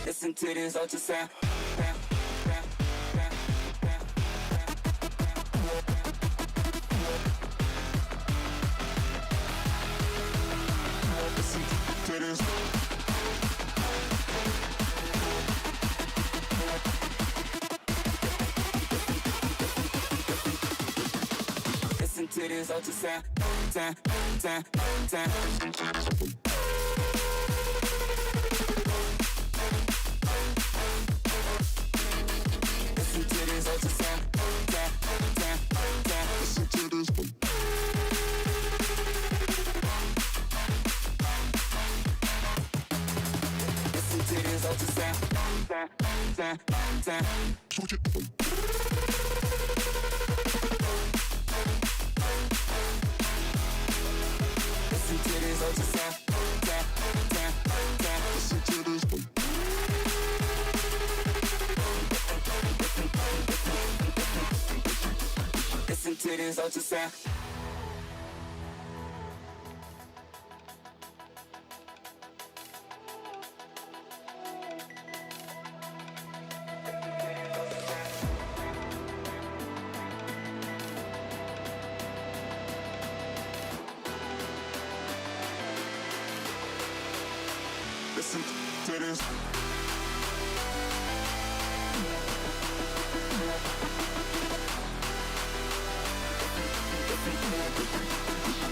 Listen to this ultrasound. Listen to this. Listen to this ultrasound. Listen to this ultrasound. Listen to this. Listen to this ultrasound. Switch it. Listen to this ultrasound. Listen to this. Listen to this ultrasound. Listen to this.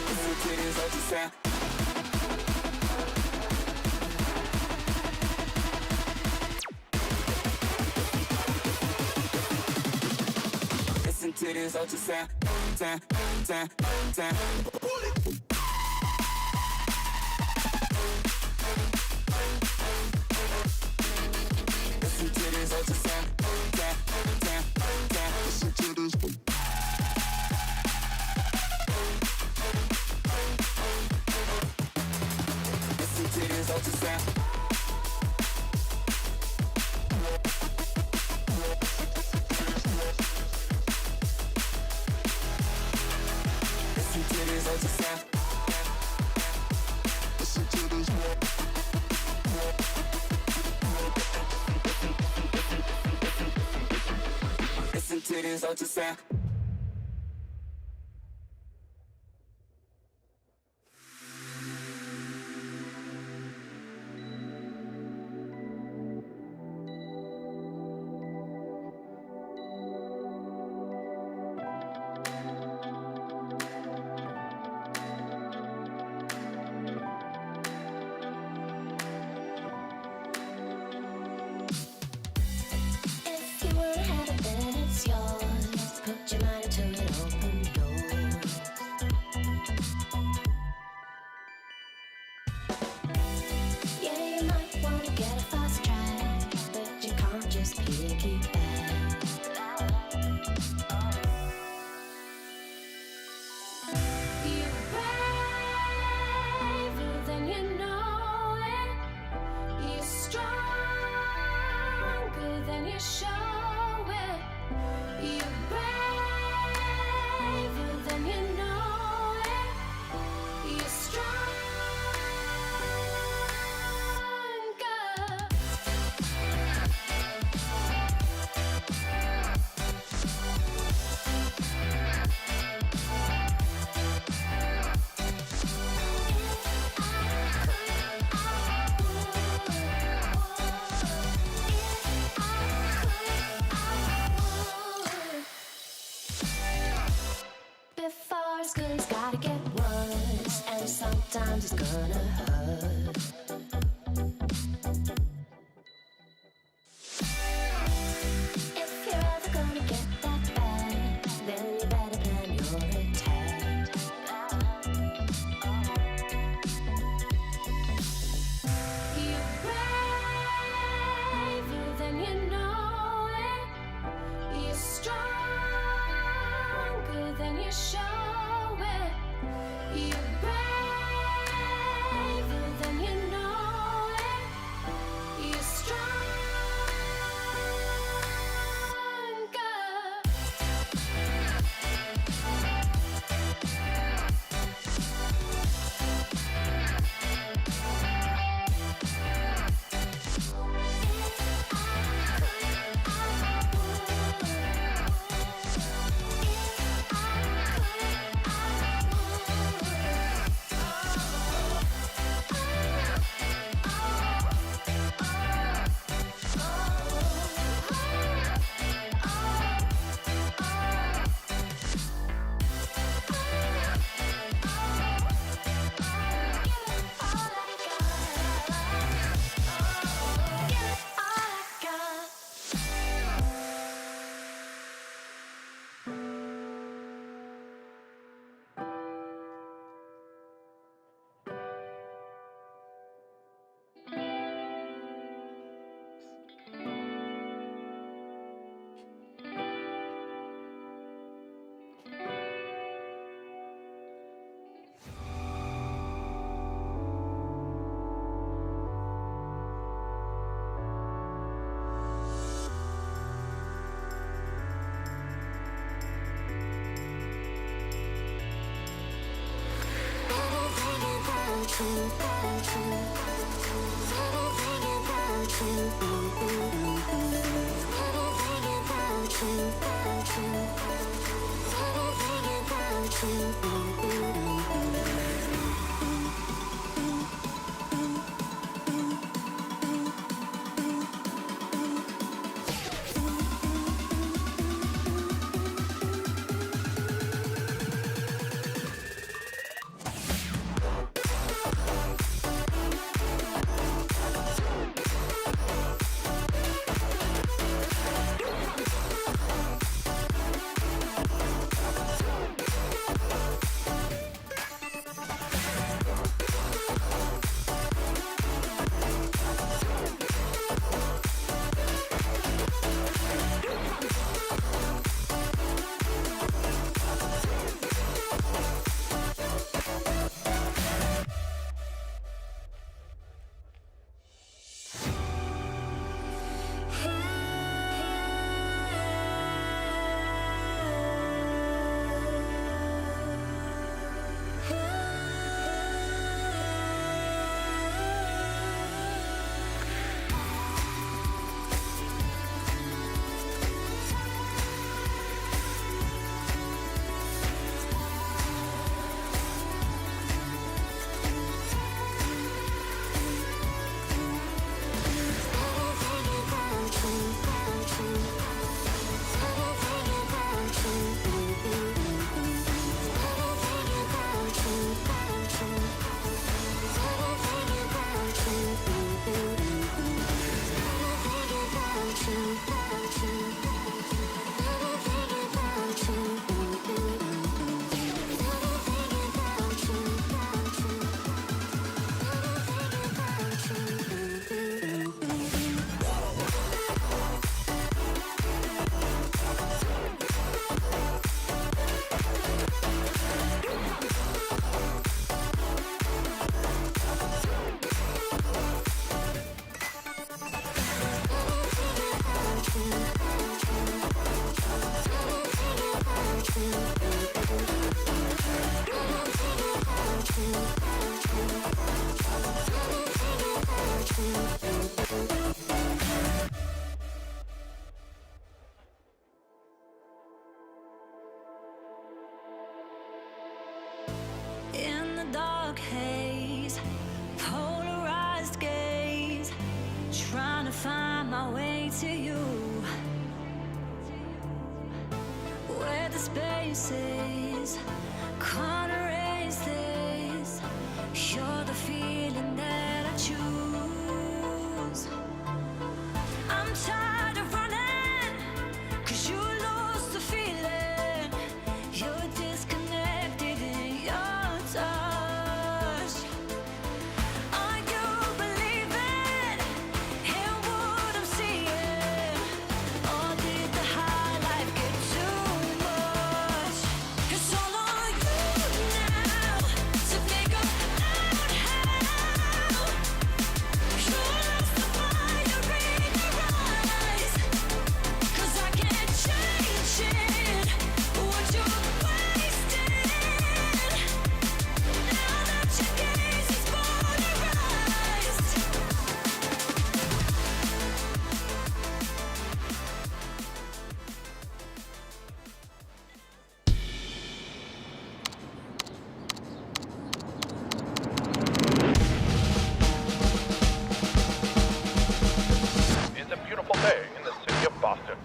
Listen to this ultrasound. Listen to this ultrasound. Listen to this ultrasound. Listen to this. Listen to this ultrasound. Listen to this ultrasound. Listen to this. Listen to this ultrasound. If you wanna have it, then it's yours. Put your mind to it, open doors. Yeah, you might wanna get a fast track, but you can't just piggyback. You're braver than you know it. You're stronger than you show it. You're sometimes it's gonna hurt. If you're ever gonna get that bad, then you better plan your attack. You're braver than you know it. You're stronger than you show it. You're braver than you know it. You're stronger. In the dark haze, polarized gaze, trying to find my way to you, where the spaces can't erase this. You're the feeling that I choose. I'm tired of running, 'cause you lose the feeling. You're disconnected in your touch. Are you believing in what I'm seeing? Or did the high life get too much? It's all on you now to figure out how. You lost the fire in your eyes, 'cause I can't change it. What you're wasting now that your gaze is polarized. It's a beautiful day in the city of Boston.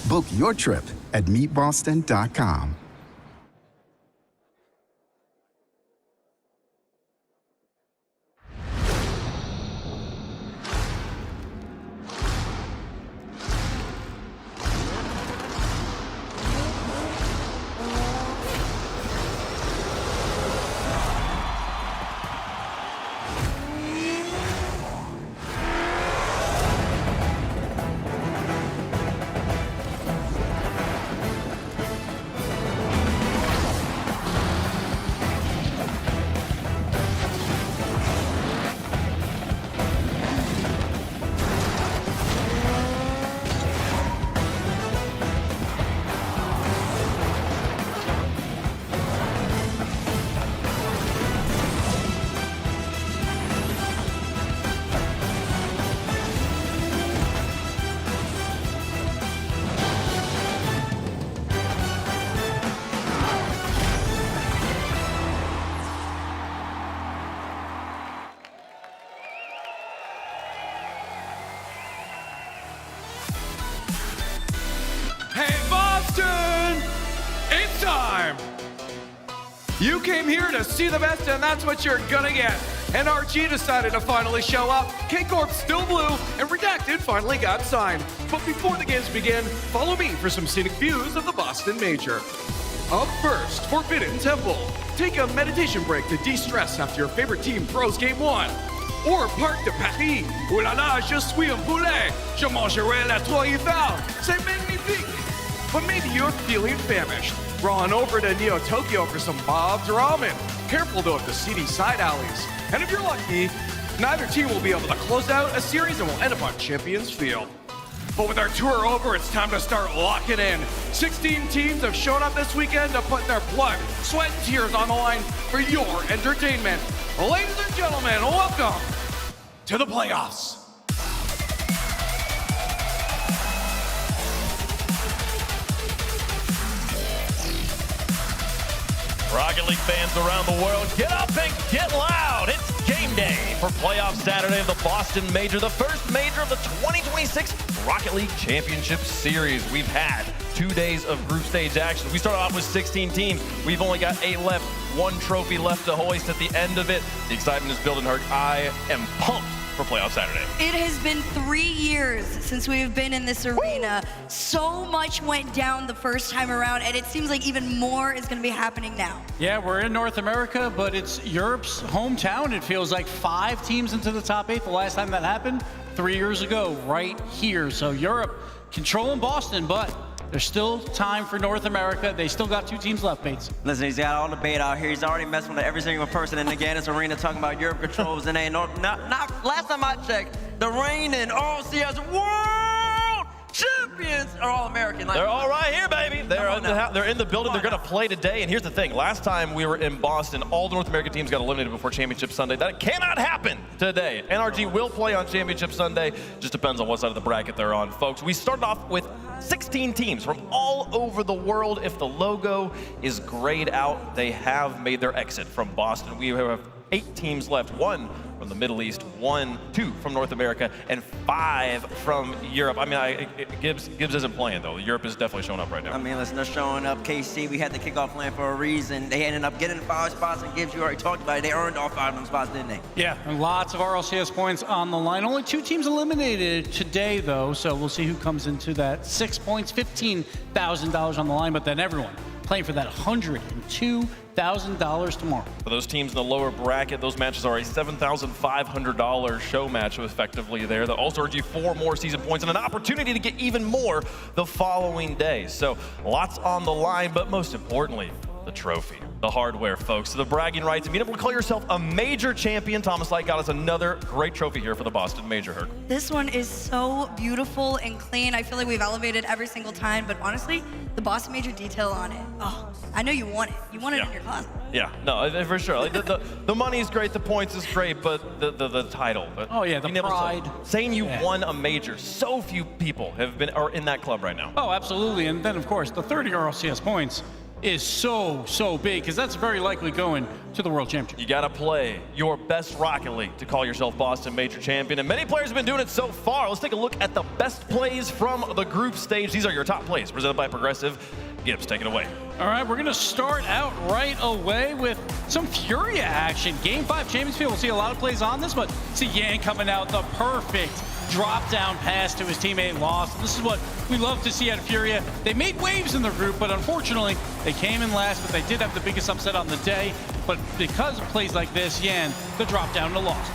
Book your trip at meetboston.com. Hey, Boston! It's time! You came here to see the best, and that's what you're gonna get. And RG decided to finally show up. Corp still blue, and Redacted finally got signed. But before the games begin, follow me for some scenic views of the Boston Major. Up first, Forbidden Temple. Take a meditation break to de-stress after your favorite team throws game one. Or Parc de Paris. Oh là là, je suis un poulet. Je mangerai la trois Eiffel. C'est magnifique. But maybe you're feeling famished. Run over to Neo Tokyo for some Bob's Ramen. Careful though of the seedy side alleys. And if you're lucky, neither team will be able to close out a series and will end up on Champions Field. But with our tour over, it's time to start locking in. 16 teams have shown up this weekend to put their blood, sweat, and tears on the line for your entertainment. Ladies and gentlemen, welcome to the playoffs. Rocket League fans around the world, get up and get loud. It's game day for playoff Saturday of the Boston Major, the first major of the 2026 Rocket League Championship Series. We've had 2 days of group stage action. We started off with 16 teams. We've only got 8 left, 1 trophy left to hoist at the end of it. The excitement is building. I am pumped for playoff Saturday. It has been 3 years since we have been in this arena. So much went down the first time around, and it seems like even more is going to be happening now. Yeah, we're in North America, but it's Europe's hometown. It feels like 5 teams into the top 8. The last time that happened, 3 years ago, right here. So Europe controlling Boston, but There's still time for North America. They still got 2 teams left, Bates. Listen, he's got all the bait out here. He's already messing with every single person in the Gaddis arena talking about Europe controls and ain't not last time I checked, the reigning Rlcs World Champions are all American. They're all right here, baby. They're in the building. They're going to play today. And here's the thing. Last time we were in Boston, all the North American teams got eliminated before Championship Sunday. That cannot happen today. NRG will play on Championship Sunday. Just depends on what side of the bracket they're on, folks. We started off with 16 teams from all over the world. If the logo is grayed out, they have made their exit from Boston. We have 8 teams left. 1 from the Middle East, 2 from North America, and 5 from Europe. I mean, Gibbs isn't playing, though. Europe is definitely showing up right now. I mean, listen, they're showing up. KC, we had the kickoff plan for a reason. They ended up getting 5 spots, and Gibbs, you already talked about it. They earned all 5 of them spots, didn't they? Yeah, and lots of RLCS points on the line. Only 2 teams eliminated today, though, so we'll see who comes into that. 6 points, $15,000 on the line, but then everyone playing for that $102,000 tomorrow. For those teams in the lower bracket, those matches are a $7,500 show match effectively there. They'll also earn you 4 more season points and an opportunity to get even more the following day. So lots on the line, but most importantly, the trophy, the hardware, folks. The bragging rights, being able to call yourself a major champion. Thomas Light got us another great trophy here for the Boston Major Herd. This one is so beautiful and clean. I feel like we've elevated every single time, but honestly, the Boston Major detail on it. Oh, I know you want it. You want it in your closet. Yeah, no, for sure. Like the money is great, the points is great, but the title. Oh yeah, the pride. Saying you won a major. So few people are in that club right now. Oh, absolutely. And then of course the 30 RLCS points is so big, because that's very likely going to the World Championship. You got to play your best Rocket League to call yourself Boston Major Champion, and many players have been doing it so far. Let's take a look at the best plays from the group stage. These are your top plays, presented by Progressive. Gibbs, take it away. All right, we're going to start out right away with some Furia action. Game 5 Champions Field. We'll see a lot of plays on this, but see Yan coming out, the perfect drop-down pass to his teammate Lost. And this is what we love to see out of Furia. They made waves in the group, but unfortunately, they came in last, but they did have the biggest upset on the day. But because of plays like this, Yan, the drop-down to Lost.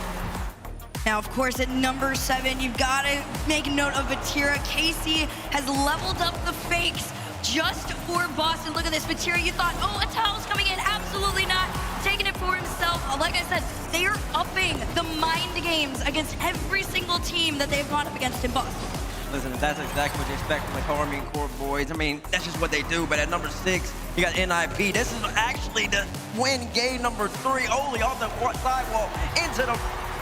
Now, of course, at number 7, you've got to make note of Batira. KC has leveled up the fakes just for Boston. Look at this, Batira. You thought, oh, Atal's coming in. Absolutely not. Taking it for himself. Like I said, they are upping the mind games against every single team that they've gone up against in Boston. Listen, that's exactly what you expect from the Karmine Corp boys. I mean, that's just what they do. But at number 6, you got NIP. This is actually the win game number 3. Oli off the sidewall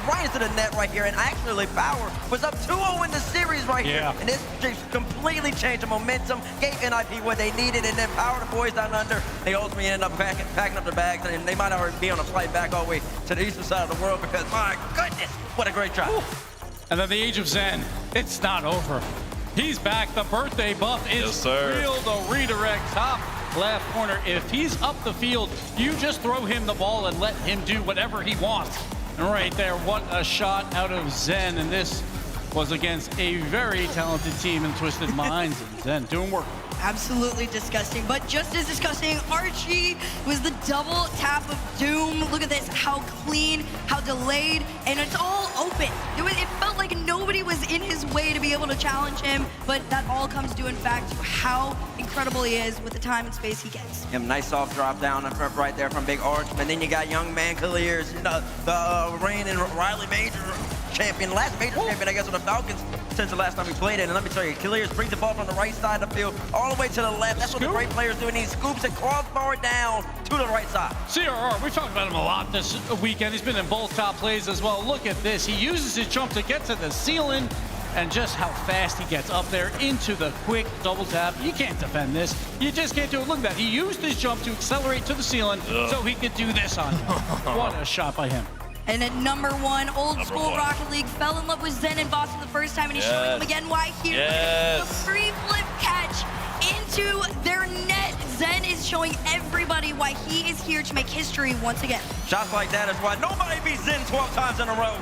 right into the net right here. And actually, Power was up 2-0 in the series right here. And this just completely changed the momentum, gave NIP what they needed, and then Power, the boys down under, they ultimately ended up packing up their bags, and they might already be on a flight back all the way to the eastern side of the world, because my goodness, what a great try. And then the Age of Zen, it's not over. He's back. The birthday buff is real. The redirect top left corner. If he's up the field, you just throw him the ball and let him do whatever he wants. And right there, what a shot out of Zen. And this was against a very talented team in Twisted Minds. And Zen doing work. Absolutely disgusting, but just as disgusting, Archie was the double tap of doom. Look at this, how clean, how delayed, and it's all open. It felt like nobody was in his way to be able to challenge him, but that all comes due in fact to how incredible he is with the time and space he gets. Nice soft drop down right there from Big Arch, and then you got young man Clears, the reigning Riley Major champion, last major champion, I guess, on the Falcons since the last time we played it. And let me tell you, Clears brings the ball from the right side of the field all the way to the left. That's what the great players do. And he scoops it crossbar down to the right side. CRR, we've talked about him a lot this weekend. He's been in both top plays as well. Look at this. He uses his jump to get to the ceiling, and just how fast he gets up there into the quick double tap. You can't defend this. You just can't do it. Look at that. He used his jump to accelerate to the ceiling so he could do this on him. What a shot by him. And at number 1, old school Rocket League fell in love with Zen in Boston the first time, and he's showing them again why here. The free flip catch into their net. Zen is showing everybody why he is here to make history once again. Shots like that is why nobody beats Zen 12 times in a row.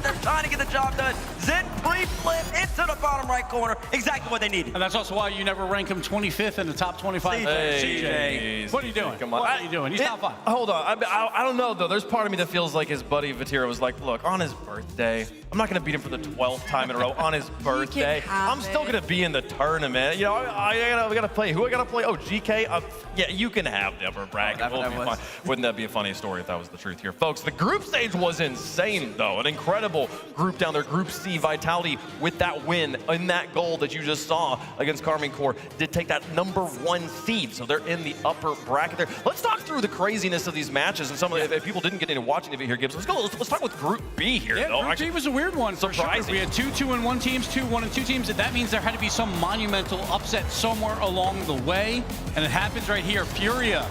They're trying to get the job done. Zen pre-flip into the bottom right corner. Exactly what they needed. And that's also why you never rank him 25th in the top 25. CJ. What are you doing? Come on. What are you doing? He's top 5. Hold on. I don't know, though. There's part of me that feels like his buddy Vatira was like, look, on his birthday, I'm not going to beat him for the 12th time in a row on his birthday. I'm still going to be in the tournament. You know, we got to play. Who I got to play? Oh, Geekay. Yeah, you can have the upper bracket. We'll be fine. Wouldn't that be a funny story if that was the truth here, folks? The group stage was insane, though. An incredible group down there. Group C, Vitality with that win in that goal that you just saw against Karmine Corp did take that #1 seed. So they're in the upper bracket there. Let's talk through the craziness of these matches and some of the, if people didn't get into watching it here, Gibbs. Let's talk with Group B here. Yeah, though. Group B was a weird one. Surprising. Sure. We had 2 2-1 teams, 2 1-2 teams. And that means there had to be some monumental upset somewhere along the way. And it happens right here. Furia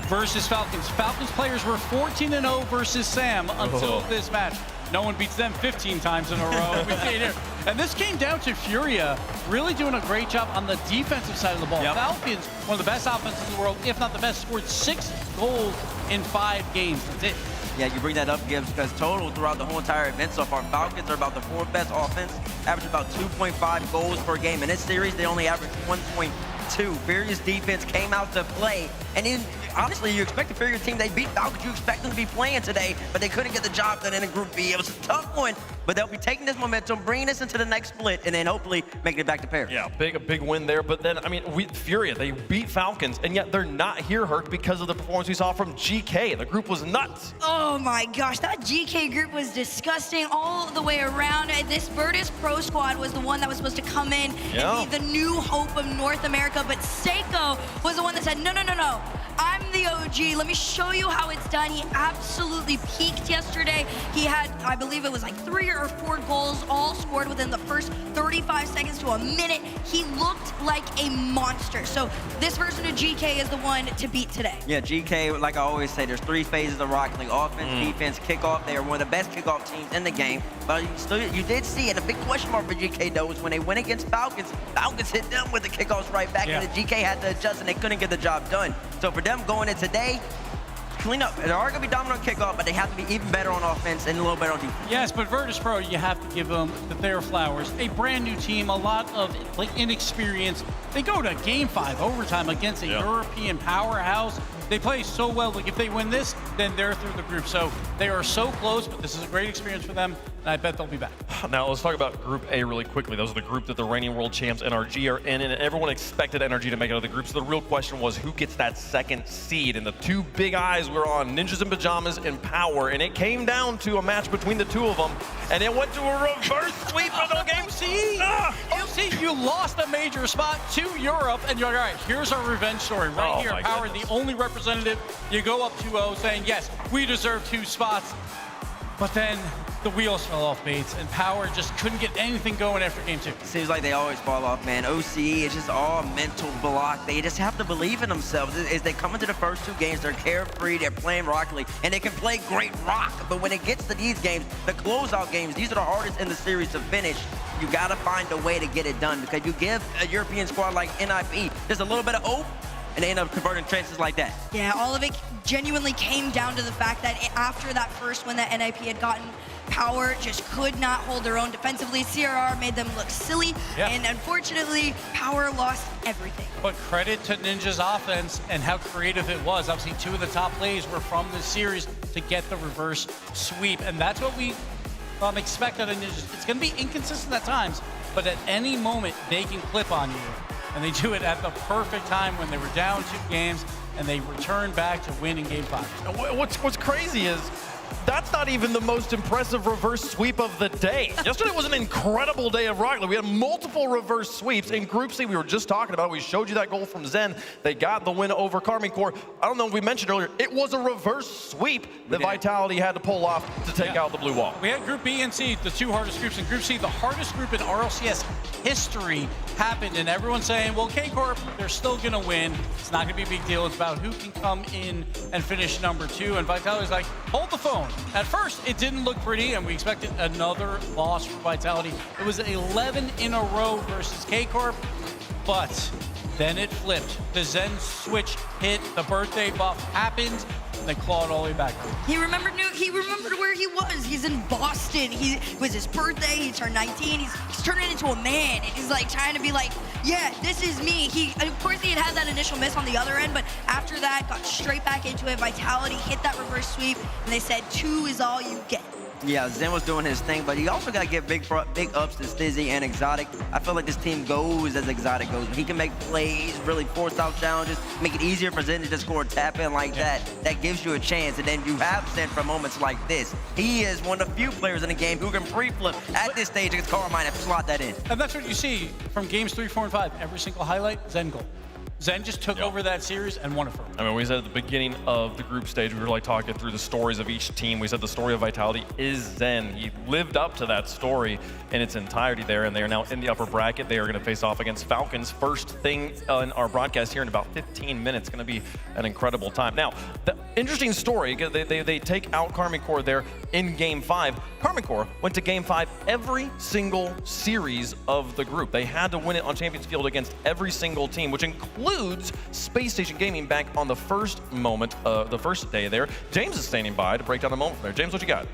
versus Falcons. Falcons players were 14-0 versus Sam until this match. No one beats them 15 times in a row. We see it here. And this came down to Furia really doing a great job on the defensive side of the ball. Falcons, one of the best offenses in the world, if not the best, scored 6 goals in 5 games. That's it. Yeah, you bring that up, Gibbs, because total throughout the whole entire event so far, Falcons are about the 4th best offense, average about 2.5 goals per game. In this series, they only average 1.2. Furia's defense came out to play, and then honestly, you expect the Furia team, they beat Falcons, you expect them to be playing today, but they couldn't get the job done in a Group B. It was a tough one, but they'll be taking this momentum, bringing us into the next split, and then hopefully making it back to pair. Yeah, a big win there. But then, I mean, Furia, they beat Falcons, and yet they're not here, Herc, because of the performance we saw from Geekay. The group was nuts. Oh my gosh, that Geekay group was disgusting all the way around. This Virtus Pro Squad was the one that was supposed to come in and be the new hope of North America, but Seiko was the one that said, no, I'm the OG. Let me show you how it's done. He absolutely peaked yesterday. He had, I believe it was like 3 or 4 goals, all scored within the first 35 seconds to a minute. He looked like a monster. So this version of Geekay is the one to beat today. Yeah, Geekay, like I always say, there's 3 phases of Rocket League: offense, defense, kickoff. They are one of the best kickoff teams in the game. But you did see, and a big question mark for Geekay though is when they went against Falcons, Falcons hit them with the kickoffs right back, and the Geekay had to adjust, and they couldn't get the job done. So for them going in today, clean up. They are going to be dominant on kickoff, but they have to be even better on offense and a little better on defense. Yes, but Virtus Pro, you have to give them their flowers. A brand new team, a lot of inexperience. They go to Game 5 overtime against a European powerhouse. They play so well. Like if they win this, then they're through the group. So they are so close, but this is a great experience for them, and I bet they'll be back. Now let's talk about Group A really quickly. Those are the group that the reigning world champs NRG are in, and everyone expected NRG to make it out of the group. So the real question was who gets that 2nd seed, and the 2 big eyes were on Ninjas in Pajamas and Power, and it came down to a match between the 2 of them, and it went to a reverse sweep of the game. You lost a major spot to Europe, and you're like, all right, here's our revenge story right here. Power, the only representative. You go up 2-0 saying, yes, we deserve 2 spots. But then the wheels fell off, Bates, and Power just couldn't get anything going after Game 2. Seems like they always fall off, man. OCE is just all mental block. They just have to believe in themselves. As they come into the first 2 games, they're carefree, they're playing Rocket League, and they can play great rock. But when it gets to these games, the closeout games, these are the hardest in the series to finish. You got to find a way to get it done, because you give a European squad like NIP just a little bit of hope, and they end up converting chances like that. Yeah, all of it genuinely came down to the fact that after that first win that NIP had gotten, Power just could not hold their own defensively. CRR made them look silly, and unfortunately, Power lost everything. But credit to Ninja's offense and how creative it was. Obviously, 2 of the top plays were from this series to get the reverse sweep, and that's what we expect out of Ninjas. It's going to be inconsistent at times, but at any moment, they can clip on you. And they do it at the perfect time when they were down 2 games, and they return back to win in Game 5. What's crazy is that's not even the most impressive reverse sweep of the day. Yesterday was an incredible day of Rocket League. We had multiple reverse sweeps. In Group C, we were just talking about it. We showed you that goal from Zen. They got the win over Karmine Corp. I don't know if we mentioned earlier, it was a reverse sweep that Vitality had to pull off to take out the blue wall. We had Group B and C, the 2 hardest groups. In Group C, the hardest group in RLCS history happened, and everyone's saying, well, K-Corp, they're still going to win. It's not going to be a big deal. It's about who can come in and finish number 2, and Vitality's like, hold the phone. At first, it didn't look pretty, and we expected another loss for Vitality. It was 11 in a row versus K-Corp, but Then it flipped. The Zen switch hit, the birthday buff happened, and they clawed all the way back. He remembered where he was. He's in Boston. It was his birthday. He turned 19. He's turning into a man. He's like trying to be like, yeah, this is me. Of course, he had that initial miss on the other end, but after that, got straight back into it. Vitality hit that reverse sweep, and they said 2 is all you get. Yeah, Zen was doing his thing, but you also got to give big ups to Stizzy and Exotic. I feel like this team goes as Exotic goes. He can make plays, really force out challenges, make it easier for Zen to just score a tap in like that. That gives you a chance, and then you have Zen for moments like this. He is one of the few players in the game who can pre-flip at this stage against Karmine and slot that in. And that's what you see from games 3, 4, and 5. Every single highlight, Zen goal. Zen just took over that series and won it for him. I mean, we said at the beginning of the group stage, we were like talking through the stories of each team. We said the story of Vitality is Zen. He lived up to that story in its entirety there, and they are now in the upper bracket. They are going to face off against Falcons. First thing in our broadcast here in about 15 minutes. Going to be an incredible time. Now, the interesting story, they take out Karmine Corp there in Game 5. Karmine Corp went to Game 5 every single series of the group. They had to win it on Champions Field against every single team, which includes Space Station Gaming back on the first moment, the first day there. James is standing by to break down the moment from there. James, what you got?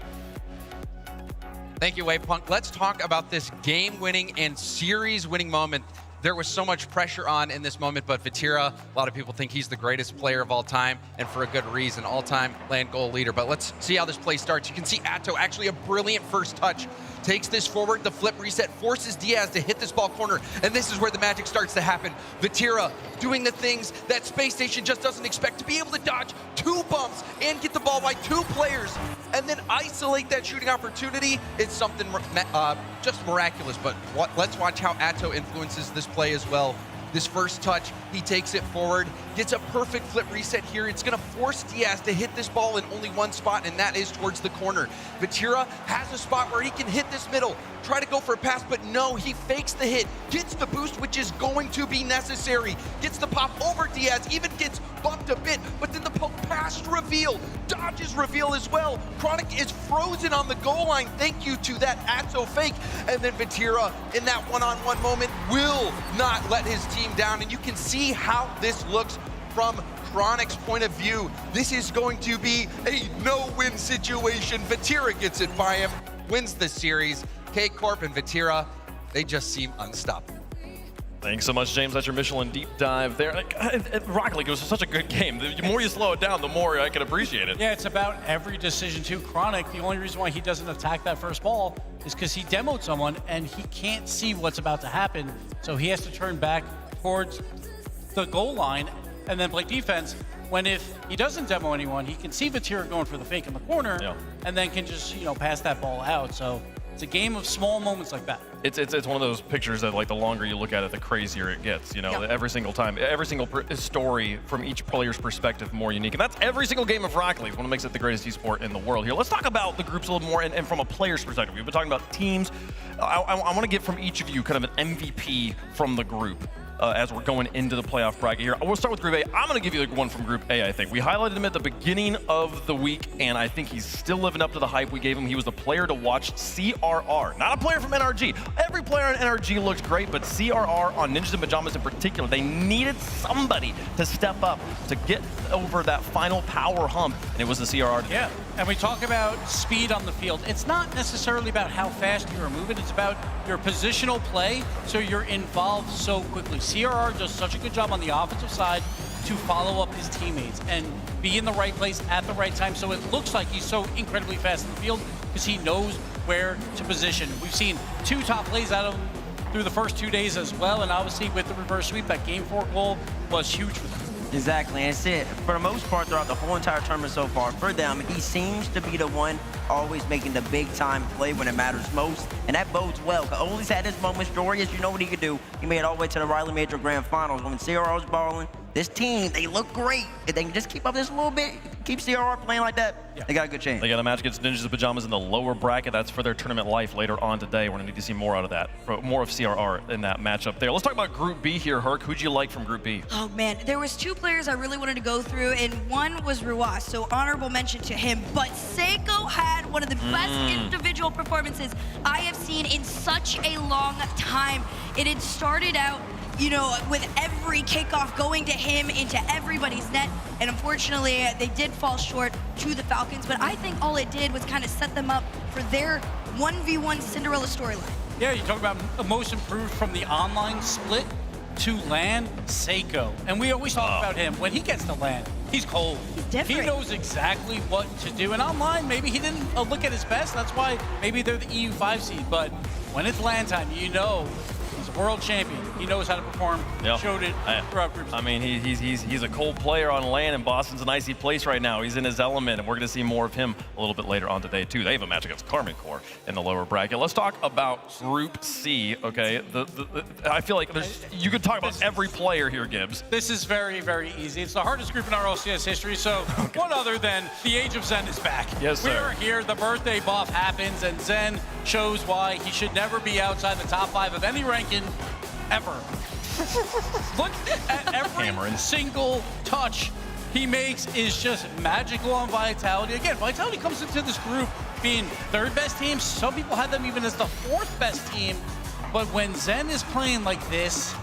Thank you, Wavepunk. Let's talk about this game-winning and series-winning moment. There was so much pressure on in this moment, but Vatira, a lot of people think he's the greatest player of all time, and for a good reason, all-time land goal leader. But let's see how this play starts. You can see Atto, actually a brilliant first touch. Takes this forward, the flip reset, forces Diaz to hit this ball corner, and this is where the magic starts to happen. Vatira doing the things that Space Station just doesn't expect, to be able to dodge 2 bumps and get the ball by 2 players, and then isolate that shooting opportunity. It's something just miraculous, but let's watch how Atto influences this play as well. This first touch, he takes it forward, gets a perfect flip reset here. It's gonna force Diaz to hit this ball in only one spot, and that is towards the corner. Vatira has a spot where he can hit this middle, try to go for a pass, but no, he fakes the hit, gets the boost, which is going to be necessary, gets the pop over Diaz, even gets bumped a bit, but then the poke past reveal, dodges reveal as well. Chronic is frozen on the goal line, thank you to that Atto fake, and then Vatira in that one-on-one moment will not let his team down, and you can see how this looks from Chronic's point of view. This is going to be a no-win situation. Vatira gets it by him, wins the series. K-Corp and Vatira, they just seem unstoppable. Thanks so much, James. That's your Michelin deep dive there. Rocket League was such a good game. The more you slow it down, the more I can appreciate it. Yeah, it's about every decision too. Chronic, the only reason why he doesn't attack that first ball is because he demoed someone and he can't see what's about to happen. So he has to turn back towards the goal line and then play defense. When if he doesn't demo anyone, he can see Vatira going for the fake in the corner and then can just, pass that ball out. So it's a game of small moments like that. It's one of those pictures that, like, the longer you look at it, the crazier it gets. Every single time, every single story from each player's perspective more unique, and that's every single game of Rocket League. It's what makes it the greatest esport in the world. Here, let's talk about the groups a little more, and from a player's perspective. We've been talking about teams. I want to get from each of you kind of an MVP from the group. As we're going into the playoff bracket here. We'll start with Group A. I'm going to give you one from Group A, I think. We highlighted him at the beginning of the week, and I think he's still living up to the hype we gave him. He was the player to watch, CRR. Not a player from NRG. Every player in NRG looked great, but CRR on Ninjas in Pajamas in particular, they needed somebody to step up to get over that final power hump, and it was the CRR. Yeah, and we talk about speed on the field. It's not necessarily about how fast you're moving. It's about your positional play, so you're involved so quickly. CRR does such a good job on the offensive side to follow up his teammates and be in the right place at the right time. So it looks like he's so incredibly fast in the field because he knows where to position. We've seen 2 top plays out of him through the first 2 days as well. And obviously with the reverse sweep, that Game 4 goal was huge for them. Exactly, and it's it. For the most part, throughout the whole entire tournament so far, for them, he seems to be the one always making the big-time play when it matters most, and that bodes well. Oli's had his moments. Dorius, you know what he could do. He made it all the way to the Riley Major Grand Finals. When CRR was balling, this team, they look great. If they can just keep up this a little bit, keep CRR playing like that, they got a good chance. They got a match against Ninjas in Pajamas in the lower bracket. That's for their tournament life later on today. We're going to need to see more out of that, more of CRR in that matchup there. Let's talk about Group B here, Herc. Who'd you like from Group B? Oh, man. There was 2 players I really wanted to go through, and one was Ruas, so honorable mention to him. But Seiko had one of the best individual performances I have seen in such a long time. It had started out you know, with every kickoff going to him into everybody's net. And unfortunately, they did fall short to the Falcons. But I think all it did was kind of set them up for their 1v1 Cinderella storyline. Yeah, you talk about most improved from the online split to LAN, Seiko. And we always talk about him. When he gets to LAN, he's cold. He's different. He knows exactly what to do. And online, maybe he didn't look at his best. That's why maybe they're the EU 5 seed. But when it's LAN time, you know he's a world champion. He knows how to perform. Yep. Showed it throughout groups. I mean, he's a cold player on LAN, and Boston's an icy place right now. He's in his element, and we're going to see more of him a little bit later on today, too. They have a match against Karmine Corp in the lower bracket. Let's talk about Group C, okay? I feel like you could talk about every player here, Gibbs. This is very, very easy. It's the hardest group in RLCS history, so what other than the Age of Zen is back. Yes, sir. We are here, the birthday buff happens, and Zen shows why he should never be outside the top 5 of any ranking ever. Look at every single touch he makes is just magical on Vitality. Again, Vitality comes into this group being third best team. Some people had them even as the fourth best team. But when Zen is playing like this,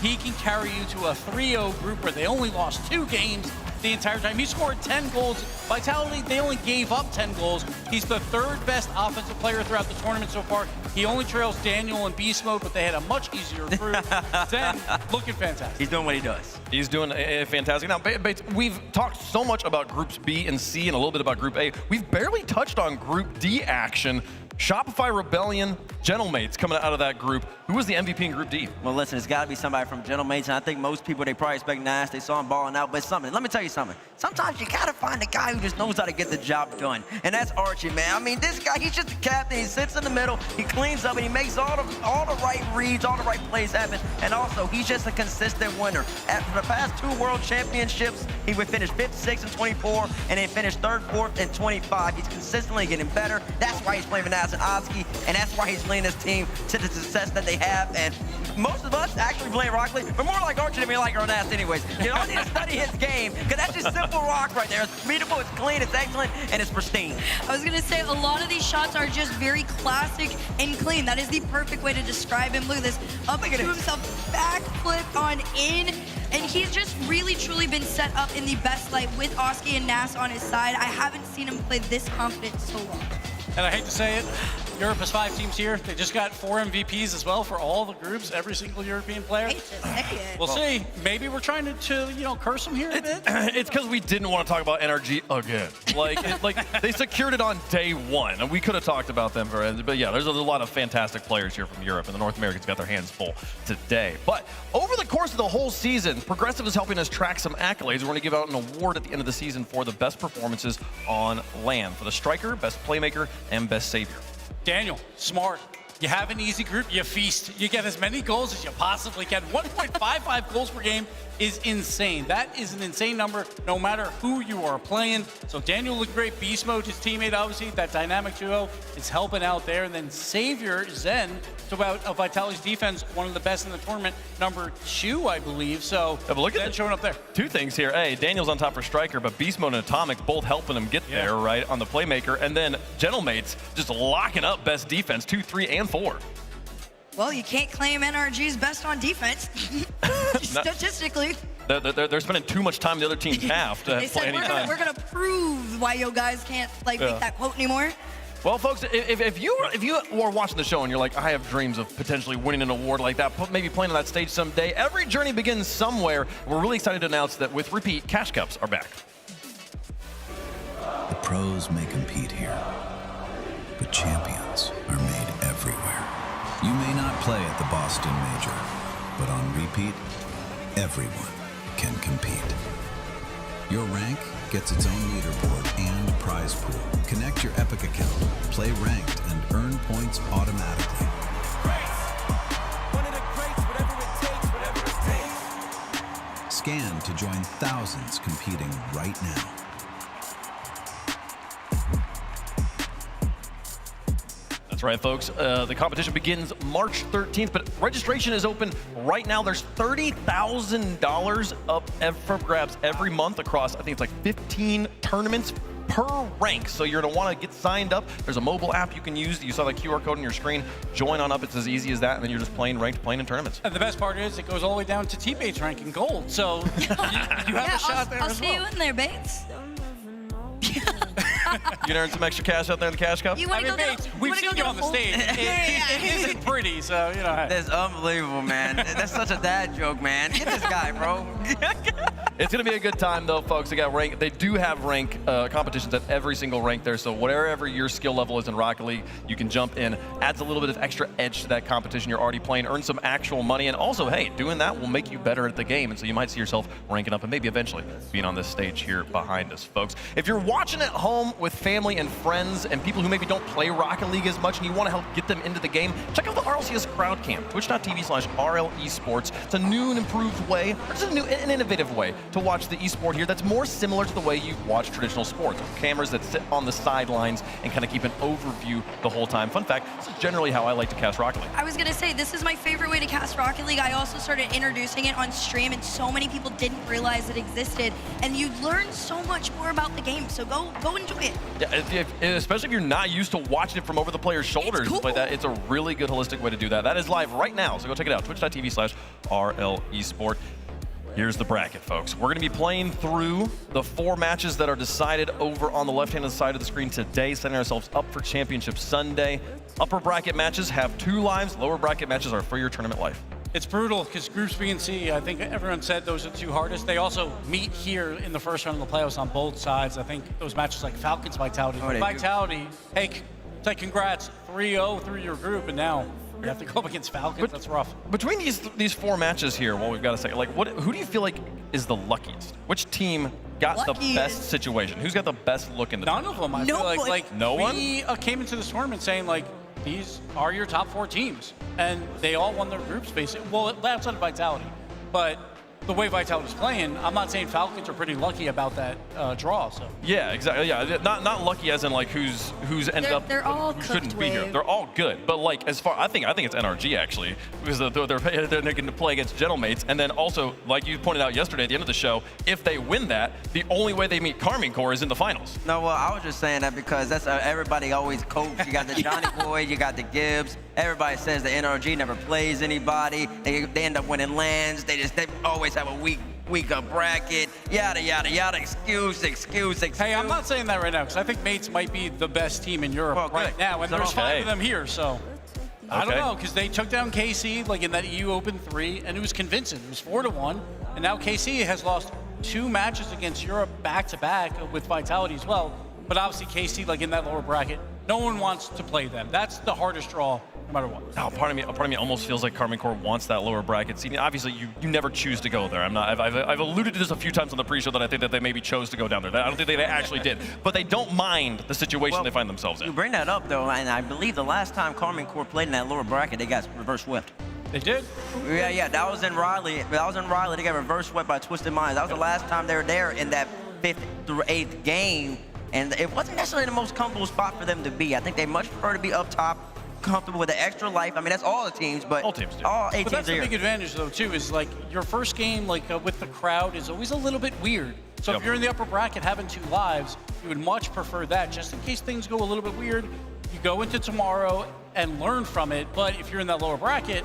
he can carry you to a 3-0 group where they only lost 2 games the entire time. He scored 10 goals. Vitality, they only gave up 10 goals. He's the third best offensive player throughout the tournament so far. He only trails Daniel in beast mode, but they had a much easier group. Zen looking fantastic. He's doing what he does. He's doing fantastic. Now, Bates, we've talked so much about Groups B and C and a little bit about Group A. We've barely touched on Group D action. Shopify Rebellion, Gentlemates coming out of that group. Who was the MVP in Group D? Well, listen, it's got to be somebody from Gentlemates, and I think most people, they probably expect Nas. They saw him balling out, but something. Let me tell you something. Sometimes you got to find a guy who just knows how to get the job done, and that's Archie, man. I mean, this guy, he's just a captain. He sits in the middle, he cleans up, and he makes all the right reads, all the right plays happen, and also, he's just a consistent winner. After the past 2 World Championships, he would finish 5th, 6th, and 24, and then finish 3rd, 4th, and 25. He's consistently getting better. That's why he's playing with Nas and Oski, and that's why he's leading this team to the success that they have. And most of us actually playing Rocket League, but more like Archie than we like Ernest anyways. You don't need to study his game, because that's just simple rock right there. It's beautiful, it's clean, it's excellent, and it's pristine. I was going to say, a lot of these shots are just very classic and clean. That is the perfect way to describe him. Look at this. Up to himself, backflip on in. And he's just really, truly been set up in the best light with Oski and Nas on his side. I haven't seen him play this confident so long. And I hate to say it, Europe has 5 teams here. They just got 4 MVPs as well for all the groups, every single European player. We'll see. Maybe we're trying to you know, curse them here a bit. It's because we didn't want to talk about NRG again. Like they secured it on day 1, and we could have talked about them. But yeah, there's a lot of fantastic players here from Europe, and the North Americans got their hands full today. But over the course of the whole season, Progressive is helping us track some accolades. We're going to give out an award at the end of the season for the best performances on LAN. For the striker, best playmaker, and best savior. Daniel, smart. You have an easy group, you feast. You get as many goals as you possibly can. 1.55 goals per game is insane. That is an insane number no matter who you are playing. So Daniel looked great. Beast mode, his teammate, obviously, that dynamic duo is helping out there. And then Savior, Zen, to about Vitality's defense, one of the best in the tournament, number 2, I believe. So yeah, but look at Zen showing up there. 2 things here. Hey, Daniel's on top for striker, but Beast mode and Atomic both helping him get there, right, on the playmaker. And then Gentlemates just locking up best defense, 2, 3, and 4. Well, you can't claim NRG's best on defense. Statistically. They're spending too much time the other team's half to play any time. We're gonna prove why you guys can't make that quote anymore. Well, folks, if you are watching the show and you're like, I have dreams of potentially winning an award like that, maybe playing on that stage someday, every journey begins somewhere. We're really excited to announce that with Repeat, Cash Cups are back. The pros may compete here, but champions are made everywhere. You may not play at the Boston Major, but on Repeat, everyone can compete. Your rank gets its own leaderboard and prize pool. Connect your Epic account, play ranked, and earn points automatically. Scan to join thousands competing right now. That's right, folks. The competition begins March 13th, but registration is open right now. There's $30,000 up for grabs every month across, I think it's like 15 tournaments, per rank. So you're gonna wanna get signed up. There's a mobile app you can use. You saw the QR code on your screen. Join on up, it's as easy as that, and then you're just playing ranked, playing in tournaments. And the best part is it goes all the way down to T-Bates rank in gold. So you have a shot there I'll as see well. you in there, Bates. You gonna earn some extra cash out there in the cash cup? You wanna go Bates, get- we've wanna go seen you get a on the full- stage. It isn't pretty, so, you know. That's unbelievable, man. That's such a dad joke, man. Get this guy, bro. It's gonna be a good time though, folks. They do have rank competitions at every single rank there, so whatever your skill level is in Rocket League, you can jump in. Adds a little bit of extra edge to that competition you're already playing, earn some actual money, and also, hey, doing that will make you better at the game, and so you might see yourself ranking up and maybe eventually being on this stage here behind us, folks. If you're watching at home with family and friends and people who maybe don't play Rocket League as much and you want to help get them into the game, check out the Rlcs crowd cam, twitch.tv/RLEsports. It's a new and improved way, or just an innovative way to watch the esport here that's more similar to the way you watch traditional sports. Cameras that sit on the sidelines and kind of keep an overview the whole time. Fun fact, this is generally how I like to cast Rocket League. I was gonna say, this is my favorite way to cast Rocket League. I also started introducing it on stream, and so many people didn't realize it existed. And you learn so much more about the game, so go enjoy it. Yeah, especially if you're not used to watching it from over the player's shoulders. It's cool. Like that, it's a really good holistic way to do that. That is live right now, so go check it out, twitch.tv/RLEsport. Here's the bracket, folks. We're going to be playing through the 4 matches that are decided over on the left-hand side of the screen today, setting ourselves up for Championship Sunday. Upper bracket matches have 2 lives. Lower bracket matches are for your tournament life. It's brutal because Groups B and C, I think everyone said those are the 2 hardest. They also meet here in the first round of the playoffs on both sides. I think those matches like Falcons, Vitality. Vitality, hey, say congrats, 3-0 through your group, and now you have to go up against Falcons. That's rough. Between these 4 matches here, well, we've got a second. Like, who do you feel like is the luckiest? Which team got the best situation? Who's got the best look in the None of them. I feel like no one. We came into this tournament saying like these are your top 4 teams, and they all won their groups basically. Well, outside of Vitality, but the way Vitality's playing, I'm not saying Falcons are pretty lucky about that draw. So yeah, exactly. Yeah, not lucky as in like who's ended up. They're all who couldn't cooked be here. with. They're all good, but like as far I think it's NRG actually because they're going to play against Gentlemates, and then also like you pointed out yesterday at the end of the show, if they win that, the only way they meet Karmine Corp is in the finals. No, well, I was just saying that because that's everybody always copes. You got the Johnny Boy, you got the Gibbs. Everybody says the NRG never plays anybody. They end up winning lands. They always have a weak bracket. Yada yada yada. Excuse. Hey, I'm not saying that right now because I think Mates might be the best team in Europe right now, and there's 5 of them here. So I don't know because they took down KC like in that EU Open 3, and it was convincing. It was 4-1, and now KC has lost 2 matches against Europe back to back with Vitality as well. But obviously KC like in that lower bracket, no one wants to play them. That's the hardest draw. No matter what. Oh, part of me almost feels like Karmine Corp wants that lower bracket seating. Obviously, you never choose to go there. I've alluded to this a few times on the pre-show that I think that they maybe chose to go down there. I don't think they actually did, but they don't mind the situation they find themselves in. You bring that up though, and I believe the last time Karmine Corp played in that lower bracket, they got reverse swept. They did? Yeah, that was in Raleigh. They got reverse swept by Twisted Minds. That was the last time they were there in that 5th through 8th game, and it wasn't necessarily the most comfortable spot for them to be. I think they much prefer to be up top, comfortable with the extra life. I mean, that's all the teams, but all teams do. All 8 but teams that's are the here. big advantage, though, too, is like your first game, like with the crowd, is always a little bit weird. So if you're in the upper bracket having 2 lives, you would much prefer that, just in case things go a little bit weird. You go into tomorrow and learn from it. But if you're in that lower bracket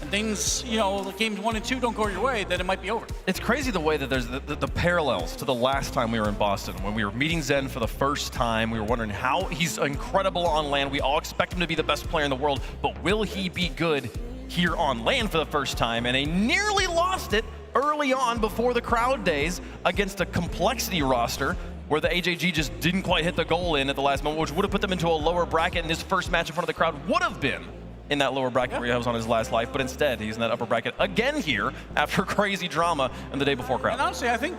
and things, like games 1 and 2 don't go your way, then it might be over. It's crazy the way that there's the parallels to the last time we were in Boston. When we were meeting Zen for the first time, we were wondering how he's incredible on land. We all expect him to be the best player in the world, but will he be good here on land for the first time? And they nearly lost it early on before the crowd days against a complexity roster where the AJG just didn't quite hit the goal in at the last moment, which would have put them into a lower bracket, and his first match in front of the crowd would have been in that lower bracket where he was on his last life, but instead he's in that upper bracket again here after crazy drama in the day before crowd. And honestly, I think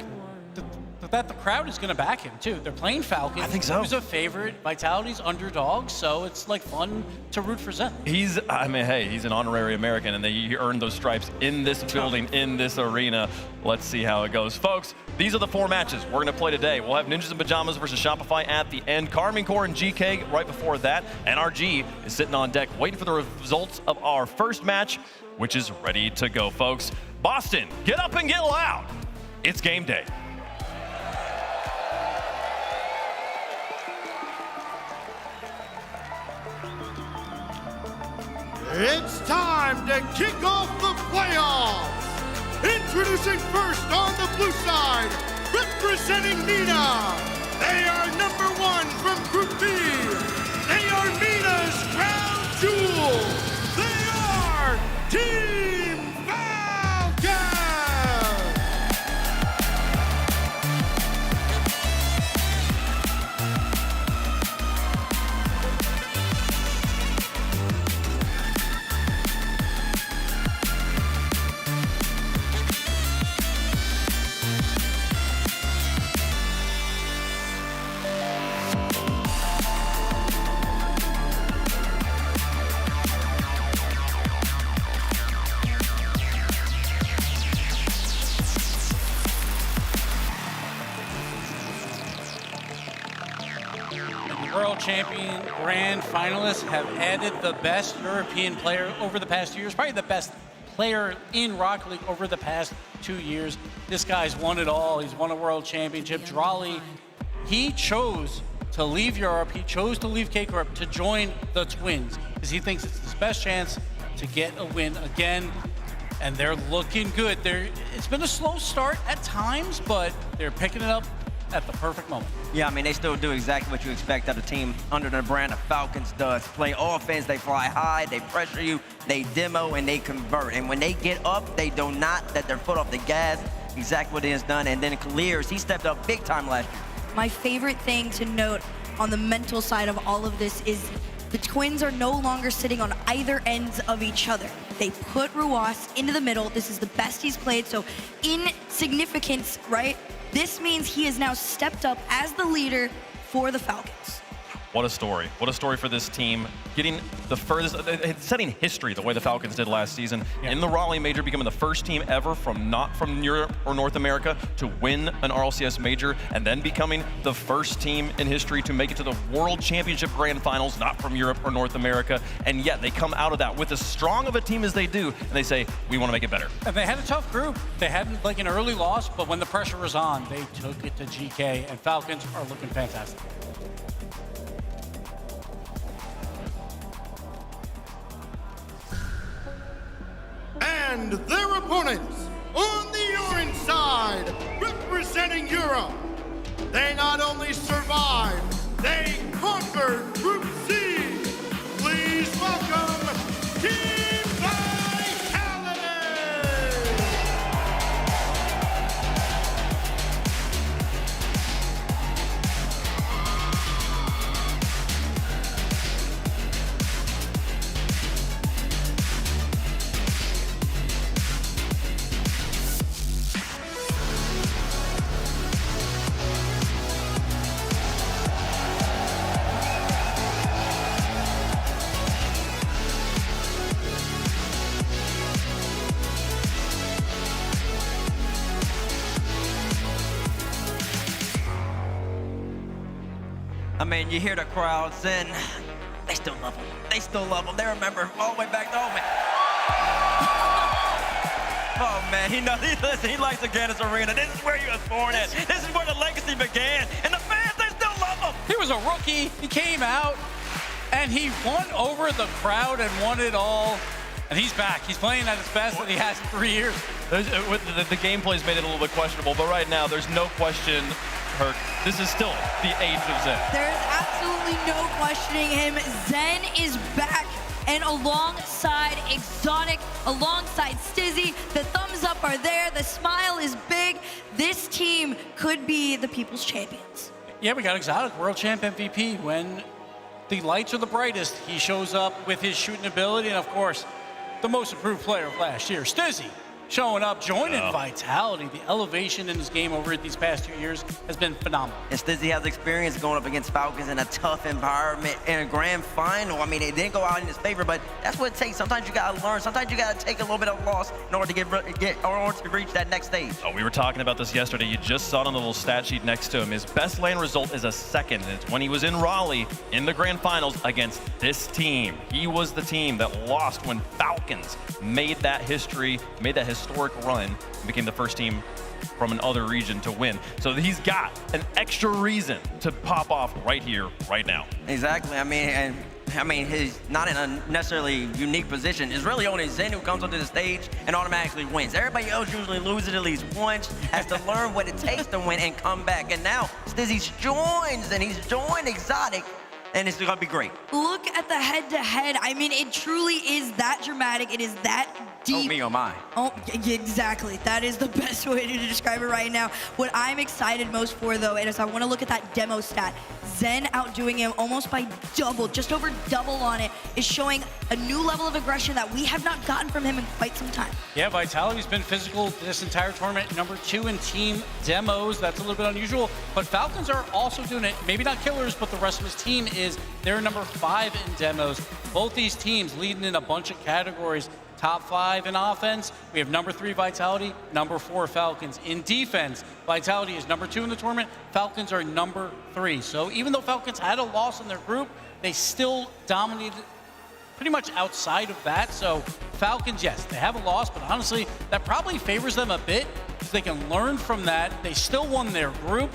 that the crowd is going to back him too. They're playing Falcons. I think so. He's a favorite. Vitality's underdog, so it's like fun to root for Zen. He's an honorary American, and he earned those stripes in this building, in this arena. Let's see how it goes. Folks, these are the 4 matches we're going to play today. We'll have Ninjas in Pajamas versus Shopify at the end. Karmine Corp and Geekay right before that. NRG is sitting on deck waiting for the results of our first match, which is ready to go, folks. Boston, get up and get loud. It's game day. It's time to kick off the playoffs. Introducing first on the blue side, representing Nina. They are #1 from Group B. They are Nina's crown jewel. They are Team Falcons. World champion grand finalists have added the best European player over the past 2 years, probably the best player in Rocket League over the past 2 years. This guy's won it all. He's won a world championship. Rlcs, he chose to leave Europe. He chose to leave K-Corp to join the Twins because he thinks it's his best chance to get a win again. And they're looking good. It's been a slow start at times, but they're picking it up at the perfect moment. Yeah, I mean, they still do exactly what you expect of a team under the brand of Falcons does. Play offense, they fly high, they pressure you, they demo, and they convert. And when they get up, they do not let their foot off the gas. Exactly what he has done. And then Clears, he stepped up big time last year. My favorite thing to note on the mental side of all of this is the Twins are no longer sitting on either ends of each other. They put Ruas into the middle. This is the best he's played. So in significance, right? This means he has now stepped up as the leader for the Falcons. What a story. What a story for this team. Getting the furthest, setting history the way the Falcons did last season. Yeah. In the Raleigh Major, becoming the first team ever from not from Europe or North America to win an RLCS Major, and then becoming the first team in history to make it to the World Championship Grand Finals, not from Europe or North America. And yet they come out of that with as strong of a team as they do, and they say, we want to make it better. And they had a tough group. They had like an early loss, but when the pressure was on, they took it to Geekay, and Falcons are looking fantastic. And their opponents on the orange side, representing Europe. They not only survived, they conquered Group C. Please welcome Team Vitality! I mean, you hear the crowds, and they still love him. They still love him. They remember him all the way back to home. Oh, man, he knows. Listen, he likes the Gaddis Arena. This is where he was born at. This is where the legacy began. And the fans, they still love him. He was a rookie. He came out, and he won over the crowd and won it all. And he's back. He's playing at his best that he has in 3 years. The gameplay's made it a little bit questionable, but right now, there's no question, Herc, this is still the age of Zen. There's absolutely no questioning him. Zen is back, and alongside Exotic, alongside Stizzy, the thumbs up are there, the smile is big. This team could be the people's champions. Yeah, we got Exotic, world champ MVP. When the lights are the brightest, he shows up with his shooting ability, and of course, the most improved player of last year, Stizzy, showing up, joining Vitality. The elevation in his game over these past 2 years has been phenomenal. And Stizzy has experience going up against Falcons in a tough environment in a grand final. I mean, it didn't go out in his favor, but that's what it takes. Sometimes you gotta learn. Sometimes you gotta take a little bit of loss in order to reach that next stage. Oh, we were talking about this yesterday. You just saw it on the little stat sheet next to him. His best lane result is a second, and it's when he was in Raleigh in the grand finals against this team. He was the team that lost when Falcons made that historic run and became the first team from another region to win. So he's got an extra reason to pop off right here, right now. Exactly. I mean, and I mean, he's not in a necessarily unique position. It's really only Zen who comes onto the stage and automatically wins. Everybody else usually loses at least once, has to learn what it takes to win and come back. And now Stizzy joins, and he's joined Exotic, and it's gonna be great. Look at the head-to-head. I mean, it truly is that dramatic. It is that deep. Oh, me, oh, my. Oh, exactly. That is the best way to describe it right now. What I'm excited most for, though, is I want to look at that demo stat. Zen outdoing him almost by double, just over double on it, is showing a new level of aggression that we have not gotten from him in quite some time. Yeah, Vitality's been physical this entire tournament. Number 2 in team demos. That's a little bit unusual. But Falcons are also doing it. Maybe not killers, but the rest of his team is. They're number 5 in demos. Both these teams leading in a bunch of categories. Top 5 in offense, we have number 3 Vitality, number 4 Falcons. In defense, Vitality is number 2 in the tournament, Falcons are number 3. So even though Falcons had a loss in their group, they still dominated pretty much outside of that. So Falcons, yes, they have a loss, but honestly, that probably favors them a bit because they can learn from that. They still won their group,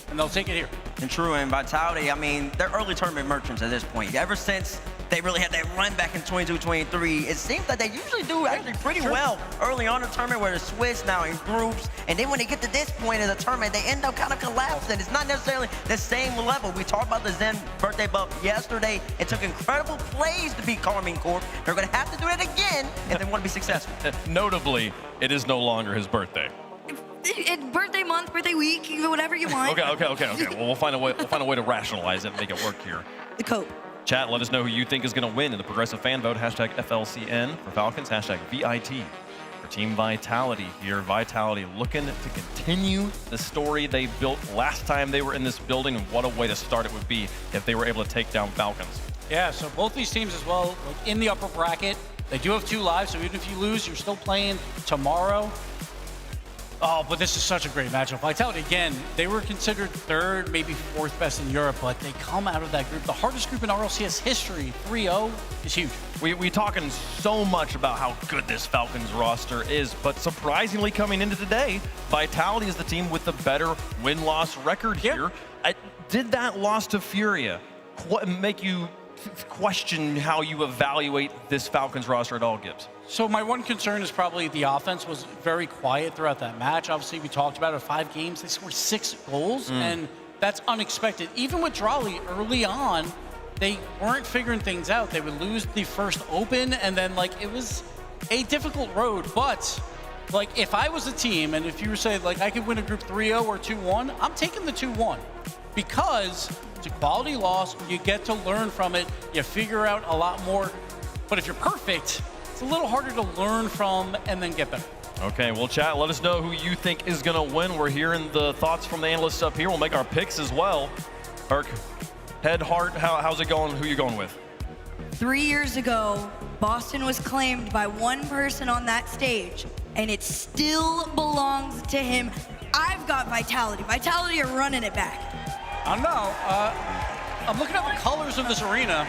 and they'll take it here. And true, and Vitality, I mean, they're early tournament merchants at this point. Ever since they really had that run back in 22-23, it seems that they usually do actually pretty well early on in the tournament, where they're switched now in groups, and then when they get to this point in the tournament, they end up kind of collapsing. It's not necessarily the same level. We talked about the Zen birthday buff yesterday. It took incredible plays to beat Karmine Corp. They're going to have to do it again if they want to be successful. Notably, it is no longer his birthday. It's birthday month, birthday week, whatever you want. Okay. Well, we'll find a way to rationalize it and make it work here. The Cope. Chat, let us know who you think is going to win in the progressive fan vote. Hashtag FLCN for Falcons. Hashtag VIT for Team Vitality here. Vitality looking to continue the story they built last time they were in this building, and what a way to start it would be if they were able to take down Falcons. Yeah, so both these teams as well, like in the upper bracket, they do have 2 lives, so even if you lose, you're still playing tomorrow. Oh, but this is such a great matchup. Vitality, again, they were considered 3rd, maybe 4th best in Europe, but they come out of that group. The hardest group in RLCS history, 3-0, is huge. We talking so much about how good this Falcons roster is, but surprisingly coming into today, Vitality is the team with the better win-loss record here. Did that loss to Furia make you question how you evaluate this Falcons roster at all, Gibbs? So my one concern is probably the offense was very quiet throughout that match. Obviously, we talked about it, 5 games, they scored 6 goals, and that's unexpected. Even with Rlcs early on, they weren't figuring things out. They would lose the first open, and then like it was a difficult road. But like if I was a team, and if you were saying like I could win a group 3-0 or 2-1, I'm taking the 2-1 because it's a quality loss. You get to learn from it. You figure out a lot more. But if you're perfect, it's a little harder to learn from and then get better. Okay, well, chat, let us know who you think is going to win. We're hearing the thoughts from the analysts up here. We'll make our picks as well. Herc, head, heart, how's it going? Who you going with? 3 years ago, Boston was claimed by one person on that stage, and it still belongs to him. I've got Vitality. Vitality are running it back. I don't know. I'm looking at the colors of this arena.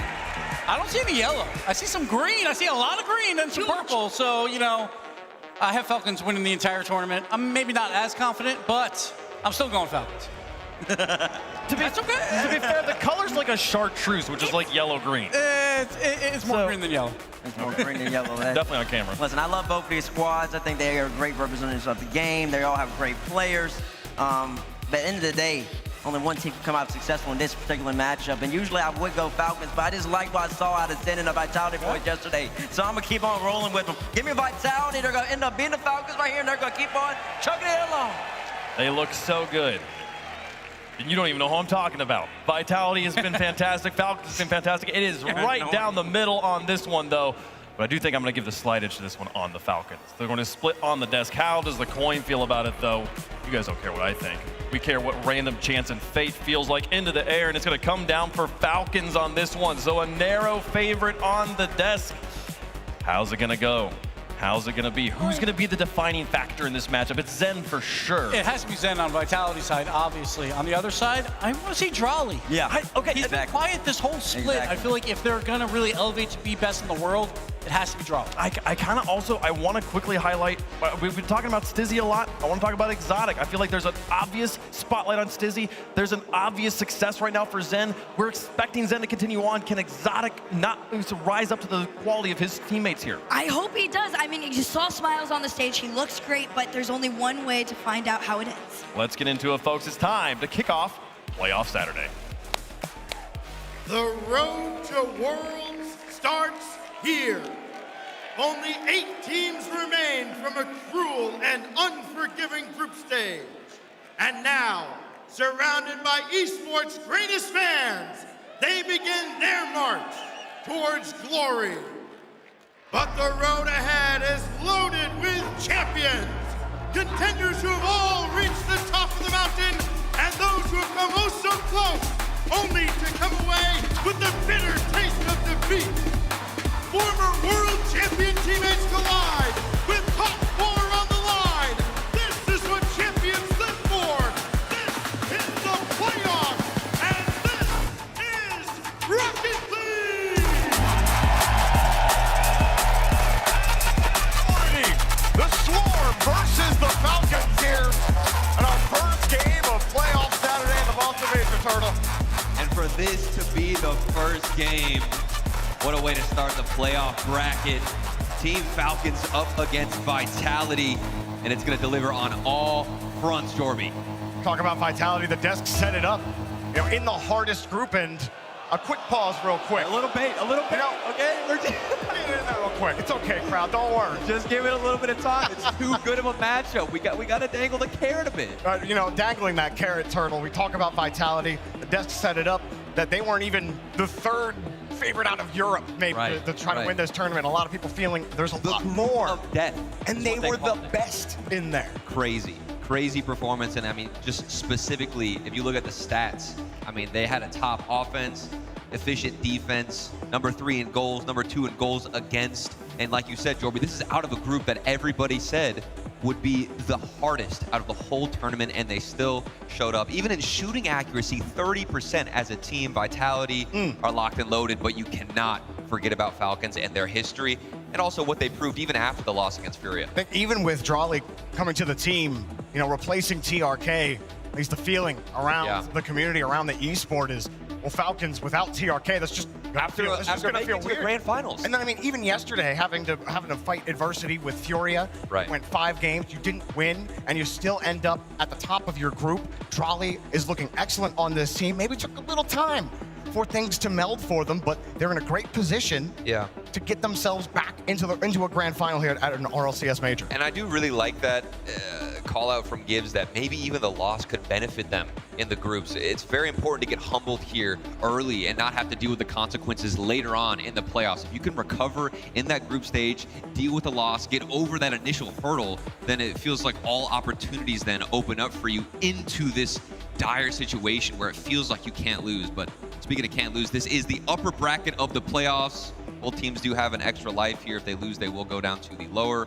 I don't see any yellow. I see some green. I see a lot of green and some purple. So, you know, I have Falcons winning the entire tournament. I'm maybe not as confident, but I'm still going Falcons. To be fair, the color's like a chartreuse, which is like yellow-green. It's more green than yellow. It's more green than yellow. Definitely on camera. Listen, I love both of these squads. I think they are great representatives of the game. They all have great players. But at the end of the day, only one team can come out successful in this particular matchup. And usually I would go Falcons, but I just like what I saw out of Zen and the Vitality boys yesterday. So I'm going to keep on rolling with them. Give me Vitality. They're going to end up being the Falcons right here, and they're going to keep on chugging it along. They look so good. And you don't even know who I'm talking about. Vitality has been fantastic. Falcons has been fantastic. It is right down the middle on this one, though. But I do think I'm going to give the slight edge to this one on the Falcons. They're going to split on the desk. How does the coin feel about it, though? You guys don't care what I think. We care what random chance and fate feels like into the air, and it's going to come down for Falcons on this one. So a narrow favorite on the desk. How's it going to go? How's it going to be? Who's going to be the defining factor in this matchup? It's Zen for sure. It has to be Zen on Vitality side, obviously. On the other side, I want to see Rlcs. Yeah. He's been quiet this whole split. I feel like if they're going to really elevate to be best in the world, it has to be Drawley. I kind of also, I want to quickly highlight, we've been talking about Stizzy a lot. I want to talk about Exotic. I feel like there's an obvious spotlight on Stizzy. There's an obvious success right now for Zen. We're expecting Zen to continue on. Can Exotic not rise up to the quality of his teammates here? I hope he does. I mean, you saw Smiles on the stage. He looks great, but there's only one way to find out how it ends. Let's get into it, folks. It's time to kick off Playoff Saturday. The road to Worlds starts here. Only 8 teams remain from a cruel and unforgiving group stage. And now, surrounded by esports' greatest fans, they begin their march towards glory. But the road ahead is loaded with champions, contenders who have all reached the top of the mountain, and those who have come oh so close, only to come away with the bitter taste of defeat. Former world champion teammates collide with top 4 on the line. This is what champions live for. This is the playoffs, and this is Rocket League! The Swarm versus the Falcons here in our first game of playoff Saturday in the Boston Major Turtle. And for this to be the first game, what a way to start the playoff bracket. Team Falcons up against Vitality, and it's going to deliver on all fronts, Jorby. Talk about Vitality, the desk set it up, you know, in the hardest group, and a quick pause real quick. A little bait, okay? Real quick, it's okay, crowd, don't worry. Just give it a little bit of time. It's too good of a matchup. We got to dangle the carrot a bit. You know, dangling that carrot, Turtle. We talk about Vitality, the desk set it up, that they weren't even the third favorite out of Europe, maybe, to try to win this tournament. A lot of people feeling there's a lot more. Of death. And they were the best in there. Crazy performance. And I mean, just specifically, if you look at the stats, I mean, they had a top offense, efficient defense, number 3 in goals, number 2 in goals against. And like you said, Jorby, this is out of a group that everybody said would be the hardest out of the whole tournament, and they still showed up. Even in shooting accuracy, 30% as a team. Vitality are locked and loaded, but you cannot forget about Falcons and their history, and also what they proved even after the loss against Furia. I think even with Drawley coming to the team, you know, replacing TRK, at least the feeling around the community, around the esport is, well, Falcons without TRK, that's just gonna feel weird. Grand finals. And then I mean, even yesterday, having to fight adversity with Furia, went 5 games, you didn't win, and you still end up at the top of your group. Drawley is looking excellent on this team. Maybe took a little time for things to meld for them, but they're in a great position to get themselves back into a grand final here at an RLCS major. And I do really like that call out from Gibbs that maybe even the loss could benefit them in the groups. It's very important to get humbled here early and not have to deal with the consequences later on in the playoffs. If you can recover in that group stage, deal with the loss, get over that initial hurdle, then it feels like all opportunities then open up for you into this dire situation where it feels like you can't lose. But speaking of can't lose, this is the upper bracket of the playoffs. Both teams do have an extra life here. If they lose, they will go down to the lower.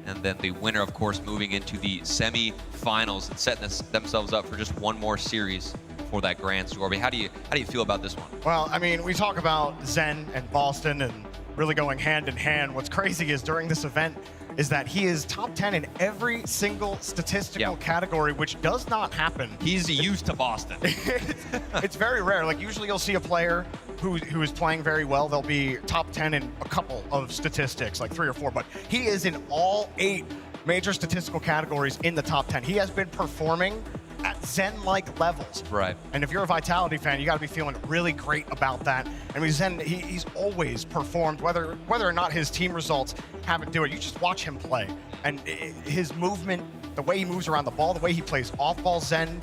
And then the winner, of course, moving into the semi-finals and setting themselves up for just one more series for that grand. Jorby, how do you feel about this one? Well, I mean, we talk about Zen and Boston and really going hand in hand. What's crazy is during this event is that he is top 10 in every single statistical category, which does not happen. He's used to Boston. It's very rare. Like, usually you'll see a player who is playing very well. They'll be top 10 in a couple of statistics, like 3 or 4, but he is in all 8 major statistical categories in the top 10. He has been performing at Zen-like levels. Right. And if you're a Vitality fan, you got to be feeling really great about that. I mean, Zen, he's always performed, whether or not his team results haven't do it. You just watch him play. And his movement, the way he moves around the ball, the way he plays off-ball, Zen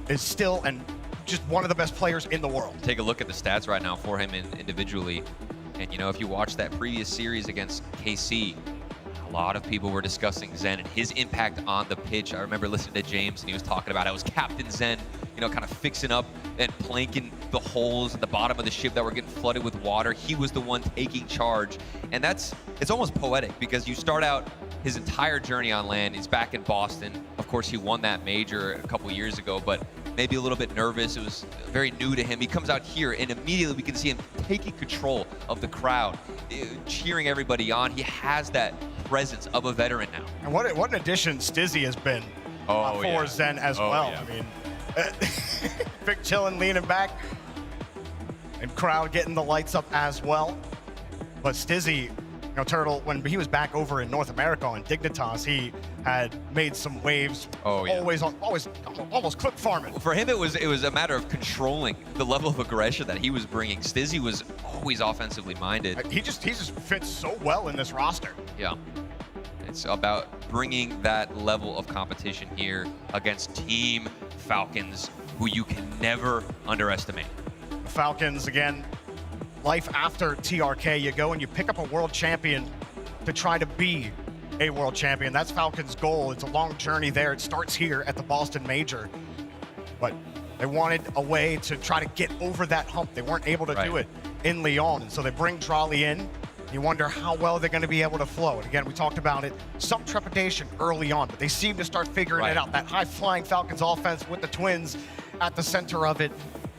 is still just one of the best players in the world. Take a look at the stats right now for him individually. And, you know, if you watch that previous series against KC, a lot of people were discussing Zen and his impact on the pitch. I remember listening to James, and he was talking about how it was Captain Zen, you know, kind of fixing up and planking the holes at the bottom of the ship that were getting flooded with water. He was the one taking charge. And it's almost poetic, because you start out his entire journey on land. He's back in Boston. Of course, he won that major a couple years ago, but maybe a little bit nervous. It was very new to him. He comes out here, and immediately we can see him taking control of the crowd, cheering everybody on. He has that presence of a veteran now. And what an addition Stizzy has been for Zen as well. Yeah. I mean, Big chillin', leaning back, and crowd getting the lights up as well. But Stizzy, Turtle, when he was back over in North America on Dignitas, he had made some waves. Always almost clip farming. For him, it was a matter of controlling the level of aggression that he was bringing. Stizzy was always offensively minded. He just fits so well in this roster. Yeah. It's about bringing that level of competition here against Team Falcons, who you can never underestimate. The Falcons, again, life after TRK, you go and you pick up a world champion to try to be a world champion. That's Falcons' goal. It's a long journey there. It starts here at the Boston Major. But they wanted a way to try to get over that hump. They weren't able to do it in Lyon. And so they bring Drolly in. You wonder how well they're going to be able to flow. And again, we talked about it, some trepidation early on, but they seem to start figuring it out. That high-flying Falcons offense with the Twins at the center of it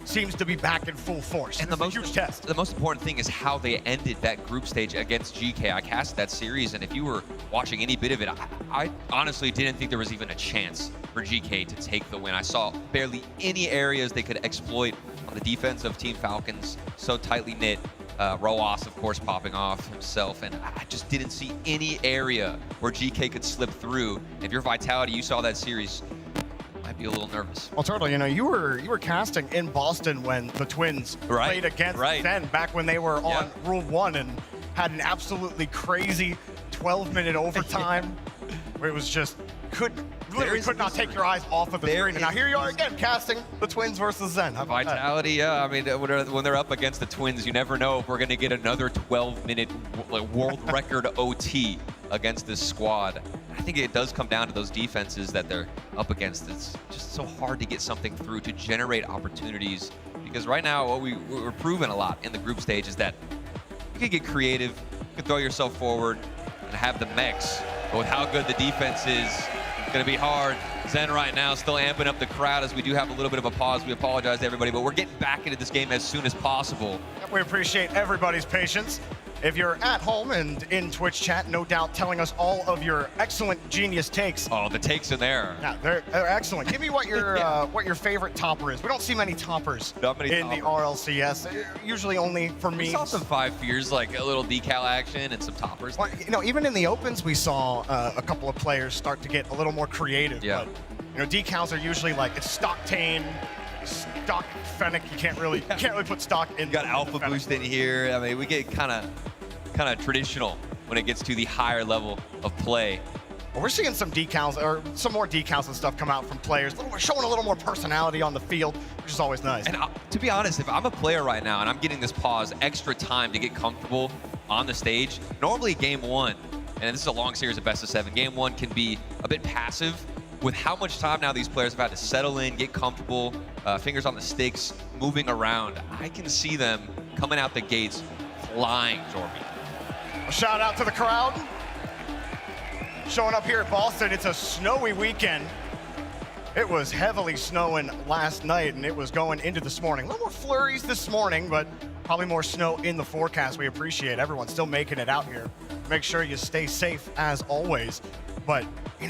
seems to be back in full force. And the most important thing is how they ended that group stage against Geekay. I cast that series, and if you were watching any bit of it, I honestly didn't think there was even a chance for Geekay to take the win. I saw barely any areas they could exploit on the defense of Team Falcons, so tightly knit. Rlcs, of course, popping off himself, and I just didn't see any area where Geekay could slip through. If your Vitality, you saw that series, might be a little nervous. Well, Turtle, you were casting in Boston when the Twins played against Zen back when they were on Rule 1 and had an absolutely crazy 12-minute overtime where it was just could not take your eyes off of the screen. And now here you are again casting the Twins versus Zen. Vitality, yeah. I mean, when they're up against the Twins, you never know if we're going to get another 12-minute world record OT against this squad. I think it does come down to those defenses that they're up against. It's just so hard to get something through to generate opportunities, because right now what we're proving a lot in the group stage is that you can get creative, you can throw yourself forward and have the mix. But with how good the defense is, it's going to be hard. Zen right now still amping up the crowd as we do have a little bit of a pause. We apologize to everybody, but we're getting back into this game as soon as possible. We appreciate everybody's patience. If you're at home and in Twitch chat, no doubt telling us all of your excellent, genius takes. Oh, the takes in there. Yeah, they're excellent. Give me what your favorite topper is. We don't see many toppers in the RLCS. Usually only for me. We saw some 5 fears, like a little decal action and some toppers. Well, even in the opens, we saw a couple of players start to get a little more creative. Yeah. But, decals are usually like it's stock Tane, stock Fennec. You can't really put stock in. You got Alpha Boost in here. I mean, we get kind of traditional when it gets to the higher level of play. Well, we're seeing some decals, or some more decals and stuff come out from players, showing a little more personality on the field, which is always nice. And to be honest, if I'm a player right now and I'm getting this pause, extra time to get comfortable on the stage, normally game one, and this is a long series of best of 7, game one can be a bit passive. With how much time now these players have had to settle in, get comfortable, fingers on the sticks, moving around, I can see them coming out the gates flying, Jorby. A shout out to the crowd. Showing up here at Boston, it's a snowy weekend. It was heavily snowing last night, and it was going into this morning. A little more flurries this morning, but probably more snow in the forecast. We appreciate everyone still making it out here. Make sure you stay safe as always. But,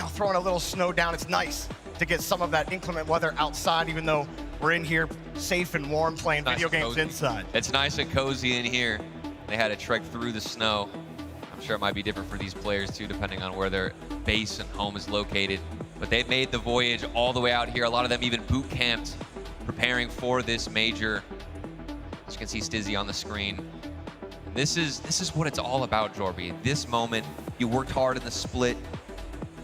throwing a little snow down, it's nice to get some of that inclement weather outside, even though we're in here safe and warm playing video games inside. It's nice and cozy in here. They had to trek through the snow. I'm sure it might be different for these players too, depending on where their base and home is located. But they've made the voyage all the way out here. A lot of them even boot camped, preparing for this major. As you can see Stizzy on the screen. And this is what it's all about, Jorby. This moment, you worked hard in the split,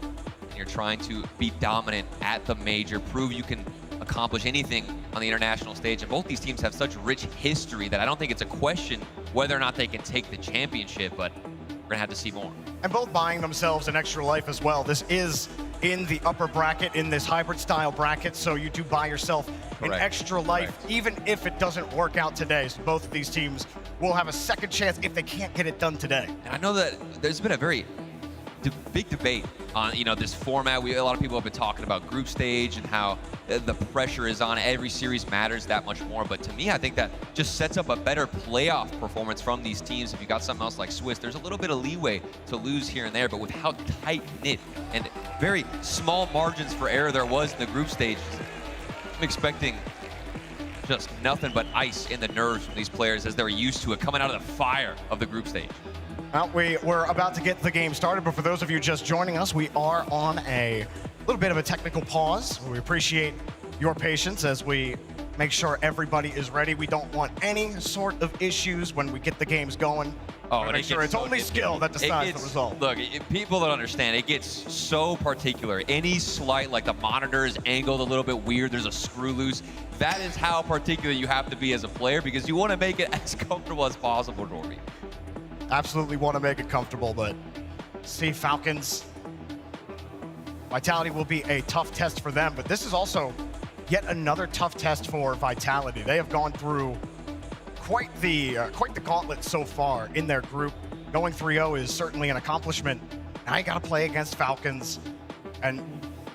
and you're trying to be dominant at the major, prove you can accomplish anything on the international stage. And both these teams have such rich history that I don't think it's a question whether or not they can take the championship, but we're gonna have to see more. And both buying themselves an extra life as well. This is in the upper bracket, in this hybrid style bracket, so you do buy yourself an extra life, even if it doesn't work out today. So both of these teams will have a second chance if they can't get it done today. And I know that there's been a very big debate on this format. A lot of people have been talking about group stage and how the pressure is on. Every series matters that much more. But to me, I think that just sets up a better playoff performance from these teams. If you got something else like Swiss, there's a little bit of leeway to lose here and there. But with how tight-knit and very small margins for error there was in the group stage, I'm expecting just nothing but ice in the nerves from these players as they're used to it coming out of the fire of the group stage. Well, we're about to get the game started, but for those of you just joining us, we are on a little bit of a technical pause. We appreciate your patience as we make sure everybody is ready. We don't want any sort of issues when we get the games going. Oh, and make sure it's only skill that decides the result. Look, people don't understand. It gets so particular. Any slight, like the monitor is angled a little bit weird, there's a screw loose. That is how particular you have to be as a player because you want to make it as comfortable as possible, Norby. Absolutely want to make it comfortable, but see, Falcons, Vitality will be a tough test for them, but this is also yet another tough test for Vitality. They have gone through quite the gauntlet so far in their group. Going 3-0 is certainly an accomplishment. Now you got to play against Falcons, and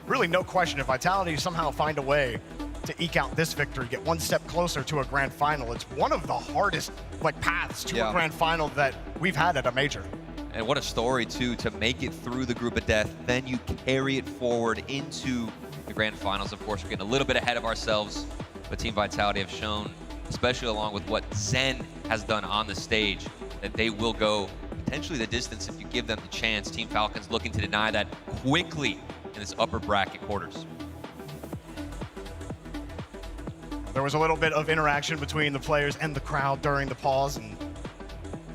really no question, if Vitality somehow find a way to eke out this victory, get one step closer to a grand final, it's one of the hardest paths to a grand final that we've had at a major. And what a story, too, to make it through the group of death. Then you carry it forward into the grand finals. Of course, we're getting a little bit ahead of ourselves, but Team Vitality have shown, especially along with what Zen has done on the stage, that they will go potentially the distance if you give them the chance. Team Falcons looking to deny that quickly in this upper bracket quarters. There was a little bit of interaction between the players and the crowd during the pause, and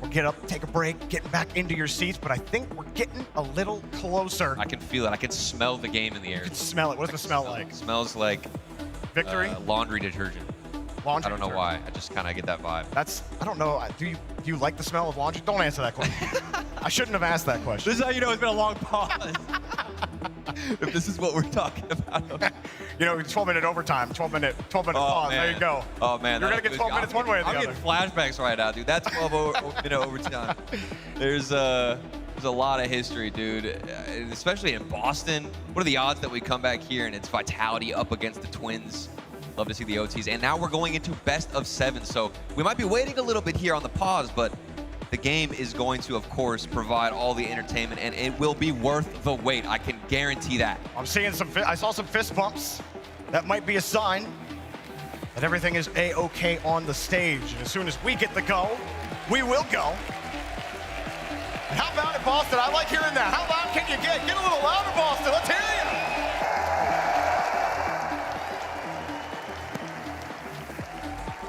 we'll get up, take a break, get back into your seats, but I think we're getting a little closer. I can feel it. I can smell the game in the air. You can smell it. What does it smell like? It smells like victory? Laundry detergent. Laundry I don't know why. I just kind of get that vibe. I don't know. Do you like the smell of laundry? Don't answer that question. I shouldn't have asked that question. This is how you know it's been a long pause. If this is what we're talking about. 12-minute overtime, 12-minute pause. Man. There you go. Oh, man. You're going to get 12 minutes one way or the other. I'm getting flashbacks right now, dude. That's 12-minute overtime. There's a lot of history, dude, especially in Boston. What are the odds that we come back here and it's Vitality up against the Twins? Love to see the OTs. And now we're going into best of 7. So we might be waiting a little bit here on the pause, but the game is going to, of course, provide all the entertainment, and it will be worth the wait. I can guarantee that. I saw some fist bumps. That might be a sign that everything is A-okay on the stage. And as soon as we get the go, we will go. And how about it, Boston? I like hearing that. How loud can you get? Get a little louder, Boston. Let's hear you.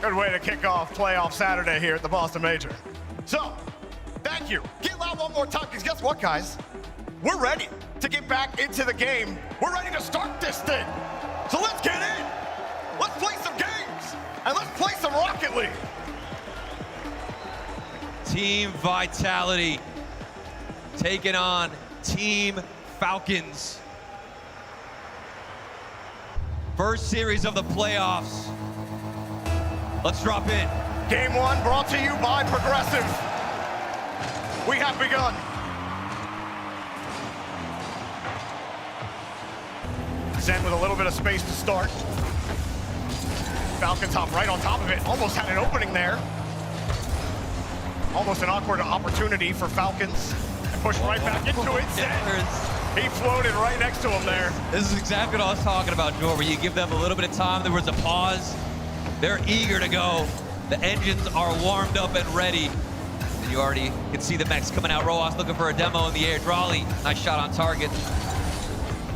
Good way to kick off playoff Saturday here at the Boston Major. So, thank you. Get loud one more time, because guess what, guys? We're ready to get back into the game. We're ready to start this thing. So let's get in. Let's play some games, and let's play some Rocket League. Team Vitality taking on Team Falcons. First series of the playoffs. Let's drop in. Game 1 brought to you by Progressive. We have begun. Zen with a little bit of space to start. Falcons hop right on top of it. Almost had an opening there. Almost an awkward opportunity for Falcons. Push right back into it. Zen. He floated right next to him there. This is exactly what I was talking about, Joe, where you give them a little bit of time. There was a pause. They're eager to go. The engines are warmed up and ready. And you already can see the mechs coming out. Roas looking for a demo in the air. Drawley, nice shot on target.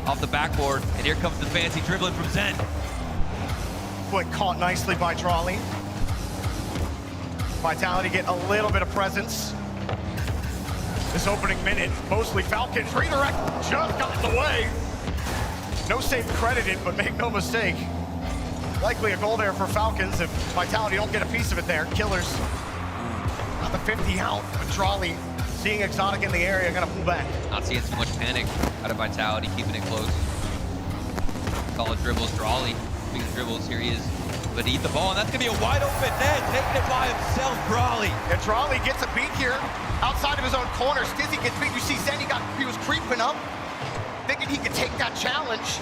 Off the backboard. And here comes the fancy dribbling from Zen. Foot caught nicely by Drawley. Vitality get a little bit of presence. This opening minute, mostly Falcons. Redirect just got in the way. No save credited, but make no mistake. Likely a goal there for Falcons if Vitality don't get a piece of it there. Killers. Got the 50 out, but Drawley, seeing Exotic in the area, gonna pull back. Not seeing too much panic out of Vitality, keeping it close. Solid dribbles, Drawley. Speaking of dribbles, here he is. beneath the ball, and that's gonna be a wide open net, taking it by himself, Brawley. And Raleigh gets a beat here outside of his own corner. Stizzy gets beat. You see Zen, he was creeping up, thinking he could take that challenge.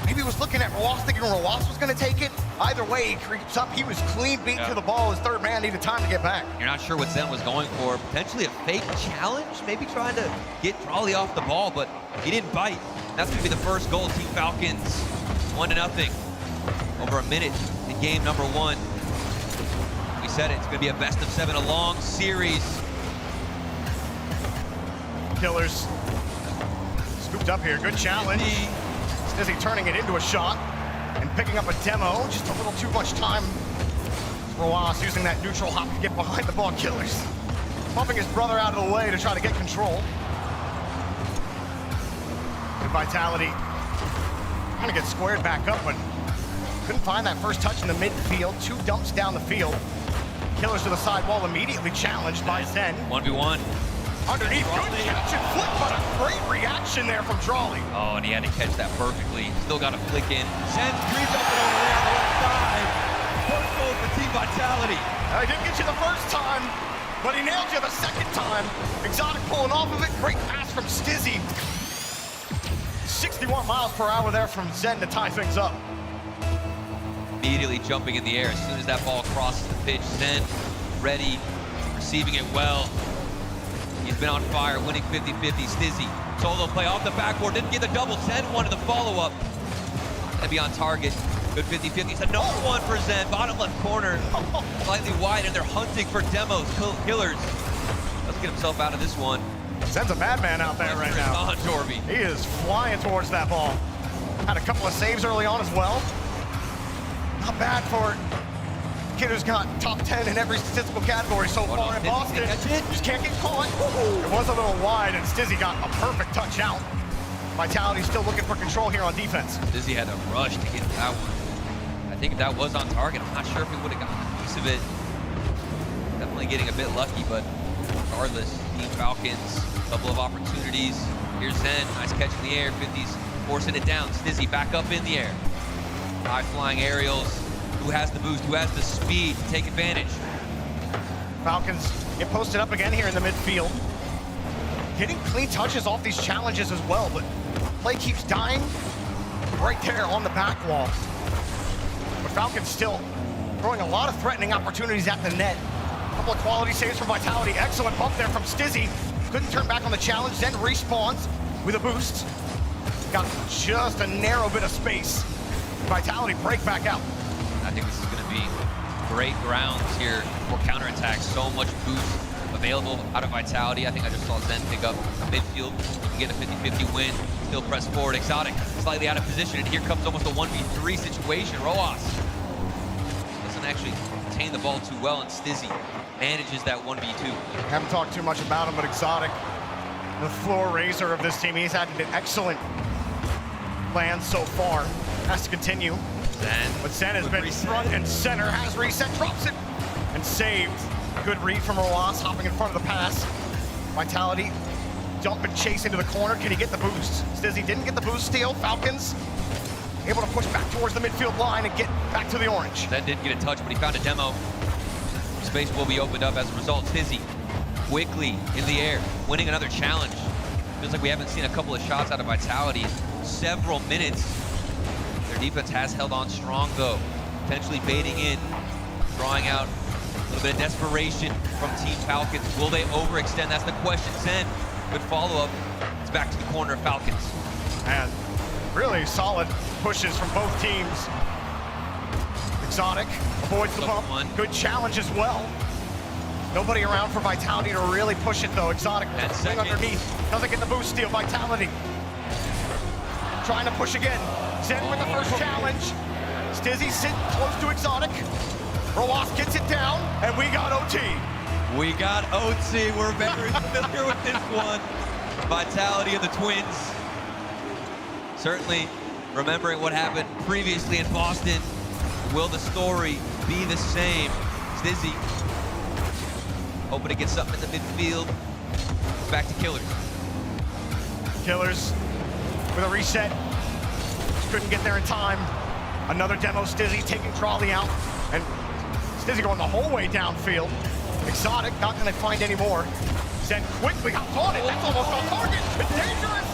Maybe he was looking at Roas, thinking Roas was gonna take it. Either way, he creeps up. He was clean beat to the ball. His third man needed time to get back. You're not sure what Zen was going for. Potentially a fake challenge, maybe trying to get Raleigh off the ball, but he didn't bite. That's gonna be the first goal. Team Falcons, 1-0. Over a minute in game number 1. We said it's gonna be a best of 7, a long series. Killers scooped up here, good challenge. Stizzy turning it into a shot and picking up a demo, just a little too much time. Roas using that neutral hop to get behind the ball. Killers bumping his brother out of the way to try to get control. Good Vitality trying to get squared back up, but couldn't find that first touch in the midfield. 2 dumps down the field. Killers to the sidewall, immediately challenged by Zen. 1v1. Underneath, good catch and flick, but a great reaction there from Drawley. Oh, and he had to catch that perfectly. Still got a flick in. Zen creeps up and over there on the left side. First goal for Team Vitality. He didn't get you the first time, but he nailed you the second time. Exotic pulling off of it. Great pass from Stizzy. 61 miles per hour there from Zen to tie things up. Immediately jumping in the air as soon as that ball crosses the pitch. Zen ready, receiving it well. He's been on fire, winning 50-50. Stizzy, solo play off the backboard, didn't get the double. Zen wanted the follow-up. Gonna be on target. Good 50-50. It's another one for Zen. Bottom left corner, slightly wide, and they're hunting for demos. Killers. Let's get himself out of this one. Zen's a madman out there right now. On Torby. He is flying towards that ball. Had a couple of saves early on as well. Not bad for a kid who's got top 10 in every statistical category so far in Boston. Just can't get caught. It was a little wide, and Stizzy got a perfect touch out. Vitality still looking for control here on defense. Stizzy had a rush to get that one. I think if that was on target, I'm not sure if he would have gotten a piece of it. Definitely getting a bit lucky, but regardless, Team Falcons, a couple of opportunities. Here's Zen, nice catch in the air. 50's forcing it down. Stizzy back up in the air. High flying aerials. Who has the boost? Who has the speed to take advantage? Falcons get posted up again here in the midfield. Getting clean touches off these challenges as well, but play keeps dying right there on the back wall. But Falcons still throwing a lot of threatening opportunities at the net. A couple of quality saves from Vitality. Excellent bump there from Stizzy. Couldn't turn back on the challenge, then respawns with a boost. Got just a narrow bit of space. Vitality break back out. I think this is going to be great grounds here for counterattacks. So much boost available out of Vitality. I think I just saw Zen pick up midfield. You get a 50-50 win. Still press forward. Exotic slightly out of position, and here comes almost a 1v3 situation. Roas doesn't actually contain the ball too well, and Stizzy manages that 1v2. Haven't talked too much about him, but Exotic, the floor raiser of this team. He's had an excellent plan so far. Has to continue. Zen. But Zen has been front and center, has reset, drops it, and saved. Good read from Roas, hopping in front of the pass. Vitality, dump and chase into the corner. Can he get the boost? Stizzy didn't get the boost steal. Falcons able to push back towards the midfield line and get back to the orange. Zen didn't get a touch, but he found a demo. Space will be opened up as a result. Stizzy quickly in the air, winning another challenge. Feels like we haven't seen a couple of shots out of Vitality in several minutes. Their defense has held on strong though, potentially baiting in, drawing out a little bit of desperation from Team Falcons. Will they overextend? That's the question. Zen, good follow-up. It's back to the corner of Falcons. And really solid pushes from both teams. Exotic avoids the bump. Good challenge as well. Nobody around for Vitality to really push it though. Exotic swing underneath. Doesn't get the boost steal. Vitality trying to push again. Zen with the first challenge. Stizzy sitting close to Exotic. Roas gets it down, and we got OT. We got OT. We're very familiar with this one. Vitality of the Twins. Certainly remembering what happened previously in Boston. Will the story be the same? Stizzy hoping to get something in the midfield. It's back to Killers. Killers with a reset. Couldn't get there in time. Another demo. Stizzy taking Trolley out. And Stizzy going the whole way downfield. Exotic, not gonna find any more. Zen quickly hops on it. That's almost on target. It's dangerous.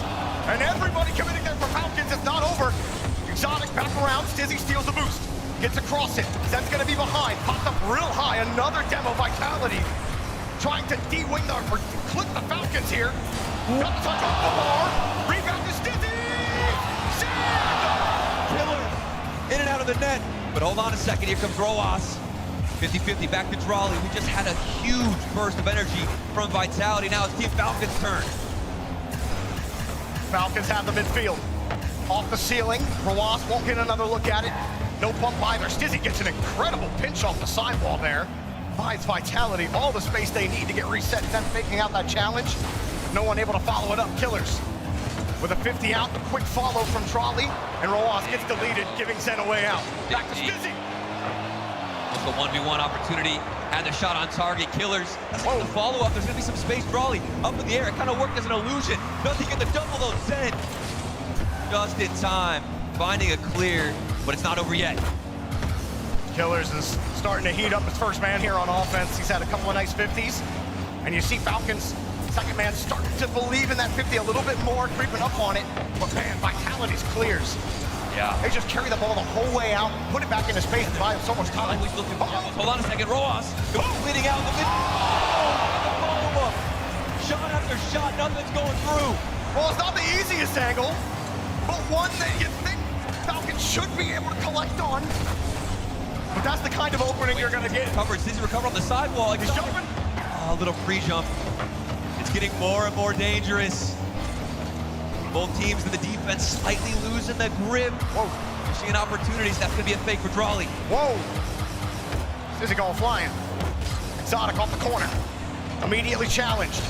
And everybody committing there for Falcons. It's not over. Exotic back around. Stizzy steals the boost. Gets across it. Zen's gonna be behind. Popped up real high. Another demo vitality. Trying to de-wing or clip the Falcons here. Got the touch off the bar. Rebound to Stizzy. Killer in and out of the net. But hold on a second. Here comes Roas. 50-50 back to Drawley. We just had a huge burst of energy from Vitality. Now it's Team Falcons' turn. Falcons have the midfield. Off the ceiling. Roas won't get another look at it. No bump either. Stizzy gets an incredible pinch off the sidewall there. Finds Vitality all the space they need to get reset. Them faking out that challenge. No one able to follow it up. Killers with a 50 out. A quick follow from Trolley. And Roas gets deleted, giving Zen a way out. Back to Stizzy. A 1v1 opportunity, had the shot on target. Killers, that's the follow-up. There's gonna be some space. Drawley up in the air. It kind of worked as an illusion. Nothing get the double though. Zen just in time, finding a clear, but it's not over yet. Killers is starting to heat up his first man here on offense. He's had a couple of nice 50s, and you see Falcons second man starting to believe in that 50 a little bit more, creeping up on it. But man, Vitality's clears. Yeah. They just carry the ball the whole way out, put it back into space and buy him so much time. Hold on a second, Roas bleeding out in the mid. The follow-up. Shot after shot, nothing's going through. Well, it's not the easiest angle, but one that you think Falcons should be able to collect on. But that's the kind of opening you're gonna get. Stizzy recover on the sidewall. He's jumping. A little pre-jump. It's getting more and more dangerous. Both teams in the defense slightly losing the grip. Whoa. You're seeing opportunities. That's going to be a fake for Drawley. Whoa. Stizzy going flying. Exotic off the corner. Immediately challenged.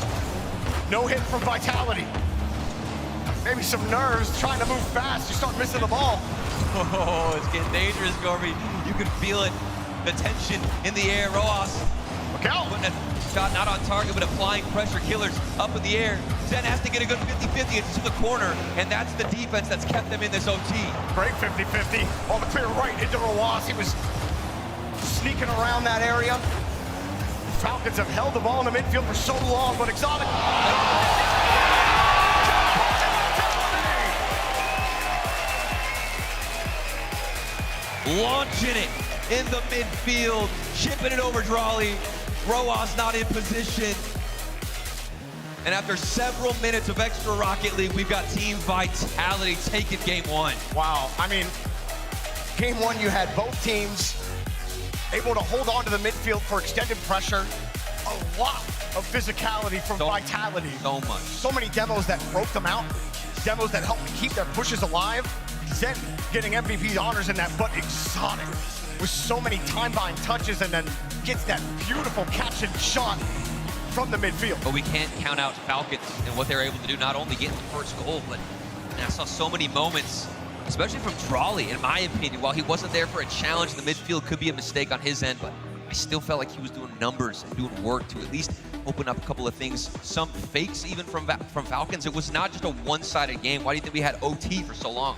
No hit from Vitality. Maybe some nerves trying to move fast. You start missing the ball. Oh, it's getting dangerous, Gorby. You can feel it. The tension in the air. Roas. Look out. Putting a shot not on target, but applying pressure. Killers up in the air. Zen has to get a good 50-50 into the corner, and that's the defense that's kept them in this OT. Great 50-50. All the clear right into Roas. He was sneaking around that area. Falcons have held the ball in the midfield for so long, but Exotic. Launching it in the midfield, chipping it over Drawley. Roas not in position. And after several minutes of extra Rocket League, we've got Team Vitality taking game one. Wow, I mean, game one, you had both teams able to hold on to the midfield for extended pressure. A lot of physicality from Vitality. So much. So many demos that broke them out. Demos that helped keep their pushes alive. Zen getting MVP honors in that, but Exotic with so many time-buying touches and then gets that beautiful catch and shot from the midfield. But we can't count out Falcons and what they're able to do, not only getting the first goal, but I saw so many moments, especially from Drawley, in my opinion. While he wasn't there for a challenge in the midfield, could be a mistake on his end, but I still felt like he was doing numbers and doing work to at least open up a couple of things. Some fakes even from Falcons. It was not just a one-sided game. Why do you think we had OT for so long?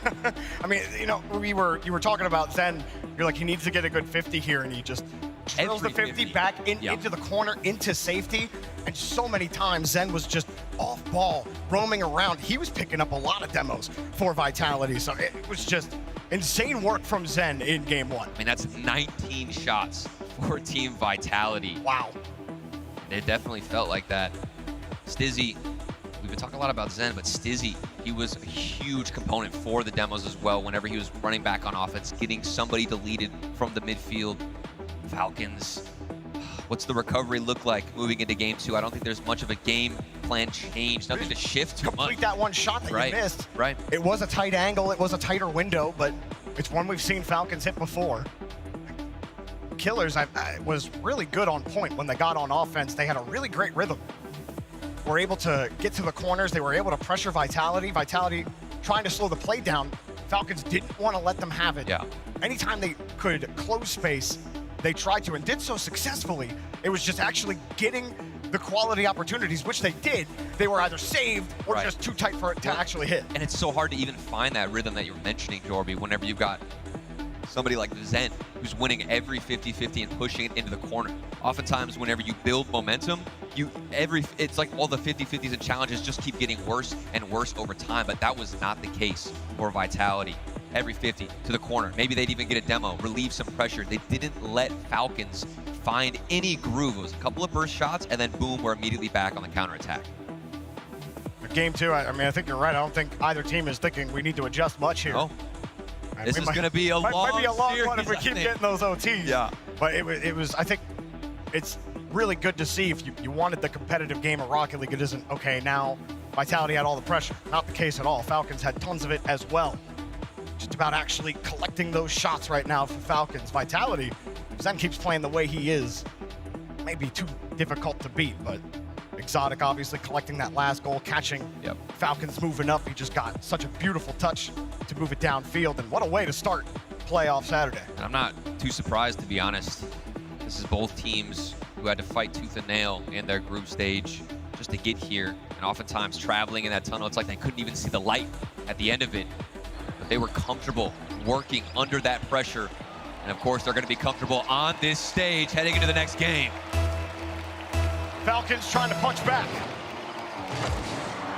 I mean, you know, you were talking about Zen. You're like, he needs to get a good 50 here, and he just drills the 50 back into the corner, into safety. And so many times Zen was just off ball, roaming around. He was picking up a lot of demos for Vitality. So it was just insane work from Zen in game one. I mean, that's 19 shots for Team Vitality. Wow. It definitely felt like that. Stizzy, we've been talking a lot about Zen, but Stizzy, he was a huge component for the demos as well whenever he was running back on offense, getting somebody deleted from the midfield. Falcons, what's the recovery look like moving into game two? I don't think there's much of a game plan change, nothing to shift too much. Complete that one shot that you missed. Right. It was a tight angle, it was a tighter window, but it's one we've seen Falcons hit before. Killers was really good on point when they got on offense. They had a really great rhythm. Were able to get to the corners. They were able to pressure Vitality. Vitality trying to slow the play down. Falcons didn't want to let them have it. Yeah. Anytime they could close space, they tried to and did so successfully. It was just actually getting the quality opportunities, which they did. They were either saved or just too tight for it to actually hit. And it's so hard to even find that rhythm that you're mentioning, Jorby, whenever you've got somebody like Zen, who's winning every 50-50 and pushing it into the corner. Oftentimes, whenever you build momentum, it's like all the 50-50s and challenges just keep getting worse and worse over time, but that was not the case for Vitality. Every 50 to the corner. Maybe they'd even get a demo, relieve some pressure. They didn't let Falcons find any groove. It was a couple of burst shots, and then boom, we're immediately back on the counterattack. Game 2, I mean, I think you're right. I don't think either team is thinking we need to adjust much here. No. This is going to be a long might be a long series, one if we keep getting those OTs. Yeah. But it was, I think it's really good to see if you wanted the competitive game of Rocket League. It isn't, okay, now Vitality had all the pressure. Not the case at all. Falcons had tons of it as well. Just about actually collecting those shots right now for Falcons. Vitality, Zen keeps playing the way he is. Maybe too difficult to beat, but Exotic obviously collecting that last goal, catching Falcons moving up. He just got such a beautiful touch to move it downfield, and what a way to start playoff Saturday. And I'm not too surprised, to be honest. This is both teams who had to fight tooth and nail in their group stage just to get here. And oftentimes traveling in that tunnel, it's like they couldn't even see the light at the end of it. But they were comfortable working under that pressure. And of course, they're going to be comfortable on this stage heading into the next game. Falcons trying to punch back.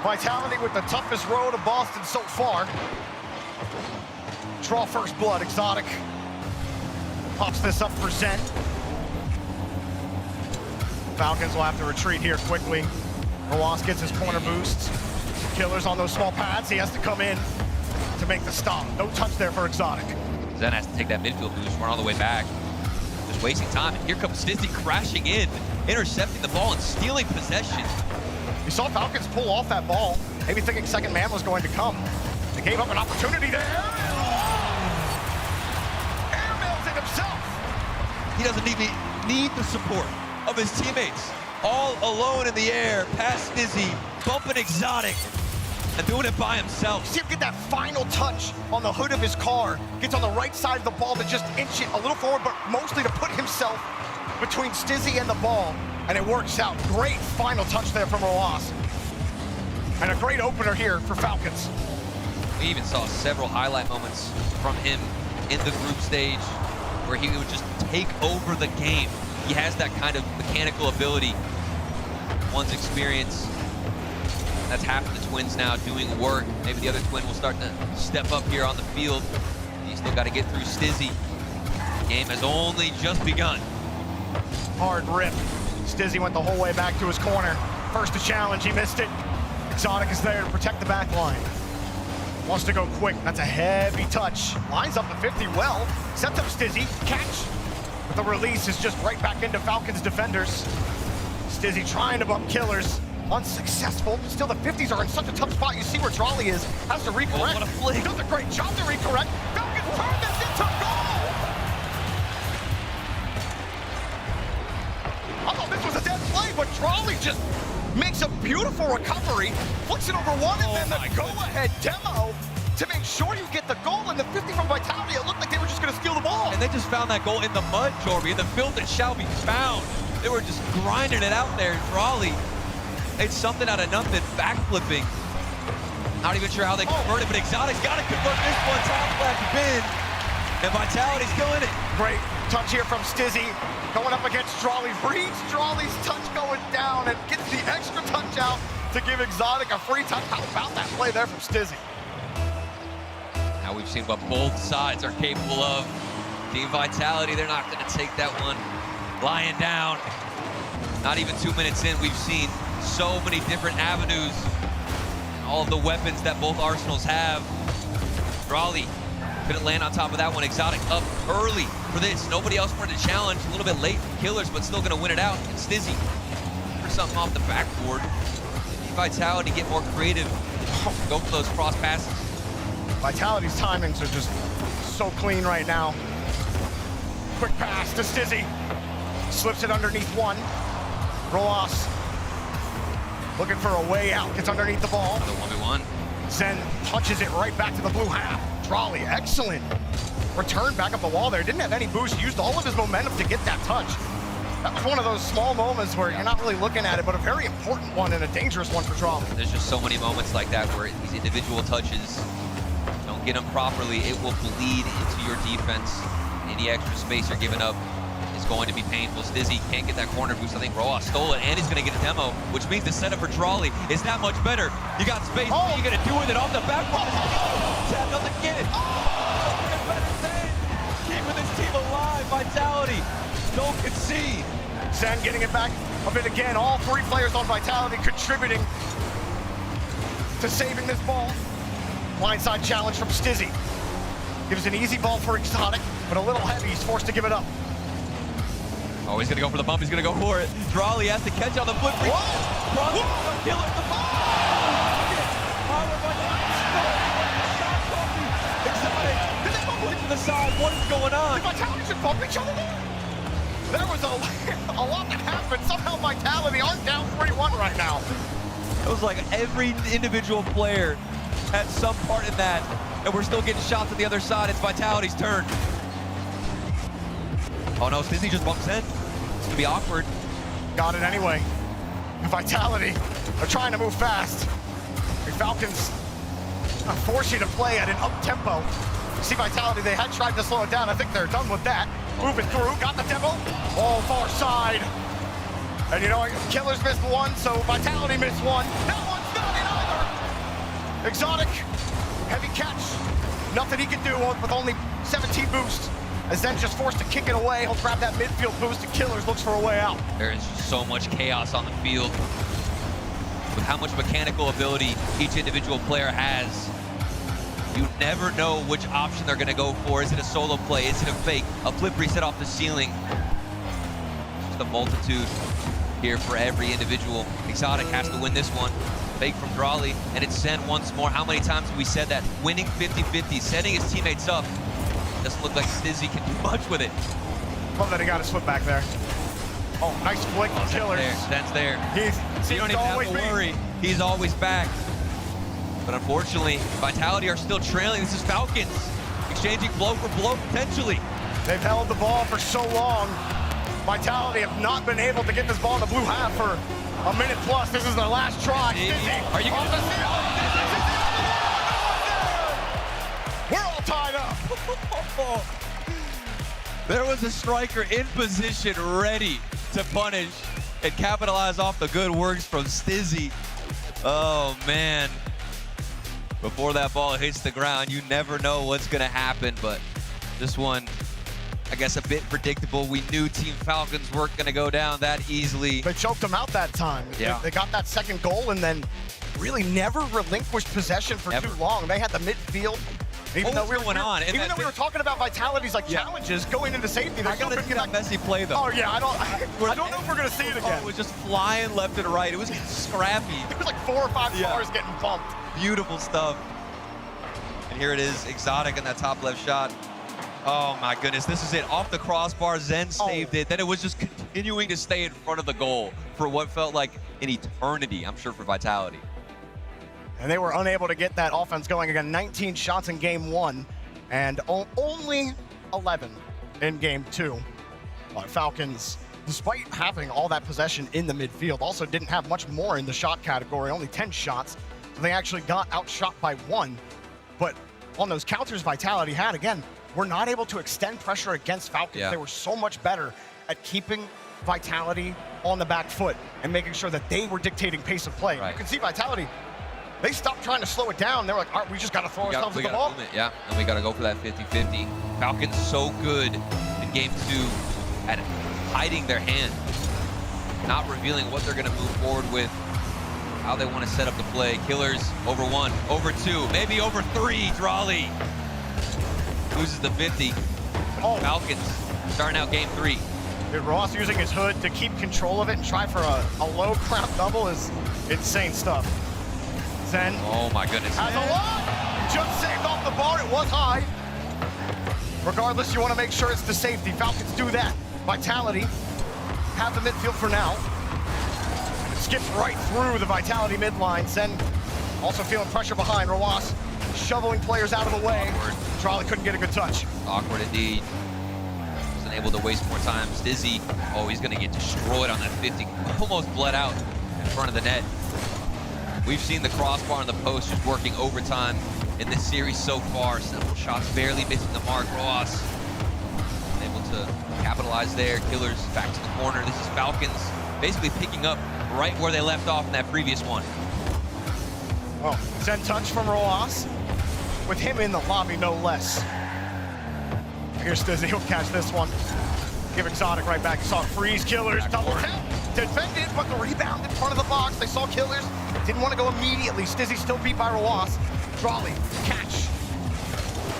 Vitality with the toughest road of Boston so far. Draw first blood, Exotic. Pops this up for Zen. Falcons will have to retreat here quickly. Rlcs gets his corner boost. Killers on those small pads. He has to come in to make the stop. No touch there for Exotic. Zen has to take that midfield boost, run all the way back. Just wasting time, and here comes Stizzy crashing in, intercepting the ball and stealing possession. You saw Falcons pull off that ball, maybe thinking second man was going to come. They gave up an opportunity there. Airmails it himself. He doesn't even need the support of his teammates. All alone in the air, past Stizzy, bumping Exotic, and doing it by himself. See him get that final touch on the hood of his car. Gets on the right side of the ball to just inch it a little forward, but mostly to put himself between Stizzy and the ball, and it works out. Great final touch there from Rlcs. And a great opener here for Falcons. We even saw several highlight moments from him in the group stage where he would just take over the game. He has that kind of mechanical ability. One's experience. That's half of the twins now doing work. Maybe the other twin will start to step up here on the field. You still got to get through Stizzy. The game has only just begun. Hard rip. Stizzy went the whole way back to his corner. First to challenge, he missed it. Exotic is there to protect the back line. Wants to go quick, that's a heavy touch. Lines up the 50 well, sets up Stizzy, catch. But the release is just right back into Falcons defenders. Stizzy trying to bump Killers, unsuccessful. Still the 50s are in such a tough spot. You see where Trolley is, has to recorrect. Oh, what a flick. Does a great job to recorrect. Falcons turn this into goal! I thought this was a dead play, but Trolley just makes a beautiful recovery, flicks it over one, and then the go-ahead demo to make sure you get the goal. And the 50 from Vitality, it looked like they were just going to steal the ball. And they just found that goal in the mud, Jorby, in the field that shall be found. They were just grinding it out there. Trolley, it's something out of nothing, backflipping. Not even sure how they converted, but Exotic's got to convert this one. Top left bin, and Vitality's still in it. Great touch here from Stizzy, going up against Trolley. Reads Trolley's touch going down and gets the extra touch out to give Exotic a free touch. How about that play there from Stizzy? Now we've seen what both sides are capable of. Team Vitality, they're not going to take that one lying down. Not even 2 minutes in, we've seen so many different avenues. All of the weapons that both arsenals have. Raleigh couldn't land on top of that one. Exotic up early for this. Nobody else wanted to challenge. A little bit late for Killers, but still going to win it out. And Stizzy for something off the backboard. Vitality get more creative. Go for those cross passes. Vitality's timings are just so clean right now. Quick pass to Stizzy. Slips it underneath one. Rlcs looking for a way out. Gets underneath the ball. The 1v1. Zen punches it right back to the blue half. Trolley, excellent. Return back up the wall there. Didn't have any boost. Used all of his momentum to get that touch. That was one of those small moments where you're not really looking at it, but a very important one and a dangerous one for Trolley. There's just so many moments like that where these individual touches don't get them properly, it will bleed into your defense. Any extra space you're giving up is going to be painful. Stizzy can't get that corner boost. I think Roa stole it, and he's going to get a demo, which means the setup for Drawley is that much better. You got space. What are you going to do with it off the back? Chad doesn't get it. Keeping this team alive. Vitality. Don't concede. Zen getting it back a bit again. All 3 players on Vitality contributing to saving this ball. Blindside challenge from Stizzy. Gives an easy ball for Exotic, but a little heavy. He's forced to give it up. Oh, he's gonna go for the bump. He's gonna go for it. Drawley has to catch on the flip. Drawley, kill it. The ball. Exotic. Did they both look to the side? What is going on? The Vitality should bump each other there. There was a lot that happened. Somehow Vitality aren't down 3-1 right now. It was like every individual player had some part in that, and we're still getting shots on the other side. It's Vitality's turn. Oh no, Stizzy just bumps in. It's gonna be awkward. Got it anyway. Vitality are trying to move fast. The Falcons force you to play at an up-tempo. See Vitality, they had tried to slow it down. I think they're done with that. Moving through, got the demo. All far side. And you know, Killers missed 1, so Vitality missed 1. That one's not in either. Exotic, heavy catch. Nothing he can do with only 17 boosts. As then just forced to kick it away. He'll grab that midfield boost, and Killers looks for a way out. There is so much chaos on the field. With how much mechanical ability each individual player has, you never know which option they're gonna go for. Is it a solo play? Is it a fake? A flip reset off the ceiling? Just a multitude here for every individual. Exotic has to win this one. Fake from Drawley, and it's Zen once more. How many times have we said that? Winning 50-50, setting his teammates up. Doesn't look like Stizzy can do much with it. Love that he got his foot back there. Oh, nice flick from Killers. Zen's there. So you don't even have to worry. He's always back. But unfortunately, Vitality are still trailing. This is Falcons exchanging blow for blow potentially. They've held the ball for so long. Vitality have not been able to get this ball in the blue half for a minute plus. This is their last try. Are you going to We're all tied up. There was a striker in position ready to punish and capitalize off the good works from Stizzy. Oh, man. Before that ball hits the ground, you never know what's going to happen, but this one, I guess, a bit predictable. We knew Team Falcons weren't going to go down that easily. They choked them out that time. Yeah. They got that second goal and then really never relinquished possession for too long. They had the midfield. Even though we were talking about Vitality's challenges going into safety, I gotta see that messy play though. Oh yeah, I don't know if we're gonna see it again. It was just flying left and right. It was getting scrappy. There was like 4 or 5 cars getting bumped. Beautiful stuff. And here it is, Exotic in that top left shot. Oh my goodness, this is it. Off the crossbar, Zen saved it. Then it was just continuing to stay in front of the goal for what felt like an eternity, I'm sure, for Vitality. And they were unable to get that offense going. Again, 19 shots in game 1 and only 11 in game 2. Falcons, despite having all that possession in the midfield, also didn't have much more in the shot category, only 10 shots. So they actually got outshot by 1. But on those counters Vitality had, again, were not able to extend pressure against Falcons. Yeah. They were so much better at keeping Vitality on the back foot and making sure that they were dictating pace of play. Right. You can see Vitality, they stopped trying to slow it down. They were like, all right, we just got to throw ourselves at the ball. Yeah, and we got to go for that 50-50. Falcons so good in game 2 at hiding their hand, not revealing what they're going to move forward with, how they want to set up the play. Killers over 1, over 2, maybe over 3. Drawley loses the 50. Falcons starting out game 3. Dude, Ross using his hood to keep control of it and try for a low crowd double is insane stuff. Zen. Oh my goodness. Has a lot. Just saved off the bar. It was high. Regardless, you want to make sure it's the safety. Falcons do that. Vitality have the midfield for now. Skips right through the Vitality midline. Zen also feeling pressure behind. Rawas shoveling players out of the way. Charlie couldn't get a good touch. Awkward indeed. Wasn't able to waste more time. Stizzy, oh, he's going to get destroyed on that 50. Almost bled out in front of the net. We've seen the crossbar and the post just working overtime in this series so far. Several shots barely missing the mark. Roas able to capitalize there. Killers back to the corner. This is Falcons basically picking up right where they left off in that previous one. Well, Zen touch from Roas, with him in the lobby, no less. Here's Stizzy, he'll catch this one. Give Exotic right back. Saw freeze, Killers, double tap. Defended, but the rebound in front of the box. They saw Killers, didn't want to go immediately. Stizzy still beat by Roas. Drawley, catch.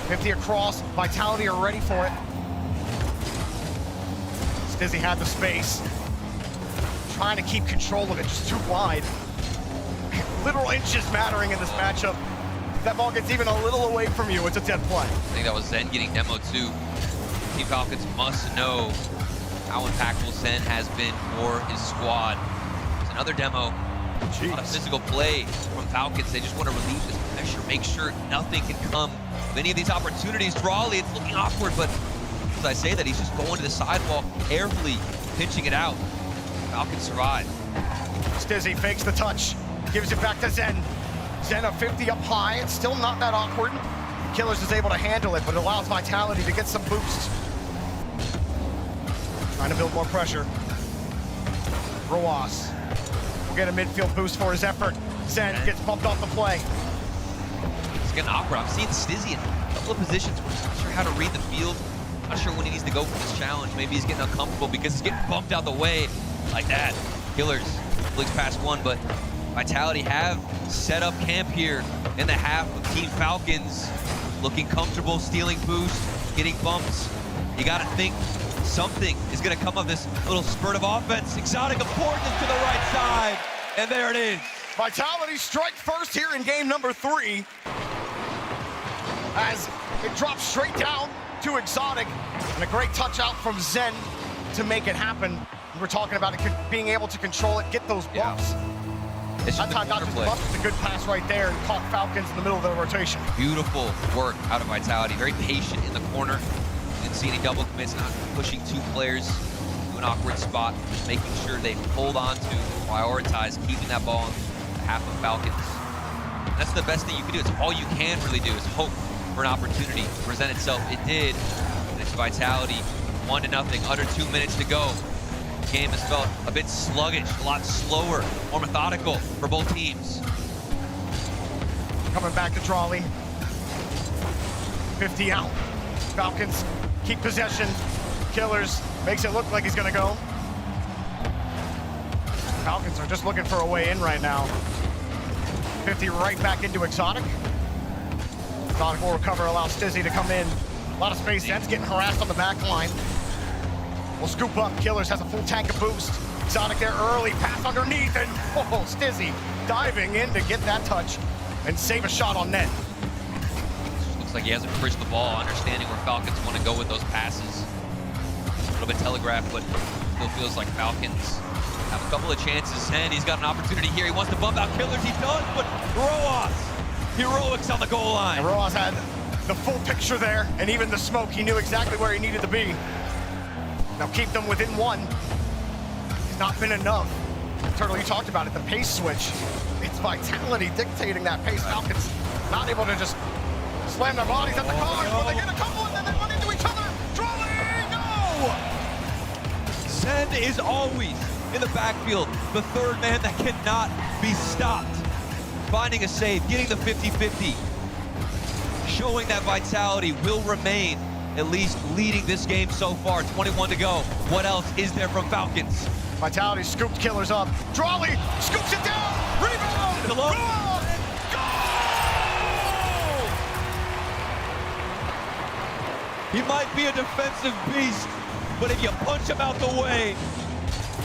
50 across, Vitality are ready for it. Stizzy had the space. Trying to keep control of it, just too wide. Literal inches mattering in this matchup. If that ball gets even a little away from you, it's a dead play. I think that was Zen getting demo too. Team Falcons must know how impactful Zen has been for his squad. It's another demo. A lot of physical play from Falcons. They just want to relieve this pressure, make sure nothing can come of any of these opportunities. Drawley, it's looking awkward, but as I say that, he's just going to the sidewalk, carefully pitching it out. Falcons survive. Stizzy fakes the touch, gives it back to Zen. Zen a 50 up high, it's still not that awkward. Killers is able to handle it, but it allows Vitality to get some boosts. Trying to build more pressure. Roas will get a midfield boost for his effort. Zen gets bumped off the play. It's getting awkward. I've seen Stizzy in a couple of positions where he's not sure how to read the field. Not sure when he needs to go for this challenge. Maybe he's getting uncomfortable because he's getting bumped out the way like that. Killers flicks past one, but Vitality have set up camp here in the half of Team Falcons. Looking comfortable, stealing boost, getting bumps. You gotta think something is gonna come of this little spurt of offense. Exotic important to the right side, and there it is. Vitality strike first here in game number 3. As it drops straight down to Exotic, and a great touch out from Zen to make it happen. We're talking about it being able to control it, get those bumps. That time not just bumps, it's a good pass right there and caught Falcons in the middle of the rotation. Beautiful work out of Vitality, very patient in the corner. Didn't see any double commits, not pushing 2 players to an awkward spot, just making sure they hold on to, prioritize keeping that ball in the half of Falcons. And that's the best thing you can do. It's all you can really do is hope for an opportunity to present itself. It did. And it's Vitality, 1-0, under 2 minutes to go. The game has felt a bit sluggish, a lot slower, more methodical for both teams. Coming back to Drawley. 50 out. Falcons keep possession. Killers makes it look like he's gonna go. Falcons are just looking for a way in right now. 50 right back into Exotic. Exotic will recover, allows Stizzy to come in. A lot of space, Zen's getting harassed on the back line. We'll scoop up, Killers has a full tank of boost. Exotic there early, pass underneath, and oh, Stizzy diving in to get that touch and save a shot on net. Looks like he hasn't pushed the ball, understanding where Falcons want to go with those passes. A little bit telegraphed, but still feels like Falcons have a couple of chances, and he's got an opportunity here. He wants to bump out Killers, he does, but Roas, heroics on the goal line. And Roas had the full picture there, and even the smoke, he knew exactly where he needed to be. Now keep them within 1. It's not been enough. Turtle, you talked about it, the pace switch. It's Vitality dictating that pace. Falcons not able to just slam their bodies at the cars, but they get a couple and then they run into each other. Drawley, no! Zen is always in the backfield, the third man that cannot be stopped. Finding a save, getting the 50-50. Showing that Vitality will remain at least leading this game so far. 21 to go. What else is there from Falcons? Vitality scooped Killers up. Drawley scoops it down. Rebound. Goal! He might be a defensive beast, but if you punch him out the way,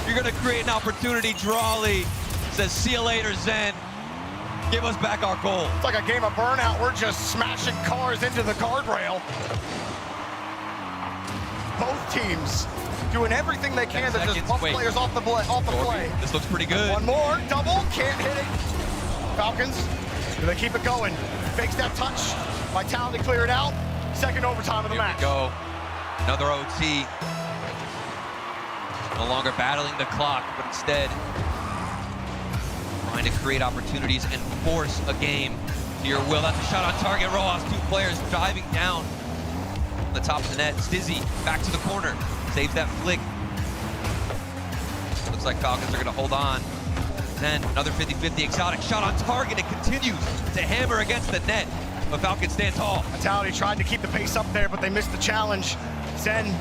you're going to create an opportunity. Drawley says, see you later, Zen. Give us back our goal. It's like a game of Burnout. We're just smashing cars into the guardrail. Both teams doing everything they can to just bump players off the play. This looks pretty good. One more, double, can't hit it. Falcons, do they keep it going? Fakes that touch. Vitality cleared out. Second overtime of the match. Here we go. Another OT. No longer battling the clock, but instead trying to create opportunities and force a game Here, Will, that's a shot on target. Rojas, 2 players diving down on the top of the net. Stizzy back to the corner, saves that flick. Looks like Falcons are gonna hold on. Then another 50-50 exotic shot on target. It continues to hammer against the net, but Falcons stand tall. Vitality tried to keep the pace up there, but they missed the challenge. Zen,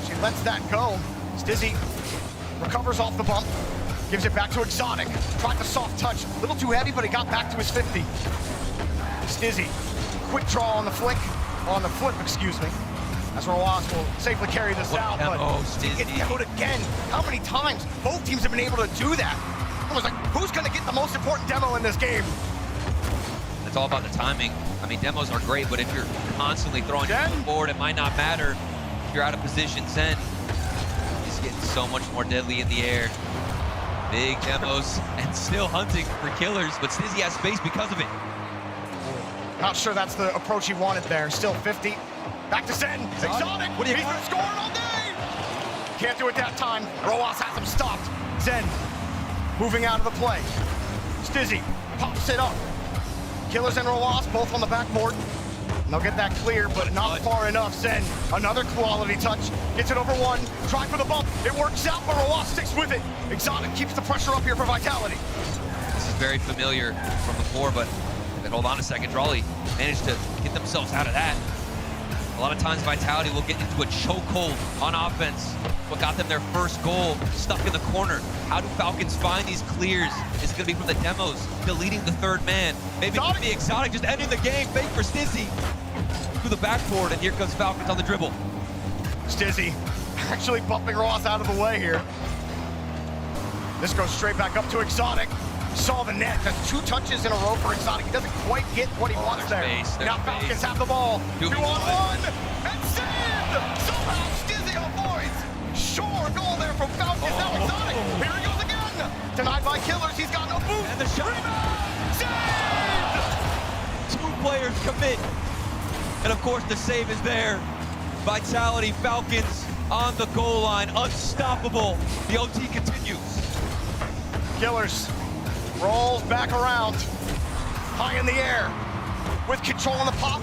she lets that go. Stizzy recovers off the bump, gives it back to Exotic. Tried the soft touch, a little too heavy, but he got back to his 50. Stizzy, quick draw on the flip, excuse me. As Rojas will safely carry this out, but it gets out again. How many times? Both teams have been able to do that. I was like, who's gonna get the most important demo in this game? It's all about the timing. I mean, demos are great, but if you're constantly throwing your foot forward, it might not matter. If you're out of position, Zen is getting so much more deadly in the air. Big demos and still hunting for killers, but Stizzy has space because of it. Not sure that's the approach he wanted there. Still 50. Back to Zen. Exotic. He's been scoring all day. Can't do it that time. Rojas has him stopped. Zen moving out of the play. Stizzy pops it up. Killers and Rojas both on the backboard. And they'll get that clear, but not far enough. Zen, another quality touch. Gets it over one. Try for the bump. It works out, but Rojas sticks with it. Exotic keeps the pressure up here for Vitality. This is very familiar from before, but then hold on a second. Raleigh managed to get themselves out of that. A lot of times Vitality will get into a chokehold on offense. What got them their first goal, stuck in the corner. How do Falcons find these clears? Is it gonna be from the demos, deleting the third man? Maybe from the Exotic, just ending the game. Fake for Stizzy through the backboard, and here comes Falcons on the dribble. Stizzy actually bumping Ross out of the way here. This goes straight back up to Exotic. Saw the net. That's 2 touches in a row for Exotic. He doesn't quite get what he wants there. Now Falcons have the ball. 2 on 1. And Sid! Somehow Stizzy avoids. Sure goal there from Falcons. Now Exotic. Here he goes again. Denied by Killers. He's got no boost. And the shot. Saved! 2 players commit. And of course the save is there. Vitality, Falcons on the goal line. Unstoppable. The OT continues. Killers rolls back around, high in the air, with control on the pop.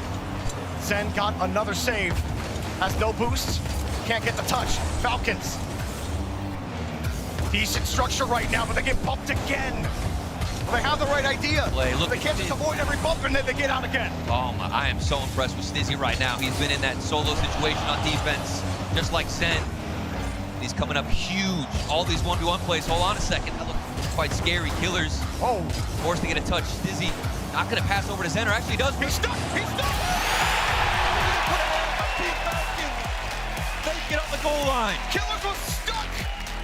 Zen got another save, has no boost, can't get the touch. Falcons, decent structure right now, but they get bumped again. Well, they have the right idea. They can't just avoid every bump and then they get out again. Oh my, I am so impressed with Stizzy right now. He's been in that solo situation on defense, just like Zen. He's coming up huge. All these 1v1 plays. Hold on a second. That looks quite scary. Killers forced to get a touch. Stizzy not going to pass over to Zen, or actually does. He's stuck. He's stuck. They get on the goal line. Killers was stuck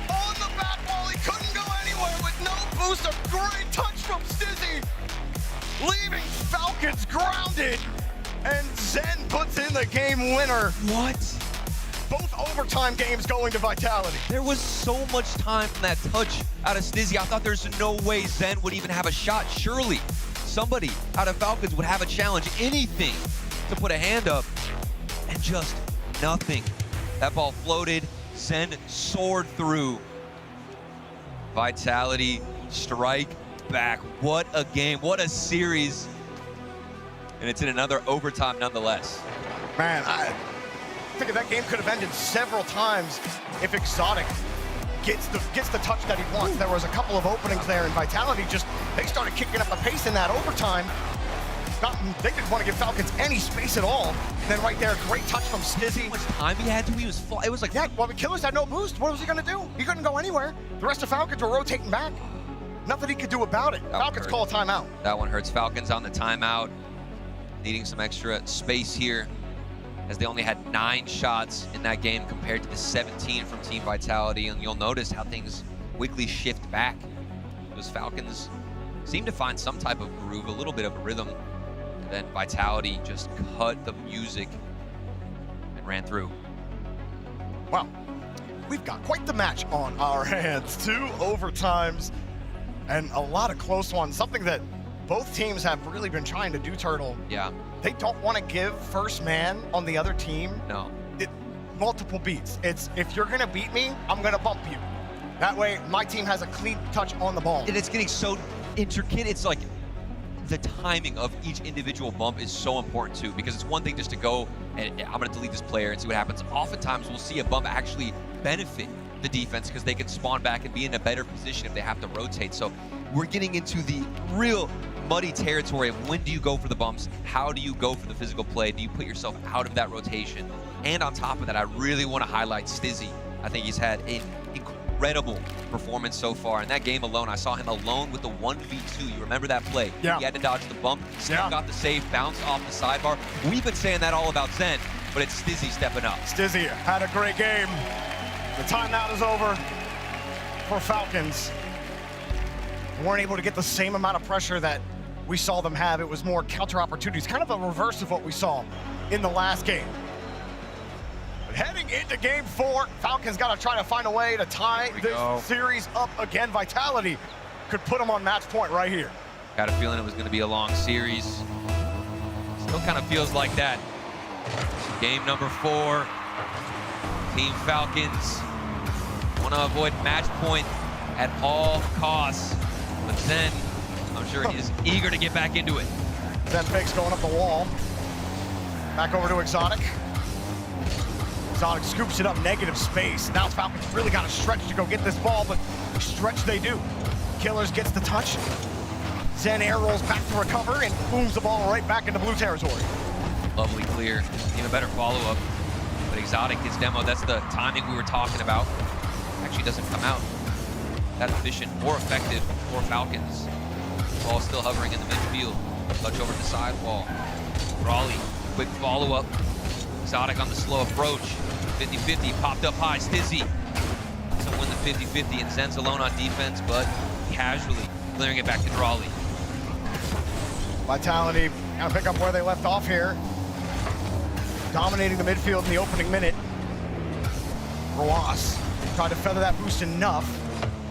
on the back wall. He couldn't go anywhere with no boost. A great touch from Stizzy, leaving Falcons grounded. And Zen puts in the game winner. What? Both overtime games going to Vitality. There was so much time from that touch out of Stizzy. I thought there's no way Zen would even have a shot. Surely somebody out of Falcons would have a challenge, anything to put a hand up, and just nothing. That ball floated. Zen soared through. Vitality strike back. What a game. What a series. And it's in another overtime nonetheless. Man, I think that game could have ended several times if Exotic gets the touch that he wants. There was a couple of openings there, and Vitality they started kicking up the pace in that overtime. They didn't want to give Falcons any space at all. And then right there, great touch from Stizzy. How much time he had to? He was full. It was like, yeah, well, the Killers had no boost. What was he gonna do? He couldn't go anywhere. The rest of Falcons were rotating back. Nothing he could do about it. Falcons call a timeout. That one hurts. Falcons on the timeout, needing some extra space here, as they only had 9 shots in that game compared to the 17 from Team Vitality. And you'll notice how things quickly shift back. Those Falcons seem to find some type of groove, a little bit of a rhythm. And then Vitality just cut the music and ran through. Wow, we've got quite the match on our hands. 2 overtimes and a lot of close ones. Something that both teams have really been trying to do, Turtle. Yeah. They don't want to give first man on the other team multiple beats. It's, if you're gonna beat me, I'm gonna bump you. That way, my team has a clean touch on the ball. And it's getting so intricate. It's like the timing of each individual bump is so important too, because it's one thing just to go and I'm going to delete this player and see what happens. Oftentimes we'll see a bump actually benefit the defense because they can spawn back and be in a better position if they have to rotate. So we're getting into the real muddy territory of when do you go for the bumps? How do you go for the physical play? Do you put yourself out of that rotation? And on top of that, I really want to highlight Stizzy. I think he's had an incredible performance so far. In that game alone, I saw him alone with the 1v2. You remember that play? Yeah. He had to dodge the bump, still got the save, bounced off the sidebar. We've been saying that all about Zen, but it's Stizzy stepping up. Stizzy had a great game. The timeout is over for Falcons. They weren't able to get the same amount of pressure that we saw them have. It was more counter opportunities, kind of a reverse of what we saw in the last game. But heading into game 4, Falcons got to try to find a way to tie this series up again. Vitality could put them on match point right here. Got a feeling it was going to be a long series. Still kind of feels like that. Game number 4, Team Falcons want to avoid match point at all costs. But Zen, I'm sure he is eager to get back into it. Zen fakes going up the wall. Back over to Exotic. Exotic scoops it up, negative space. Now Falcons really got to stretch to go get this ball, but stretch they do. Killers gets the touch. Zen air rolls back to recover and booms the ball right back into blue territory. Lovely clear, even better follow-up. But Exotic, his demo, that's the timing we were talking about. Actually doesn't come out that efficient or effective for Falcons. Ball still hovering in the midfield. Touch over the sidewall. Raleigh, quick follow-up. Exotic on the slow approach. 50-50, popped up high. Stizzy doesn't win the 50-50, and Zen's alone on defense, but casually clearing it back to Raleigh. Vitality gotta pick up where they left off here. Dominating the midfield in the opening minute. Roas tried to feather that boost enough.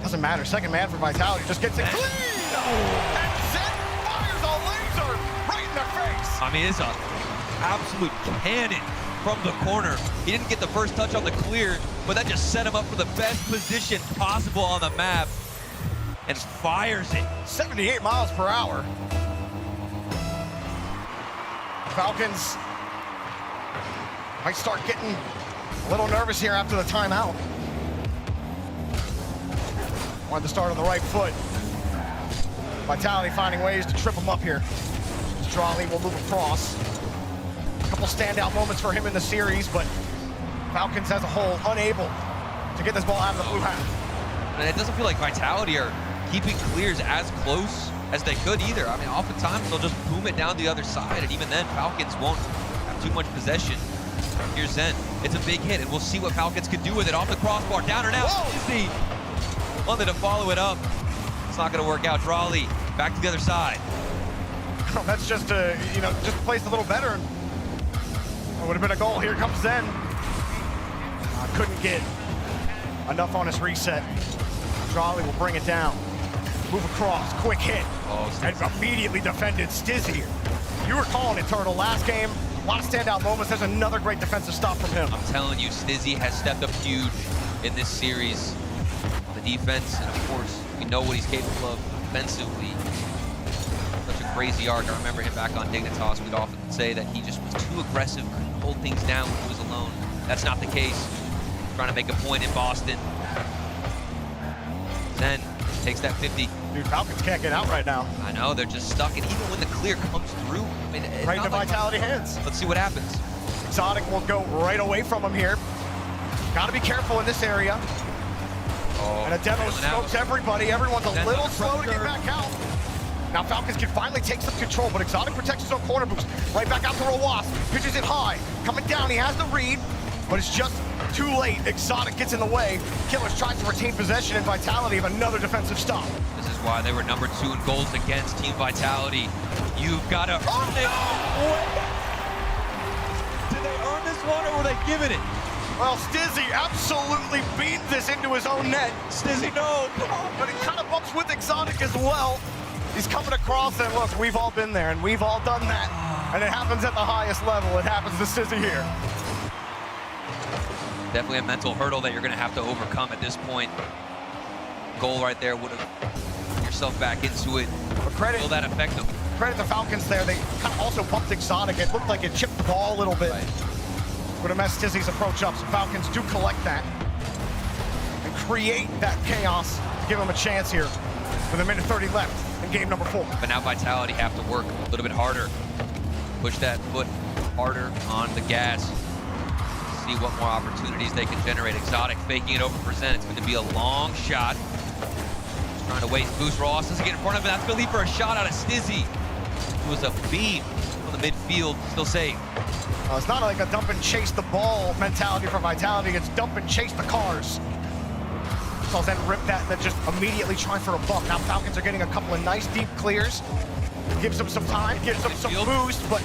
Doesn't matter, second man for Vitality, just gets it clean! And Zen fires a laser right in their face! I mean, it's an absolute cannon from the corner. He didn't get the first touch on the clear, but that just set him up for the best position possible on the map. And fires it. 78 miles per hour. Falcons might start getting a little nervous here after the timeout. Wanted to start on the right foot. Vitality finding ways to trip him up here. Strawley will move across. A couple standout moments for him in the series, but Falcons as a whole unable to get this ball out of the blue half. And it doesn't feel like Vitality are keeping clears as close as they could either. I mean, oftentimes they'll just boom it down the other side, and even then Falcons won't have too much possession. Here's Zen. It's a big hit, and we'll see what Falcons can do with it. Off the crossbar, down or now. Stizzy wanted to follow it up. It's not going to work out. Raleigh back to the other side. That's just just placed a little better. It would have been a goal. Here comes Zen. Couldn't get enough on his reset. Raleigh will bring it down. Move across, quick hit, and immediately defended. Stizzy, you were calling it, Turtle. Last game, a lot of standout moments. There's another great defensive stop from him. I'm telling you, Stizzy has stepped up huge in this series. The defense, and of course, we know what he's capable of offensively. Such a crazy arc. I remember him back on Dignitas. We'd often say that he just was too aggressive, couldn't hold things down when he was alone. That's not the case. Trying to make a point in Boston. Zen takes that 50. Dude, Falcons can't get out right now. I know, they're just stuck. And even when the clear comes through, I mean, right into Vitality hands. Let's see what happens. Exotic will go right away from him here. Got to be careful in this area. And a demo smokes everybody. Everyone's a little slow to get back out. Now Falcons can finally take some control, but Exotic protects his own corner boost. Right back out to Roas. Pitches it high. Coming down, he has the read, but it's just too late. Exotic gets in the way. Killers tries to retain possession and Vitality of another defensive stop. This is why they were number 2 in goals against Team Vitality. You've got to earn it. Did they earn this one or were they giving it? Well, Stizzy absolutely beat this into his own net. Stizzy, no, but he kind of bumps with Exotic as well. He's coming across and look, we've all been there and we've all done that. And it happens at the highest level. It happens to Stizzy here. Definitely a mental hurdle that you're going to have to overcome at this point. Goal right there would have put yourself back into it. But credit. Will that affect them? credit to Falcons there. They kind of also bumped Exotic. It looked like it chipped the ball a little bit. Would have messed Stizzy's approach up. So Falcons do collect that and create that chaos. Give them a chance here with 1:30 left in game number 4. But now Vitality have to work a little bit harder. Push that foot harder on the gas. See what more opportunities they can generate. Exotic faking it over for Zen. It's going to be a long shot. Trying to waste boost. Ross doesn't get in front of it. That's going to lead for a shot out of Stizzy. It was a beam from the midfield. Still safe. It's not like a dump and chase the ball mentality for Vitality. It's dump and chase the cars. So Zen rip that and then just immediately try for a buck. Now Falcons are getting a couple of nice deep clears. Gives them some time, gives them some boost, but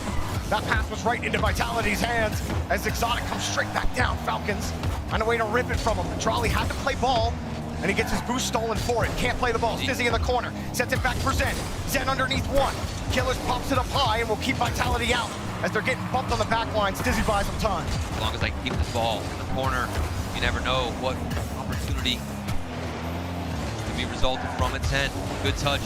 that pass was right into Vitality's hands as Exotic comes straight back down. Falcons find a way to rip it from him. Trolley had to play ball, and he gets his boost stolen for it. Can't play the ball. Stizzy in the corner. Sets it back for Zen. Zen underneath one. Killers pops it up high and will keep Vitality out as they're getting bumped on the back line. Stizzy buys them time. As long as they keep this ball in the corner, you never know what opportunity can be resulted from it. 10. Good touch.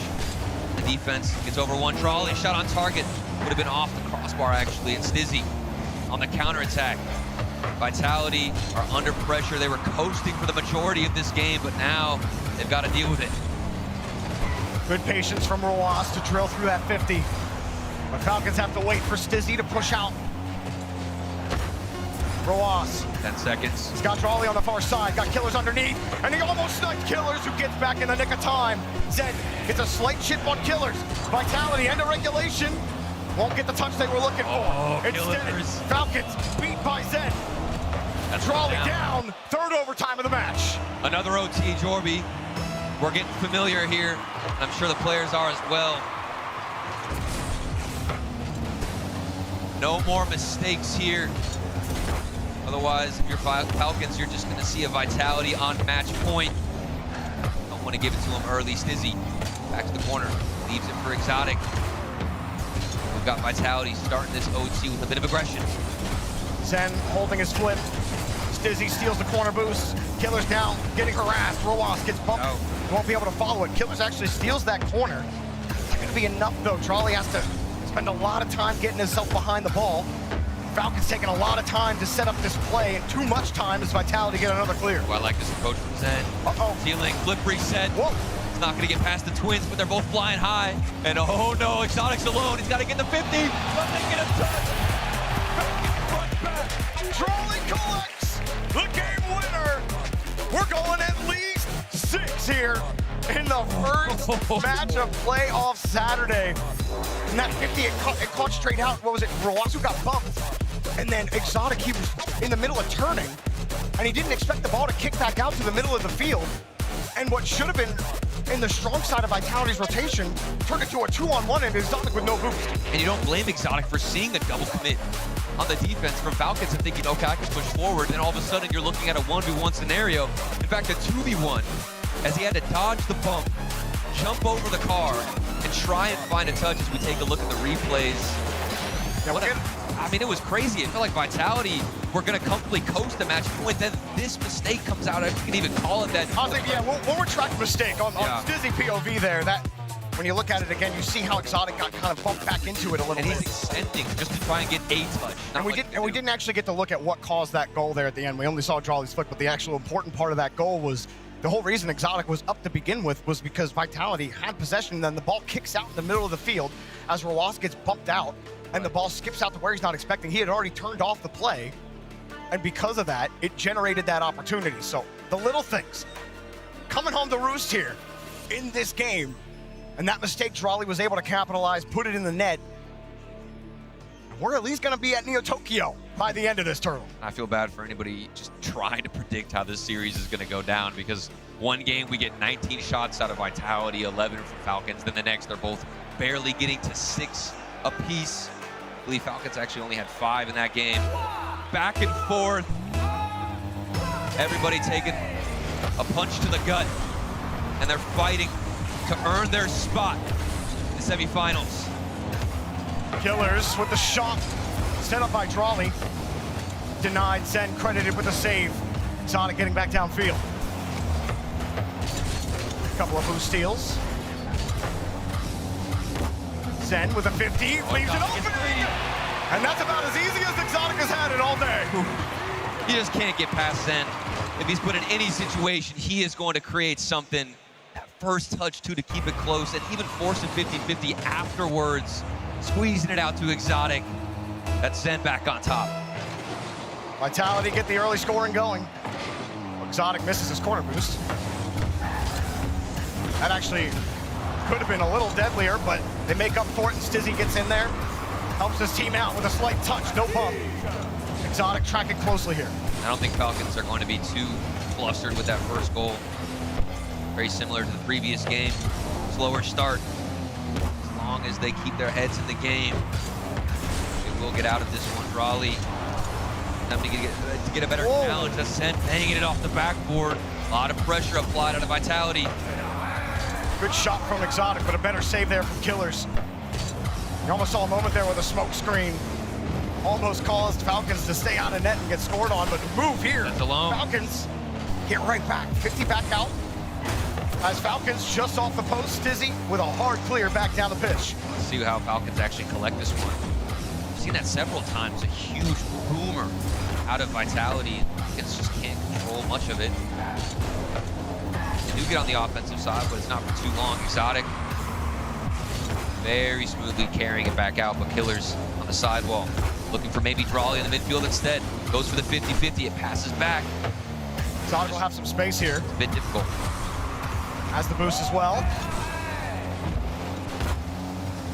The defense gets over one. Trolley shot on target. Would have been off the crossbar actually. And Stizzy on the counterattack. Vitality are under pressure. They were coasting for the majority of this game, but now they've got to deal with it. Good patience from Roas to drill through that 50. But Falcons have to wait for Stizzy to push out. Roas. 10 seconds. He's got Trolley on the far side, got Killers underneath, and he almost sniped Killers, who gets back in the nick of time. Zen gets a slight chip on Killers. Vitality, end of regulation. Won't get the touch they were looking for. Instead, Falcons beat by Zen. Trolley down, third overtime of the match. Another OT, Jorby. We're getting familiar here. I'm sure the players are as well. No more mistakes here. Otherwise, if you're Falcons, you're just going to see a Vitality on match point. Don't want to give it to him early. Stizzy back to the corner. Leaves it for Exotic. We've got Vitality starting this OT with a bit of aggression. Zen holding his flip. Stizzy steals the corner boost. Killers now getting harassed. Roas gets bumped. He won't be able to follow it. Killers actually steals that corner. It's not going to be enough, though. Trolley has to spend a lot of time getting himself behind the ball. Falcons taking a lot of time to set up this play, and too much time as Vitality get another clear. Well, I like this approach from Zen. Stealing, flip reset. Whoa. It's not going to get past the twins, but they're both flying high. And oh no, Exotic's alone. He's got to get the 50. But they get a touch. Right back. Trolley collects the game winner. We're going at least 6 here in the first match of playoff Saturday. And that 50, it caught straight out. What was it? Roasu got bumped. And then Exotic, he was in the middle of turning. And he didn't expect the ball to kick back out to the middle of the field. And what should have been in the strong side of Vitality's rotation turned into a 2-on-1 and Exotic with no boost. And you don't blame Exotic for seeing the double commit on the defense from Falcons and thinking, okay, I can push forward. And all of a sudden, you're looking at a 1v1 scenario. In fact, a 2v1, as he had to dodge the bump, jump over the car, and try and find a touch as we take a look at the replays. I mean, it was crazy. It felt like Vitality were going to comfortably coast the match point. Then this mistake comes out. I can even call it that. I was like, yeah, we'll retract mistake on Stizzy POV there. That when you look at it again, you see how Exotic got kind of bumped back into it a little bit. And he's extending just to try and get a touch. And we didn't actually get to look at what caused that goal there at the end. We only saw Trolley's flick, but the actual important part of that goal was the whole reason Exotic was up to begin with was because Vitality had possession, and then the ball kicks out in the middle of the field as Roas gets bumped out, and the ball skips out to where he's not expecting. He had already turned off the play, and because of that, it generated that opportunity. So the little things coming home to roost here in this game, and that mistake Trolley was able to capitalize, put it in the net. We're at least going to be at Neo Tokyo by the end of this tournament. I feel bad for anybody just trying to predict how this series is going to go down, because one game we get 19 shots out of Vitality, 11 from Falcons. Then the next, they're both barely getting to 6 apiece. I believe Falcons actually only had 5 in that game. Back and forth. Everybody taking a punch to the gut, and they're fighting to earn their spot in the semifinals. Killers with the shot set up by Trolley. Denied, Zen credited with a save. Exotic getting back downfield. A couple of boost steals. Zen with a 50, leaves it open. And that's about as easy as Exotic has had it all day. He just can't get past Zen. If he's put in any situation, he is going to create something. That first touch, too, to keep it close, and even force a 50-50 afterwards, squeezing it out to Exotic. That's Zen back on top. Vitality get the early scoring going. Exotic misses his corner boost. That actually could have been a little deadlier, but they make up for it, and Stizzy gets in there. Helps his team out with a slight touch, no bump. Exotic tracking closely here. I don't think Falcons are going to be too flustered with that first goal. Very similar to the previous game. Slower start. As long as they keep their heads in the game, they will get out of this one. Raleigh, time to get a better challenge. That's Zen banging it off the backboard. A lot of pressure applied out of Vitality. Good shot from Exotic, but a better save there from Killers. You almost saw a moment there with a smoke screen. Almost caused Falcons to stay out of net and get scored on, but move here. That's alone. Falcons get right back, 50 back out. As Falcons just off the post, Stizzy with a hard clear back down the pitch. Let's see how Falcons actually collect this one. I've seen that several times, a huge boomer out of Vitality. Falcons just can't control much of it. They do get on the offensive side, but it's not for too long. Exotic very smoothly carrying it back out, but Killers on the sidewall. Looking for maybe Drawley in the midfield instead. Goes for the 50-50, it passes back. Exotic will have some space here. It's a bit difficult. Has the boost as well.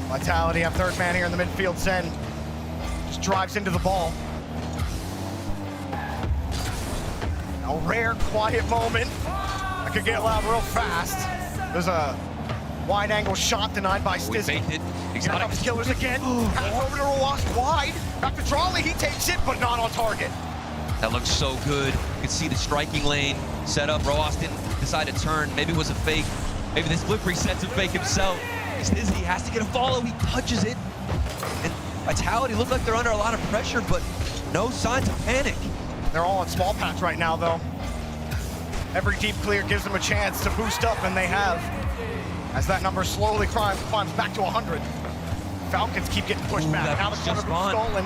Vitality have third man here in the midfield. Zen just drives into the ball. A rare, quiet moment. That could get loud real fast. There's a wide angle shot denied by Stizzy. Here comes Killers again. Pass over to Roas, wide. Back to Drawley, he takes it, but not on target. That looks so good. You can see the striking lane set up. Roas didn't decide to turn. Maybe it was a fake. Maybe this flip resets a fake himself. Stizzy has to get a follow. He touches it. And Vitality look like they're under a lot of pressure, but no signs of panic. They're all on small patch right now, though. Every deep clear gives them a chance to boost up, and they have. As that number slowly climbs back to 100. Falcons keep getting pushed back. Now the corner boost stolen.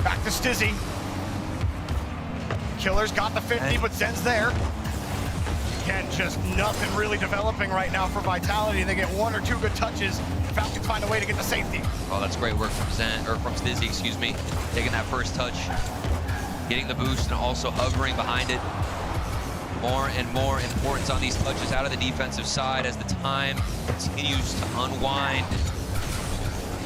Back to Stizzy. Killers got the 50, but Zen's there. Again, just nothing really developing right now for Vitality. They get one or two good touches. Falcons find a way to get to safety. Oh, that's great work from from Stizzy, excuse me. Taking that first touch, getting the boost, and also hovering behind it. More and more importance on these touches out of the defensive side as the time continues to unwind.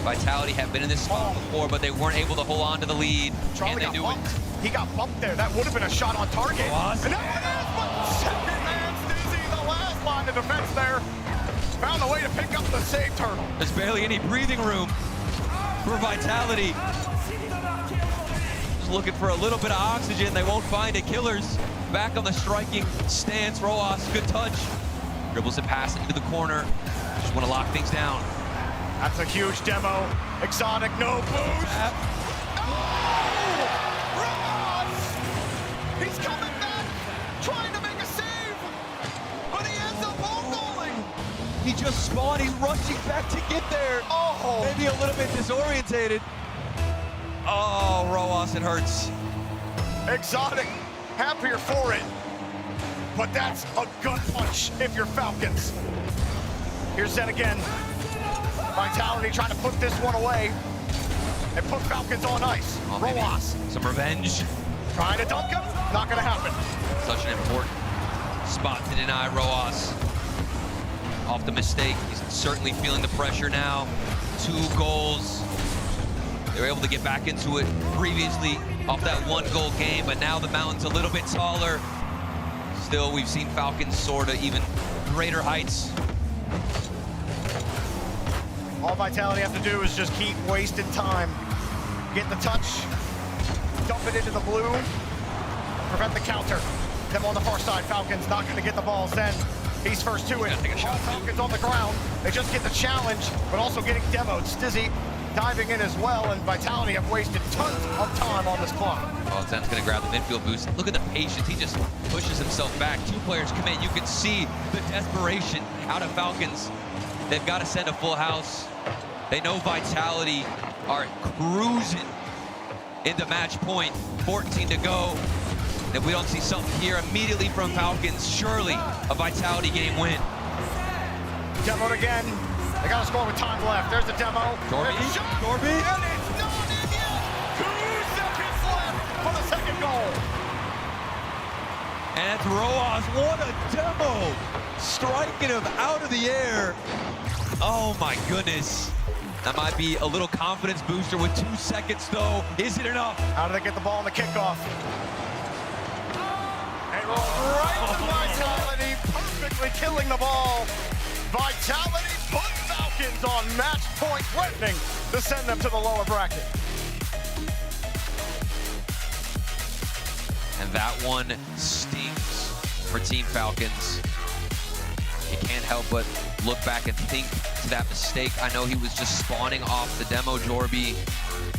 Vitality have been in this spot before, but they weren't able to hold on to the lead. Charlie got bumped. He got bumped there. That would have been a shot on target. And that one is, but second man Stizzy, the last line of defense there. Found a way to pick up the save turtle. There's barely any breathing room for Vitality. Just looking for a little bit of oxygen. They won't find it. Killers back on the striking stance. Roas, good touch. Dribbles it past into the corner. Just want to lock things down. That's a huge demo. Exotic, no boost. Oh! Roas! He's coming back, trying to make a save, but he ends up goaling. He just spawned. He's rushing back to get there. Oh! Maybe a little bit disorientated. Oh, Roas, it hurts. Exotic, happier for it, but that's a gut punch if you're Falcons. Here's Zen again. Vitality trying to put this one away and put Falcons on ice. Oh, Roas. Some revenge. Trying to dunk him, not gonna happen. Such an important spot to deny Roas. Off the mistake, he's certainly feeling the pressure now. 2 goals. They were able to get back into it previously off that 1-goal game, but now the mountain's a little bit taller. Still, we've seen Falcons soar to even greater heights. All Vitality have to do is just keep wasting time. Get the touch, dump it into the blue, prevent the counter. Them on the far side, Falcons not gonna get the ball. Zen, he's first to it. All Falcons on the ground. They just get the challenge, but also getting demoed. Stizzy diving in as well, and Vitality have wasted tons of time on this clock. Oh, Zen's gonna grab the midfield boost. Look at the patience. He just pushes himself back. 2 players come in. You can see the desperation out of Falcons. They've got to send a full house. They know Vitality are cruising into match point. 14 to go. If we don't see something here immediately from Falcons, surely a Vitality game win. Demoed again. They got to score with time left. There's the demo. Jorby. And it's not in yet. 2 seconds left for the second goal. And that's Roas. What a demo. Striking him out of the air. Oh my goodness. That might be a little confidence booster with 2 seconds though. Is it enough? How do they get the ball on the kickoff? And right to Vitality, perfectly killing the ball. Vitality put Falcons on match point, threatening to send them to the lower bracket. And that one stings for Team Falcons. You can't help but look back and think to that mistake. I know he was just spawning off the demo, Jorby,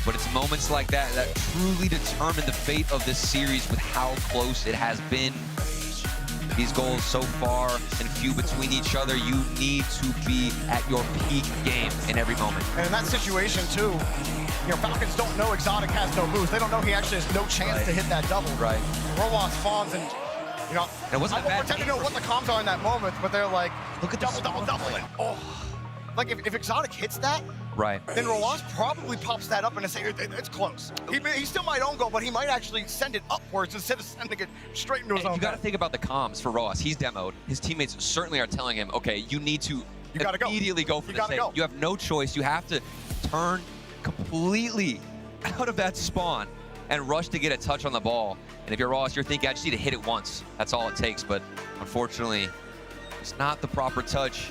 but it's moments like that that truly determine the fate of this series with how close it has been. These goals so far and few between each other, you need to be at your peak game in every moment. And in that situation too, you know, Falcons don't know Exotic has no boost. They don't know he actually has no chance to hit that double. Right. Roas spawns and, you know, it wasn't I won't pretend to know what the comms are in that moment, but they're like, look at double, and oh. Like if Exotic hits that, right, then Roas probably pops that up and say it's close. He still might own goal, but he might actually send it upwards instead of sending it straight into his own. You got to think about the comms for Roas. He's demoed. His teammates certainly are telling him, okay, you need to immediately go for this thing. You have no choice. You have to turn completely out of that spawn and rush to get a touch on the ball. And if you're Roas, you're thinking, I just need to hit it once. That's all it takes. But unfortunately, it's not the proper touch.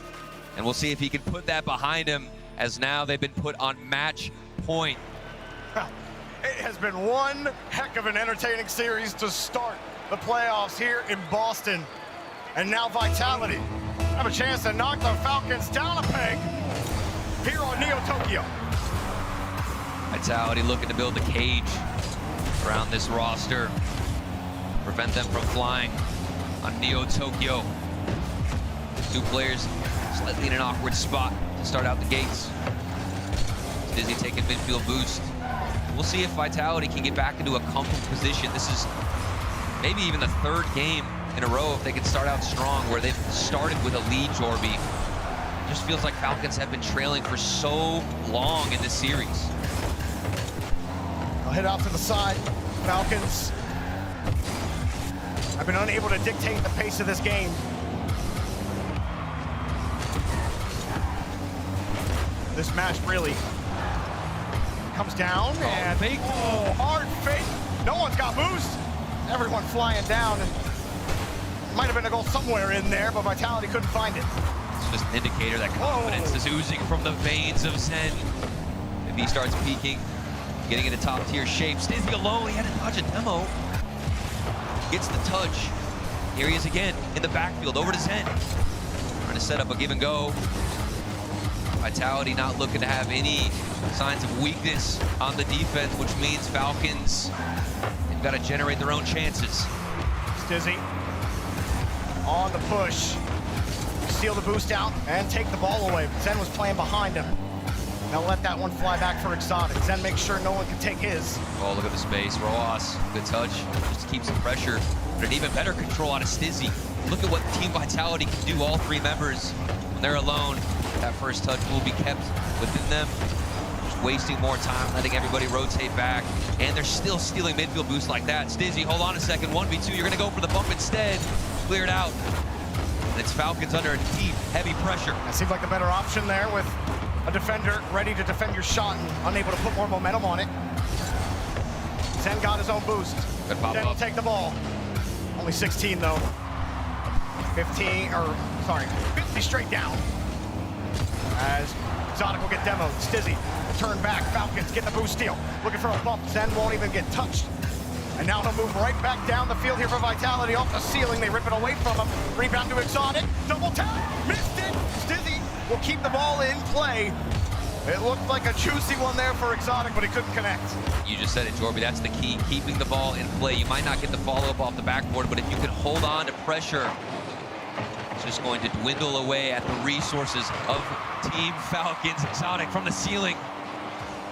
And we'll see if he can put that behind him, as now they've been put on match point. It has been one heck of an entertaining series to start the playoffs here in Boston. And now Vitality have a chance to knock the Falcons down a peg here on Neo Tokyo. Vitality looking to build the cage around this roster, prevent them from flying on Neo Tokyo. Two players slightly in an awkward spot to start out the gates. Dizzy taking midfield boost. We'll see if Vitality can get back into a comfortable position. This is maybe even the third game in a row if they can start out strong, where they've started with a lead, Jorby. It just feels like Falcons have been trailing for so long in this series. I'll head out to the side. Falcons have been unable to dictate the pace of this game. This match really comes down and fake. Oh, hard fake. No one's got boost. Everyone flying down. And might have been a goal somewhere in there, but Vitality couldn't find it. It's just an indicator that confidence is oozing from the veins of Zen. If he starts peaking, getting into top tier shape. Stizzy alone, he had to dodge a demo. Gets the touch. Here he is again in the backfield, over to Zen. Trying to set up a give and go. Vitality not looking to have any signs of weakness on the defense, which means Falcons, they've got to generate their own chances. Stizzy on the push. Steal the boost out and take the ball away. Zen was playing behind him. Now let that one fly back for Exotic. Zen makes sure no one can take his. Oh, look at the space. Roas, good touch. Just keeps the pressure. But an even better control out of Stizzy. Look at what Team Vitality can do, all three members. When they're alone, that first touch will be kept within them. Just wasting more time, letting everybody rotate back. And they're still stealing midfield boosts like that. Stizzy, hold on a second. 1v2, you're gonna go for the bump instead. Cleared out. And it's Falcons under a deep, heavy pressure. That seems like the better option there, with a defender ready to defend your shot and unable to put more momentum on it. Zen got his own boost. Good pop Zen will take the ball. Only 16 though. 50 straight down. As Exotic will get demoed. Stizzy will turn back. Falcons get the boost steal. Looking for a bump. Zen won't even get touched. And now he'll move right back down the field here for Vitality. Off the ceiling, they rip it away from him. Rebound to Exotic. Double tap. Missed it. Stizzy will keep the ball in play. It looked like a juicy one there for Exotic, but he couldn't connect. You just said it, Jorby. That's the key, keeping the ball in play. You might not get the follow-up off the backboard, but if you can hold on to pressure It's just going to dwindle away at the resources of Team Falcons. Exotic from the ceiling.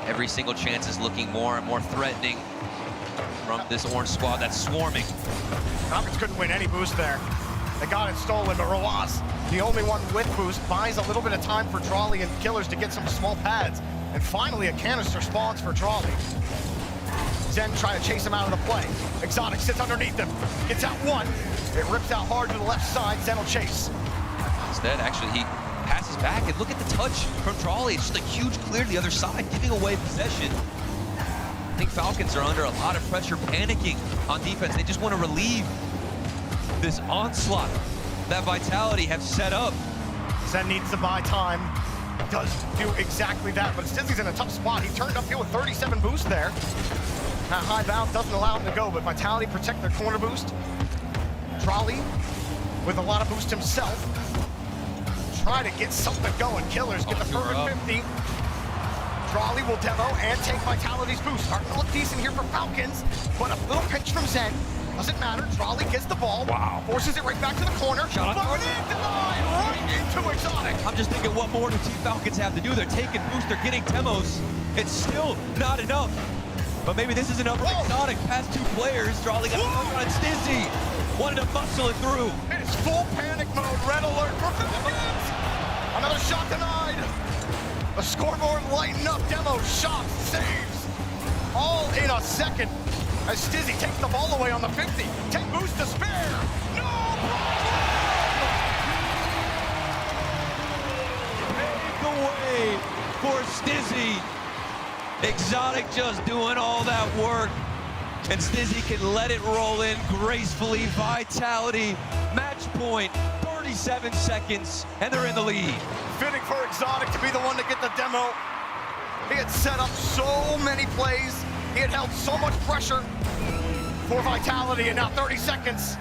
Every single chance is looking more and more threatening from this orange squad that's swarming. Falcons couldn't win any boost there. They got it stolen, but Rlcs, the only one with boost, buys a little bit of time for Drawley and Killers to get some small pads. And finally, a canister spawns for Drawley. Zen trying to chase him out of the play. Exotic sits underneath him, gets out one. It rips out hard to the left side, Zen will chase. Instead, actually, he passes back, and look at the touch from Drawley. It's just a huge clear to the other side, giving away possession. I think Falcons are under a lot of pressure, panicking on defense. They just want to relieve this onslaught that Vitality have set up. Zen needs to buy time. Does do exactly that, but Stizzy's in a tough spot. He turned upfield with 37 boost there. That high bounce doesn't allow him to go, but Vitality protect their corner boost. Drawley with a lot of boost himself. Try to get something going. Killers get the perfect 50. Drawley will demo and take Vitality's boost. Starting to look decent here for Falcons, but a little pinch from Zen. Doesn't matter. Drawley gets the ball. Wow. Forces it right back to the corner. Shot Fired in, denied, right into Exotic. I'm just thinking, what more do Team Falcons have to do? They're taking boost, they're getting demos. It's still not enough. But maybe this is enough for Exotic. Past two players. Drawley got a on Stizzy. Wanted to muscle it through. It's full panic mode. Red alert for Falcons. Another shot denied. The scoreboard lighting up. Demo, shots, saves. All in a second. As Stizzy takes the ball away on the 50. 10 boost to spare. No problem! Pave the way for Stizzy. Exotic just doing all that work. And Stizzy can let it roll in gracefully. Vitality, match point, 37 seconds, and they're in the lead. Fitting for Exotic to be the one to get the demo. He had set up so many plays. He had held so much pressure for Vitality, and now 30 seconds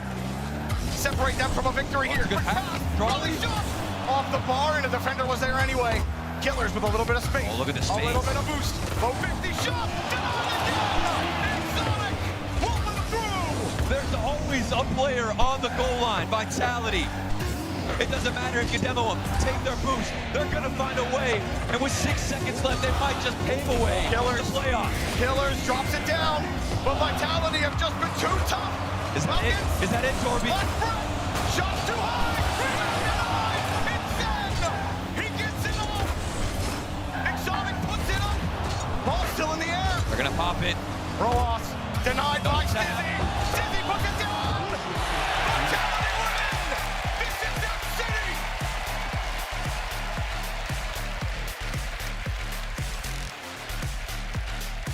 separate them from a victory here. Quick pass, Drawley shot off the bar, and the defender was there anyway. Killers with a little bit of space. Oh, look at this space. A little bit of boost. Low 50 shot, denied again. Exotic pulling through. There's always a player on the goal line. Vitality. It doesn't matter if you demo them, take their boost. They're gonna find a way. And with 6 seconds left, they might just pave a way. Killers, the playoff. Killers drops it down, but Vitality have just been too tough. Is that it? Is that it, Torby? Shots too high. It's Zen. He gets it off. Exotic puts it up. Ball still in the air. They're gonna pop it. Rlcs denied by Stizzy. Stizzy puts it down. Vitality win. This is their city.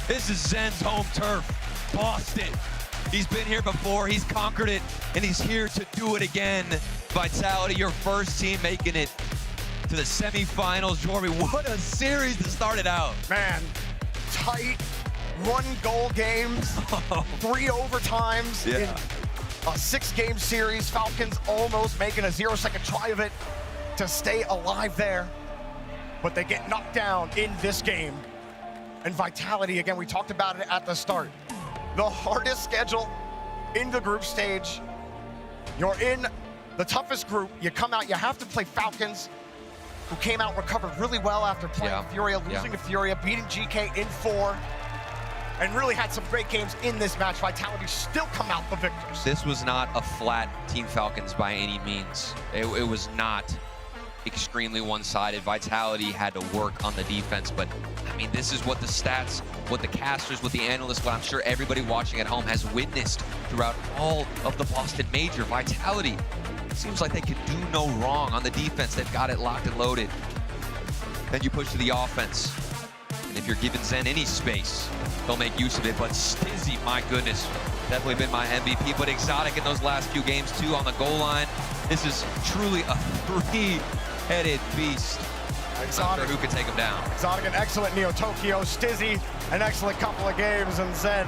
This is Zen's home turf, Boston. He's been here before, he's conquered it, and he's here to do it again. Vitality, your first team making it to the semifinals. Jorby, what a series to start it out. Man, tight, 1-goal games, 3 overtimes in a 6-game series. Falcons almost making a 0-second try of it to stay alive there, but they get knocked down in this game. And Vitality, again, we talked about it at the start. The hardest schedule in the group stage. You're in the toughest group. You come out, you have to play Falcons, who came out recovered really well after playing Furia, losing to Furia, beating Geekay in 4, and really had some great games in this match. Vitality still come out the victors. This was not a flat Team Falcons by any means. It was not extremely one-sided. Vitality had to work on the defense, but I mean, this is what the stats, what the casters, what the analysts, what I'm sure everybody watching at home has witnessed throughout all of the Boston Major. Vitality, seems like they can do no wrong on the defense. They've got it locked and loaded. Then you push to the offense, and if you're giving Zen any space, they'll make use of it. But Stizzy, my goodness, definitely been my MVP, but Exotic in those last few games too on the goal line. This is truly a three-headed beast. Exotic, who can take him down. Exotic, an excellent Neo Tokyo. Stizzy, an excellent couple of games, and Zen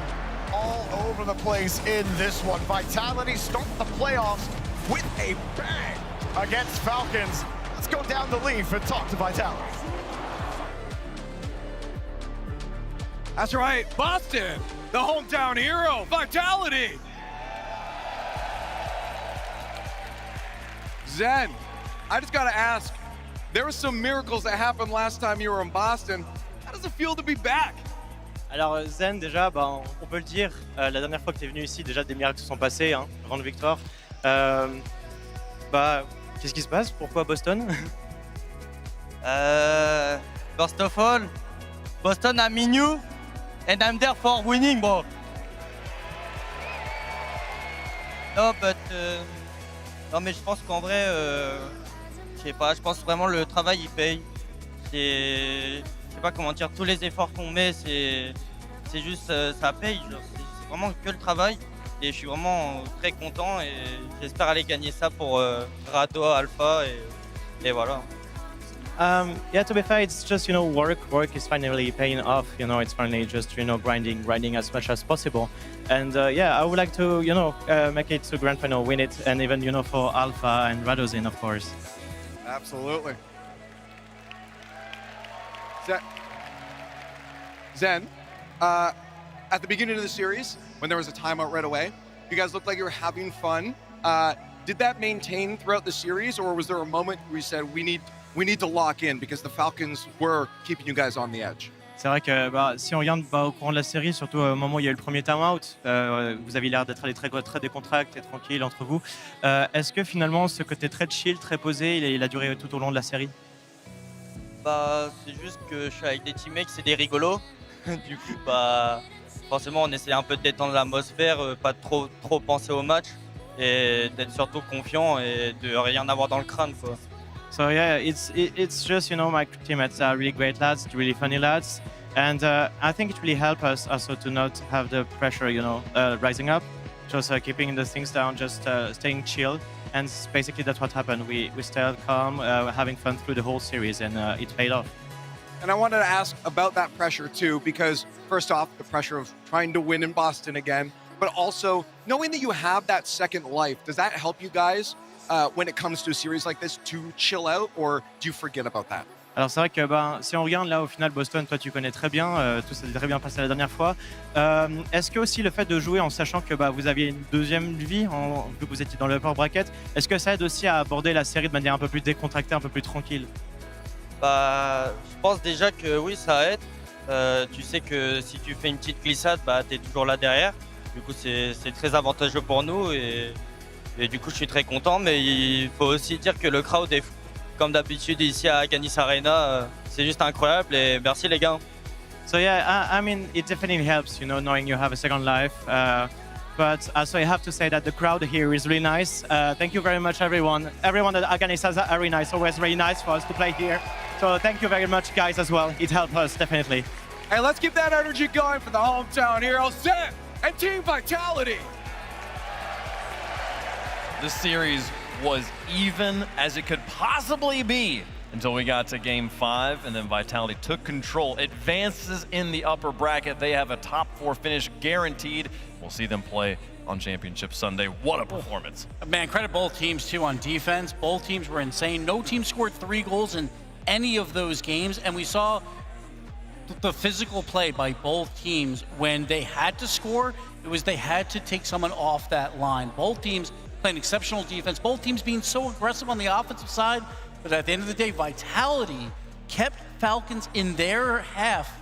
all over the place in this one. Vitality start the playoffs with a bang against Falcons. Let's go down the leaf and talk to Vitality. That's right, Boston, the hometown hero, Vitality. Zen, I just gotta ask, there were some miracles that happened last time you were in Boston. How does it feel to be back? Alors Zen, déjà, on peut le dire, la dernière fois que tu es venu ici, déjà des miracles se sont passés, hein, grande victoire. Qu'est-ce qui se passe? Pourquoi Boston? First of all, Boston, I'm in you, and I'm there for winning, bro. No, but non, mais je pense qu'en vrai, je sais pas, je pense vraiment le travail il paye. Je sais pas comment dire, tous les efforts qu'on met, c'est juste, ça paye. C'est vraiment que le travail. Et je suis vraiment très content et j'espère aller gagner ça pour Rato, Alpha et voilà. Yeah, to be fair, it's just, work is finally paying off. It's finally just, grinding as much as possible. And I would like to, make it to grand final, win it, and even, for Alpha and Radozin, of course. Absolutely. Zen, at the beginning of the series, when there was a timeout right away, you guys looked like you were having fun. Did that maintain throughout the series, or was there a moment where you said, we need to lock in because the Falcons were keeping you guys on the edge? C'est vrai que si on regarde au courant de la série, surtout au moment où il y a eu le premier time-out, vous avez l'air d'être très décontractés et tranquilles entre vous. Est-ce que finalement ce côté très chill, très posé, il a duré tout au long de la série? C'est juste que je suis avec des teammates, c'est des rigolos. Du coup, forcément, on essaie un peu de détendre l'atmosphère, pas trop penser au match et d'être surtout confiant et de rien avoir dans le crâne, quoi. So yeah, it's just, my teammates are really great lads, really funny lads, and I think it really helped us also to not have the pressure, rising up, just keeping the things down, just staying chill, and basically that's what happened. We stayed calm, having fun through the whole series, and it paid off. And I wanted to ask about that pressure too, because first off, the pressure of trying to win in Boston again, but also knowing that you have that second life, does that help you guys when it comes to a series like this to chill out, or do you forget about that? Alors c'est vrai que si on regarde là au final Boston, toi tu connais très bien, tout s'est très bien passé la dernière fois. Est-ce que aussi le fait de jouer en sachant que vous aviez une deuxième vie, vu que vous étiez dans le upper bracket, est-ce que ça aide aussi à aborder la série de manière un peu plus décontractée, un peu plus tranquille? Je pense déjà que oui, ça aide. Tu sais que si tu fais une petite glissade, tu es toujours là derrière. Du coup, c'est très avantageux pour nous et du coup, je suis très content. Mais il faut aussi dire que le crowd est, comme d'habitude, ici à Canis Arena, c'est juste incroyable et merci les gars. So yeah, I mean, it definitely helps, knowing you have a second life. But also I have to say that the crowd here is really nice. Thank you very much, everyone. Everyone at Aganis Arena is always really nice for us to play here. So thank you very much, guys, as well. It helped us, definitely. Hey, let's keep that energy going for the hometown heroes, Zen and Team Vitality. This series was even as it could possibly be until we got to Game 5, and then Vitality took control, advances in the upper bracket. They have a top 4 finish guaranteed. We'll see them play on Championship Sunday. What a performance. Man, credit both teams too on defense. Both teams were insane. No team scored 3 goals in any of those games, and we saw the physical play by both teams. When they had to score, they had to take someone off that line. Both teams playing exceptional defense, both teams being so aggressive on the offensive side, but at the end of the day, Vitality kept Falcons in their half,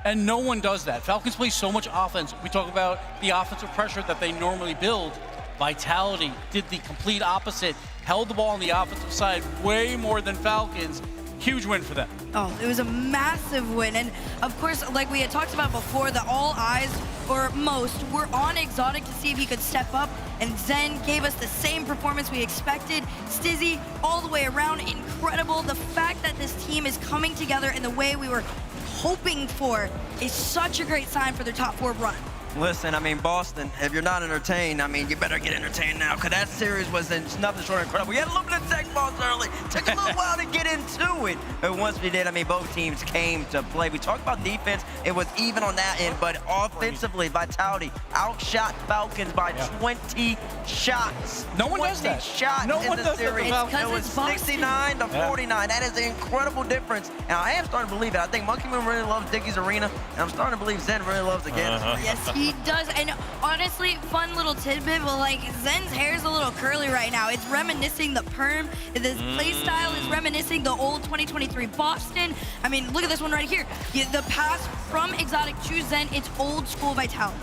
and no one does that. Falcons play so much offense. We talk about the offensive pressure that they normally build. Vitality did the complete opposite, held the ball on the offensive side way more than Falcons. Huge win for them. Oh, it was a massive win. And of course, like we had talked about before, that all eyes, or most, were on Exotic to see if he could step up. And Zen gave us the same performance we expected. Stizzy, all the way around, incredible. The fact that this team is coming together in the way we were hoping for is such a great sign for their top 4 run. Listen, I mean, Boston, if you're not entertained, I mean, you better get entertained now, because that series was nothing short of incredible. We had a little bit of tech balls early. Took a little while to get into it. But once we did, I mean, both teams came to play. We talked about defense. It was even on that end, but offensively, Vitality outshot Falcons by 20 shots. No one does that. 20 shots in the series. It was 69 to 49. That is an incredible difference. And I am starting to believe it. I think Monkey Moon really loves Dickie's Arena, and I'm starting to believe Zen really loves the Gaines. Yes, he He does, and honestly, fun little tidbit, but like Zen's hair's a little curly right now. It's reminiscing the perm. This play style is reminiscing the old 2023 Boston. I mean, look at this one right here. The pass from Exotic to Zen, it's old school Vitality.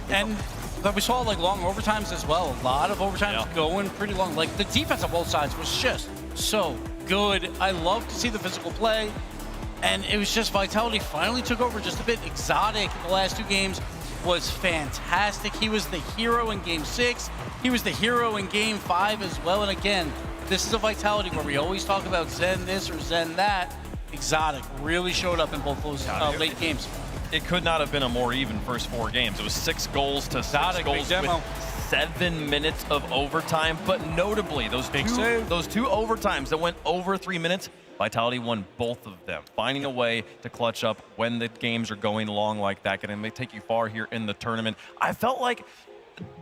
And we saw like long overtimes as well. A lot of overtimes going pretty long. Like the defense on both sides was just so good. I love to see the physical play. And it was just Vitality finally took over just a bit. Exotic the last 2 games was fantastic. He was the hero in game 6. He was the hero in game 5 as well. And again, this is a Vitality where we always talk about Zen this or Zen that. Exotic really showed up in both those late games. It could not have been a more even first 4 games. It was 6 goals to 6 goals with 7 minutes of overtime. But notably, those two overtimes that went over 3 minutes, Vitality won both of them, finding a way to clutch up when the games are going long like that, and they take you far here in the tournament. I felt like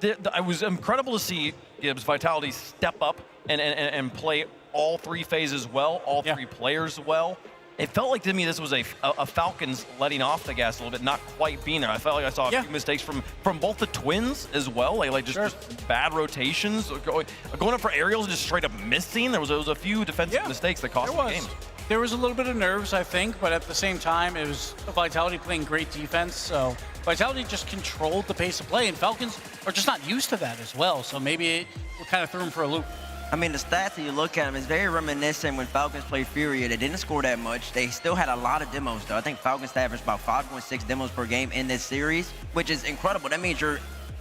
it was incredible to see Gibbs Vitality step up and play all 3 phases well, all 3 players well. It felt like to me this was a Falcons letting off the gas a little bit, not quite being there. I felt like I saw a few mistakes from both the Twins as well, like just bad rotations, going up for aerials and just straight up missing. There was a few defensive mistakes that cost the game. There was a little bit of nerves, I think, but at the same time, it was Vitality playing great defense. So Vitality just controlled the pace of play, and Falcons are just not used to that as well. So maybe it kind of threw them for a loop. I mean, the stats that you look at them is very reminiscent when Falcons played Furia. They didn't score that much. They still had a lot of demos, though. I think Falcons averaged about 5.6 demos per game in this series, which is incredible. That means you're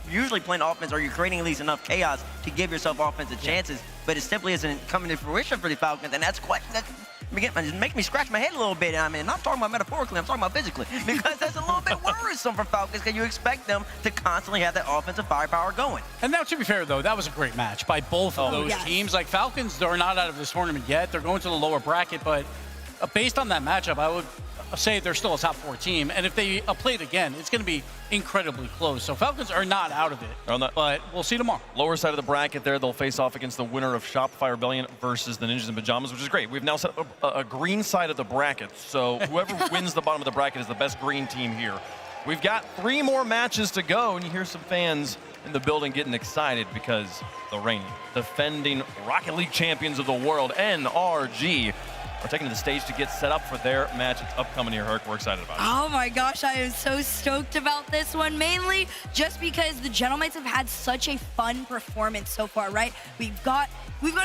usually playing offense or you're creating at least enough chaos to give yourself offensive chances, but it simply isn't coming to fruition for the Falcons, and that's make me scratch my head a little bit. I mean, I'm not talking about metaphorically, I'm talking about physically, because that's a little bit worrisome for Falcons because you expect them to constantly have that offensive firepower going. And now, to be fair, though, that was a great match by both of those teams. Like, Falcons are not out of this tournament yet. They're going to the lower bracket, but based on that matchup, I would say they're still a top 4 team. And if they play it again, it's going to be incredibly close. So Falcons are not out of it, but we'll see tomorrow. Lower side of the bracket there, they'll face off against the winner of Shopify Rebellion versus the Ninjas in Pajamas, which is great. We've now set up a green side of the bracket, so whoever wins the bottom of the bracket is the best green team here. We've got 3 more matches to go, and you hear some fans in the building getting excited because the reigning, defending Rocket League champions of the world, NRG, are taking to the stage to get set up for their match. It's upcoming here, Herc. We're excited about it. Oh my gosh, I am so stoked about this one, mainly just because the Gentlemans have had such a fun performance so far, right? We've gotten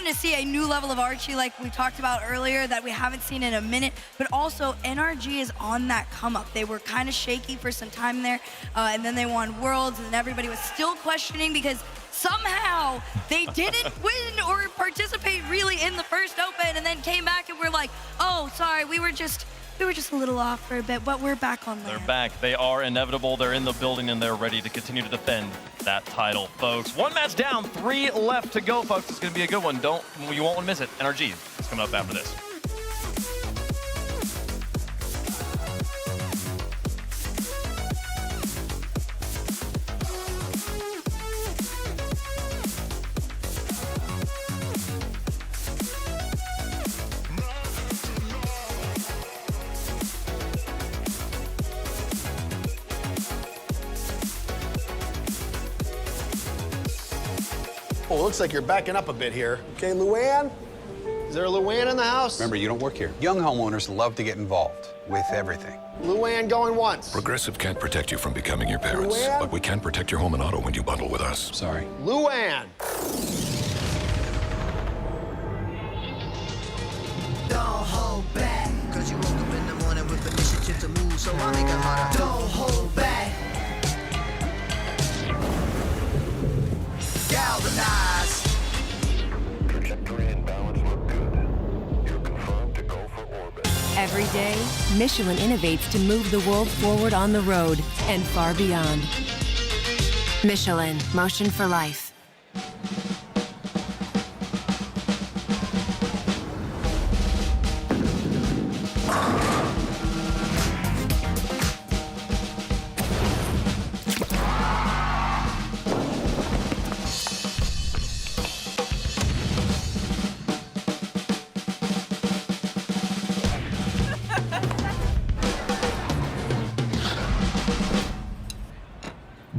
to see a new level of Archie like we talked about earlier that we haven't seen in a minute, but also NRG is on that come up. They were kind of shaky for some time there, and then they won Worlds, and everybody was still questioning because somehow they didn't win or participate really in the first open, and then came back and were like, oh, sorry, we were just a little off for a bit, but we're back on there. They're back. They are inevitable. They're in the building, and they're ready to continue to defend that title, folks. 1 match down, 3 left to go, folks. It's going to be a good one. You won't want to miss it. NRG is coming up after this. Oh, looks like you're backing up a bit here. Okay, Luann? Is there a Luann in the house? Remember, you don't work here. Young homeowners love to get involved with everything. Luann going once. Progressive can't protect you from becoming your parents, Luann? but we can protect your home and auto when you bundle with us. Sorry. Luann! Don't hold back, cause you woke up in the morning with the initiative to move, so I make it harder. Don't hold back. Galvanize. Trajectory and balance look good. You're confirmed to go for orbit. Every day, Michelin innovates to move the world forward on the road and far beyond. Michelin, motion for life.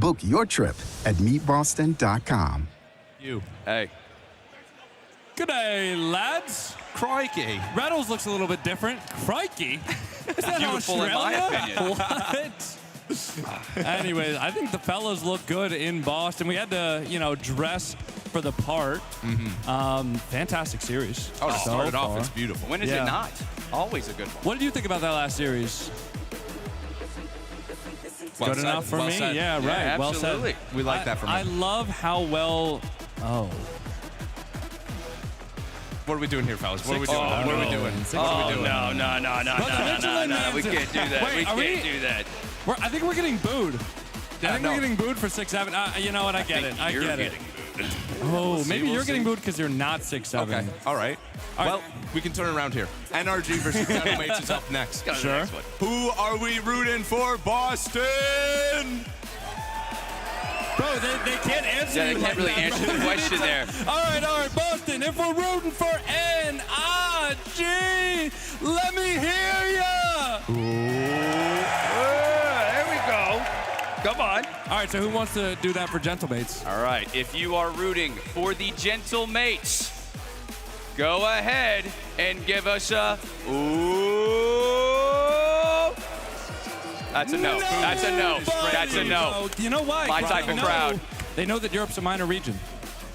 Book your trip at meetboston.com. You. Hey. Good day, lads. Crikey. Reynolds looks a little bit different. Crikey. Is that Beautiful in my Australia? opinion. What? Anyways, I think the fellas look good in Boston. We had to, dress for the part. Fantastic series. Oh, to so start it off, far. it's beautiful. When is it not? Always a good one. What did you think about that last series? Well Good said. enough for Well me? said. Yeah, right. Yeah, well absolutely. said. We like that from I him. love how well. Oh. What are we doing here, fellas? What are we doing? Oh, What are we no. doing? What Oh, are we doing? no. We can't do that. Wait, We are can't do that. I think we're getting booed. Yeah, I think no. we're getting booed for 6'7". You know what? I get it. I You're get it. getting booed. Oh, maybe we'll you're see. getting booed because you're not 6'7". Okay. All right. Well, we can turn around here. NRG versus Gentlemates is up next. Go to the next one. Who are we rooting for? Boston! Bro, they can't answer Yeah, you they can't like really that, answer bro. the question there. All right, Boston. If we're rooting for NRG, let me hear ya. There we go. Come on. All right, so who wants to do that for Gentlemates? All right, if you are rooting for the Gentlemates, go ahead and give us a ooh. That's a no. That's a no. That's a no. You know why? My type of crowd. They know that Europe's a minor region.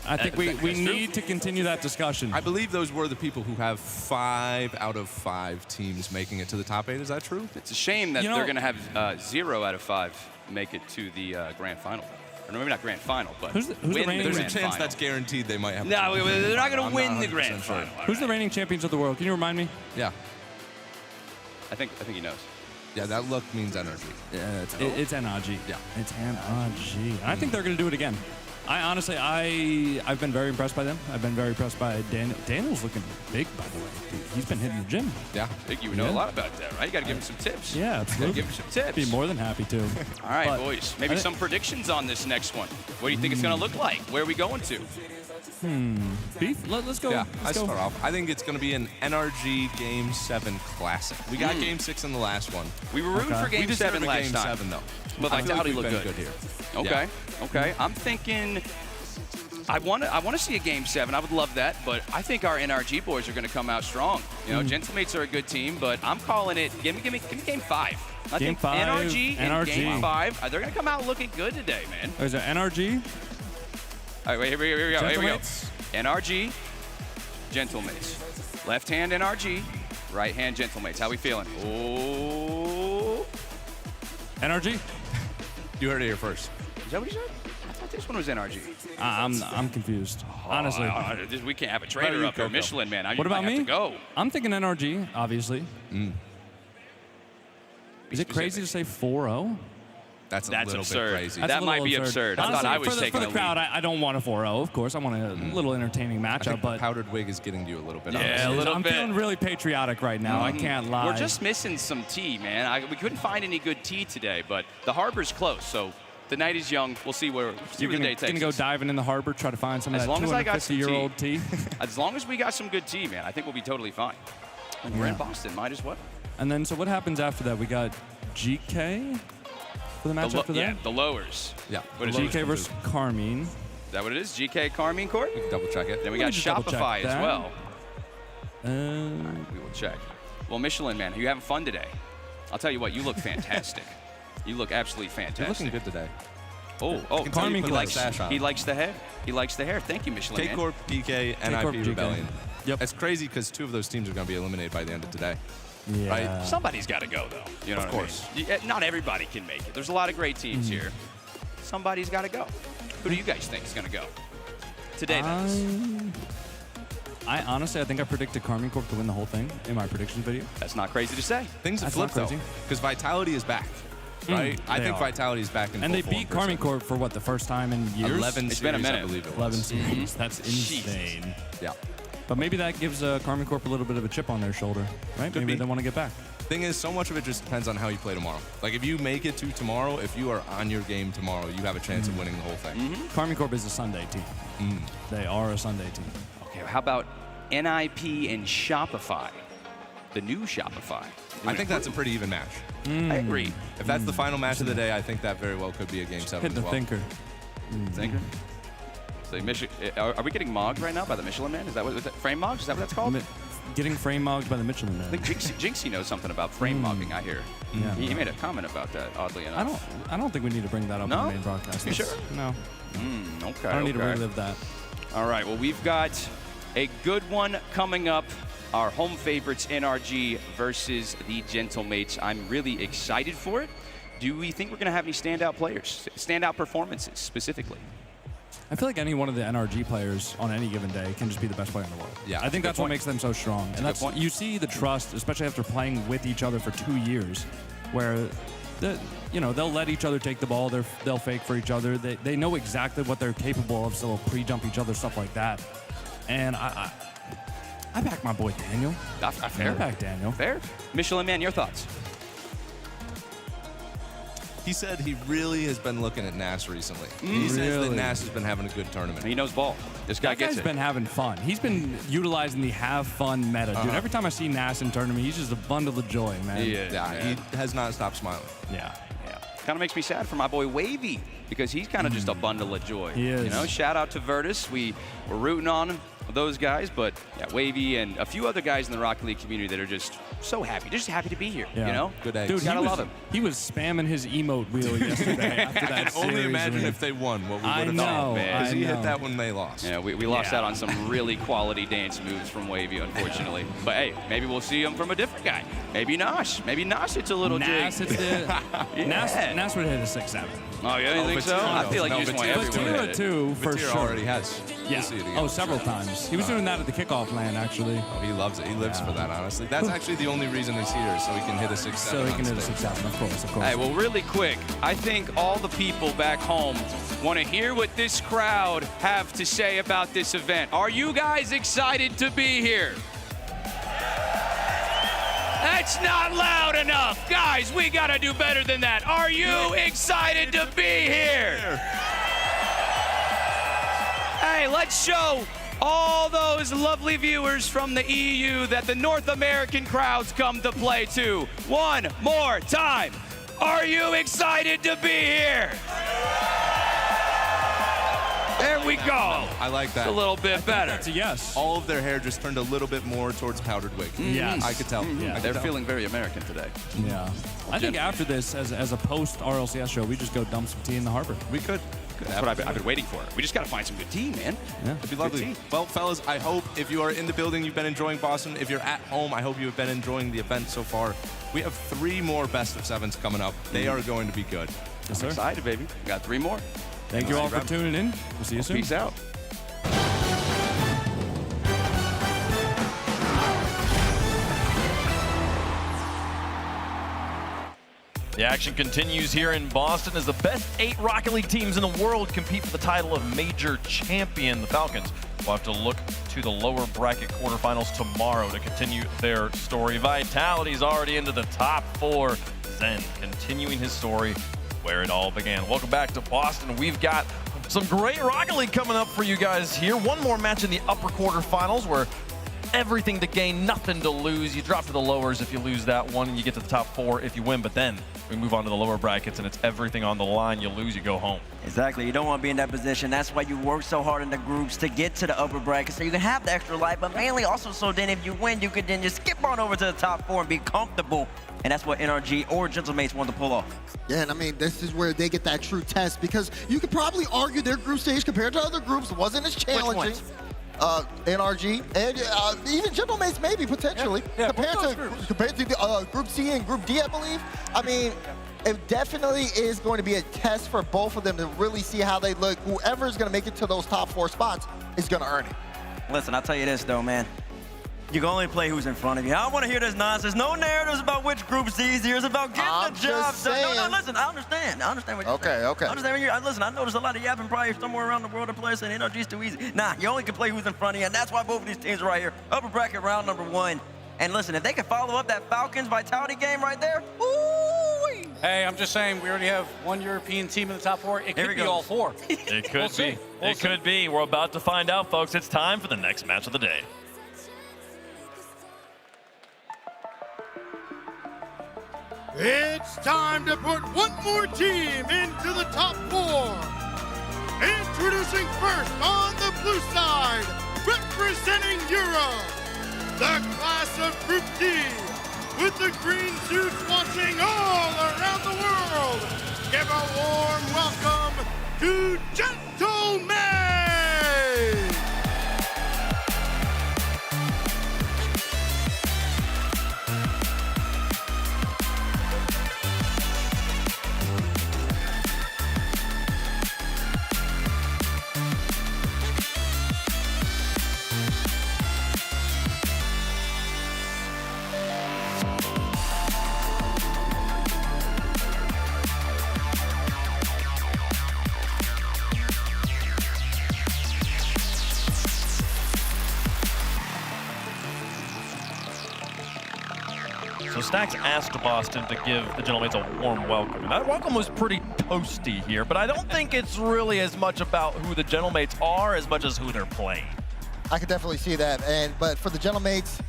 I think we need to continue that discussion. I believe those were the people who have 5 out of 5 teams making it to the top 8. Is that true? It's a shame that they're going to have 0 out of 5 make it to the grand final. Or maybe not grand final, but Who's the win the reigning- There's a grand chance final. that's guaranteed they might have. No, they're not going I'm to win the 100% grand sure. final. Who's the reigning champions of the world? Can you remind me? Yeah. I think he knows. Yeah, that look means energy. Yeah, it's NRG. Yeah. It's NRG. I think they're going to do it again. I've been very impressed by them. I've been very impressed by Daniel. Daniel's looking big, by the way. Dude, he's been hitting the gym. Yeah. I think you would know a lot about that, right? You got to give him some tips. Yeah, absolutely. Give him some tips. Be more than happy to. All right, But boys. Maybe some predictions on this next one. What do you think it's going to look like? Where are we going to? Beef? Let's go. Yeah, Let's go. start off. I think it's going to be an NRG Game 7 classic. We got Game 6 in the last one. We were rooting for Game 7 last Game time. 7, though. But I feel like Vitality we've looked been good. here. Okay. Yeah. Okay. I'm thinking I want to see a Game 7. I would love that, but I think our NRG boys are going to come out strong. You know, Gentlemates are a good team, but I'm calling it. Give me Game 5. I Game think 5, NRG in NRG. Game 5. They're going to come out looking good today, man. Is it NRG? All right, wait, here we go. Here we go. Gentlemates? NRG, Gentlemates. Left hand NRG, right hand Gentlemates. How we feeling? Oh. NRG? You heard it here first. Is that what he said? I thought this one was NRG. I'm confused. Honestly. We can't have a trader up here. Coco? Michelin, man. What about might me? have to go. I'm thinking NRG, obviously. Is it crazy to say 4-0? That's a little absurd. bit crazy. That might be absurd. I thought I was taking for the the crowd. lead. I don't want a 4-0, of course. I want a little entertaining I matchup, think the but powdered wig is getting to you a little bit. Yeah, honestly. a little I'm bit. feeling really patriotic right now. I can't lie. We're just missing some tea, man. We couldn't find any good tea today, but the harbor's close, so the night is young. We'll see where You're the day gonna takes go us. diving in the harbor, try to find some As of long that as I got some 250-year-old tea. As long as we got some good tea, man, I think we'll be totally fine. And we're in Yeah. Boston, might as well. And then, so what happens after that? We got GK for the match after that? Yeah, the lowers. Yeah. What is GK it? versus Karmine. Is that what it is? GK Karmine Corp? We can double check it. Then we Let got me just double-check Shopify as that. well. We will check. Well, Michelin, man, are you having fun today? I'll tell you what, you look fantastic. You look absolutely fantastic. You're looking good today. Oh, I can tell you Karmine put that stash on. he likes the hair. He likes the hair. Thank you, Michelin, man. K-Corp, DK, K-Corp, NIP GK. Rebellion. Yep. It's crazy because 2 of those teams are going to be eliminated by the end of today. Yeah. Right? Somebody's got to go, though. You know Of what I mean? course. Not everybody can make it. There's a lot of great teams Mm-hmm. here. Somebody's got to go. Who do you guys think is going to go? Today, that is. I honestly, I think I predicted Karmine Corp to win the whole thing in my prediction video. That's not crazy to say. Things have That's not flipped, though. crazy. Because Vitality is back. Right? I they think are. Vitality is back in And full they beat form, Karmine Corp for what, the first time in years? 11 It's series, been a minute. I believe it 11 was. series. That's insane. Yeah. But maybe that gives Karmine Corp a little bit of a chip on their shoulder, right? Could Maybe be. they want to get back. Thing is, so much of it just depends on how you play tomorrow. Like, if you make it to tomorrow, if you are on your game tomorrow, you have a chance of winning the whole thing. Karmine Corp is a Sunday team. They are a Sunday team. Okay, how about NIP and Shopify? the new Shopify. I think that's a pretty even match. I agree. If that's the final match of the day, I think that very well could be a Game 7 Hit as the well. thinker. Thinker. So are we getting mogged right now by the Michelin Man? Is that frame mogged? Is that what that's called? Getting frame mogged by the Michelin Man. I think Jinxie knows something about frame mogging, I hear. Yeah. He made a comment about that, oddly enough. I don't think we need to bring that up No? on the main broadcast. You sure? No. Okay. I don't need to okay. relive that. All right. Well, we've got a good one coming up. Our home favorites, NRG versus the Gentlemates. I'm really excited for it. Do we think we're going to have any standout players, standout performances specifically? I feel like any one of the NRG players on any given day can just be the best player in the world. Yeah, I think that's what makes them so strong. And That's a good that's you see the trust, especially after playing with each other for 2 years, where they'll let each other take the ball. They'll fake for each other. They know exactly what they're capable of, so they'll pre-jump each other, stuff like that. And I back my boy Daniel. Fair. I back Daniel. Fair. Michelin Man, your thoughts? He said he really has been looking at Nass recently. He says that Nass has been having a good tournament. He knows ball. This guy gets it. He's been having fun. He's been utilizing the have fun meta, dude. Every time I see Nass in tournament, he's just a bundle of joy, man. He has not stopped smiling. Yeah. Kind of makes me sad for my boy Wavy because he's kind of just a bundle of joy. He is. You know, shout out to Virtus. We're rooting on those guys, but yeah, Wavy and a few other guys in the Rocket League community that are just so happy. They're just happy to be here. Yeah. You know, Good eggs. Dude, gotta love him. He was spamming his emote wheel yesterday after that I can only series, imagine man. if they won what we I would have know, done. Because he I hit know. that when they lost. Yeah, we lost out on some really quality dance moves from Wavy, unfortunately. But hey, maybe we'll see him from a different guy. Maybe Nosh. Maybe Nosh hits a little Nass jig. hits it. Nass would hit a 6-7. Oh, yeah, you think so? I feel like you just want everyone to hit Fatira it. too, for Fatira sure. already has. Yeah. We'll see it again. Oh, several times. He was doing that at the kickoff land, actually. Oh, he loves it. He lives for that, honestly. That's actually the only reason he's here, so he can hit a 6-7. So he can hit a 6-7, of course, of course. Hey, well, really quick, I think all the people back home want to hear what this crowd have to say about this event. Are you guys excited to be here? That's not loud enough. Guys, we got to do better than that. Are you excited to be here? Hey, let's show all those lovely viewers from the EU that the North American crowds come to play to. One more time. Are you excited to be here? There we go. I like that. It's a little bit better. That's a yes. All of their hair just turned a little bit more towards powdered wig. Yes. I could tell. Yeah. They're feeling very American today. Yeah. I think after this, as a post RLCS show, we just go dump some tea in the harbor. We could. That's what I've been waiting for. We just got to find some good tea, man. Yeah. It'd be lovely. Well, fellas, I hope if you are in the building, you've been enjoying Boston. If you're at home, I hope you have been enjoying the event so far. We have 3 more best of 7s coming up. They are going to be good. Yes, sir. I'm excited, baby. We got 3 more. Thank you all for tuning in. We'll see you soon. Peace out. The action continues here in Boston as the best 8 Rocket League teams in the world compete for the title of major champion. The Falcons will have to look to the lower bracket quarterfinals tomorrow to continue their story. Vitality's already into the top 4. Zen continuing his story where it all began. Welcome back to Boston. We've got some great Rocket League coming up for you guys here. One more match in the upper quarterfinals where everything to gain, nothing to lose. You drop to the lowers if you lose that one, and you get to the top 4 if you win. But then we move on to the lower brackets, and it's everything on the line. You lose, you go home. Exactly. You don't want to be in that position. That's why you work so hard in the groups to get to the upper bracket so you can have the extra life, but mainly also so then if you win, you could then just skip on over to the top 4 and be comfortable. And that's what NRG or Gentlemates want to pull off. Yeah, and I mean, this is where they get that true test because you could probably argue their group stage compared to other groups wasn't as challenging. NRG and even Gentlemates maybe potentially compared to the Group C and Group D, I believe. I mean, it definitely is going to be a test for both of them to really see how they look. Whoever is going to make it to those top 4 spots is going to earn it. Listen, I'll tell you this though, man. You can only play who's in front of you. I don't want to hear this nonsense. No narratives about which group's easier. It's about getting the job done. No, listen, I understand. I understand what you're saying. Okay. I understand what you're, listen, I know there's a lot of yapping probably somewhere around the world of players saying NRG's too easy. Nah, you only can play who's in front of you, and that's why both of these teams are right here. Upper bracket round number 1. And listen, if they can follow up that Falcons Vitality game right there, woo-wee. Hey, I'm just saying, we already have one European team in the top 4. It could be all 4. It could be. It could be. We're about to find out, folks. It's time for the next match of the day. It's time to put one more team into the top 4. Introducing first on the blue side, representing Europe, the class of Group D, with the green suits watching all around the world. Give a warm welcome to Gentlemen! So Stacks asked Boston to give the Gentlemates a warm welcome. And that welcome was pretty toasty here, but I don't think it's really as much about who the Gentlemates are as much as who they're playing. I could definitely see that. But for the Gentlemates,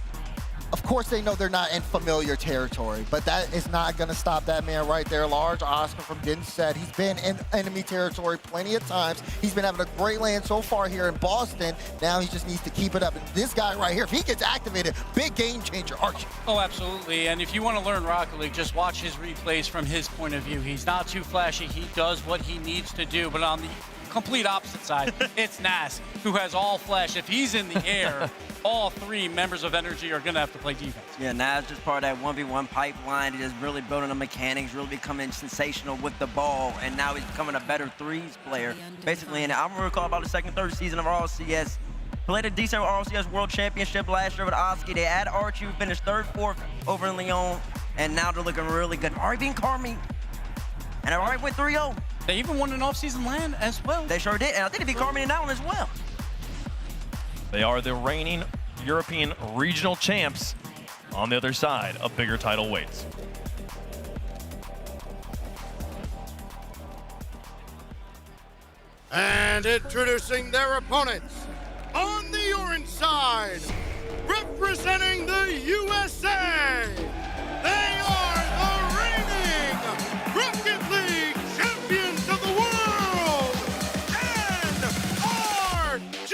of course they know they're not in familiar territory, but that is not going to stop that man right there. Large Oscar from getting set. He's been in enemy territory plenty of times. He's been having a great land so far here in Boston. Now he just needs to keep it up. And this guy right here, if he gets activated, big game changer, Archie. Oh, absolutely. And if you want to learn Rocket League, just watch his replays from his point of view. He's not too flashy. He does what he needs to do. But on the complete opposite side, it's Nas, who has all flash. If he's in the air, all 3 members of Energy are going to have to play defense. Yeah, Nas just part of that 1v1 pipeline. He just really building the mechanics, really becoming sensational with the ball, and now he's becoming a better threes player. Basically, and I'm recall about the second, third season of Rlcs. Played a decent Rlcs World Championship last year with Oski. They had Archie, who finished 3rd, 4th over in Lyon, and now they're looking really good. Already being Karmine, and they already went 3-0. They even won an off-season LAN as well. They sure did, and I think they beat Karmine in that one as well. They are the reigning European regional champs. On the other side, a bigger title waits. And introducing their opponents, on the orange side, representing the USA, they are the reigning Rocket League champions of the world, NRG!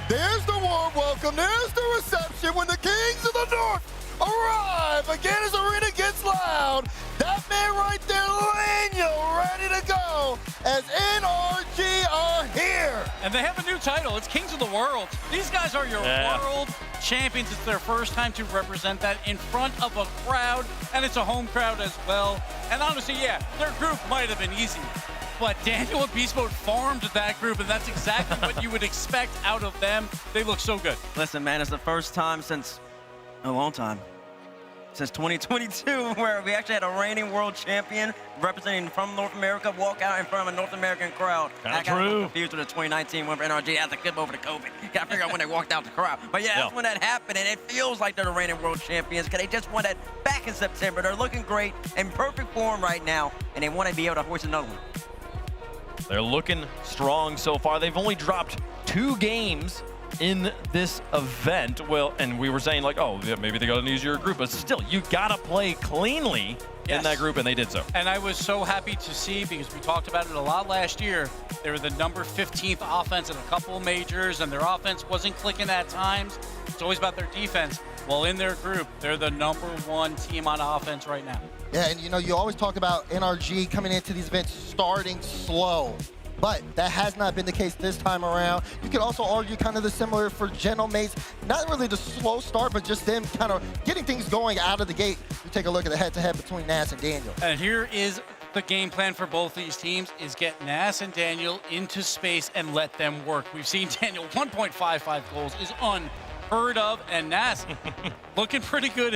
There's the warm welcome. There's the reception when the Kings of the North arrive. Again, as arena gets loud. That man right there, Lano, ready to go as NRG are here. And they have a new title. It's Kings of the World. These guys are your world champions. It's their first time to represent that in front of a crowd, and it's a home crowd as well. And honestly, yeah, their group might have been easy, but Daniel and Beast Mode farmed that group, and that's exactly what you would expect out of them. They look so good. Listen, man, it's the first time since a long time, since 2022, where we actually had a reigning world champion representing from North America walk out in front of a North American crowd. I got a little confused with the 2019 win for NRG. Had to skip over to COVID. Got to figure out when they walked out the crowd. But yeah, that's when that happened, and it feels like they're the reigning world champions because they just won that back in September. They're looking great, in perfect form right now, and they want to be able to hoist another one. They're looking strong so far. They've only dropped 2 games in this event. Well, and we were saying like, oh, yeah, maybe they got an easier group, but still, you gotta play cleanly in that group, and they did so. And I was so happy to see, because we talked about it a lot last year, they were the number 15th offense in a couple of majors, and their offense wasn't clicking at times. It's always about their defense. Well, in their group, they're the number 1 team on offense right now. Yeah, and you know, you always talk about NRG coming into these events starting slow, but that has not been the case this time around. You could also argue kind of the similar for Gentlemates. Not really the slow start, but just them kind of getting things going out of the gate. You take a look at the head-to-head between Nas and Daniel. And here is The game plan for both these teams is get Nas and Daniel into space and let them work. We've seen Daniel 1.55 goals is unheard of, and Nas looking pretty good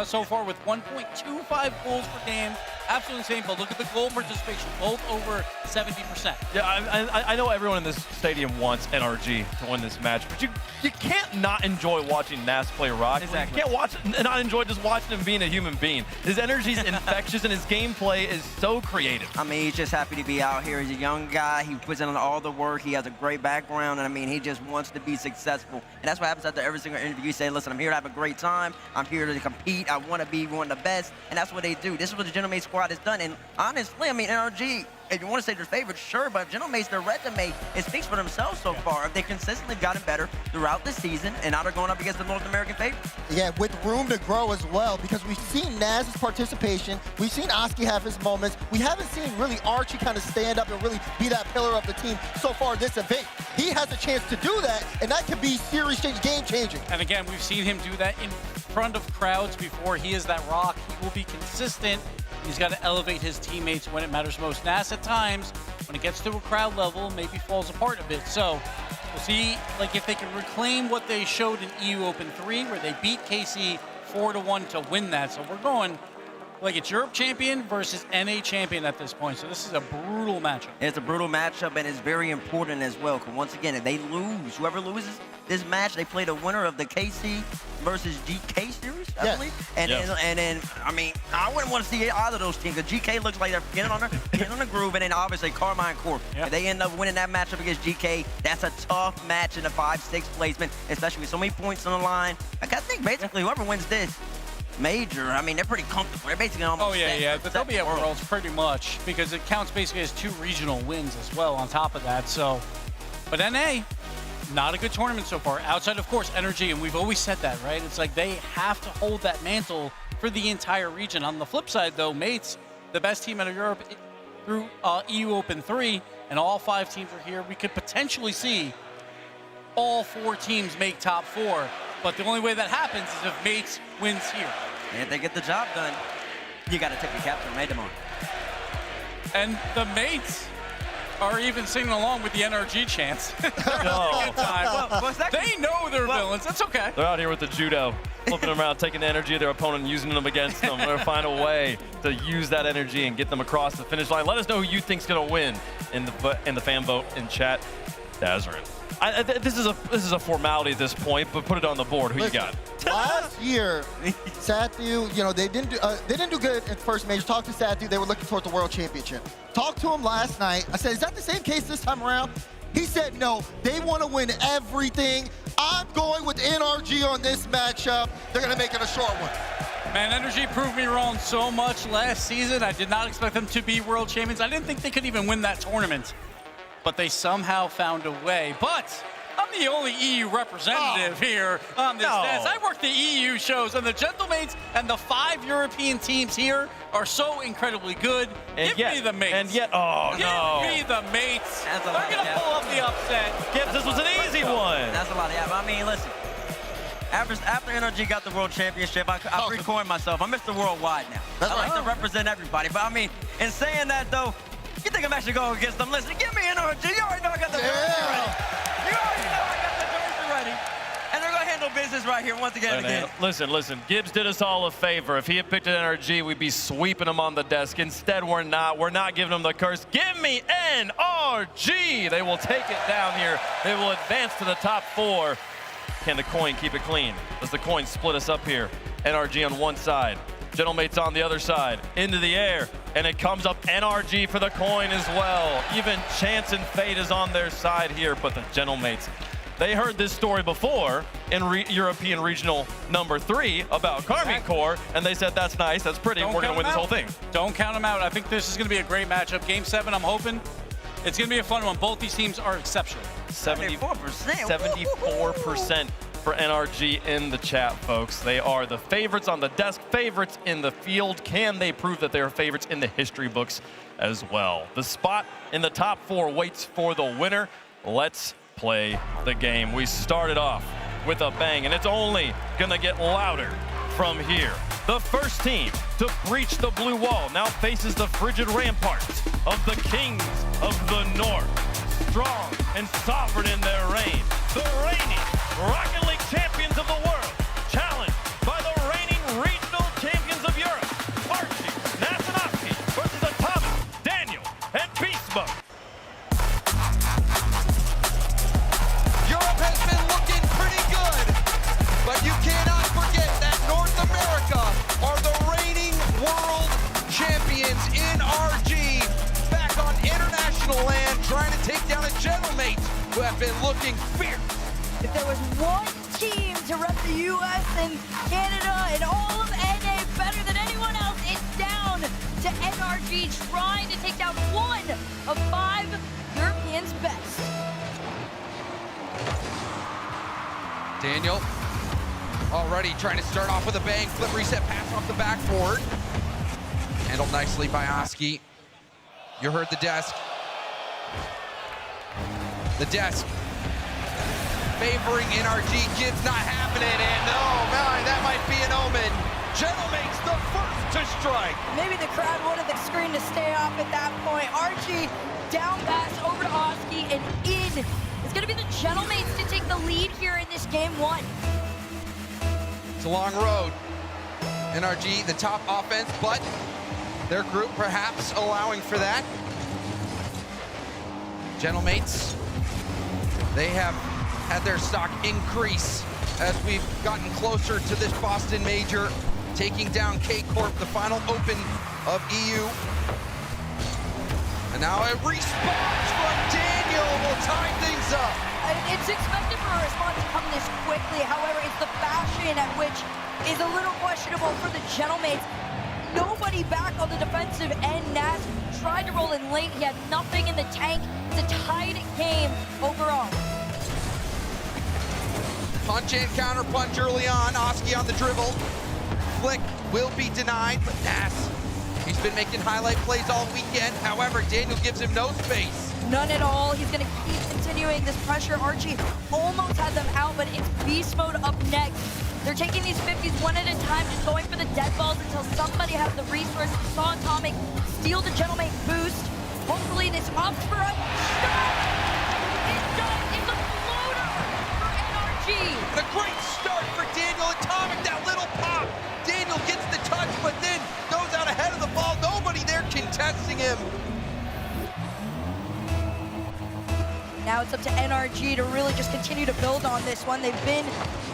so far with 1.25 goals per game. Absolutely insane, but look at the goal participation, both over 70%. Yeah, I know everyone in this stadium wants NRG to win this match, but you can't not enjoy watching Nas play Rock. Exactly. You can't watch and not enjoy just watching him being a human being. His energy is infectious and his gameplay is so creative. I mean, he's just happy to be out here. He's a young guy. He puts in all the work. He has a great background, and I mean, he just wants to be successful. And that's what happens after every single interview. You say, listen, I'm here to have a great time. I'm here to compete. I want to be one of the best, and that's what they do. This is what the Gentleman squad has done, and honestly, I mean, NRG, if you want to say their favorite, sure, but Gentleman's, their resume, it speaks for themselves so far. They consistently gotten better throughout the season, and now they're going up against the North American favorites. Yeah, with room to grow as well, because we've seen Naz's participation, we've seen Oski have his moments, we haven't seen really Archie kind of stand up and really be that pillar of the team so far this event. He has a chance to do that, and that could be series-changing, game-changing. And again, we've seen him do that in front of crowds before. He is that Rock. He will be consistent. He's got to elevate his teammates when it matters most. Nas at times, when it gets to a crowd level, maybe falls apart a bit. So we'll see if they can reclaim what they showed in EU Open 3, where they beat KC 4-1 to win that. So we're going like it's Europe champion versus NA champion at this point. So this is a brutal matchup. It's a brutal matchup, and it's very important as well. Because once again, if they lose, whoever loses this match, they play the winner of the KC versus GK series, I believe. And then, I mean, I wouldn't want to see either of those teams, because GK looks like they're getting on the groove, and then obviously Karmine Corp. If they end up winning that matchup against GK, that's a tough match in the 5-6 placement, especially with so many points on the line. Like, I think basically whoever wins this major, I mean, they're pretty comfortable. They're basically almost but they'll be at Worlds pretty much, because it counts basically as 2 regional wins as well on top of that. So, but NA, not a good tournament so far, outside of course NRG, and we've always said that, right? It's like they have to hold that mantle for the entire region. On the flip side though, Mates, the best team out of Europe through EU Open 3, and all 5 teams are here. We could potentially see all 4 teams make top 4, but the only way that happens is if Mates wins here. And if they get the job done, you got to take the captain, made them on. And the Mates are even singing along with the NRG chants. Good time. They know they're villains. That's okay. They're out here with the judo, flipping them around, taking the energy of their opponent and using them against them. They're going to find a way to use that energy and get them across the finish line. Let us know who you think's going to win in the fan vote in chat. Dazarin. This is a formality at this point, but put it on the board. Who you got? Last year, Sathu, they didn't do good in first major. Talked to Sathu, they were looking towards the World Championship. Talked to him last night. I said, is that the same case this time around? He said, no, they want to win everything. I'm going with NRG on this matchup. They're going to make it a short one. Man, NRG proved me wrong so much last season. I did not expect them to be world champions. I didn't think they could even win that tournament, but they somehow found a way. But I'm the only EU representative here on this desk. I work the EU shows, and the Gentlemates and the 5 European teams here are so incredibly good. Give me the Mates. Give me the Mates. They're going to pull up the upset. Gibbs, this was an easy one. That's a lot. Yeah, I mean, listen. After NRG got the World Championship, I recoined myself. I'm Mr. Worldwide now. I like to represent everybody. But, I mean, in saying that, though, you think I'm actually going against them? Listen, give me NRG. You already know I got the jersey ready. You already know I got the jersey ready. And they're going to handle business right here once again and again. Listen. Gibbs did us all a favor. If he had picked an NRG, we'd be sweeping him on the desk. Instead, we're not. We're not giving him the curse. Give me NRG. They will take it down here. They will advance to the top 4. Can the coin keep it clean? Does the coin split us up here? NRG on one side. Gentlemates on the other side, into the air, and it comes up NRG for the coin as well. Even chance and fate is on their side here, but the Gentlemates, they heard this story before in European Regional number 3 about Karmine Corp, and they said, that's nice, that's pretty, we're going to win this whole thing. Don't count them out. I think this is going to be a great matchup. Game 7, I'm hoping it's going to be a fun one. Both these teams are exceptional. 74% for NRG in the chat, folks. They are the favorites on the desk, favorites in the field. Can they prove that they are favorites in the history books as well? The spot in the top 4 waits for the winner. Let's play the game. We started off with a bang, and it's only gonna get louder from here. The first team to breach the blue wall now faces the frigid ramparts of the kings of the north. Strong and sovereign in their reign, the reigning Rocket League champions of the world, challenged by the reigning regional champions of Europe, Archie Nasanowski versus Atomic, Daniel, and Beast Mode. Europe has been looking pretty good, but you cannot forget that North America are the reigning world champions in RG, back on international land, trying to take down a Gentlemates who have been looking fierce. If there was one team to rep the U.S. and Canada and all of NA better than anyone else, it's down to NRG trying to take down one of 5 Europeans' best. Daniel already trying to start off with a bang. Flip reset pass off the backboard. Handled nicely by Oski. You heard the desk. The desk favoring NRG. Gibbs not happening, and oh man, that might be an omen. Gentlemates the first to strike. Maybe the crowd wanted the screen to stay off at that point. Archie down pass over to Oski and in. It's going to be the Gentlemates to take the lead here in this game 1. It's a long road. NRG, the top offense, but their group perhaps allowing for that. Gentlemates, they have had their stock increase as we've gotten closer to this Boston Major, taking down Corp, the final open of EU. And now a response from Daniel will tie things up. It's expected for a response to come this quickly. However, it's the fashion at which is a little questionable for the Gentlemates. Nobody back on the defensive end. Nas tried to roll in late. He had nothing in the tank. It's a tied game overall. Punch and counter punch early on. Oski on the dribble. Flick will be denied, but Nas, he's been making highlight plays all weekend. However, Daniel gives him no space. None at all. He's going to keep continuing this pressure. Archie almost had them out, but it's beast mode up next. They're taking these 50s one at a time, just going for the dead balls until somebody has the resources. Saw Atomic steal the Gentleman boost. Hopefully this opts for a shot. It does. It's a floater for NRG. And a great start for Daniel. Atomic, that little pop. Daniel gets the touch, but then goes out ahead of the ball. Nobody there contesting him. Now it's up to NRG to really just continue to build on this one. They've been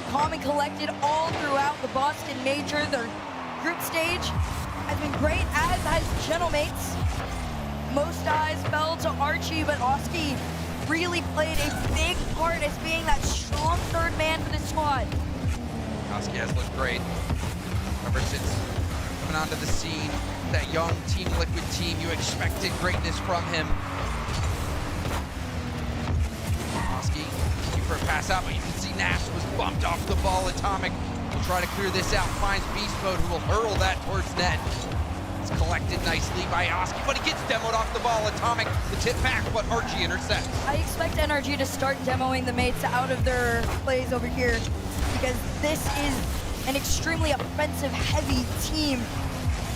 calm and collected all throughout the Boston Major. Their group stage has been great, as has Gentlemates. Most eyes fell to Archie, but Oski really played a big part as being that strong third man for the squad. Oski has looked great ever since coming onto the scene. That young Team Liquid team, you expected greatness from him. Oski looking for a pass out, but you can see Nash was bumped off the ball. Atomic will try to clear this out, finds Beast Mode, who will hurl that towards net. It's collected nicely by Oski, but he gets demoed off the ball. Atomic, the tip back, but Archie intercepts. I expect NRG to start demoing the mates out of their plays over here, because this is an extremely offensive-heavy team.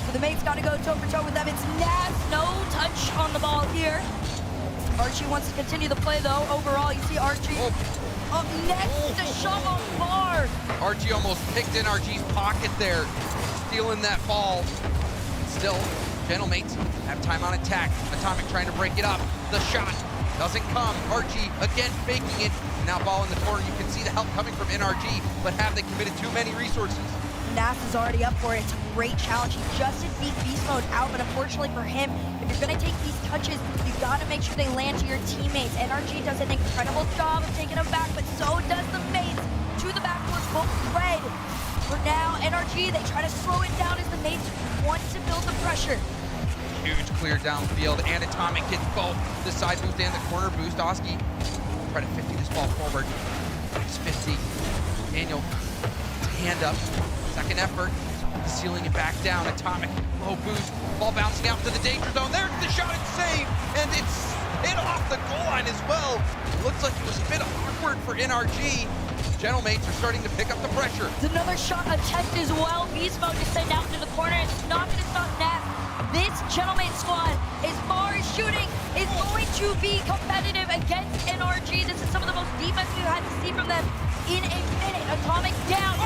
So the mates got to go toe-for-toe with them. It's Nas, no touch on the ball here. Archie wants to continue the play, though. Overall, you see Archie up next to shove on bar. Archie almost picked NRG's pocket there, stealing that ball. Still, Gentlemates have time on attack. Atomic trying to break it up. The shot doesn't come. Archie again faking it. Now ball in the corner. You can see the help coming from NRG, but have they committed too many resources? Nas is already up for it. It's a great challenge. He just did beat Beast Mode out, but unfortunately for him, if you're going to take these touches, you got to make sure they land to your teammates. NRG does an incredible job of taking them back, but so does the mates. To the backboards, both red. For now, NRG, they try to slow it down as the mates want to build the pressure. Huge clear downfield, and Atomic gets both the side boost and the corner boost. Oski try to 50 this ball forward. It's 50. Daniel, hand up. Second effort, sealing it back down. Atomic, low boost, ball bouncing out to the danger zone. There's the shot, it's saved, and it's hit off the goal line as well. Looks like it was a bit awkward for NRG. Gentlemates are starting to pick up the pressure. It's another shot attempt as well. Beast Mode is sent out into the corner. It's not going to stop Nat. This Gentleman squad, as far as shooting, is going to be competitive against NRG. This is some of the most defense we've had to see from them in a minute. Atomic down.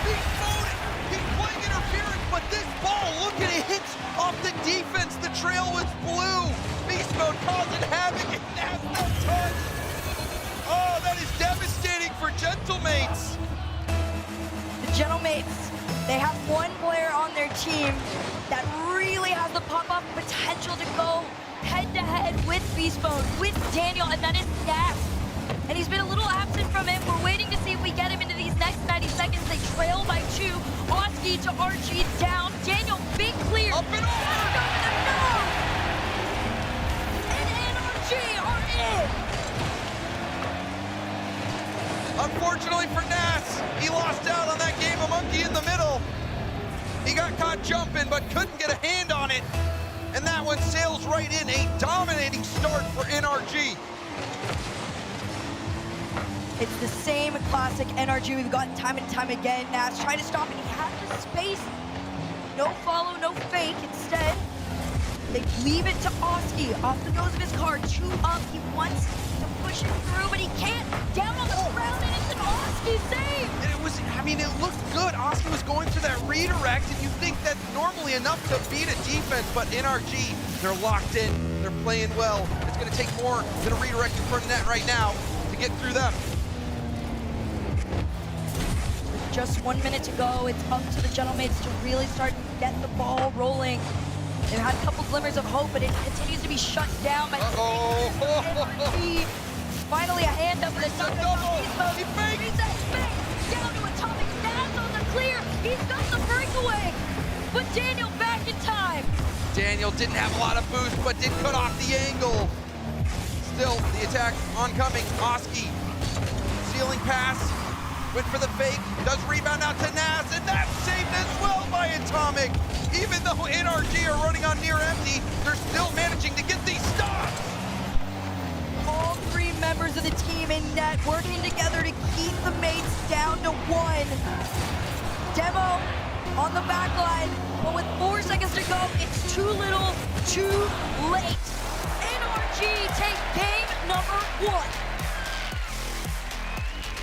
Beast Mode, he's playing interference, but this ball, look at it, hits off the defense. The trail was blue. Beast Mode causing havoc, and that's no touch. Oh, that is devastating for Gentlemates. The Gentlemates, they have one player on their team that really has the pop-up potential to go head-to-head with Beast Mode, with Daniel, and that is Gas. And he's been a little absent from it. We're waiting to see if we get him into these next 90 seconds. They trail by 2. Oski to Archie down. Daniel, big clear. Up and over. And NRG are in. Unfortunately for Nas, he lost out on that game of monkey in the middle. He got caught jumping, but couldn't get a hand on it. And that one sails right in. A dominating start for NRG. It's the same classic NRG we've gotten time and time again. Nas trying to stop it. He had the space. No follow, no fake. Instead, they leave it to Oski off the nose of his car. 2 up. He wants to push it through, but he can't. Down on the ground, and it's an Oski save. And it was, I mean, it looked good. Oski was going for that redirect, and you think that's normally enough to beat a defense, but NRG, they're locked in. They're playing well. It's going to take more than a redirect in front of net right now to get through them. Just 1 minute to go. It's up to the Gentlemates to really start to get the ball rolling. They've had a couple glimmers of hope, but it continues to be shut down by NRG. Finally a hand up with a double. He fakes that fake. Down to Atomic. Nas on the clear. He's got the breakaway. But Daniel back in time. Daniel didn't have a lot of boost, but did cut off the angle. Still, the attack oncoming. Oski, ceiling pass. Went for the fake, does rebound out to Nas, and that's saved as well by Atomic. Even though NRG are running on near empty, they're still managing to get these stops. All 3 members of the team in net working together to keep the mates down to 1. Demo on the back line, but with 4 seconds to go, it's too little, too late. NRG take game number 1.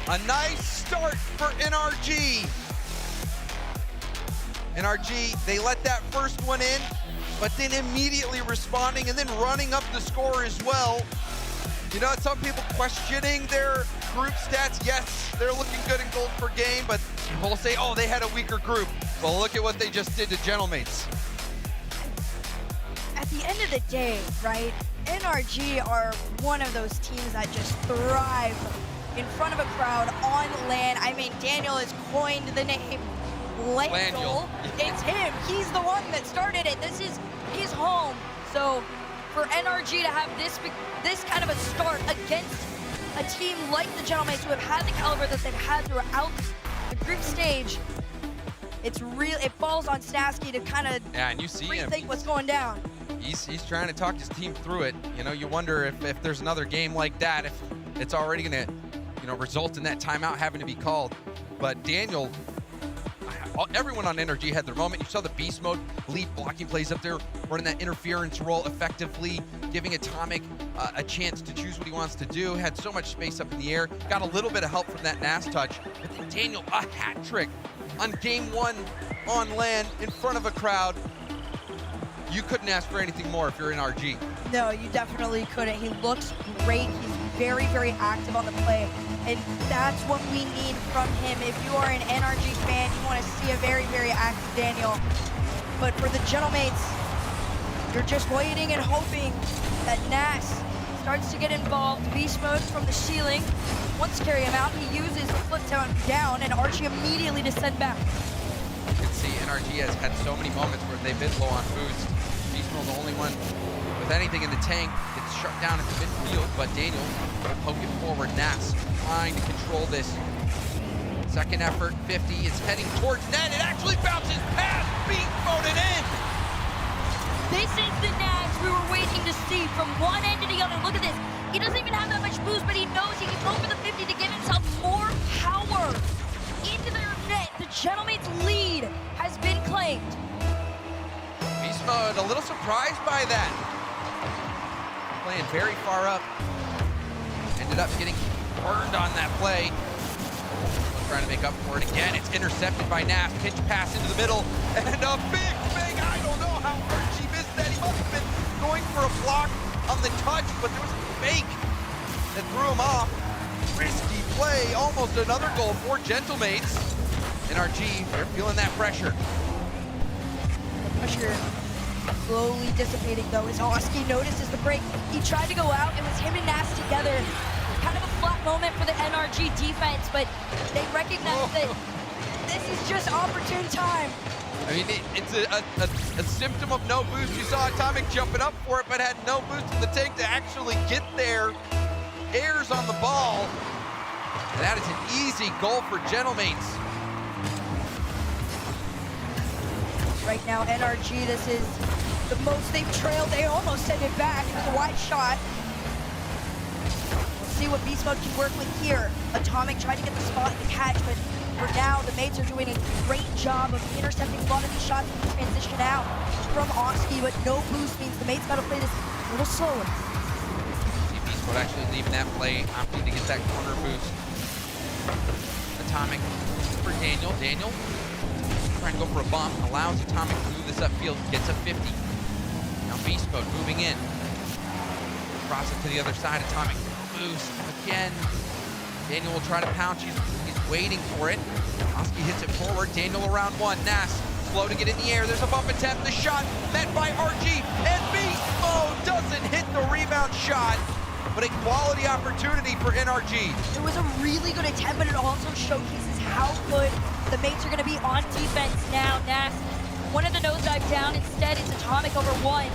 A nice start for NRG. NRG, they let that first one in, but then immediately responding and then running up the score as well. You know, some people questioning their group stats. Yes, they're looking good in gold per game, but people will say, oh, they had a weaker group. Well, look at what they just did to Gentlemates. At the end of the day, right, NRG are one of those teams that just thrive in front of a crowd on LAN. I mean, Daniel has coined the name Landel. It's him. He's the one that started it. This is his home. So for NRG to have this kind of a start against a team like the Gentlemates who have had the caliber that they've had throughout the group stage, it's real. It falls on Stasky to kind of and you see rethink what's going down. He's trying to talk his team through it. You know, you wonder if there's another game like that, if it's already going to, you know, result in that timeout having to be called. But Daniel, everyone on NRG had their moment. You saw the beast mode lead blocking plays up there, running that interference role effectively, giving Atomic a chance to choose what he wants to do. Had so much space up in the air. Got a little bit of help from that Nas touch. But then Daniel, a hat trick on game 1 on LAN in front of a crowd. You couldn't ask for anything more if you're NRG. No, you definitely couldn't. He looks great. He's very, very active on the play. And that's what we need from him. If you are an NRG fan, you want to see a very, very active Daniel. But for the Gentlemates, you're just waiting and hoping that Nas starts to get involved. Beast mode from the ceiling. Once carry him out, he uses the flip down, and Archie immediately to send back. You can see NRG has had so many moments where they've been low on boost. Beast mode's the only one with anything in the tank. Gets shut down at the midfield, but Daniel will poke it forward. Nas trying to control this. Second effort, 50, it's heading towards net. It actually bounces past Beast mode and in. This is the Nas we were waiting to see from one end to the other. Look at this. He doesn't even have that much boost, but he knows he can go for the 50 to give himself more power into their net. The Gentlemates lead has been claimed. Beast Mode a little surprised by that. Playing very far up. Ended up getting burned on that play. Trying to make up for it again. It's intercepted by Nas. Pitch pass into the middle. And a big fake. I don't know how Archie missed that. He must have been going for a block on the touch, but there was a fake that threw him off. Risky play. Almost another goal for Gentlemates. NRG, they're feeling that pressure. The pressure slowly dissipating though as Oski notices the break. He tried to go out. It was him and Nas together. Kind of a flat moment for the NRG defense, but they recognize that this is just opportune time. I mean, it's a symptom of no boost. You saw Atomic jumping up for it, but had no boost in the tank to actually get there. Airs on the ball. And that is an easy goal for Gentlemates. Right now, NRG, this is the most they've trailed. They almost send it back with a wide shot. See what Beast Mode can work with here. Atomic tried to get the spot in the catch, but for now, the mates are doing a great job of intercepting a lot of these shots and transition out from Oski, but no boost means the mates gotta play this a little slower. See Beast Mode actually leaving that play, opting to get that corner boost. Atomic for Daniel. Daniel trying to go for a bump, allows Atomic to move this upfield, gets a 50. Now Beast Mode moving in. Cross it to the other side, Atomic boost again. Daniel will try to pounce. He's waiting for it. Oski hits it forward. Daniel around one. Nas slow to get in the air. There's a bump attempt. The shot met by RG. And Beast Mode doesn't hit the rebound shot, but a quality opportunity for NRG. It was a really good attempt, but it also showcases how good the mates are going to be on defense now. Nas, one of the nosedive down. Instead, it's Atomic over one.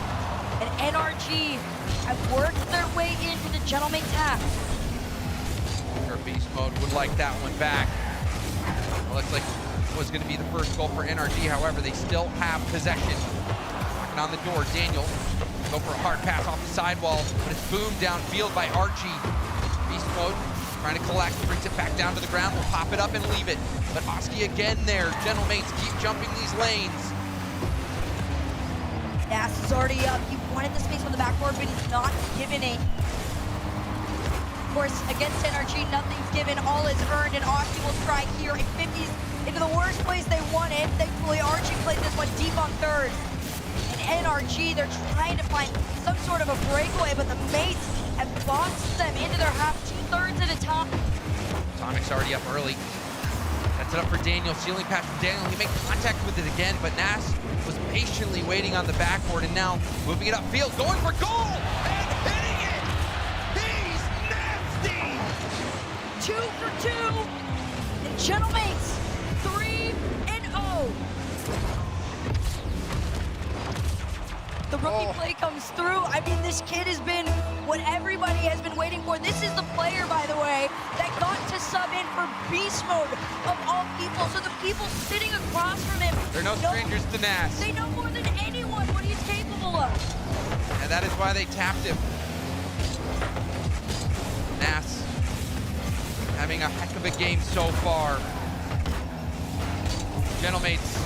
And NRG have worked their way into the Gentlemates half. Sure, Beast Mode would like that one back. Well, looks like it was going to be the first goal for NRG. However, they still have possession. Knocking on the door, Daniel go for a hard pass off the sidewall, but it's boomed downfield by Archie. Beast Mode trying to collect, brings it back down to the ground. Will pop it up and leave it. But Oski again there. Gentlemates keep jumping these lanes. Nas is already up. He wanted the space on the backboard, but he's not giving it. Of course, against NRG, nothing's given. All is earned, and Oski will try here in 50s into the worst place they want it. Thankfully, Archie played this one deep on third. And NRG, they're trying to find some sort of a breakaway, but the mates have boxed them into their half 2/3 at a time. Atomic's already up early. That's it up for Daniel. Ceiling pass from Daniel. He makes contact with it again, but Nas was patiently waiting on the backboard and now moving it upfield, going for goal and hitting it. He's nasty. 2 for 2. And Gentlemates 3-0. The rookie play comes through. I mean, this kid has been what everybody has been waiting for. This is the player, by the way, that got to sub in for Beast Mode of all people. So the people sitting across from him, they're no strangers to Nas. They know more than anyone what he's capable of. And that is why they tapped him. Nas having a heck of a game so far. Gentlemates.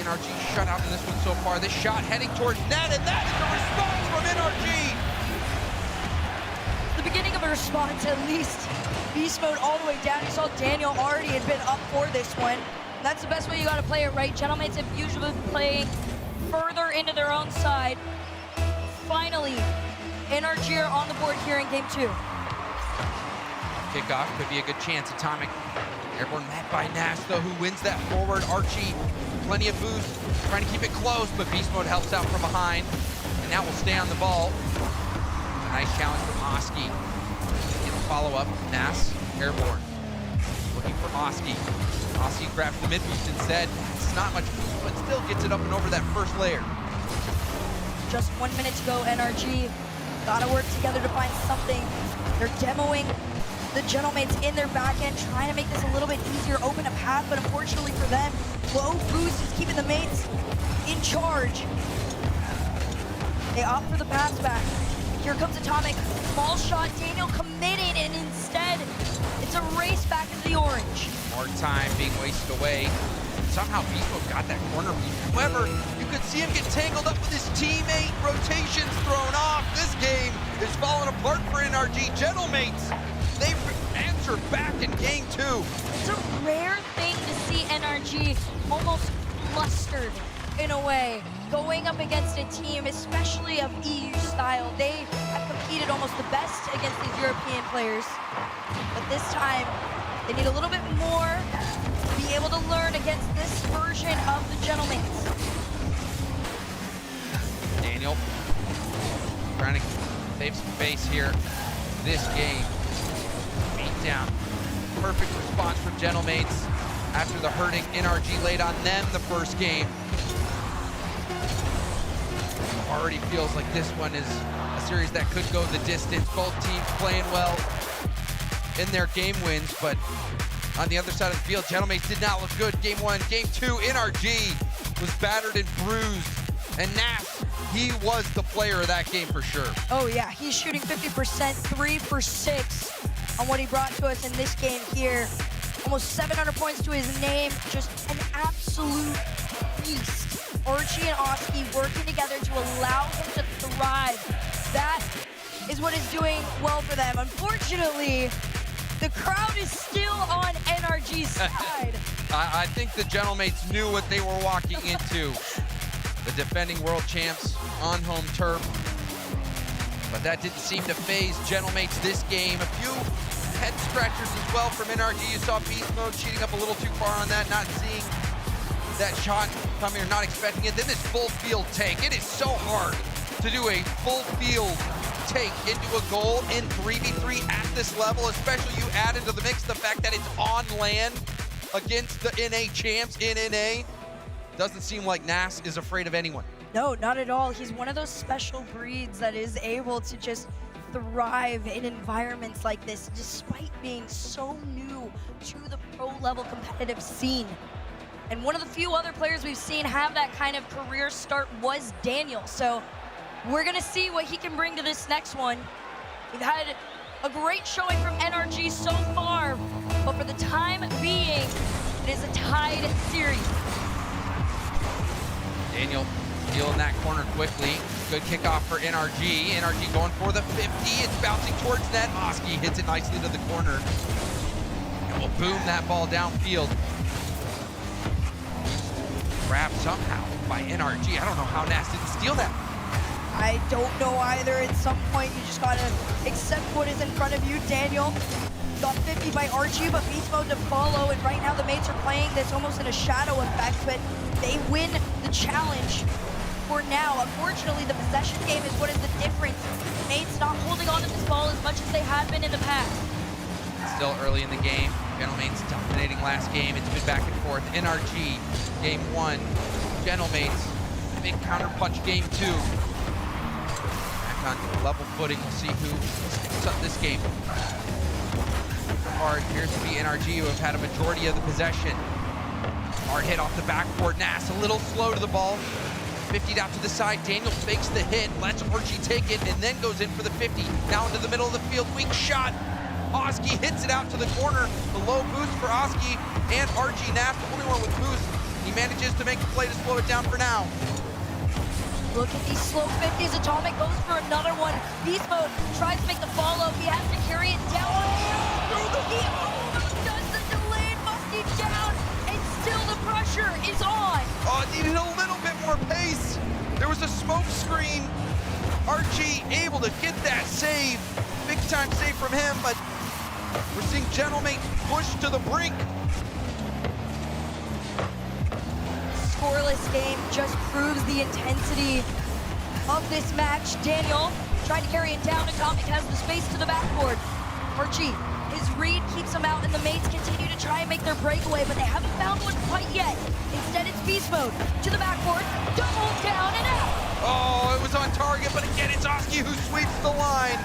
NRG shut out in this one so far. This shot heading towards net, and that is the response from NRG. The beginning of a response, at least. Beast Mode all the way down. You saw Daniel already had been up for this one. And that's the best way you got to play it, right? Gentlemates have usually been playing further into their own side. Finally, NRG are on the board here in game 2. Kickoff could be a good chance. Atomic airborne met by Nas, though, who wins that forward. Archie, plenty of boost, trying to keep it close, but Beast Mode helps out from behind, and now will stay on the ball. A nice challenge from Oski. In the follow-up, Nas, airborne, looking for Oski. Oski grabs the mid boost instead. It's not much boost, but still gets it up and over that first layer. Just 1 minute to go, NRG. Gotta work together to find something. They're demoing the Gentlemates in their back end, trying to make this a little bit easier, open a path, but unfortunately for them, low boost is keeping the mates in charge. They opt for the pass back. Here comes Atomic, small shot, Daniel committed, and instead, it's a race back into the orange. More time being wasted away. Somehow Beefo got that corner beat. However, you could see him get tangled up with his teammate. Rotations thrown off. This game is falling apart for NRG. Gentlemates, they answered back in game 2. It's a rare thing to see NRG almost flustered in a way, going up against a team, especially of EU style. They have competed almost the best against these European players, but this time they need a little bit more to be able to learn against this version of the Gentlemates. Daniel trying to save some face here. This game, beat down. Perfect response from Gentlemates after the hurting NRG laid on them the first game. Already feels like this one is a series that could go the distance. Both teams playing well in their game wins, but on the other side of the field, Gentlemates did not look good. Game 1, game 2, NRG was battered and bruised, and Nas, he was the player of that game for sure. Oh yeah, he's shooting 50%, 3 for 6 on what he brought to us in this game here. Almost 700 points to his name, just an absolute beast. Archie and Oski working together to allow him to thrive. That is what is doing well for them. Unfortunately, the crowd is still on NRG's side. I think the Gentlemates knew what they were walking into. The defending world champs on home turf. But that didn't seem to phase Gentlemates this game. A few head scratchers as well from NRG. You saw Beast Mode cheating up a little too far on that, not seeing that shot coming or not expecting it. Then this full field take. It is so hard to do a full field take into a goal in 3v3 at this level, especially you add into the mix the fact that it's on land against the NA champs in NA. Doesn't seem like Nas is afraid of anyone. No, not at all. He's one of those special breeds that is able to just thrive in environments like this, despite being so new to the pro level competitive scene. And one of the few other players we've seen have that kind of career start was Daniel. So we're gonna see what he can bring to this next one. We've had a great showing from NRG so far, but for the time being, it is a tied series. Daniel stealing that corner quickly. Good kickoff for NRG. NRG going for the 50. It's bouncing towards net. Oski hits it nicely to the corner. And will boom that ball downfield. Grabbed somehow by NRG. I don't know how Nas didn't steal that. I don't know either. At some point, you just gotta accept what is in front of you. Daniel got 50 by Archie, but Beast Mode to follow. And right now, the mates are playing this almost in a shadow effect, but they win the challenge for now. Unfortunately, the possession game is what is the difference. Mates not holding on to this ball as much as they have been in the past. Still early in the game. Gentlemates dominating last game. It's been back and forth. NRG, game 1. Gentlemates, big counter punch game 2. Back on level footing. We'll see who sticks up this game. Hard appears to be NRG, who have had a majority of the possession. Hard hit off the backboard. Nas a little slow to the ball. 50 out to the side. Daniel fakes the hit, lets Archie take it, and then goes in for the 50. Now into the middle of the field. Weak shot. Oski hits it out to the corner. The low boost for Oski and Archie. Nas, the only one with boost. He manages to make the play to slow it down for now. Look at these slow 50s. Atomic goes for another one. Beast Mode tries to make the follow. He has to carry it down through the heat. Oh, does the delayed Musty down, and still the pressure is on. Oh, it needed a little bit more pace. There was a smoke screen. Archie able to get that save. Big time save from him, but we're seeing Gentlemate push to the brink. Scoreless game just proves the intensity of this match. Daniel trying to carry it down. Atomic has the space to the backboard. Archie, his read keeps him out, and the mates continue to try and make their breakaway, but they haven't found one quite yet. Instead, it's Beast Mode to the backboard, double down and out. Oh, it was on target, but again, it's Oski who sweeps the line.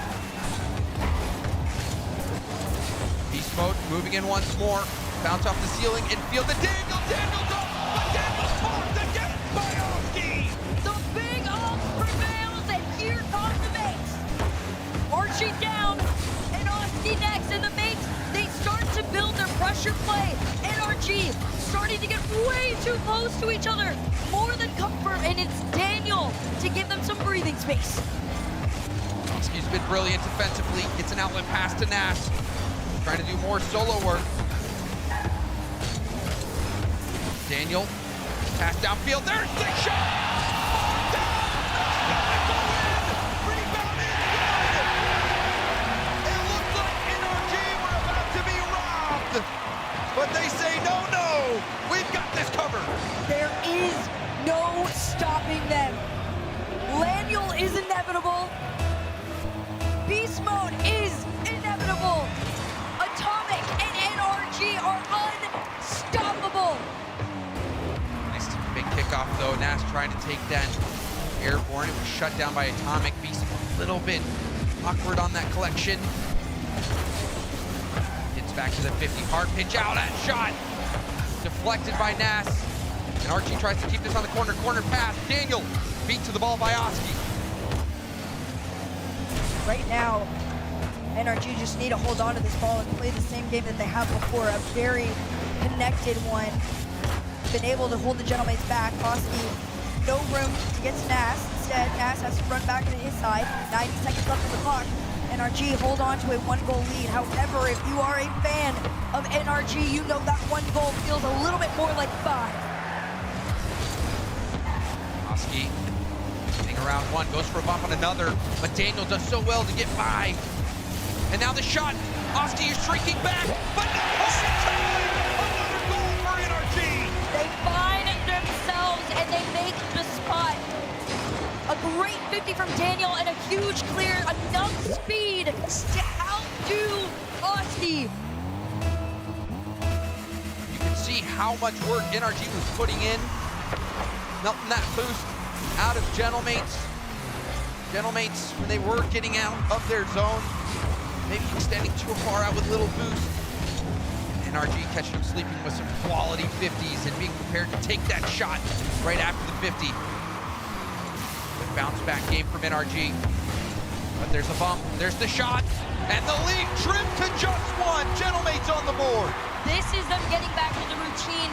Beast Mode moving in once more. Bounce off the ceiling and feel the Daniel's up, but Daniel's caught again by Oski. The big ult prevails, and here comes the mates. Oski next, and the mates, they start to build their pressure play. NRG starting to get way too close to each other. More than confirm, and it's Daniel to give them some breathing space. Oski's been brilliant defensively. Gets an outlet pass to Nash. Trying to do more solo work. Daniel, pass downfield. There's the shot! But they say, no, no, we've got this covered. There is no stopping them. Laniel is inevitable. Beast mode is inevitable. Atomic and NRG are unstoppable. Nice big kickoff though. Nash trying to take that airborne. It was shut down by Atomic. Beast a little bit awkward on that collection. Back to the 50, hard pitch out, that shot deflected by Nass, and Archie tries to keep this on the corner pass. Daniel beat to the ball by Oski. Right now, NRG just need to hold on to this ball and play the same game that they have before, a very connected one. Been able to hold the Gentlemates back. Oski, no room to get to Nass. Instead, Nass has to run back to his side. 90 seconds left on the clock. NRG hold on to a 1-goal lead. However, if you are a fan of NRG, you know that 1 goal feels a little bit more like 5. Oski getting around one, goes for a bump on another, but Daniel does so well to get by. And now the shot, Oski is shrinking back, but another goal for NRG. They find themselves and they make the spot. A great 50 from Daniel and a huge clear, enough speed to outdo Oski. You can see how much work NRG was putting in, melting that boost out of Gentlemates. Gentlemates, when they were getting out of their zone, maybe extending too far out with little boost. NRG catching them sleeping with some quality 50s and being prepared to take that shot right after the 50. Bounce back game from NRG, but there's a bump, there's the shot, and the lead trimmed to just 1. Gentlemates on the board. This is them getting back to the routine.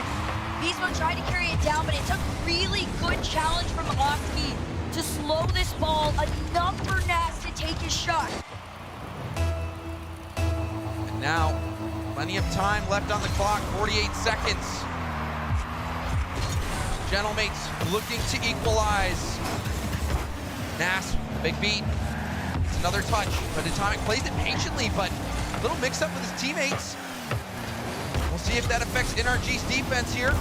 Beastmo tried to carry it down, but it took really good challenge from Oski to slow this ball enough for Nass to take his shot. And now, plenty of time left on the clock, 48 seconds. Gentlemates looking to equalize. Nass, big beat. It's another touch, but Atomic plays it patiently, but a little mix up with his teammates. We'll see if that affects NRG's defense here.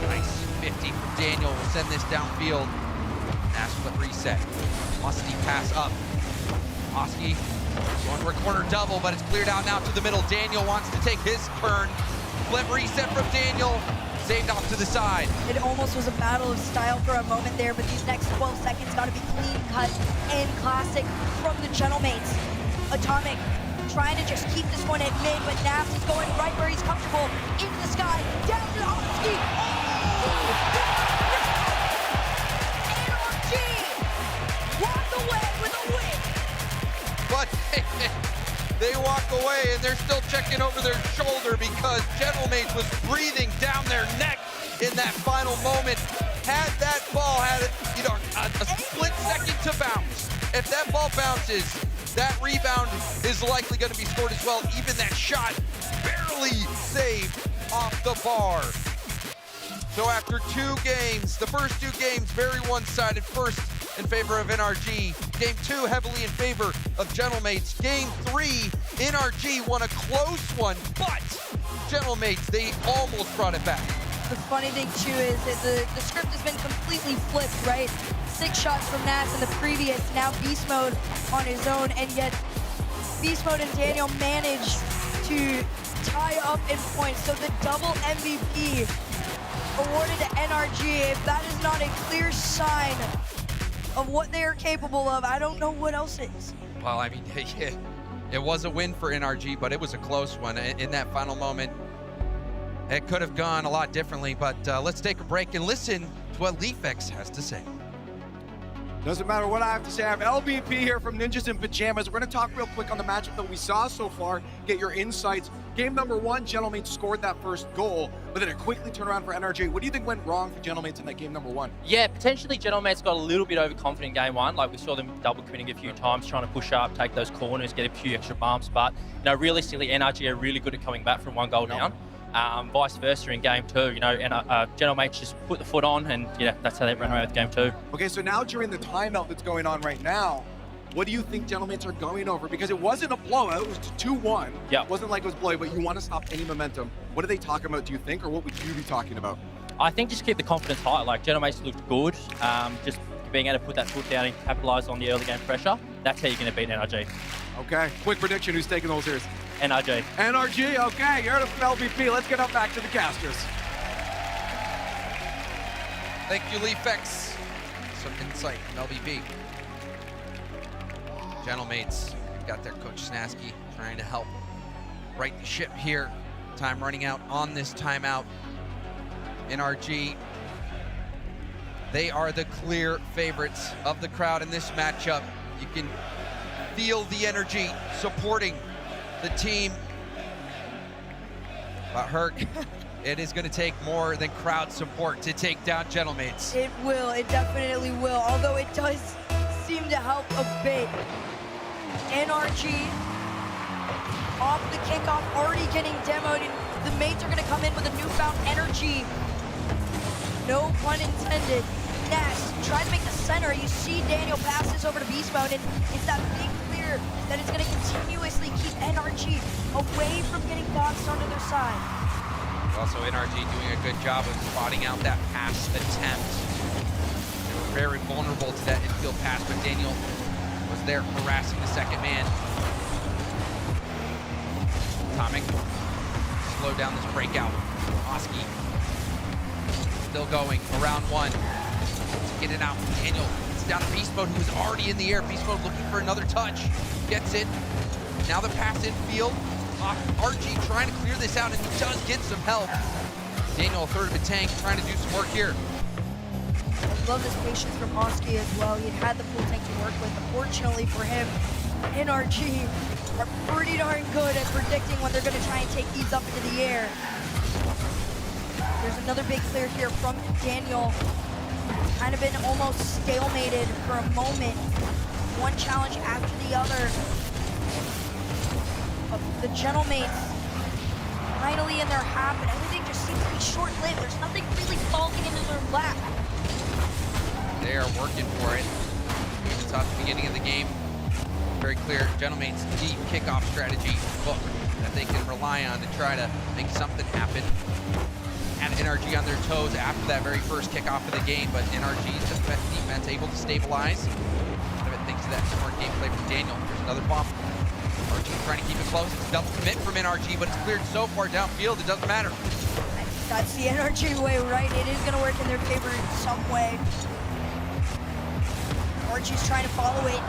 Nice 50 from Daniel. Will send this downfield. Nass flip reset. Musty pass up. Oski going for a corner double, but it's cleared out now to the middle. Daniel wants to take his turn. Flip reset from Daniel. Saved off to the side. It almost was a battle of style for a moment there, but these next 12 seconds got to be clean cut and classic from the Gentlemates. Atomic trying to just keep this one at mid, but Nass is going right where he's comfortable, into the sky, down to Oski. NRG walk away with a win. But they walk away and they're still checking over their shoulder because Gentlemates was breathing down their neck in that final moment. Had that ball had a split second to bounce. If that ball bounces, that rebound is likely going to be scored as well. Even that shot barely saved off the bar. So after 2 games, the first 2 games very one-sided, first in favor of NRG. Game 2 heavily in favor of Gentlemates. Game 3, NRG won a close one, but Gentlemates, they almost brought it back. The funny thing too is that the script has been completely flipped, right? 6 shots from Nass in the previous, now Beast Mode on his own, and yet Beast Mode and Daniel managed to tie up in points. So the double MVP awarded to NRG. If that is not a clear sign of what they are capable of, I don't know what else is. Well, I mean, it was a win for NRG, but it was a close one in that final moment. It could have gone a lot differently, but let's take a break and listen to what Leafx has to say. Doesn't matter what I have to say. I have LBP here from Ninjas in Pajamas. We're going to talk real quick on the matchup that we saw so far, get your insights. Game number 1, Gentlemates scored that first goal, but then it quickly turned around for NRG. What do you think went wrong for Gentlemates in that game number 1? Yeah, potentially Gentlemates got a little bit overconfident in game 1. Like, we saw them double committing a few times, trying to push up, take those corners, get a few extra bumps. But, realistically, NRG are really good at coming back from 1 goal down. Vice versa in game 2, and Gentlemates just put the foot on, and that's how they run away with game 2. Okay, so now during the timeout that's going on right now, what do you think Gentlemates are going over? Because it wasn't a blowout, it was 2-1. Yeah. It wasn't like it was blowout, but you want to stop any momentum. What are they talking about, do you think, or what would you be talking about? I think just keep the confidence high. Like, Gentlemates looked good. Just being able to put that foot down and capitalise on the early game pressure, that's how you're going to beat NRG. Okay, quick prediction, who's taking those series? NRG. NRG, okay, you heard it from LVP. Let's get up back to the casters. Thank you, Leafex. Some insight from LVP. Gentlemates got their coach Snasky trying to help right the ship here. Time running out on this timeout. NRG, they are the clear favorites of the crowd in this matchup. You can feel the energy supporting the team. But Herc, it is going to take more than crowd support to take down Gentlemates. It will, it definitely will, although it does seem to help a bit. NRG off the kickoff, already getting demoed, and the mates are going to come in with a newfound energy. No pun intended. Next, try to make the center. You see Daniel pass this over to Beast Mode, and it's that big clear that is going to continuously keep NRG away from getting boxed onto their side. Also, NRG doing a good job of spotting out that pass attempt. They were very vulnerable to that infield pass, but Daniel was there harassing the second man. Atomic, slow down this breakout. Oski still going, around 1. To get it out, Daniel, it's down to Beast Mode, who was already in the air. Beast Mode looking for another touch, gets it. Now the pass infield, RG trying to clear this out, and he does get some help. Daniel, a third of a tank, trying to do some work here. I love this patience from Oski as well. He had the full tank to work with. Unfortunately for him, NRG are pretty darn good at predicting when they're going to try and take these up into the air. There's another big clear here from Daniel. Kind of been almost stalemated for a moment. One challenge after the other. But the Gentlemates finally in their half, and everything just seems to be short-lived. There's nothing really falling into their lap. They are working for it. We saw at the beginning of the game. Very clear, Gentlemates' deep kickoff strategy book that they can rely on to try to make something happen. Had NRG on their toes after that very first kickoff of the game, but NRG's defense able to stabilize. Thanks to that smart gameplay from Daniel. There's another bump. RG trying to keep it close. It's a double commit from NRG, but it's cleared so far downfield, it doesn't matter. That's the NRG way, right? It is going to work in their favor in some way. RG's trying to follow it.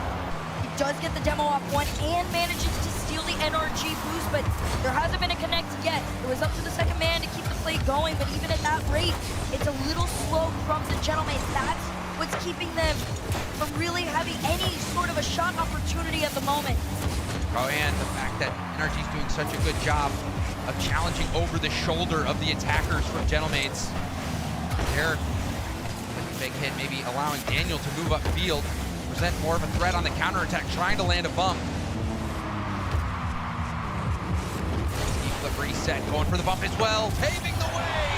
He does get the demo off 1 and manages to steal the NRG boost, but there hasn't been a connect yet. It was up to the second man to keep the play going, but even at that rate, it's a little slow from the Gentlemates. That's what's keeping them from really having any sort of a shot opportunity at the moment. Oh, and the fact that NRG's doing such a good job of challenging over the shoulder of the attackers from Gentlemates. They're a big hit, maybe allowing Daniel to move upfield, present more of a threat on the counterattack, trying to land a bump. Flip reset, going for the bump as well, paving the way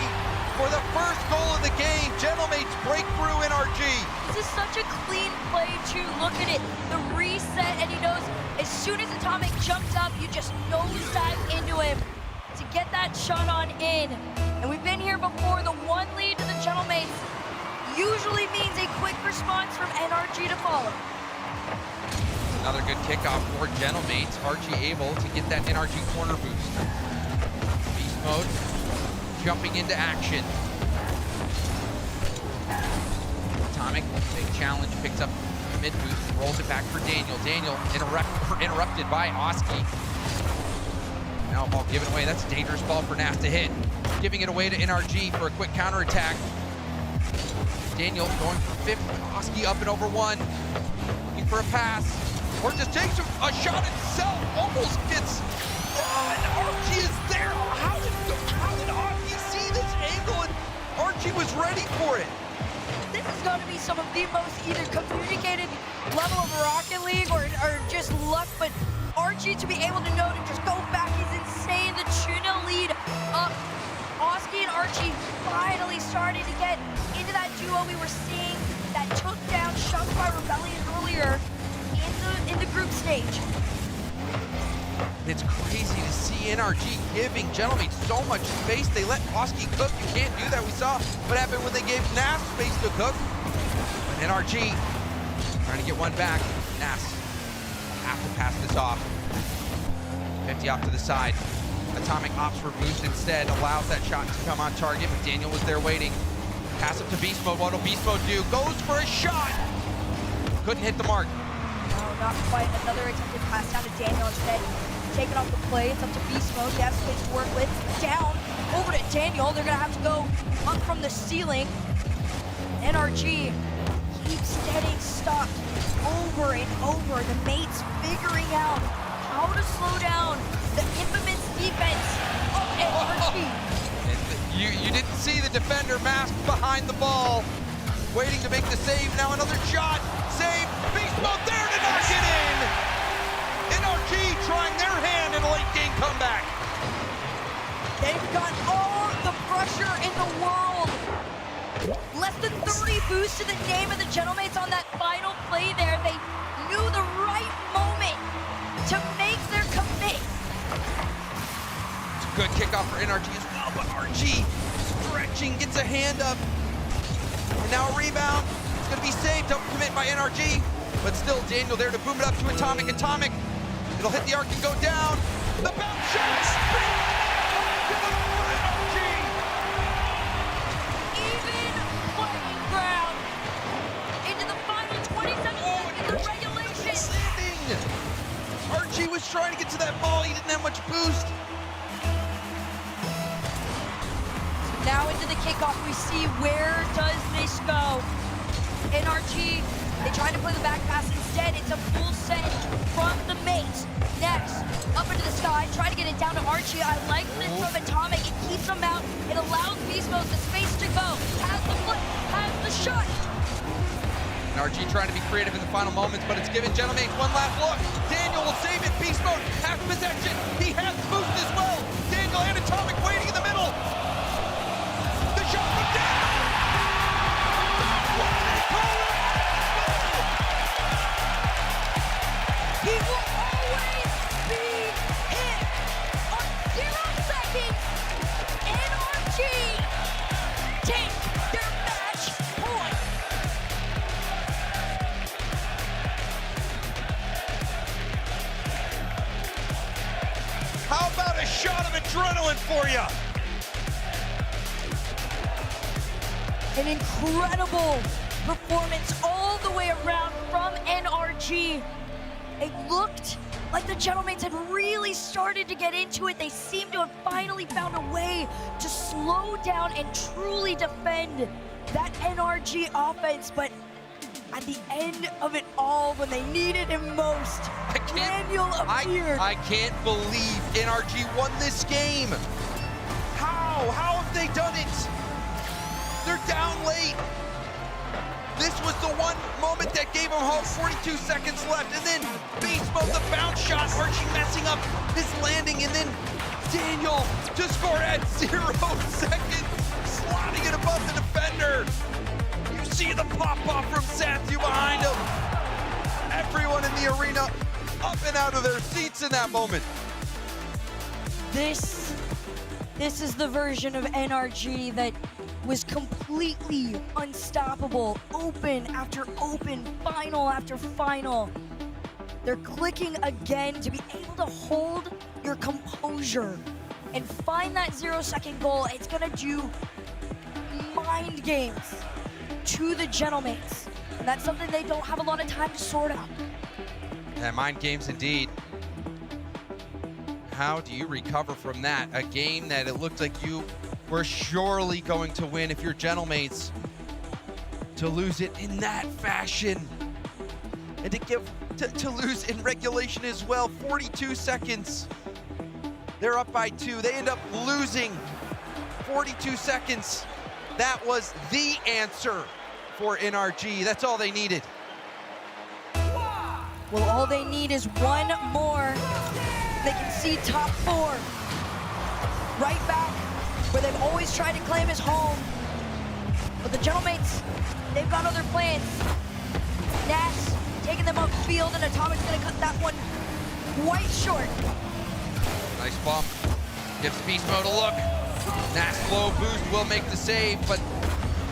for the first goal of the game. Gentlemates break through NRG. This is such a clean play too. Look at it, the reset, and he knows as soon as Atomic jumps up, you just nosedive into him to get that shot on in. And we've been here before, the 1 lead to the Gentlemates usually means a quick response from NRG to follow. Another good kickoff for Gentlemates. RG able to get that NRG corner boost. Beast Mode jumping into action. Atomic, big challenge, picks up the mid boost, rolls it back for Daniel. Daniel interrupted by Oski. Now ball given away. That's a dangerous ball for Nas to hit. Giving it away to NRG for a quick counterattack. Daniel going for 50. Oski up and over one. Looking for a pass. Or just takes a shot himself. Almost gets run. Archie is there. How did Oski see this angle? And Archie was ready for it. This is going to be some of the most either communicated level of Rocket League or just luck, but Archie to be able to know to just go back is insane. The 2-0 lead up. Oski and Archie finally starting to get into that duo we were seeing that took down Shopify Rebellion earlier in the group stage. It's crazy to see NRG giving Gentlemen so much space. They let Oski cook. You can't do that. We saw what happened when they gave Nas space to cook. But NRG trying to get one back. Nas have to pass this off. 50 off to the side. Atomic opts for boost instead. Allows that shot to come on target, but Daniel was there waiting. Pass up to Beast Mode. What'll Beast Mode do? Goes for a shot. Couldn't hit the mark. No, not quite. Another attempted pass down to Daniel instead. Taken off the play. It's up to Beast Mode. He has space to work with. Down over to Daniel. They're going to have to go up from the ceiling. NRG keeps getting stopped over and over. The mates figuring out how to slow down the infamous defense of NRG. You didn't see the defender masked behind the ball, waiting to make the save. Now another shot. Save. Beast Mode there to knock it in. NRG trying their hand in a late game comeback. They've got all the pressure in the world. Less than 30 boosts to the name of the Gentlemates on that final play there. They knew the right moment to make their commit. It's a good kickoff for NRG as well, but RG stretching, gets a hand up. And now a rebound. It's going to be saved. Don't commit by NRG. But still, Daniel there to boom it up to Atomic. Atomic. It'll hit the arc and go down. The bounce shot. Even playing ground into the final 20 seconds of regulation. Archie was trying to get to that ball. He didn't have much boost. Now into the kickoff, we see where does this go? NRG, they tried to play the back pass. Instead, it's a full send from the mates. Next, up into the sky, try to get it down to Archie. I like this from Atomic. It keeps him out. It allows Beast Mode the space to go. Has the flip, has the shot. NRG trying to be creative in the final moments, but it's given Gentlemen one last look. Daniel will save it. Beast Mode has possession. He has boost as well. Daniel and Atomic waiting in the middle. The shot from Daniel. What do they call it? He will always be it. On 0 seconds, NRG take their match point. How about a shot of adrenaline for you? An incredible performance all the way around from NRG. It looked like the Gentlemates had really started to get into it. They seem to have finally found a way to slow down and truly defend that NRG offense, but at the end of it all, when they needed him most, Daniel appeared. I can't believe NRG won this game. How? How have they done it? They're down late. This was the one moment that gave them hope. 42 seconds left, and then Beast Mode, the bounce shot. Archie messing up his landing, and then Daniel to score at 0 seconds, slotting it above the defender. You see the pop-off from Sathu behind him. Everyone in the arena up and out of their seats in that moment. This is the version of NRG that was completely unstoppable, open after open, final after final. They're clicking again to be able to hold your composure and find that 0-second goal. It's gonna do mind games to the Gentlemates. And that's something they don't have a lot of time to sort out. Yeah, mind games indeed. How do you recover from that? A game that it looked like you were surely going to win if you're Gentlemates. to lose it in that fashion. And to lose in regulation as well, 42 seconds. They're up by 2. They end up losing 42 seconds. That was the answer for NRG. That's all they needed. Well, all they need is one more. They can see top 4. Right back where they've always tried to claim as home. But the Gentlemates, they've got other plans. Nas taking them upfield, and Atomic's gonna cut that one quite short. Nice bump. Gives Beast Mode a look. Nas low boost will make the save, but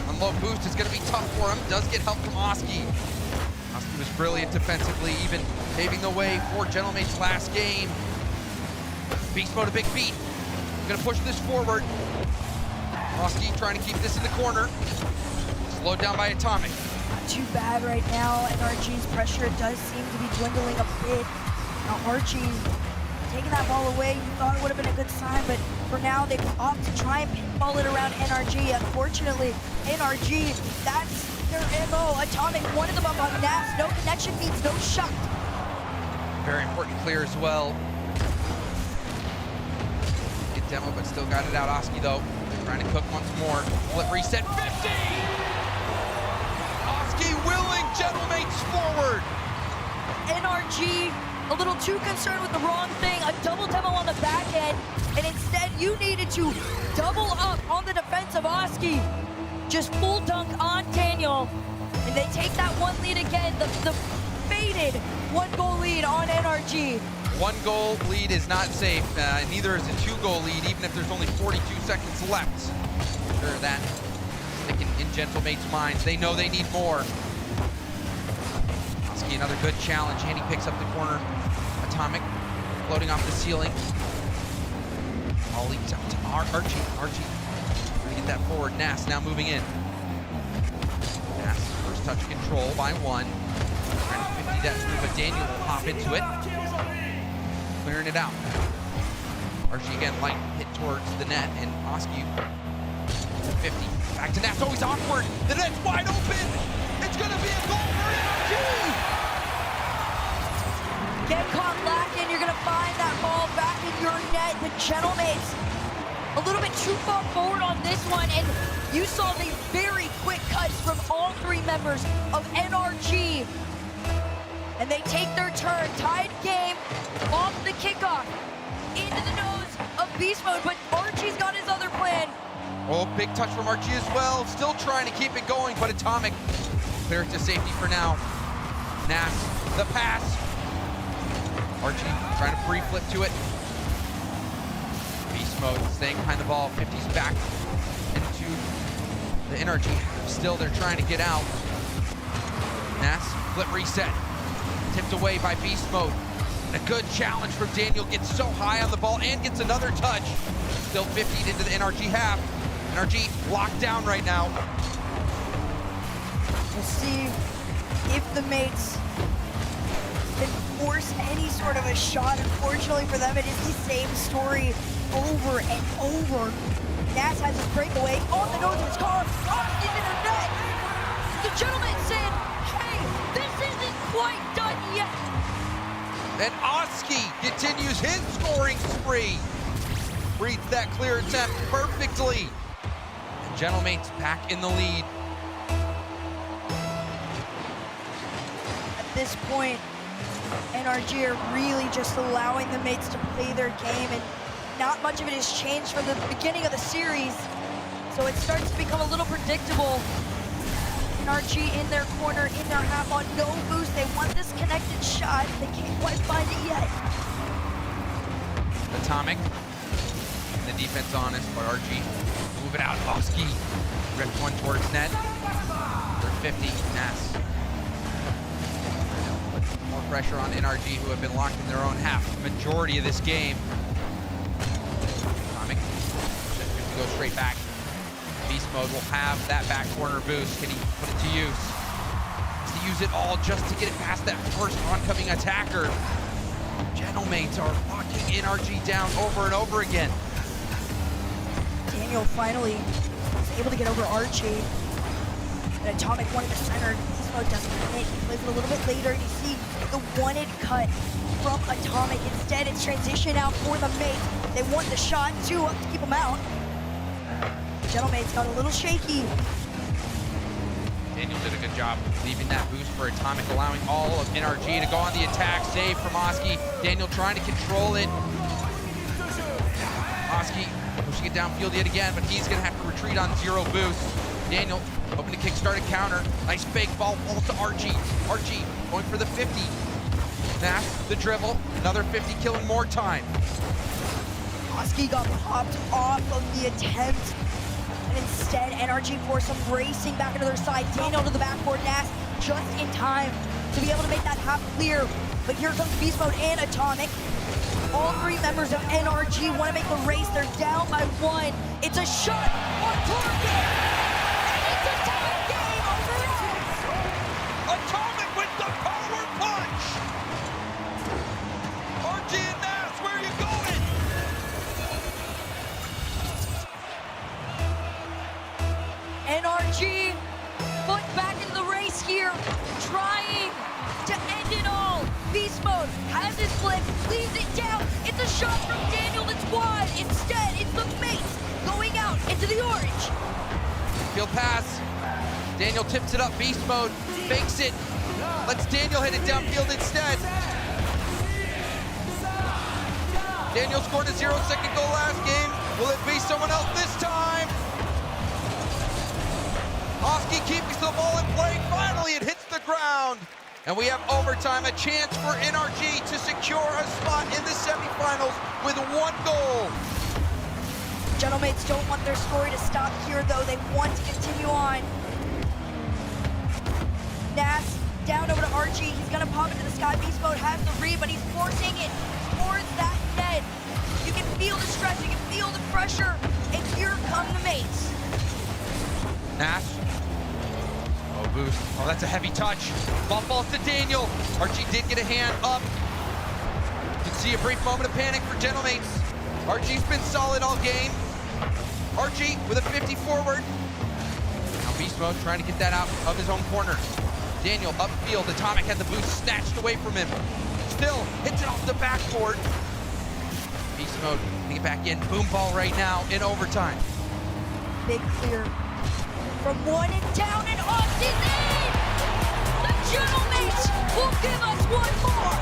on low boost it's gonna be tough for him. Does get help from Oski. Oski was brilliant defensively, even paving the way for Gentlemate's last game. Beast Mode a big beat. Gonna push this forward. Oski trying to keep this in the corner. Slowed down by Atomic. Not too bad right now. NRG's pressure does seem to be dwindling a bit. Now Archie taking that ball away, you thought it would have been a good sign, but for now they opt to try and pinball it around NRG. Unfortunately, NRG, that's their MO. Atomic wanted them up on Nas. No connection means no shot. Very important clear as well. Get demo, but still got it out. Oski though, trying to cook once more. Flip reset, 50! Oski willing, Gentlemates forward. NRG a little too concerned with the wrong thing, a double demo on the back end, and instead you needed to double up on the defense of Oski. Just full dunk on Daniel, and they take that one lead again, the faded 1-goal lead on NRG. 1-goal lead is not safe, neither is a 2-goal lead, even if there's only 42 seconds left. I'm sure that sticking in Gentlemate's minds. They know they need more. Oski, another good challenge, and he picks up the corner. Atomic floating off the ceiling. All leads up to Archie. Archie trying to get that forward. Nas now moving in. Nas first touch control by 1. Trying to 50 that through, but Daniel will hop into it. Clearing it out. Archie again, light hit towards the net, and Oski 50. Back to Nas. Oh, he's awkward. The net's wide open. It's going to be a goal for NRG. Get caught lacking, you're gonna find that ball back in your net. The Gentlemates a little bit too far forward on this one, and you saw the very quick cuts from all 3 members of NRG. And they take their turn, tied game, off the kickoff, into the nose of Beast Mode, but Archie's got his other plan. Oh, big touch from Archie as well. Still trying to keep it going, but Atomic clear it to safety for now. Nas, the pass. Archie trying to free flip to it. Beast Mode staying behind the ball. 50's back into the NRG. Still, they're trying to get out. Nas, flip reset. Tipped away by Beast Mode. And a good challenge from Daniel. Gets so high on the ball and gets another touch. Still 50 into the NRG half. NRG locked down right now. We'll see if the mates can force any sort of a shot. Unfortunately for them, it is the same story over and over. Nas has his breakaway on the nose of his car, Oski's in the net. The Gentleman said, hey, this isn't quite done yet. And Oski continues his scoring spree. Reads that clear attempt perfectly. And Gentlemate's back in the lead. At this point, NRG are really just allowing the mates to play their game, and not much of it has changed from the beginning of the series. So it starts to become a little predictable. NRG in their corner, in their half on no boost. They want this connected shot. They can't quite find it yet. Atomic. And the defense honest, but RG move it out. Oski ripped one towards net. For 50, Nas. More pressure on NRG, who have been locked in their own half majority of this game. Atomic just to go straight back. Beast Mode will have that back corner boost. Can he put it to use? Has to use it all just to get it past that first oncoming attacker. Gentlemates are locking NRG down over and over again. Daniel finally is able to get over Archie. And Atomic one in the center. Beast Mode doesn't hit. He plays it a little bit later, and you see the wanted cut from Atomic. Instead, it's transition out for the mates. They want the shot to keep them out. Gentlemate's got a little shaky. Daniel did a good job leaving that boost for Atomic, allowing all of NRG to go on the attack. Save from Oski. Daniel trying to control it. Oski pushing it downfield yet again, but he's going to have to retreat on 0 boost. Daniel hoping to kickstart a counter. Nice fake ball falls to Archie. Archie going for the 50. Nash, the dribble, another 50, killing more time. Oski got popped off of the attempt. And instead, NRG forced some racing back into their side. Daniel to the backboard. Nash just in time to be able to make that half clear. But here comes Beast Mode and Atomic. All 3 members of NRG want to make the race. They're down by 1. It's a shot on target. And it's a tie game overall. Atomic with the power punch. RG and Nash, where are you going? NRG foot back in the race here, trying to end it all. Beast Mode has his flip, leaves it down. It's a shot from Daniel that's wide. Instead, it's the mates going out into the orange. Field pass. Daniel tips it up. Beast Mode fakes it. Lets Daniel hit it downfield instead. Daniel scored a 0-second goal last game. Will it be someone else this time? Oski keeps the ball in play. Finally, it hits the ground. And we have overtime, a chance for NRG to secure a spot in the semifinals with 1 goal. Gentlemates don't want their story to stop here, though. They want to continue on. Nash down over to Archie. He's going to pop into the sky. Beast Mode has the read, but he's forcing it towards that net. You can feel the stress. You can feel the pressure. And here come the mates. Nash. Oh, boost. Oh, that's a heavy touch. Ball falls to Daniel. Archie did get a hand up. You can see a brief moment of panic for Gentlemates. Archie's been solid all game. Archie with a 50 forward. Now Beast Mode trying to get that out of his own corner. Daniel upfield. Atomic had the boost snatched away from him. Still hits it off the backboard. Beast Mode getting it back in. Boom ball right now in overtime. Big clear from 1 and down, and Austin in! The Gentlemates will give us 1 more!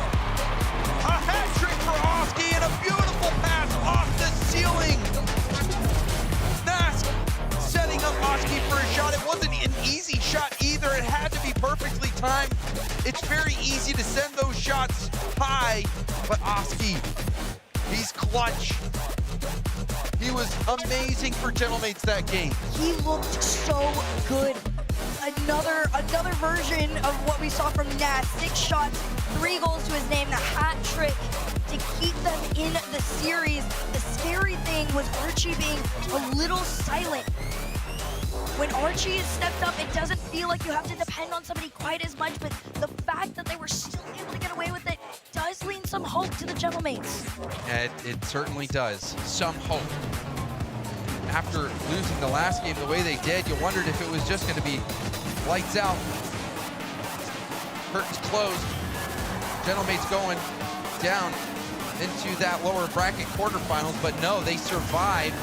A hat trick for Oski and a beautiful pass off the ceiling! Nask setting up Oski for a shot. It wasn't an easy shot either. It had to be perfectly timed. It's very easy to send those shots high, but Oski, he's clutch. He was amazing for Gentlemates that game. He looked so good. Another version of what we saw from Nash. 6 shots, 3 goals to his name, the hat trick to keep them in the series. The scary thing was Archie being a little silent. When Archie is stepped up, it doesn't feel like you have to depend on somebody quite as much, but the fact that they were still able to get away with it does lean some hope to the Gentlemates. It certainly does. Some hope. After losing the last game the way they did, you wondered if it was just going to be lights out. Curtains closed. Gentlemates going down into that lower bracket quarterfinals, but no, they survived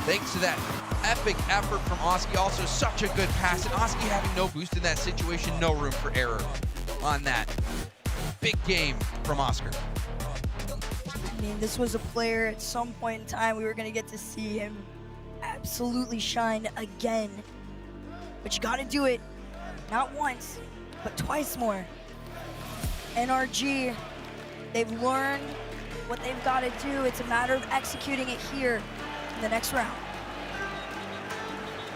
thanks to that epic effort from Oski. Also, such a good pass, and Oski having no boost in that situation, no room for error on that. Big game from Oscar. I mean, this was a player at some point in time we were going to get to see him absolutely shine again. But you got to do it not once, but twice more. NRG, they've learned what they've got to do. It's a matter of executing it here in the next round.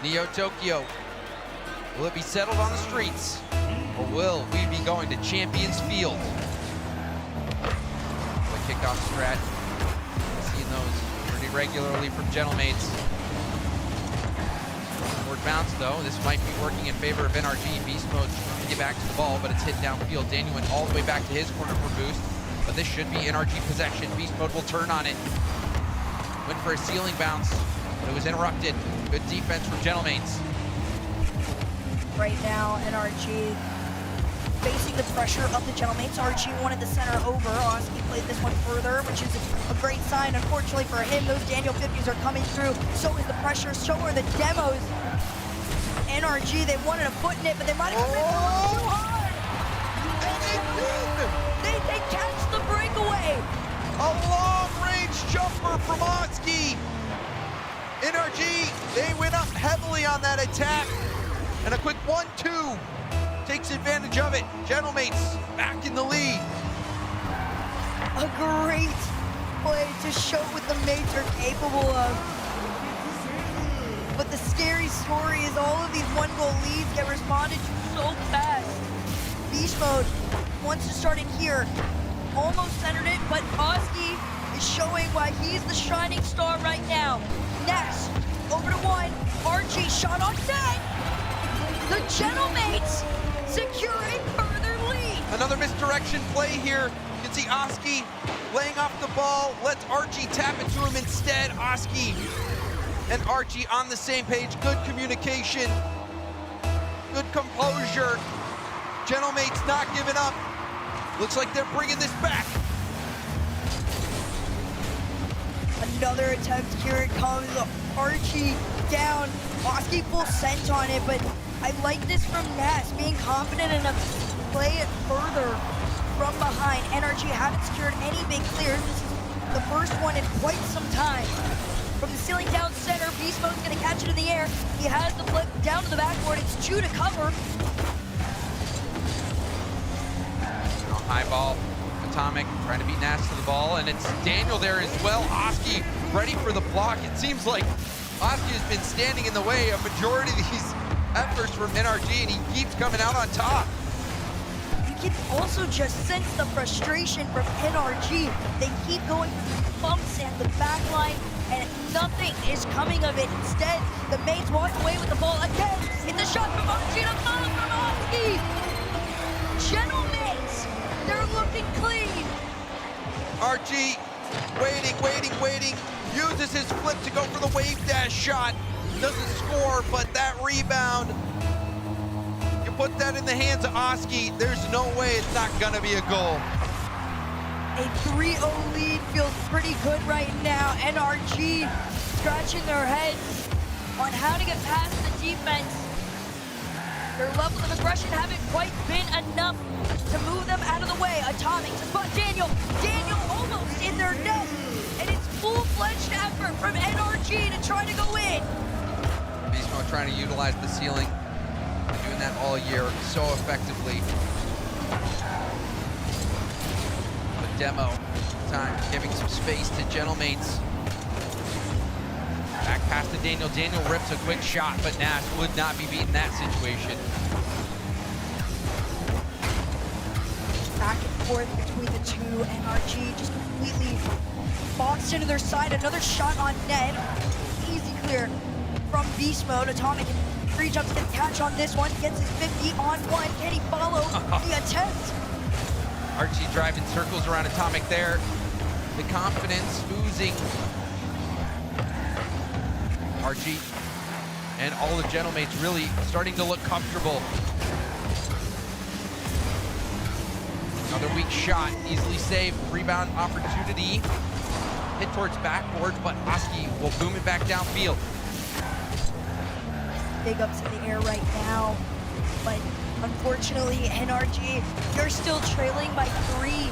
Neo Tokyo, will it be settled on the streets, or will we be going to Champions Field? The kickoff strat, seeing those pretty regularly from Gentlemates. Forward bounce though, this might be working in favor of NRG. Beast Mode trying to get back to the ball, but it's hit downfield. Daniel went all the way back to his corner for boost, but this should be NRG possession. Beast Mode will turn on it. Went for a ceiling bounce, but it was interrupted. Good defense from Gentlemates. right now, NRG facing the pressure of the Gentlemates. RG wanted the center over. Oski played this one further, which is a great sign. Unfortunately for him, those Daniel 50s are coming through. So is the pressure, so are the demos. NRG, they wanted a foot in it, but they might have come in too hard. They catch the breakaway. A long-range jumper from Oski. NRG, they went up heavily on that attack. And a quick 1-2 takes advantage of it. Gentlemates back in the lead. A great play to show what the mates are capable of. But the scary story is all of these one-goal leads get responded to so fast. Beast mode wants to start it here. Almost centered it, but Oski is showing why he's the shining star right now. Next, over to one. RG shot on net. The Gentlemates securing further lead. Another misdirection play here. You can see Oski laying off the ball, lets RG tap it to him instead. Oski and RG on the same page. Good communication, good composure. Gentlemates not giving up. Looks like they're bringing this back. Another attempt, here it comes. Archie down, Oski full scent on it, but I like this from Nas, being confident enough to play it further from behind. NRG haven't secured any big clears. This is the first one in quite some time. From the ceiling down center, Beast Mode's gonna catch it in the air. He has the flip down to the backboard. It's 2 to cover. High ball, Atomic trying to beat Nas to the ball, and it's Daniel there as well. Oski ready for the block. It seems like Oski has been standing in the way of majority of these efforts from NRG, and he keeps coming out on top. You can also just sense the frustration from NRG. They keep going through bumps at the back line, and nothing is coming of it. Instead, the mates walk away with the ball again. It's a shot from RG to follow from Oski. Gentlemates, they're looking clean. RG waiting, uses his flip to go for the wave dash shot. Doesn't score, but that rebound, you put that in the hands of Oski, there's no way it's not gonna be a goal. A 3-0 lead feels pretty good right now. NRG scratching their heads on how to get past the defense. Their levels of aggression haven't quite been enough to move them out of the way. Atomic to spot Daniel. Daniel almost in their net. And it's full-fledged effort from NRG to try to go in. Beast Mode trying to utilize the ceiling. Been doing that all year so effectively. The demo time giving some space to Gentlemates. Back past to Daniel. Daniel rips a quick shot, but Nash would not be beating that situation. Back and forth between the two. NRG just completely boxed into their side. Another shot on net. Easy clear from Beast Mode. Atomic and free jumps can catch on this one. Gets his 50 on one. Can he follow the attempt? Archie driving circles around Atomic there. The confidence oozing. Archie and all the Gentlemates really starting to look comfortable. Another weak shot, easily saved. Rebound opportunity. Hit towards backboard, but Oski will boom it back downfield. Big ups in the air right now, but unfortunately, NRG, they're still trailing by 3.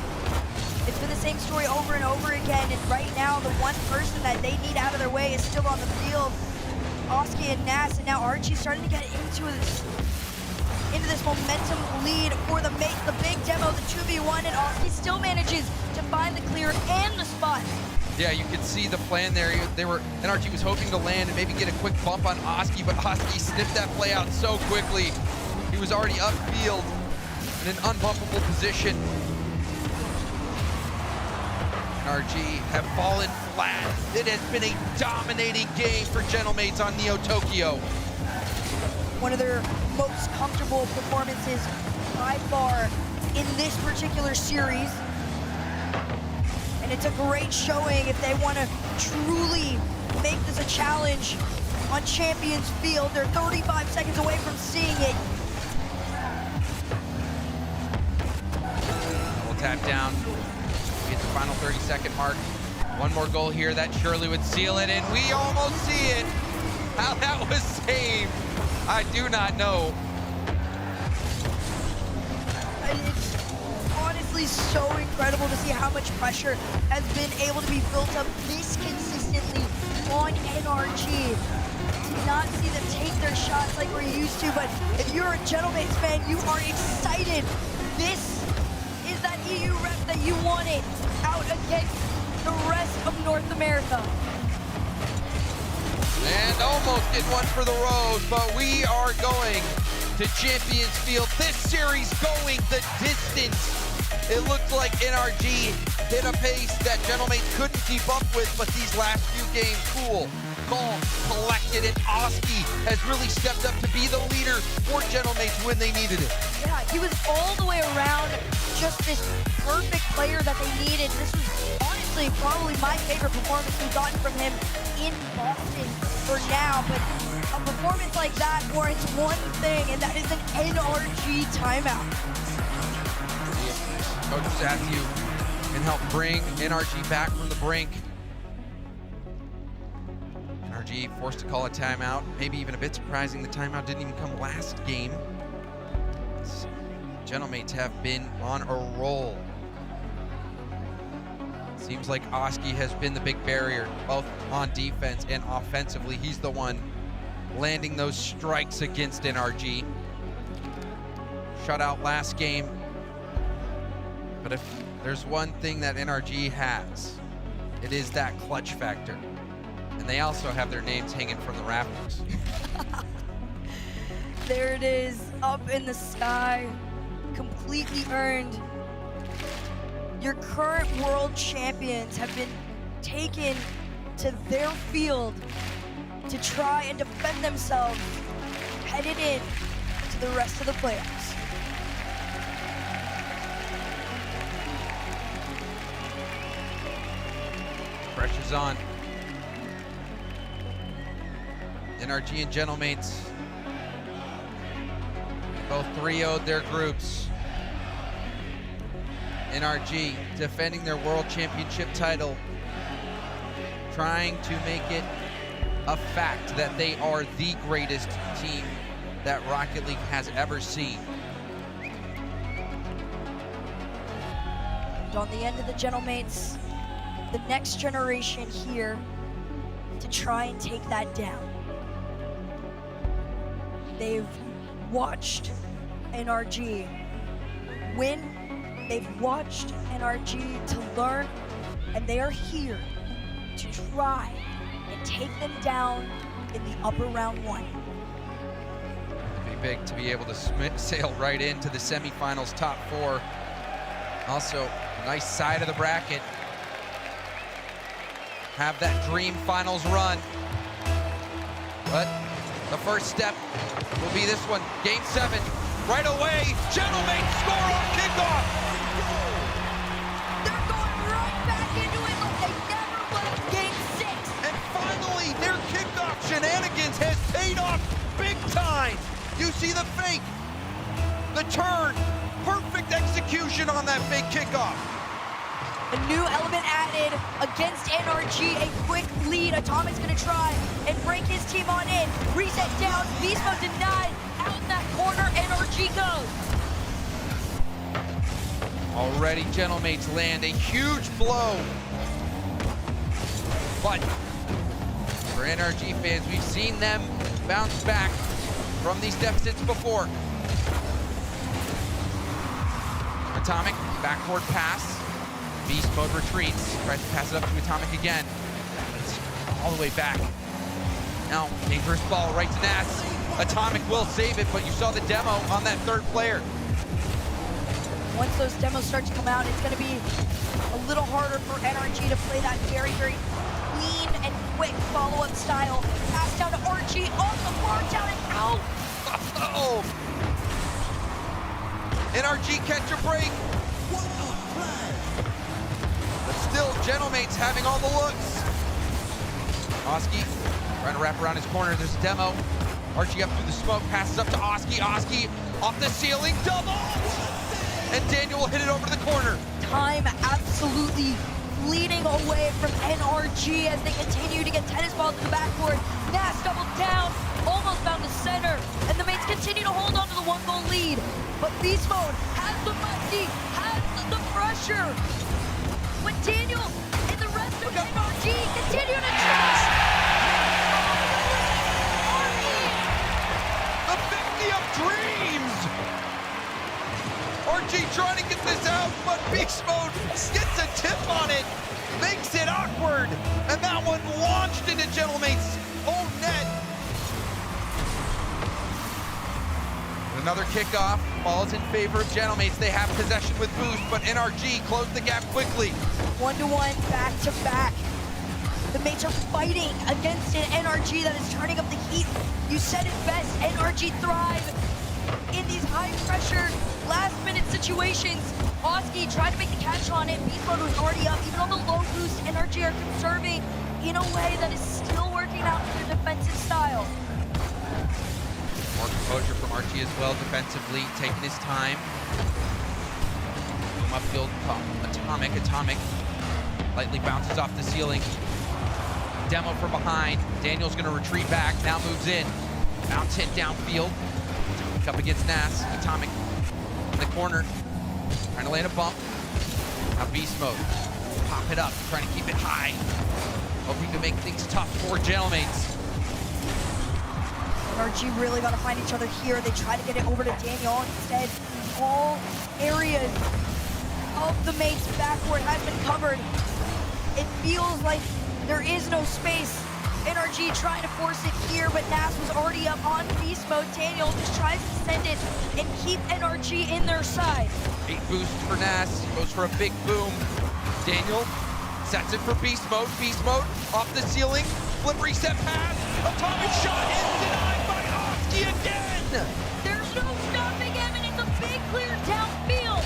It's been the same story over and over again, and right now, the one person that they need out of their way is still on the field. Oski and Nas, and now Archie's starting to get into this momentum lead for the mates. The big demo, the 2v1, and Oski still manages to find the clear and the spot. Yeah, you could see the plan there. NRG was hoping to land and maybe get a quick bump on Oski, but Oski sniffed that play out so quickly. He was already upfield in an unbumpable position. NRG have fallen flat. It has been a dominating game for Gentlemates on Neo Tokyo. One of their most comfortable performances by far in this particular series. And it's a great showing if they want to truly make this a challenge on Champions Field. They're 35 seconds away from seeing it. tap down. We hit the final 30-second mark. One more goal here, that surely would seal it, and we almost see it. How that was saved, I do not know. It's honestly so incredible to see how much pressure has been able to be built up this consistently on NRG. To not see them take their shots like we're used to, but if you're a Gentleman's fan, you are excited. This is that EU rep that you wanted out against the rest of North America. And almost get one for the road, but we are going to Champions Field. This series going the distance. It looked like NRG hit a pace that Gentlemates couldn't keep up with, but these last few games, cool, calm, collected, and Oski has really stepped up to be the leader for Gentlemates when they needed it. Yeah, he was all the way around just this perfect player that they needed. This was honestly probably my favorite performance we've gotten from him in Boston for now, but a performance like that warrants one thing, and that is an NRG timeout. Coach Matthew can help bring NRG back from the brink. NRG forced to call a timeout. Maybe even a bit surprising the timeout didn't even come last game. Gentlemates have been on a roll. Seems like Oski has been the big barrier, both on defense and offensively. He's the one landing those strikes against NRG. Shutout last game. But if there's one thing that NRG has, it is that clutch factor. And they also have their names hanging from the rafters. There it is, up in the sky, completely earned. Your current world champions have been taken to their field to try and defend themselves, headed in to the rest of the playoffs. Pressure's on. NRG and Gentlemates both 3-0'd their groups. NRG defending their world championship title, trying to make it a fact that they are the greatest team that Rocket League has ever seen. And on the end of the Gentlemates, the next generation here to try and take that down. They've watched NRG win. They've watched NRG to learn, and they are here to try and take them down in the upper round one. It'd be big to be able to sail right into the semifinals top four. Also, nice side of the bracket. Have that dream finals run. But the first step will be this one, Game 7. Right away, Gentlemates score on kickoff. They're going right back into it like they never left Game 6. And finally, their kickoff shenanigans has paid off big time. You see the fake, the turn, perfect execution on that fake kickoff. A new element added against NRG, a quick lead. Atomic's gonna try and break his team on in. Reset down, Beast Mode denied. Out in that corner, NRG goes. Already Gentlemates land a huge blow. But for NRG fans, we've seen them bounce back from these deficits before. Atomic, backboard pass. Beast Mode retreats, tries to pass it up to Atomic again. It's all the way back. Now, dangerous ball right to Nass. Atomic will save it, but you saw the demo on that third player. Once those demos start to come out, it's gonna be a little harder for NRG to play that very, very clean and quick follow-up style. Pass down to RG, on the far down and out. Uh-oh. NRG catch a break. But still, Gentlemates having all the looks. Oski trying to wrap around his corner. There's a demo. Archie up through the smoke, passes up to Oski. Oski off the ceiling, double! and Daniel will hit it over to the corner. Time absolutely leading away from NRG as they continue to get tennis balls in the backcourt. Nas doubled down, almost found the center, and the mates continue to hold on to the 1-goal lead. But Beast Mode has the musty, has the pressure. But Daniel and the rest of NRG continue to try. The 50 of dreams! RG trying to get this out, but Beast Mode gets a tip on it, makes it awkward, and that one launched into Gentlemate's own net. Another kickoff, ball's in favor of Gentlemates. They have possession with boost, but NRG closed the gap quickly. 1-1, back-to-back. The mates are fighting against an NRG that is turning up the heat. You said it best, NRG thrive in these high-pressure, last-minute situations. Oski tried to make the catch on it. Beast Mode was already up. Even on the low boost, NRG are conserving in a way that is still working out for their defensive style. More composure from RG as well defensively, taking his time. Boom upfield, Atomic lightly bounces off the ceiling. Demo from behind. Daniel's gonna retreat back, now moves in. Bounce hit downfield. Up against Nas. Atomic in the corner, trying to land a bump. Now Beast Mode, pop it up, trying to keep it high. Hoping to make things tough for Gentlemates. NRG really got to find each other here. They try to get it over to Daniel. Instead, all areas of the mates' backcourt has been covered. It feels like there is no space. NRG trying to force it here, but Nas was already up on Beast Mode. Daniel just tries to send it and keep NRG in their side. 8 boosts for Nas, goes for a big boom. Daniel sets it for Beast Mode. Beast Mode off the ceiling, flip reset pass, Atomic shot is denied by Oski again! There's no stopping him, and it's a big clear downfield.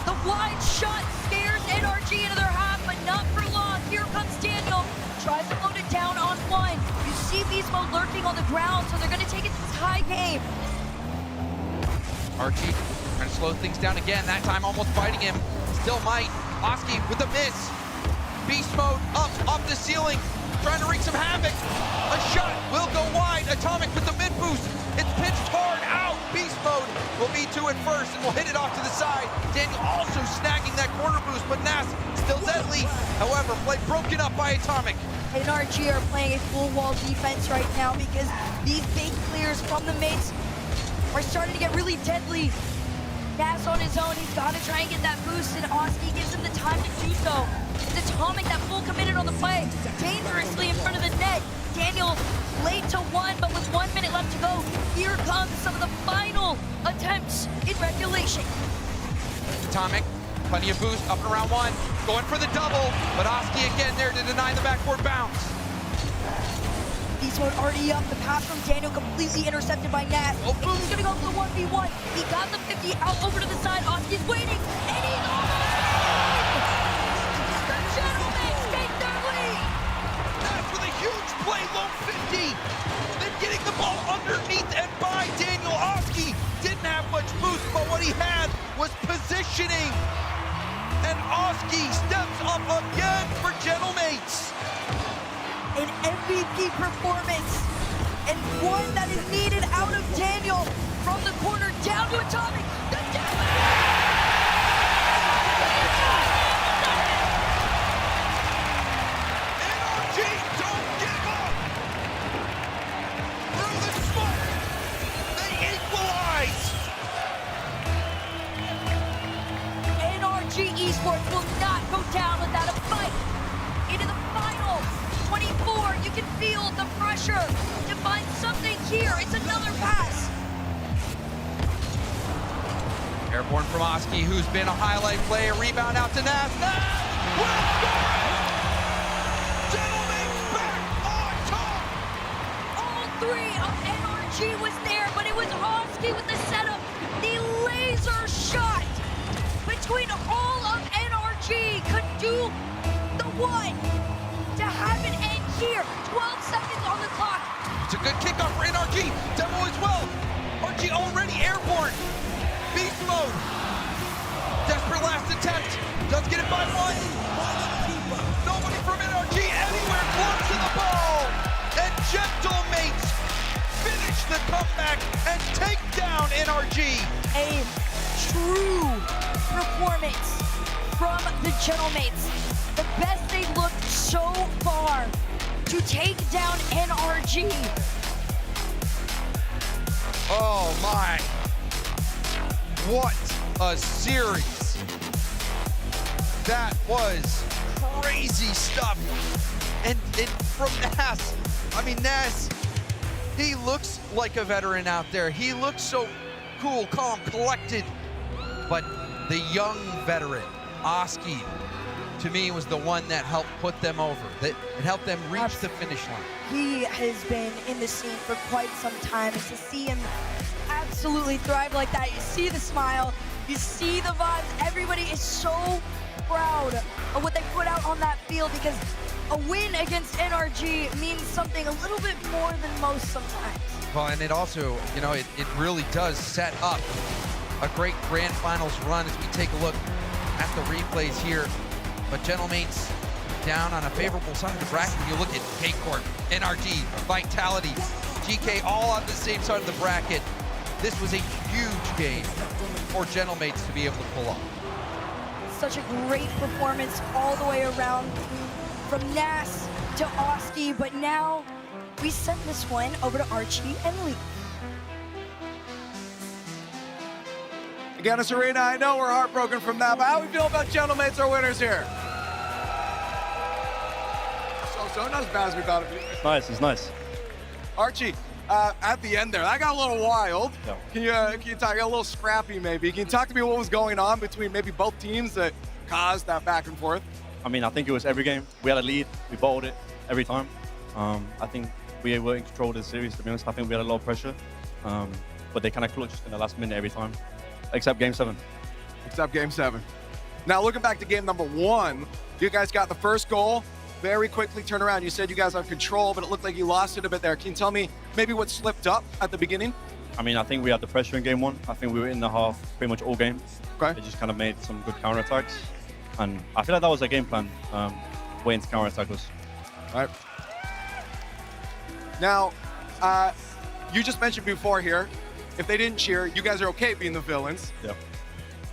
The wide shot scares NRG into their half, but not for long. Here comes Daniel. Tries to load it down on one. You see Beast Mode lurking on the ground, so they're going to take it to this high game. RG trying to slow things down again, that time almost fighting him. Still might. Oski with a miss. Beast Mode up, off the ceiling, trying to wreak some havoc. A shot will go wide. Atomic with the mid boost. It's pitched hard out. Beast Mode will be to it first and will hit it off to the side. Daniel also snagging that corner boost, but Nas still deadly. However, play broken up by Atomic. NRG are playing a full wall defense right now because these big clears from the mates are starting to get really deadly. Nas on his own, he's got to try and get that boost, and Oski gives him the time to do so. It's Atomic that full committed on the play, dangerously in front of the net. Daniel late to one, but with 1 minute left to go, here comes some of the final attempts in regulation. Atomic, plenty of boost, up and around one, going for the double, but Oski again there to deny the backboard bounce. Beast Mode already up, the pass from Daniel completely intercepted by Nas. Oh, he's gonna go for the 1v1. He got the 50 out over to the side. Oski's waiting, and he's almost in! The Gentlemen take their lead! Nas with a huge play, low 50. Then getting the ball underneath and by Daniel. Oski didn't have much boost, but what he had was positioning. And Oski steps up again for Gentlemates. An MVP performance, and one that is needed out of Daniel. From the corner down to Atomic. The NRG don't give up. Through the smoke, they equalize. NRG Esports will not go down without a fight. Into the final 24, you can feel the pressure to find something here. It's another pass. Airborne from Oski, who's been a highlight play. A rebound out to Nas. Nas will score it! Gentlemates back on top! All three of NRG was there, but it was Oski with the setup. The laser shot between all of NRG could do the one to have an end here. 12 seconds on the clock. It's a good kickoff for NRG. Demo as well. RG already airborne. Beast Mode NRG. A true performance from the Gentlemates. The best they've looked so far to take down NRG. Oh my. What a series. That was crazy stuff. And from Nas, I mean, Nas, he looks like a veteran out there. He looks so cool, calm, collected. But the young veteran, Oski, to me was the one that helped put them over. That it helped them reach the finish line. He has been in the scene for quite some time, and to see him absolutely thrive like that, you see the smile, you see the vibes. Everybody is so proud of what they put out on that field, because a win against NRG means something a little bit more than most sometimes. Well, and it also, you know, it really does set up a great grand finals run as we take a look at the replays here. But Gentlemates down on a favorable side of the bracket. When you look at K-Corp, NRG, Vitality, Geekay, all on the same side of the bracket. This was a huge game for Gentlemates to be able to pull off. Such a great performance all the way around, from Nas to Oski, but now we send this one over to Archie and Lee. Again, it's Arena. I know we're heartbroken from that, but how we feel about Gentlemates, our winners here? So not as bad as we thought it'd be. It's nice. Archie, at the end there, that got a little wild. Yeah. Can you talk a little scrappy maybe? Can you talk to me what was going on between maybe both teams that caused that back and forth? I mean, I think it was every game. We had a lead. We bottled it every time. I think we were in control of the series, to be honest. I think we had a lot of pressure. But they kind of clutched in the last minute every time. Except Game 7. Except Game 7. Now, looking back to game number 1, you guys got the first goal. Very quickly turn around. You said you guys have control, but it looked like you lost it a bit there. Can you tell me maybe what slipped up at the beginning? I mean, I think we had the pressure in Game 1. I think we were in the half pretty much all game. Okay. They just kind of made some good counterattacks. And I feel like that was a game plan, waiting to counterattack us. All right. Now, you just mentioned before here, if they didn't cheer, you guys are okay being the villains. Yeah.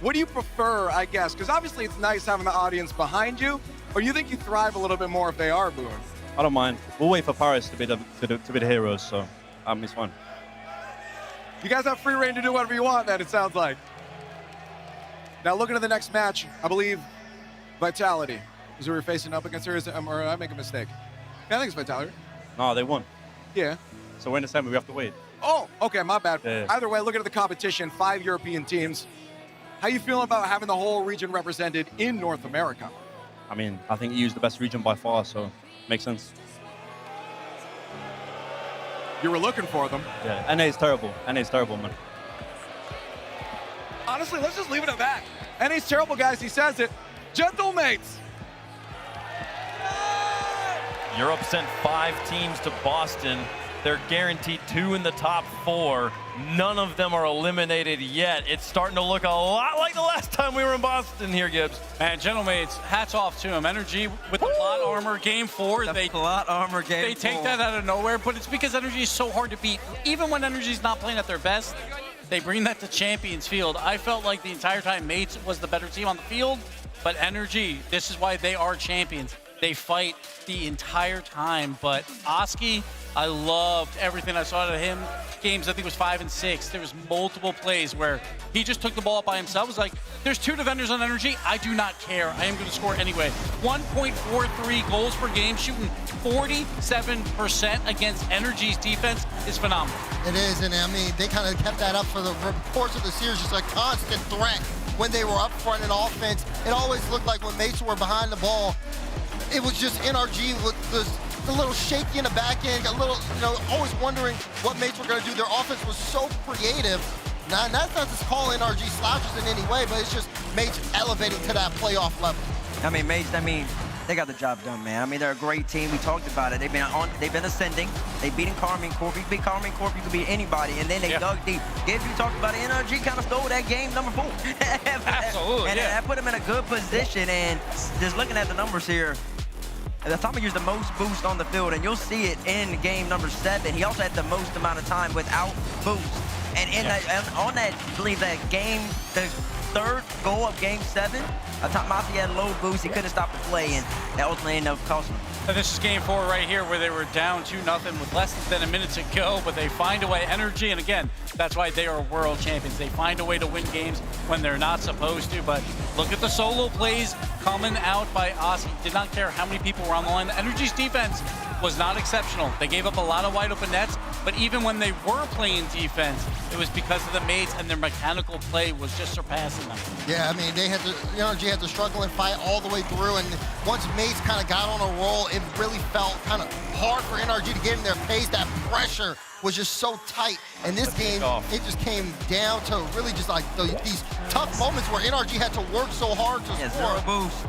What do you prefer, I guess? Because obviously it's nice having the audience behind you, or you think you thrive a little bit more if they are booing? I don't mind. We'll wait for Paris to be the heroes, so it's fun. You guys have free reign to do whatever you want, then, it sounds like. Now, looking at the next match, I believe Vitality is who we're facing up against, or I make a mistake? Yeah, I think it's Vitality. No, they won. Yeah. So we're in the semi, we have to wait. Oh, okay, my bad. Yeah. Either way, looking at the competition, 5 European teams. How you feeling about having the whole region represented in North America? I mean, I think EU is the best region by far, so makes sense. You were looking for them. Yeah, NA is terrible. NA is terrible, man. Honestly, let's just leave it at that. NA's terrible, guys. He says it. Gentlemates. Europe sent 5 teams to Boston. They're guaranteed 2 in the top 4. None of them are eliminated yet. It's starting to look a lot like the last time we were in Boston here, Gibbs. Man, Gentlemates, hats off to them. Energy with the plot armor game 4. The plot armor game They take that out of nowhere, but it's because Energy is so hard to beat. Even when Energy's not playing at their best, they bring that to Champions Field. I felt like the entire time Mates was the better team on the field, but Energy, this is why they are champions. They fight the entire time, but Oski, I loved everything I saw out of him. Games, I think it was 5 and 6. There was multiple plays where he just took the ball up by himself. It was like, there's 2 defenders on Energy. I do not care. I am going to score anyway. 1.43 goals per game, shooting 47% against Energy's defense is phenomenal. It is, and I mean, they kind of kept that up for the course of the series, just a constant threat when they were up front in offense. It always looked like when Mason were behind the ball, it was just NRG with the little shaky in the back end, a little, always wondering what Mates were going to do. Their offense was so creative. Now, and that's not to call NRG slouches in any way, but it's just Mates elevating to that playoff level. I mean, Mates, they got the job done, man. I mean, they're a great team. We talked about it. They've been ascending. They've beaten Karmine Corp. You beat Karmine Corp, you could beat anybody. And then they dug deep. Gibbs, you talked about it. NRG kind of stole that game number 4. Absolutely, and that put them in a good position. And just looking at the numbers here, Tommy used the most boost on the field, and you'll see it in game number 7. He also had the most amount of time without boost. And on that, I believe that game, the third goal of Game 7, Tomasi had a low boost. He couldn't stop the play, and that ultimately ended up costing him. And this is Game 4 right here, where they were down 2-0 with less than a minute to go, but they find a way. Energy, and again, that's why they are world champions. They find a way to win games when they're not supposed to, but look at the solo plays coming out by Ozzy. Did not care how many people were on the line. Energy's defense was not exceptional. They gave up a lot of wide open nets, but even when they were playing defense, it was because of the mates, and their mechanical play was just surpassing them. Yeah, I mean, Energy had to struggle and fight all the way through, and once Mace kind of got on a roll, it really felt kind of hard for NRG to get in their pace. That pressure was just so tight. And this game, it just came down to really just like these tough moments where NRG had to work so hard to score. Zero boost.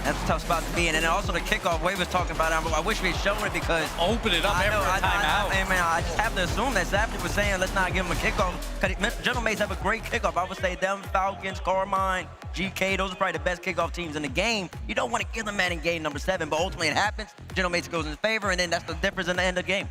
That's a tough spot to be in. And then also the kickoff, Wade was talking about it. I wish we had shown it because... Open it up every timeout. I just have to assume that Safety was saying, let's not give him a kickoff. Because Gentle Mates have a great kickoff. I would say them, Falcons, Karmine, Geekay, those are probably the best kickoff teams in the game. You don't want to give them that in game number 7, but ultimately it happens. Gentle Mates goes in favor, and then that's the difference in the end of the game.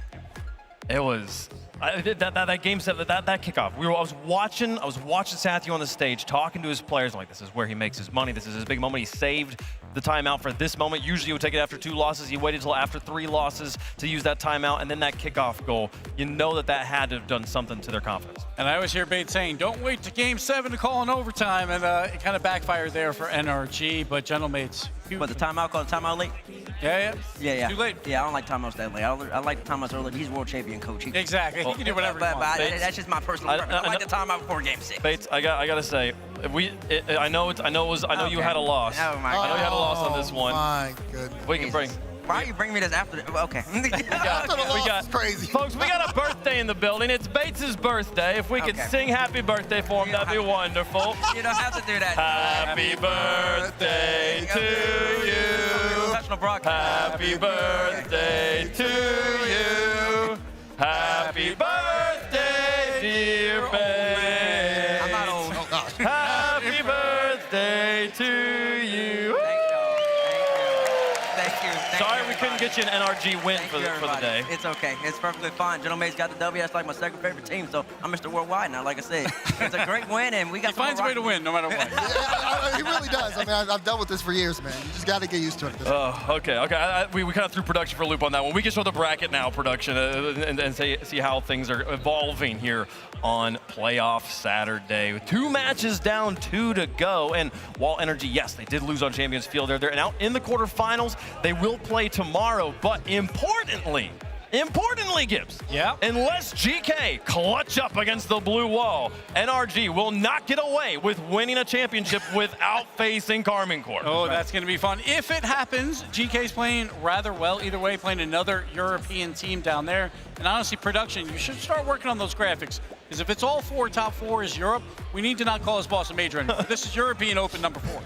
It was that game 7, that kickoff. I was watching Sathiu on the stage, talking to his players. I'm like, this is where he makes his money. This is his big moment. He saved the timeout for this moment. Usually he would take it after 2 losses. He waited until after 3 losses to use that timeout, and then that kickoff goal. You know that had to have done something to their confidence. And I always hear Bates saying, don't wait to Game 7 to call an overtime, and it kind of backfired there for NRG, but Gentle Mates. What, the timeout called timeout late? Yeah. Too late. Yeah, I don't like timeouts that late. I like the timeouts early. He's world champion coach. Exactly. He can do whatever he wants. That's just my personal preference. I like the timeout before Game 6. Bates, I gotta say, I know you had a loss. Oh my God. I know you had a loss on this one. My goodness. We can bring. Why are you bringing me this after? Okay. we got crazy. Folks, we got a birthday in the building. It's Bates' birthday. If we could sing happy birthday for him, that'd be wonderful. You don't have to do that. Happy birthday to you. Professional broadcast. Happy birthday to you. Happy birthday, dear Bates. I'm not old. Oh, gosh. Happy birthday to you. Sorry we couldn't get you an NRG win for the day. It's okay. It's perfectly fine. Gentle Mates got the W. That's like my second favorite team, so I'm Mr. Worldwide now, like I said. It's a great win, and we got He finds a way to win no matter what. He really does. I mean, I've dealt with this for years, man. You just got to get used to it. Okay. We kind of threw production for a loop on that one. We can show the bracket now, production, and see how things are evolving here on playoff Saturday. With 2 matches down, 2 to go. And while Energy, yes, they did lose on Champions Field. They're out in the quarterfinals. They will play tomorrow, but importantly, Gibbs. Yeah. Unless GK clutch up against the blue wall, NRG will not get away with winning a championship without facing Karmine Corp. Oh, that's going to be fun. If it happens, GK's playing rather well. Either way, playing another European team down there. And honestly, production, you should start working on those graphics. Because if it's all 4 top 4 is Europe, we need to not call this Boston Major anymore. This is European Open number 4.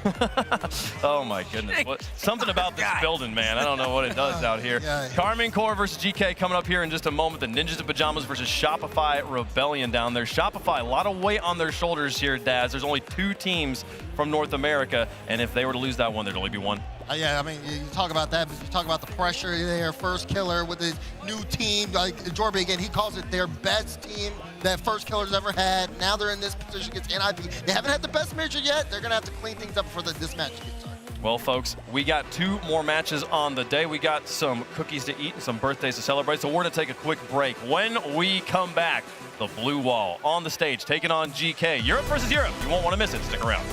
Oh my goodness. Something about this building, man. I don't know what it does out here. Karmine Corp versus GK coming up here in just a moment. The Ninjas in Pajamas versus Shopify Rebellion down there. Shopify, a lot of weight on their shoulders here, Daz. There's only 2 teams from North America, and if they were to lose that one, there'd only be 1. Yeah, I mean, you talk about that, but you talk about the pressure there. First killer with his new team. Like Jorby, again, he calls it their best team that First Killer's ever had. Now they're in this position against NIP. They haven't had the best major yet. They're going to have to clean things up before this match gets started. Well, folks, we got 2 more matches on the day. We got some cookies to eat and some birthdays to celebrate, so we're going to take a quick break. When we come back, the Blue Wall on the stage, taking on GK. Europe versus Europe. You won't want to miss it. Stick around.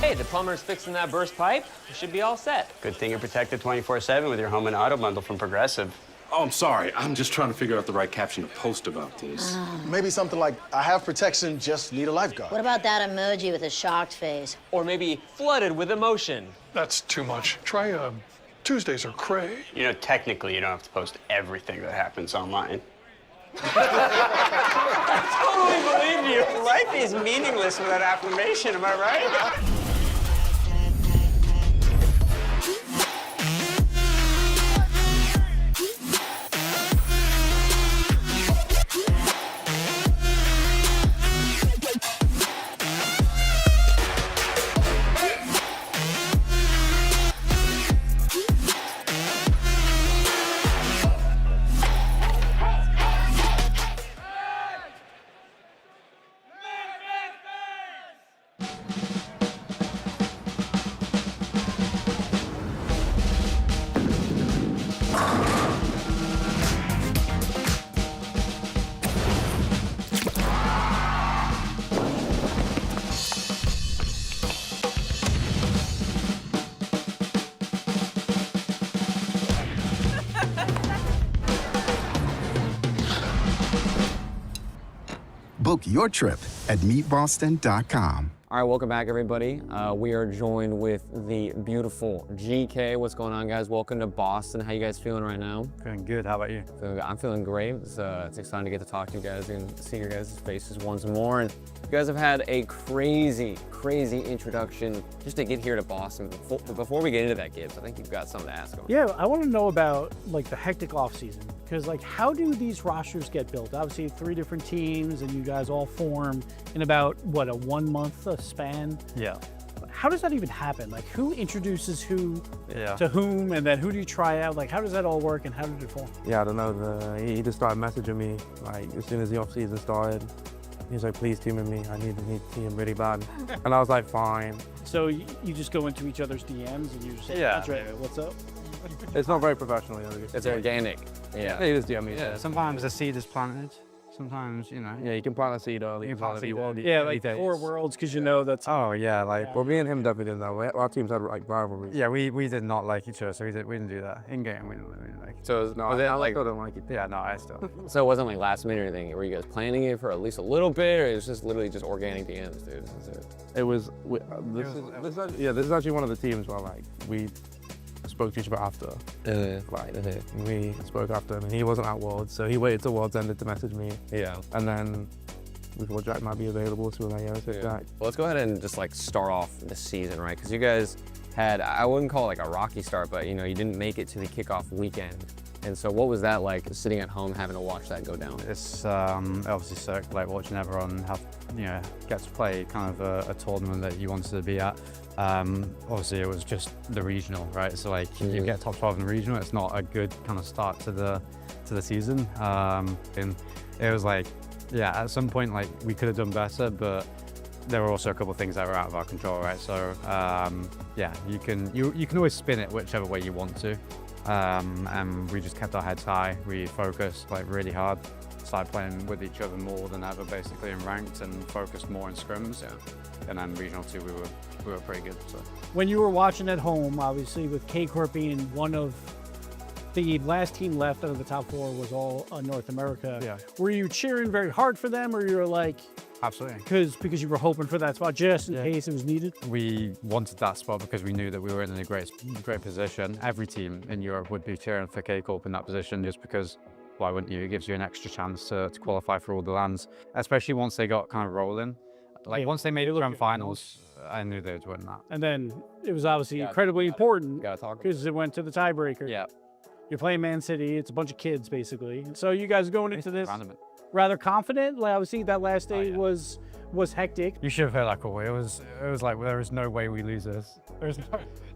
Hey, the plumber's fixing that burst pipe. You should be all set. Good thing you're protected 24/7 with your home and auto bundle from Progressive. Oh, I'm sorry. I'm just trying to figure out the right caption to post about this. Maybe something like, I have protection, just need a lifeguard. What about that emoji with a shocked face? Or maybe flooded with emotion. That's too much. Try Tuesdays are cray. You know, technically, you don't have to post everything that happens online. I totally believe you. Life is meaningless without affirmation, am I right? Book your trip at meetboston.com. All right, welcome back, everybody. We are joined with the beautiful Geekay. What's going on, guys? Welcome to Boston. How you guys feeling right now? Feeling good. How about you? I'm feeling great. It's exciting to get to talk to you guys and see your guys' faces once more. And you guys have had a crazy introduction just to get here to Boston. Before we get into that, Gibbs, I think you've got something to ask them. Yeah, I want to know about like the hectic offseason, because like how do these rosters get built? Obviously 3 different teams and you guys all form in about what, a 1 month span? Yeah. How does that even happen? Like who introduces who to whom, and then who do you try out? Like how does that all work and how did it form? Yeah, I don't know. He just started messaging me like as soon as the off-season started. He was like, please team with me. I need to team really bad. And I was like, fine. So you just go into each other's DMs and you just say, Andre, what's up? It's not very professional. It's organic. Yeah. He just DM me. Yeah, sometimes the seed is planted. Sometimes, you know. Yeah, you can plant a seed early. You can plant a seed early. Yeah, like 4 worlds, because you know that's... Oh, yeah, like... Well, me and him definitely did that. Our teams had like rivalries. Yeah, we did not like each other, so we didn't do that. In-game, we didn't like it. So No, I still don't like it. Yeah, no, I still. So it wasn't like last minute or anything. Were you guys planning it for at least a little bit, or it was just literally just organic DMs, dude? It was... This is actually one of the teams where like we spoke to each other after. We spoke after, and he wasn't at Worlds, so he waited till Worlds ended to message me. Yeah. And then we thought Jack might be available, so we're like, yeah, let's get Jack. Well, let's go ahead and just like start off the season, right? Because you guys had, I wouldn't call it like a rocky start, but you know, you didn't make it to the kickoff weekend. And so what was that like, sitting at home having to watch that go down? It's obviously sick, like watching everyone have, you know, get to play kind of a tournament that you wanted to be at. Obviously it was just the regional, right? So like you get top 12 in the regional, it's not a good kind of start to the season. And it was like, yeah, at some point like we could have done better, but there were also a couple of things that were out of our control, right? So yeah, you can always spin it whichever way you want to. And we just kept our heads high. We focused like really hard, started playing with each other more than ever basically in ranked, and focused more in scrims. Yeah. And then regional 2 we were pretty good. So when you were watching at home, obviously with Corp being one of the last team left out of the top 4 was all North America. Yeah. Were you cheering very hard for them, or you were like, absolutely, because you were hoping for that spot just in case it was needed? We wanted that spot because we knew that we were in a great position. Every team in Europe would be cheering for Corp in that position, just because why wouldn't you? It gives you an extra chance to qualify for all the lands, especially once they got kind of rolling. Like once they made it grand finals, I knew they would win that. And then it was obviously incredibly important because it went to the tiebreaker. Yeah. You're playing Man City. It's a bunch of kids basically. So you guys going into this rather confident? Like obviously that last day was hectic. You should have heard that call. It was like there is no way we lose this. There's no,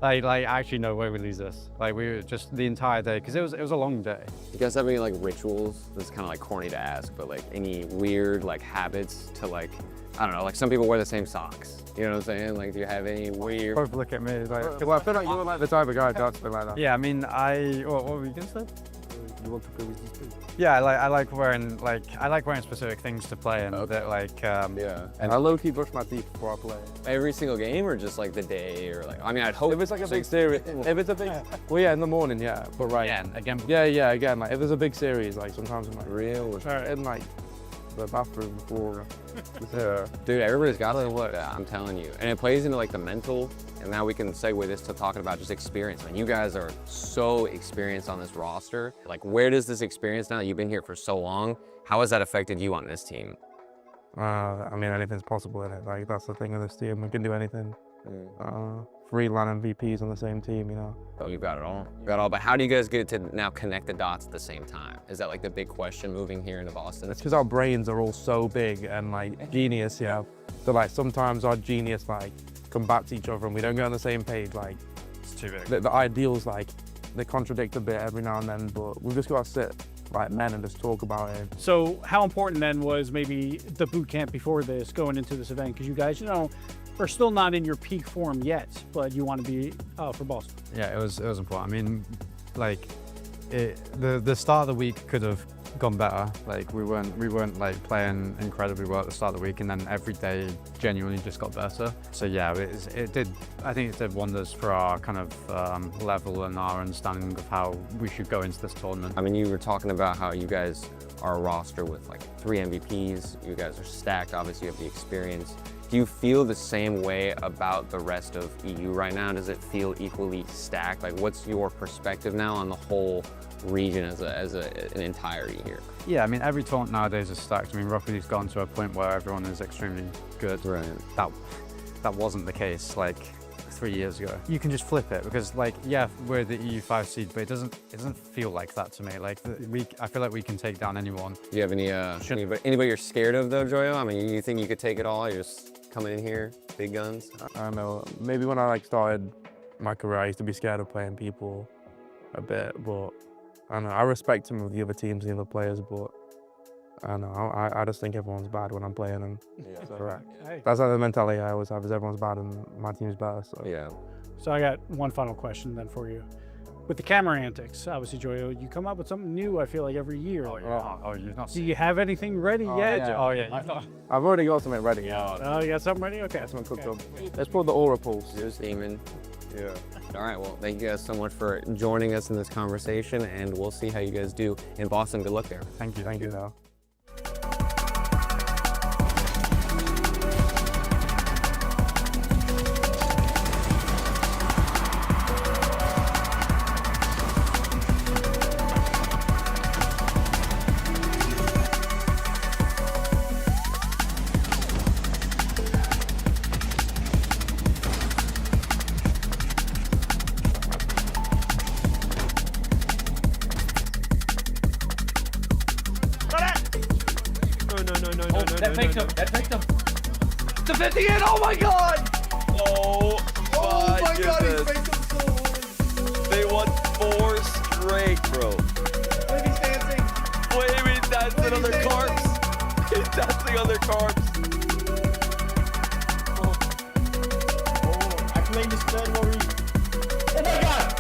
like actually no way we lose this. Like we were just the entire day, because it was a long day. You guys have any like rituals? This is kind of like corny to ask, but like any weird like habits to like, I don't know, like some people wear the same socks. You know what I'm saying? Like, do you have any weird? Both look at me like. Well, I feel like you were like the type of guy that's been like that. Yeah, I mean, what were you gonna say? You want to play with these people? Yeah, I like wearing specific things to play, and that like yeah. And I low-key brush my teeth before I play. Every single game, or just like the day, or like, I mean, I'd hope if it's like a big series. If it's a big, well, yeah, in the morning, yeah, but right. Again. Yeah, again, like if it's a big series, like sometimes I'm like real in like the bathroom before. Dude, everybody's got to what I'm telling you, and it plays into like the mental. And now we can segue this to talking about just experience. Like, you guys are so experienced on this roster. Like, where does this experience, now that you've been here for so long, how has that affected you on this team? I mean, anything's possible in it. Like, that's the thing with this team. We can do anything. 3 LAN MVPs on the same team, you know. Oh, you've got it all. You've got it all. But how do you guys get to now connect the dots at the same time? Is that like the big question moving here into Boston? It's because our brains are all so big and like genius, yeah. So like sometimes our genius like come back to each other and we don't get on the same page. Like, it's too big. The ideals, like, they contradict a bit every now and then, but we've just got to sit like men and just talk about it. So how important then was maybe the boot camp before this, going into this event? Because you guys, you know, are still not in your peak form yet, but you want to be for Boston. Yeah, it was important. I mean, like, the start of the week could have gone better. Like we weren't like playing incredibly well at the start of the week, and then every day genuinely just got better. So yeah, it did. I think it did wonders for our kind of level and our understanding of how we should go into this tournament. I mean, you were talking about how you guys are a roster with like 3 MVPs. You guys are stacked. Obviously, you have the experience. Do you feel the same way about the rest of EU right now? Does it feel equally stacked? Like, what's your perspective now on the whole region as an entirety here? Yeah, I mean, every tournament nowadays is stacked. I mean, Rocket League's gone to a point where everyone is extremely good. Right. That wasn't the case like 3 years ago. You can just flip it because, like, yeah, we're the EU5 seed, but it doesn't feel like that to me. Like, I feel like we can take down anyone. Do you have anybody you're scared of though, Joyo? I mean, you think you could take it all? You're just coming in here, big guns? I don't know. Maybe when I like started my career, I used to be scared of playing people a bit, but I don't know. I respect some of the other teams, the other players, but I don't know. I just think everyone's bad when I'm playing them. Yeah. So Correct. Hey. That's like the mentality I always have: is everyone's bad and my team's better. So yeah. So I got one final question then for you. With the camera antics, obviously, Joyo, you come up with something new, I feel like, every year. Oh, yeah. Oh, you've not Do you have anything ready yet? Yeah. Oh, yeah. I've already got something ready. Yeah. Oh, you got something ready? Okay. That's something cooked up. Let's pull the Aura Pulse. Just steaming. Yeah. All right, well, thank you guys so much for joining us in this conversation, and we'll see how you guys do in Boston. Good luck there. Thank you. Thank you, though. That faked him. The 50 in. Oh my god. Oh my God, he faked him so hard. They won 4 straight, bro. Wavy dancing. Wavy dancing on their carbs. He's dancing on their carbs. I played this third worry. Oh my god.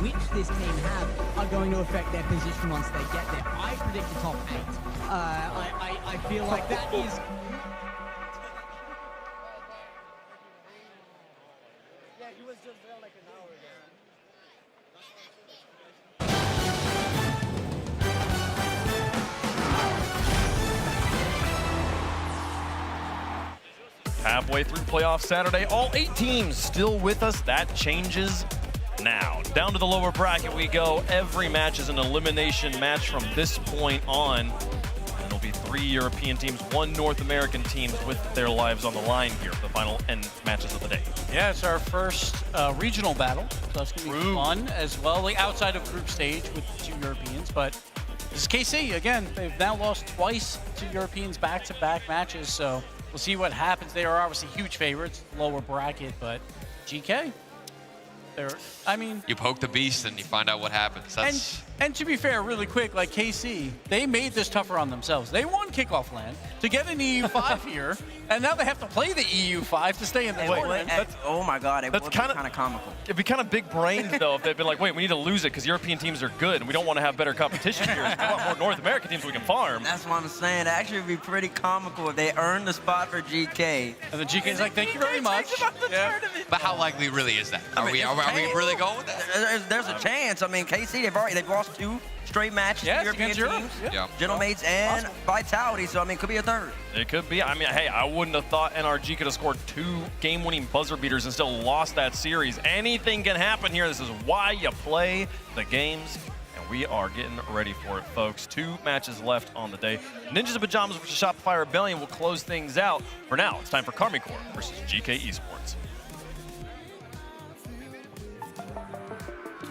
Which this team have are going to affect their position once they get there. I predict the top 8. I feel like that is... Yeah, he was just there like an hour ago. Halfway through playoff Saturday, all 8 teams still with us. That changes now. Down to the lower bracket we go. Every match is an elimination match from this point on. And it'll be 3 European teams, 1 North American team with their lives on the line here for the final end matches of the day. Yeah, it's our first regional battle, so that's going to be fun as well, like outside of group stage with 2 Europeans. But this is KC. Again, they've now lost twice to Europeans back-to-back matches, so we'll see what happens. They are obviously huge favorites, lower bracket, but GK, you poke the beast and you find out what happens. And to be fair, really quick, like KC, they made this tougher on themselves. They won kickoff land to get an EU5 here, and now they have to play the EU5 to stay in the tournament. Oh my God, it would be kind of comical. It'd be kind of big brains though if they'd been like, wait, we need to lose it because European teams are good and we don't want to have better competition here. So we want more North American teams we can farm. That's what I'm saying. Actually, it'd be pretty comical if they earned the spot for GK. And the GK's like, thank you very much. But how likely really is that? Are we really going with that? There's a chance. I mean, KC, they've lost 2 straight matches to European teams. Yeah. Gentlemates and Vitality, so I mean, it could be a 3rd. It could be. I mean, hey, I wouldn't have thought NRG could have scored 2 game-winning buzzer beaters and still lost that series. Anything can happen here. This is why you play the games, and we are getting ready for it, folks. 2 matches left on the day. Ninjas in Pajamas versus Shopify Rebellion will close things out. For now, it's time for Karmine Corp versus GK Esports.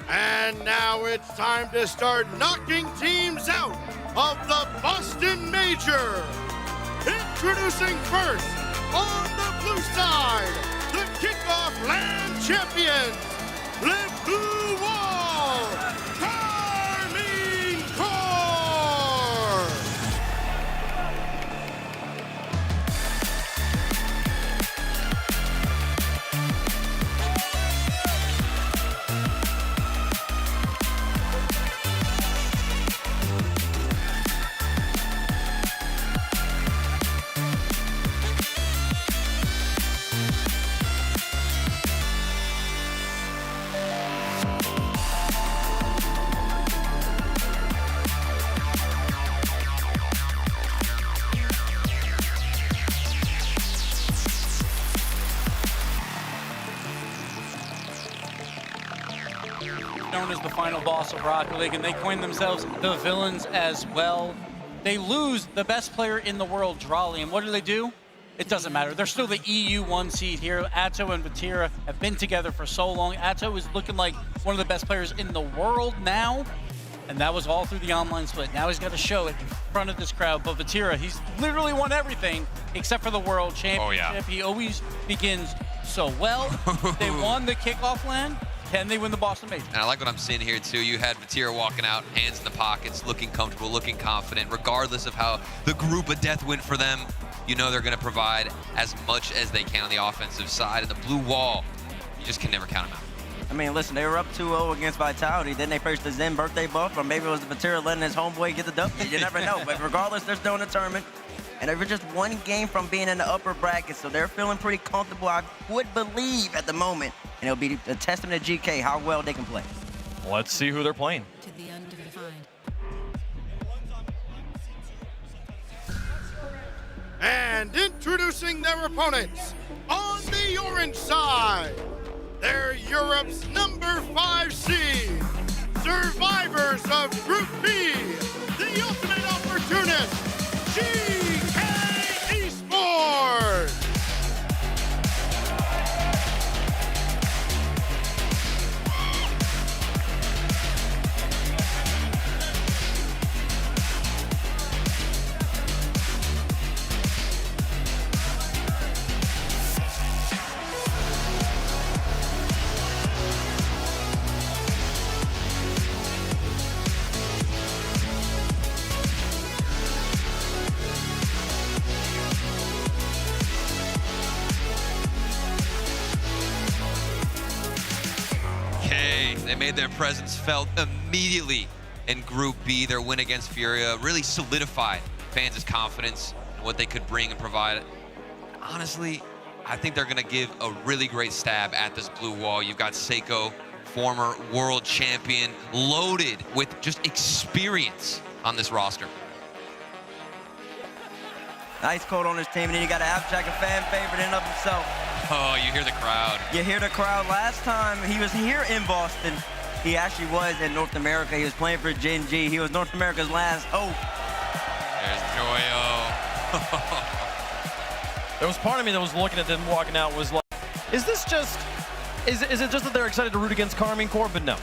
And now it's time to start knocking teams out of the Boston Major. Introducing first, on the blue side, the kickoff land champions, Le Blue Wall, Karmine Corp. known as the final boss of Rocket League, and they coined themselves the villains as well. They lose the best player in the world, Rlcs, and what do? It doesn't matter. They're still the EU 1 seed here. Atto and Vatira have been together for so long. Atto is looking like one of the best players in the world now, and that was all through the online split. Now he's got to show it in front of this crowd. But Vatira, he's literally won everything except for the World Championship. Oh, yeah. He always begins so well. They won the kickoff land. Can they win the Boston Major? And I like what I'm seeing here, too. You had Vatira walking out, hands in the pockets, looking comfortable, looking confident. Regardless of how the group of death went for them, you know they're going to provide as much as they can on the offensive side. And the blue wall, you just can never count them out. I mean, listen, they were up 2-0 against Vitality. Then they faced the Zen birthday buff, or maybe it was the Vatira letting his homeboy get the W. You never know. But regardless, they're still in the tournament. And they were just one game from being in the upper bracket, so they're feeling pretty comfortable, I would believe, at the moment. And it'll be a testament to GK how well they can play. Let's see who they're playing. To the undefined. And introducing their opponents on the orange side, they're Europe's number 5 seed, survivors of Group B, the ultimate opportunist, Geekay Esports. They made their presence felt immediately in Group B. Their win against Furia really solidified fans' confidence in what they could bring and provide. Honestly, I think they're going to give a really great stab at this blue wall. You've got Seiko, former world champion, loaded with just experience on this roster. Nice coat on his team, and then you got Abjack, a fan favorite in and of himself. Oh, you hear the crowd. You hear the crowd. Last time he was here in Boston, he actually was in North America. He was playing for Gen G. He was North America's last hope. There's Joyo. There was part of me that was looking at them walking out was like, is this just, is it just that they're excited to root against Karmine Corp? But no,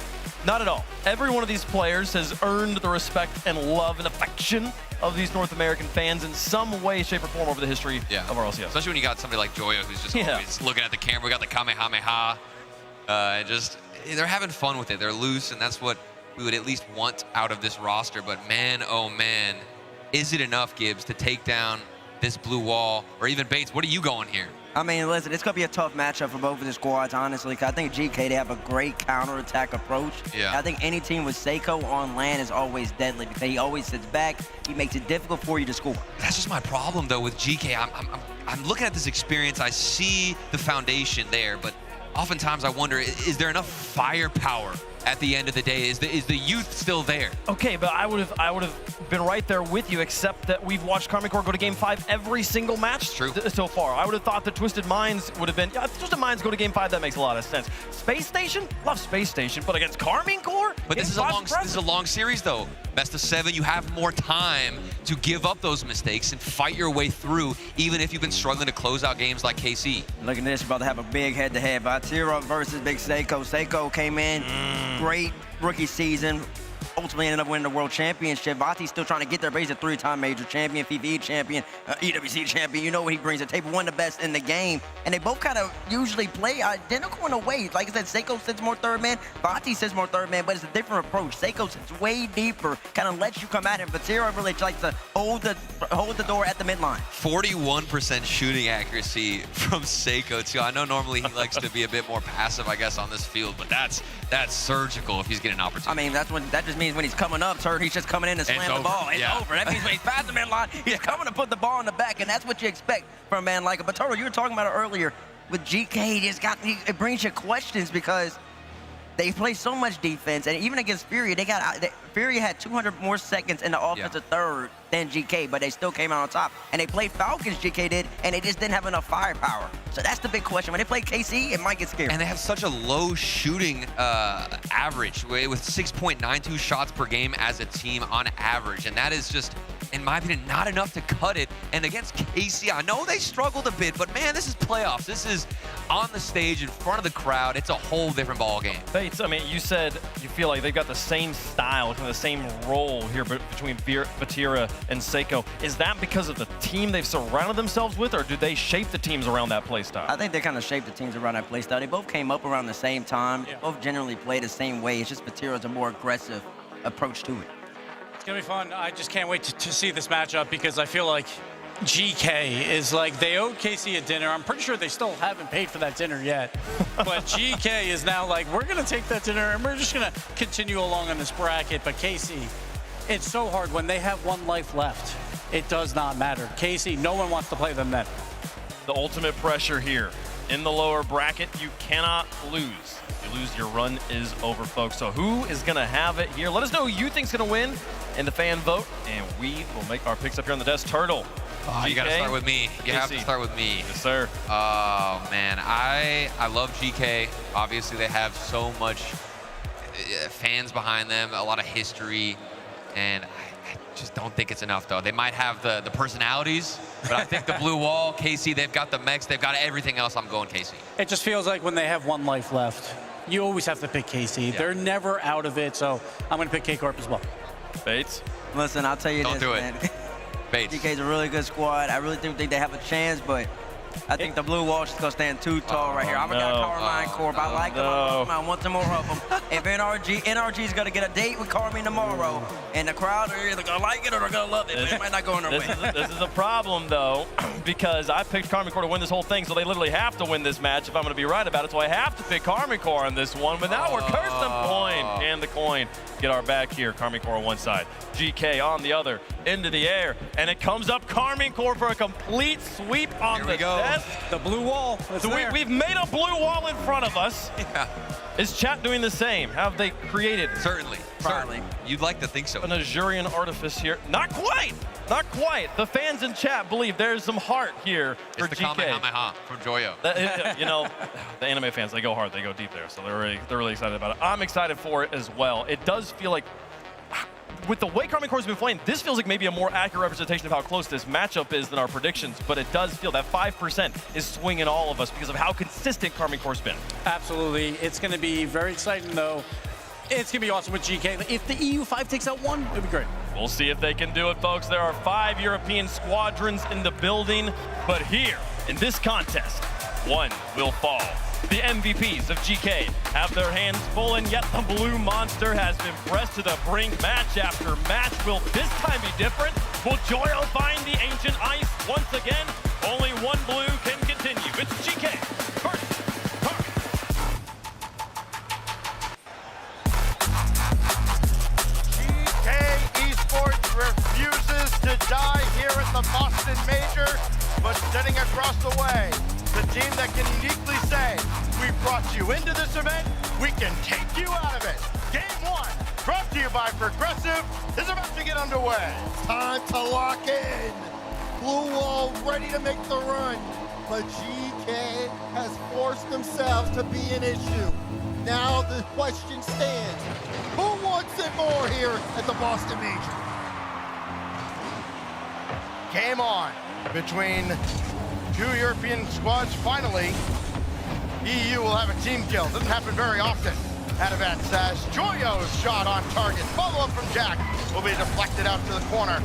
not at all. Every one of these players has earned the respect and love and affection of these North American fans in some way, shape, or form over the history of RLCS. Especially when you got somebody like Joyo who's just always looking at the camera. We got the Kamehameha. They're having fun with it. They're loose, and that's what we would at least want out of this roster. But man, oh man, is it enough, Gibbs, to take down this blue wall? Or even Bates, what are you going here? I mean, listen, it's going to be a tough matchup for both of the squads, honestly. I think GK, they have a great counterattack approach. Yeah. I think any team with Seiko on land is always deadly because he always sits back. He makes it difficult for you to score. That's just my problem, though, with GK. I'm looking at this experience. I see the foundation there, but oftentimes I wonder, is there enough firepower at the end of the day? Is the youth still there? Okay, but I would have been right there with you, except that we've watched Karmine Corp go to Game 5 every single match so far. I would have thought that Twisted Minds would have been, if Twisted Minds go to Game 5, that makes a lot of sense. Space Station? Love Space Station, but against Karmine Corp? But this is a long series, though. Best of 7, you have more time to give up those mistakes and fight your way through, even if you've been struggling to close out games like KC. Look at this, you're about to have a big head-to-head. Vatira versus Big Seiko. Seiko came in, great rookie season. Ultimately ended up winning the World Championship. Vati's still trying to get there, but he's a 3-time major champion, PvE champion, EWC champion. You know what he brings to the table, one of the best in the game. And they both kind of usually play identical in a way. Like I said, Seiko sits more third man, Vati sits more third man, but it's a different approach. Seiko sits way deeper, kind of lets you come at him. Vatira really likes to hold the door at the midline. 41% shooting accuracy from Seiko, too. I know normally he likes to be a bit more passive, I guess, on this field, but that's surgical if he's getting an opportunity. I mean, that just means when he's coming up, he's just coming in and slam the ball. It's over. That means when he's past the midline, he's coming to put the ball in the back, and that's what you expect from a man like it. But Toro, you were talking about it earlier. With GK, it brings you questions because they play so much defense, and even against Fury, Fury had 200 more seconds in the offensive third than GK, but they still came out on top. And they played Falcons, GK did, and they just didn't have enough firepower. So that's the big question. When they play KC, it might get scary. And they have such a low shooting average with 6.92 shots per game as a team on average. And that is just, in my opinion, not enough to cut it. And against KC, I know they struggled a bit, but man, this is playoffs. This is on the stage in front of the crowd. It's a whole different ball game. Bates, I mean, you said you feel like they've got the same style, kind of the same role here between Vatira and Seiko. Is that because of the team they've surrounded themselves with, or do they shape the teams around that play style? I think they kind of shaped the teams around that play style. They both came up around the same time. Yeah. Both generally play the same way. It's just Vatira's a more aggressive approach to it. It's going to be fun. I just can't wait to see this matchup because I feel like GK is like, they owed KC a dinner. I'm pretty sure they still haven't paid for that dinner yet. But GK is now like, we're going to take that dinner and we're just going to continue along on this bracket. But KC, it's so hard when they have one life left. It does not matter. KC, no one wants to play them then. The ultimate pressure here. In the lower bracket, you cannot lose. If you lose, your run is over, folks. So who is going to have it here? Let us know who you think's going to win in the fan vote, and we will make our picks up here on the desk. Turtle. You got to start with me. You have to start with me. Yes, sir. Oh, man. I love GK. Obviously, they have so much fans behind them, a lot of history, and I just don't think it's enough, though. They might have the personalities, but I think the blue wall, KC, they've got the mechs, they've got everything else. I'm going KC. It just feels like when they have one life left, you always have to pick KC. Yeah. They're never out of it, so I'm going to pick K-Corp as well. Bates? Listen, I'll tell you this, man. Don't do it. Bates. GK's a really good squad. I really do think they have a chance, but I think the blue wall is going to stand too tall right here. I'm going to go Karmine Corp. I like them. I want some more of them. If NRG is going to get a date with Karmine tomorrow, and the crowd are either going to like it or they're going to love it, but it might not go in their way. This is a problem, though, because I picked Karmine Corp to win this whole thing, so they literally have to win this match if I'm going to be right about it. So I have to pick Karmine Corp on this one, but now we're cursed them coin. And the coin. Get our back here. Karmine Corp on one side. GK on the other. Into the air. And it comes up Karmine Corp for a complete sweep on the desk. The blue wall. So we've made a blue wall in front of us. Yeah. Is chat doing the same? Have they created? Certainly. You'd like to think so. An Azurian artifice here. Not quite. Not quite. The fans in chat believe there's some heart here for it's the GK. Kamehameha from Joyo. You know, the anime fans, they go hard. They go deep there. So they're really excited about it. I'm excited for it as well. It does feel like, with the way Karmine Corp's been playing, this feels like maybe a more accurate representation of how close this matchup is than our predictions, but it does feel that 5% is swinging all of us because of how consistent Karmine Corp's been. Absolutely. It's going to be very exciting, though. It's going to be awesome with GK. If the EU5 takes out one, it'll be great. We'll see if they can do it, folks. There are 5 European squadrons in the building, but here, in this contest, one will fall. The MVPs of GK have their hands full, and yet the blue monster has been pressed to the brink. Match after match. Will this time be different? Will Joyo find the ancient ice once again? Only one blue can continue. It's GK first. GK Esports refuses to die here at the Boston Major, but sitting across the way, the team that can uniquely say, we brought you into this event, we can take you out of it. Game 1, brought to you by Progressive, is about to get underway. Time to lock in. Blue wall ready to make the run, but GK has forced themselves to be an issue. Now the question stands, who wants it more here at the Boston Major? Game on between 2 European squads. Finally, EU will have a team kill. Doesn't happen very often at events, as Joyo's shot on target. Follow-up from Jack will be deflected out to the corner.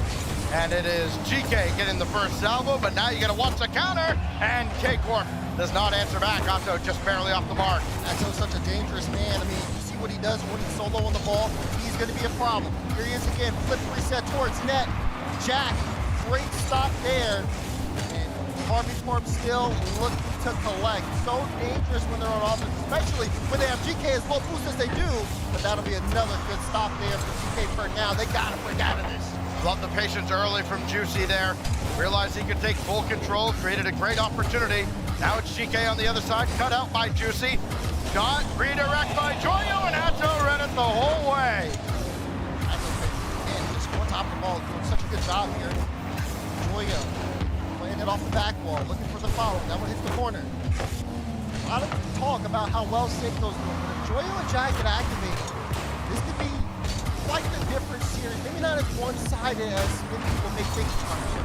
And it is GK getting the first salvo, but now you gotta watch the counter, and K-Corp does not answer back. Otto just barely off the mark. Atto's such a dangerous man. I mean, you see what he does when he's solo on the ball. He's gonna be a problem. Here he is again, flip reset towards net. Jack, great stop there. Karmine Corp still looking to collect. So dangerous when they're on offense, especially when they have GK as low boost as they do. But that'll be another good stop there for GK for now. They gotta break out of this. Love the patience early from Juicy there. Realized he could take full control, created a great opportunity. Now it's GK on the other side, cut out by Juicy. Shot, redirect by Joyo, and Atto read it the whole way. And just on top of the ball, doing such a good job here. Joyo. Playing it off the back wall, looking for the follow. That one hits the corner. A lot of talk about how well Seiko's doing. But if Joyo and Jack can activate, different series. Maybe not as one-sided as many people may think it's going to be.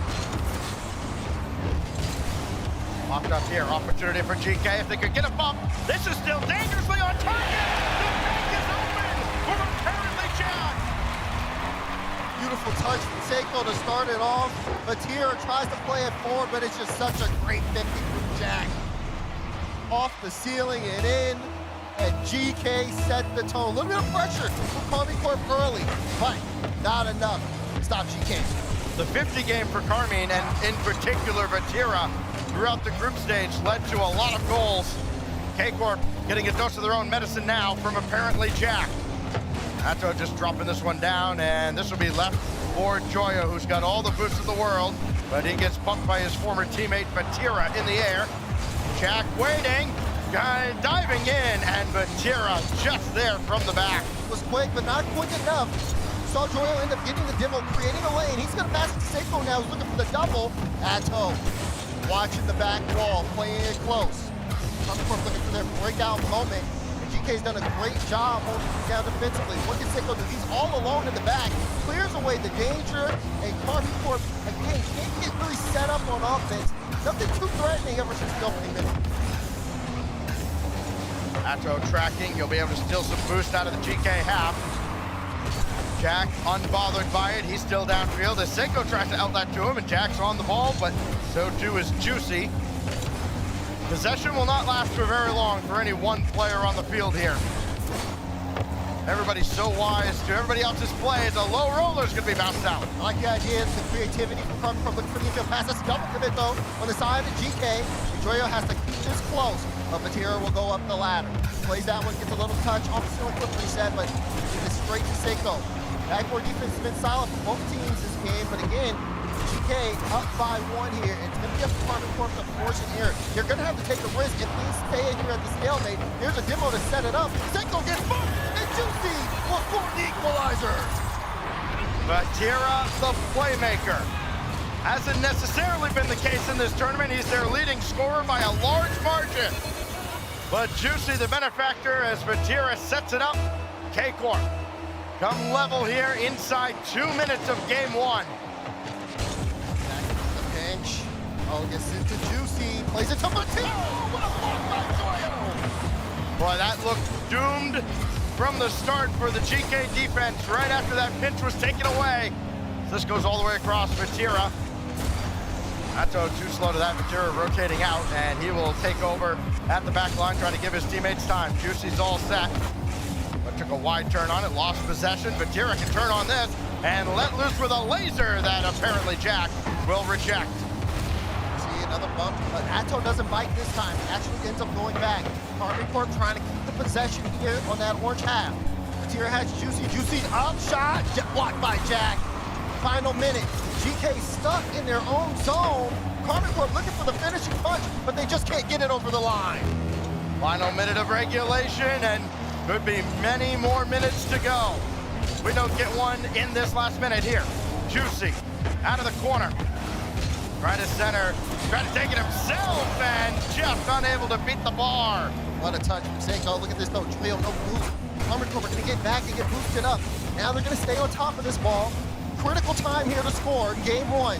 Locked up here, opportunity for Geekay if they could get a bump. This is still dangerously on target. The bank is open for apparently Jack. Beautiful touch from Seiko to start it off. Vatira tries to play it forward, but it's just such a great 50 from Jack. Off the ceiling and in, and Geekay set the tone. A little bit of pressure from Karmine Corp early, but not enough to stop Geekay. The 50 game for Karmine, and in particular Vatira, throughout the group stage led to a lot of goals. K-Corp getting a dose of their own medicine now from apparently Jack. Atto just dropping this one down, and this will be left for Joyo, who's got all the boosts of the world, but he gets bumped by his former teammate Vatira in the air. Jack waiting, guy diving in, and Vatira just there from the back. Was quick, but not quick enough. Saw Joyo end up getting the demo, creating a lane. He's gonna pass it to Seiko now, he's looking for the double. Atto watching the back wall, playing it close. Karmine Corp looking for their breakout moment. Geekay's done a great job holding it down defensively. What can Seiko do? He's all alone in the back, clears away the danger, and Karmine Corp, again, can't get really set up on offense. Nothing too threatening ever since the opening minute. Atto tracking, he'll be able to steal some boost out of the Geekay half. Jack unbothered by it, he's still downfield as Seiko tries to outlet to him, and Jack's on the ball, but so too is Juicy. Possession will not last for very long for any one player on the field here. Everybody's so wise to everybody else's plays. A low roller's gonna be bounced out. I like the idea, the creativity from Karmine Corp looking for the infield pass. That's double commit though on the side of Geekay. Joyo has to keep this close, but Vatira will go up the ladder. Plays that one, gets a little touch off the ceiling quickly set, but it's straight to Seiko. Backboard defense has been solid for both teams this game, but again, Geekay up by 1 here, and it's going to be up to Karmine Corp to force an error. You're going to have to take a risk if things stay in here at the stalemate. Here's a demo to set it up. Seiko gets bumped, and Juicy will score the equalizer. Vatira, the playmaker. Hasn't necessarily been the case in this tournament. He's their leading scorer by a large margin. But Juicy, the benefactor, as Vatira sets it up. K-Corp come level here inside 2 minutes of game 1. Bench. Oh, gets into Juicy. Plays it to Vatira. Oh, what a block by Joyo. Boy, that looked doomed from the start for the Geekay defense right after that pinch was taken away. This goes all the way across Vatira. Atto too slow to that. Vatira rotating out, and he will take over at the back line, trying to give his teammates time. Juicy's all set, but took a wide turn on it, lost possession. Vatira can turn on this and let loose with a laser that apparently Jack will reject. See another bump, but Atto doesn't bite this time. He actually ends up going back. Karmine Corp trying to keep the possession here on that orange half. Vatira has Juicy. Juicy's up shot, blocked by Jack. Final minute. Geekay stuck in their own zone. Karmine Corp looking for the finishing punch, but they just can't get it over the line. Final minute of regulation, and could be many more minutes to go. We don't get one in this last minute here. Juicy out of the corner. Trying to center, trying to take it himself, and just unable to beat the bar. What a touch from Seiko. Look at this though, Joyo, no boost. Karmine Corp are gonna get back and get boosted up. Now they're gonna stay on top of this ball. Critical time here to score, game 1.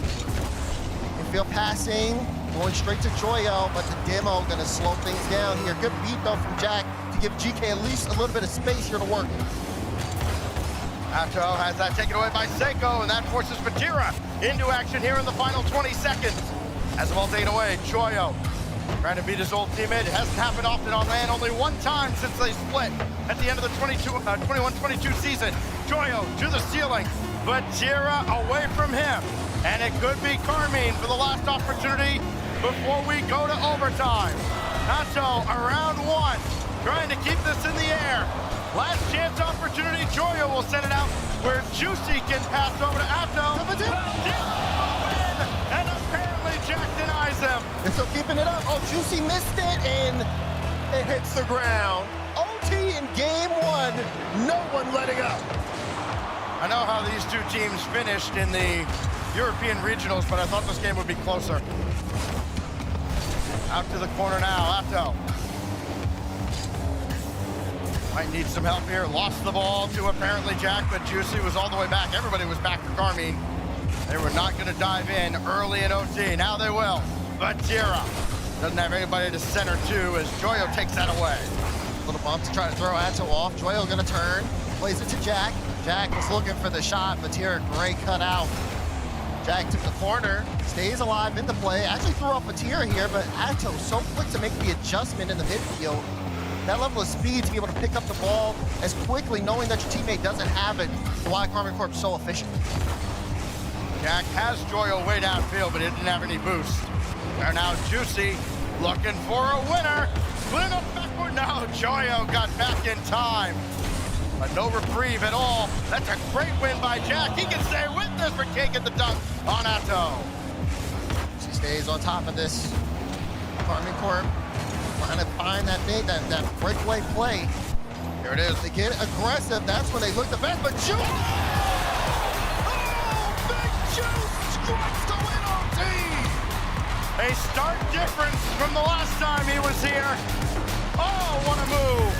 Infield passing, going straight to Joyo, but the demo gonna slow things down here. Good beat though from Jack to give Geekay at least a little bit of space here to work. Atto has that taken away by Seiko, and that forces Vatira into action here in the final 20 seconds. Has the ball taken away, Joyo trying to beat his old teammate. It hasn't happened often on land, only one time since they split at the end of the 21-22 season. Joyo to the ceiling, Vatira away from him. And it could be Karmine for the last opportunity before we go to overtime. Atto around 1, trying to keep this in the air. Last chance opportunity, Joyo will send it out where Juicy can pass over to Atto. And apparently Jack denies him. They're still keeping it up. Oh, Juicy missed it, and it hits the ground. OT in game 1, no one letting up. I know how these two teams finished in the European regionals, but I thought this game would be closer. Out to the corner now, Atto. Might need some help here. Lost the ball to apparently Jack, but Juicy was all the way back. Everybody was back for Karmine. They were not going to dive in early in OT. Now they will. Vatira doesn't have anybody to center to as Joyo takes that away. Little bump to try to throw Atto off. Joyo going to turn. Plays it to Jack. Jack was looking for the shot. Vatira, great cut out. Jack took the corner, stays alive in the play. Actually threw off Vatira here, but Atto so quick to make the adjustment in the midfield. That level of speed to be able to pick up the ball as quickly, knowing that your teammate doesn't have it, why Karmine Corp is so efficient. Jack has Joyo way downfield, but it didn't have any boost. They're now Juicy, looking for a winner. Clean up backward now. Joyo got back in time. But no reprieve at all. That's a great win by Jack. He can stay with this for taking the dunk on Atto. She stays on top of this. Karmine Corp trying to find that thing, that breakaway play. Here it is. They get aggressive. That's when they look the best. But Juice! Oh, big Juice strikes to win OT. A stark difference from the last time he was here. Oh, what a move.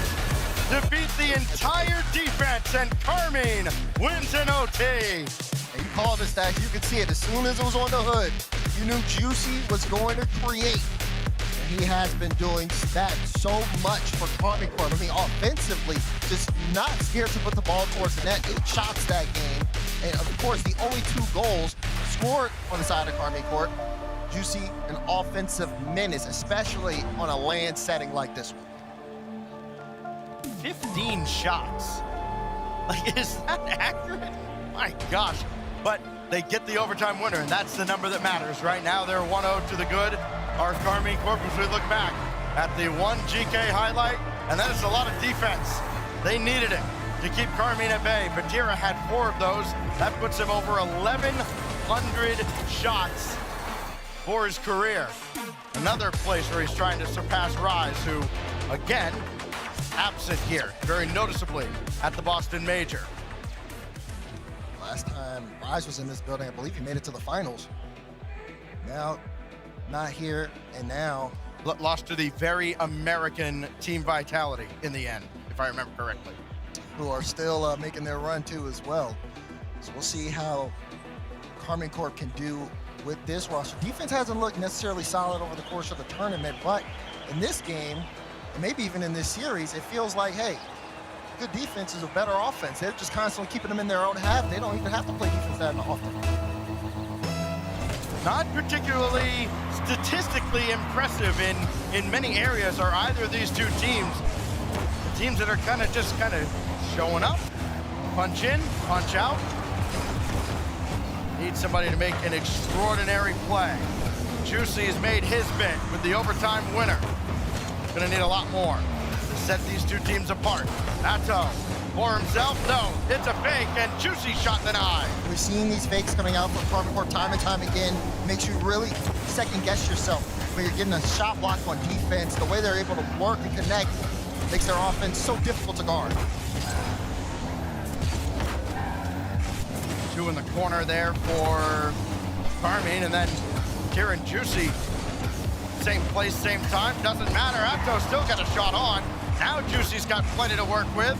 To beat the entire defense, and Karmine wins in OT. And you call this that, you could see it as soon as it was on the hood. You knew Juicy was going to create. And he has been doing that so much for Karmine Corp. I mean, offensively, just not scared to put the ball towards the net. 8 shots that game. And of course, the only 2 goals scored on the side of Karmine Corp. Juicy, an offensive menace, especially on a land setting like this one. 15 shots. Like, is that accurate? My gosh. But they get the overtime winner, and that's the number that matters. Right now, they're 1-0 to the good. Our Karmine Corp, as we look back at the one Geekay highlight, and that is a lot of defense. They needed it to keep Karmine at bay. Vatira had 4 of those. That puts him over 1,100 shots for his career. Another place where he's trying to surpass Rise, who, again, absent here, very noticeably, at the Boston Major. Last time Rise was in this building, I believe he made it to the finals. Now, not here, and now lost to the very American Team Vitality in the end, if I remember correctly. Who are still making their run too as well. So we'll see how Karmine Corp can do with this roster. Defense hasn't looked necessarily solid over the course of the tournament, but in this game, maybe even in this series, it feels like, hey, good defense is a better offense. They're just constantly keeping them in their own half. They don't even have to play defense that often. Not particularly statistically impressive in many areas are either of these 2 teams. The teams that are kind of showing up, punch in, punch out. Need somebody to make an extraordinary play. Juicy has made his bit with the overtime winner. Gonna need a lot more to set these 2 teams apart. Atto for himself, no, it's a fake, and Juicy shot denied. We've seen these fakes coming out from Karmine Corp time and time again. Makes you really second guess yourself when you're getting a shot block on defense. The way they're able to work and connect makes their offense so difficult to guard. 2 in the corner there for Karmine, and then Kieran Juicy. Same place, same time, doesn't matter. Atto still got a shot on. Now Juicy's got plenty to work with.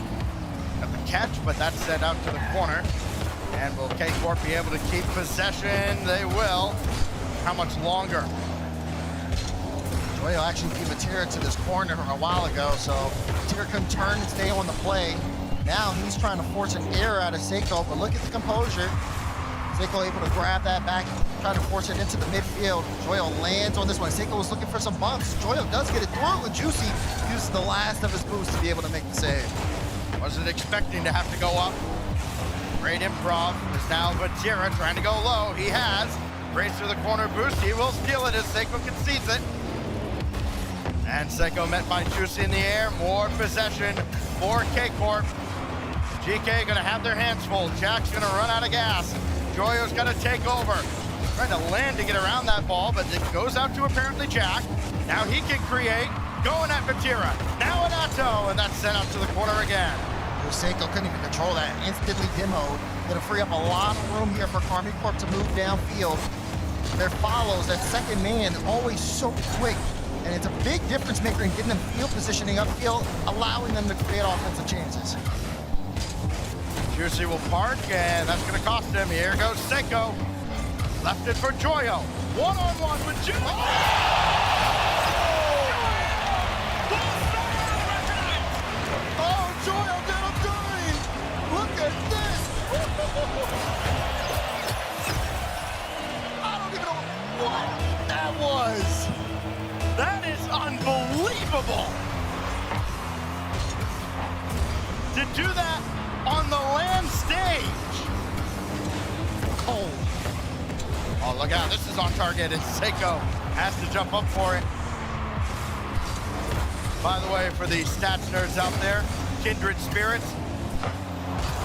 Got the catch, but that's sent out to the corner. And will K-Corp be able to keep possession? They will. How much longer? Joyo actually gave Vatira to this corner a while ago, so Vatira couldn't turn and stay on the play. Now he's trying to force an error out of Seiko, but look at the composure. Seiko able to grab that back, try to force it into the midfield. Joyo lands on this one. Seiko was looking for some bumps. Joyo does get it through, and Juicy uses the last of his boost to be able to make the save. Wasn't expecting to have to go up. Great improv. Is now Vatira trying to go low. He has. Race to the corner boost. He will steal it as Seiko concedes it. And Seiko met by Juicy in the air. More possession for K-Corp. Geekay gonna have their hands full. Jack's gonna run out of gas. Joyo's gonna take over. Trying to land to get around that ball, but it goes out to apparently Jack. Now he can create. Going at Vatira. Now at Atto, and that's sent out to the corner again. Seiko couldn't even control that. Instantly demoed. Gonna free up a lot of room here for Karmine Corp to move downfield. Their follows, that second man, always so quick And it's a big difference maker in getting them field positioning upfield, allowing them to create offensive chances. Juicy will park, and that's going to cost him. Here goes Seiko. Left it for Joyo. One-on-one with Juicy. Oh, Joyo did him dirty! Look at this! I don't even know what that was! That is unbelievable! To do that on the land stage! Oh, look out, this is on target, and Seiko has to jump up for it. By the way, for the stats nerds out there, Kindred Spirits,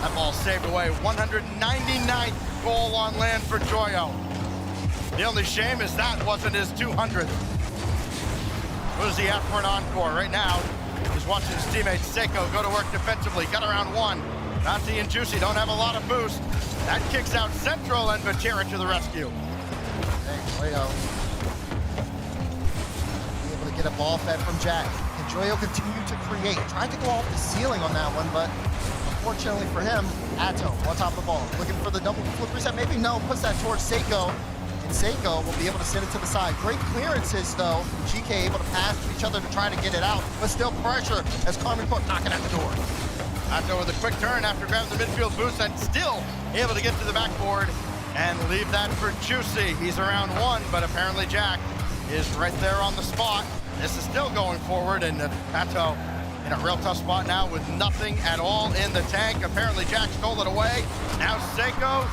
that ball saved away. 199th goal on land for Joyo. The only shame is that wasn't his 200th. What does he have for an encore? Right now, he's watching his teammate Seiko go to work defensively. Got around one. Nazi and Juicy don't have a lot of boost. That kicks out Central, and Vatira to the rescue. Joyo be able to get a ball fed from Jack. And Joyo continue to create. Tried to go off the ceiling on that one, but unfortunately for him, Atto on top of the ball. Looking for the double flip reset. Maybe no, puts that towards Seiko. And Seiko will be able to send it to the side. Great clearances though. Geekay able to pass to each other to try to get it out, but still pressure as Karmine Corp knocking at the door. Atto with a quick turn after grabbing the midfield boost and still able to get to the backboard and leave that for Juicy. He's around one, but apparently Jack is right there on the spot. This is still going forward, and Atto in a real tough spot now with nothing at all in the tank. Apparently Jack stole it away. Now Seiko,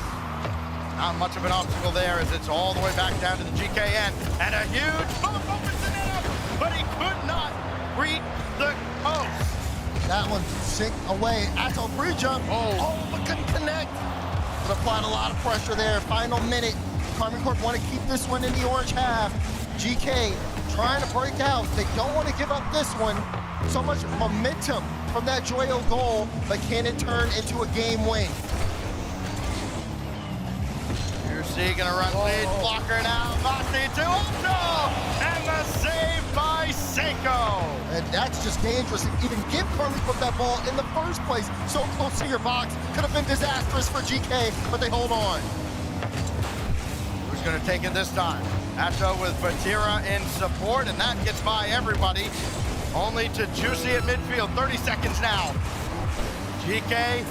not much of an obstacle there as it's all the way back down to the Geekay end. And a huge bump opens the net up, but he could not reach the post. That one sink away. Atto free jump. Oh, but couldn't connect. But applied a lot of pressure there. Final minute. Karmine Corp want to keep this one in the orange half. Geekay trying to break out. They don't want to give up this one. So much momentum from that Joyo goal, but can it turn into a game win? Juicy gonna run lead, blocker now. Masti to Atto, and the save by Seiko. And that's just dangerous. And even give Karmine Corp that ball in the first place. So close to your box. Could have been disastrous for Geekay, but they hold on. Who's gonna take it this time? Atto with Vatira in support, and that gets by everybody. Only to Juicy at midfield, 30 seconds now. Geekay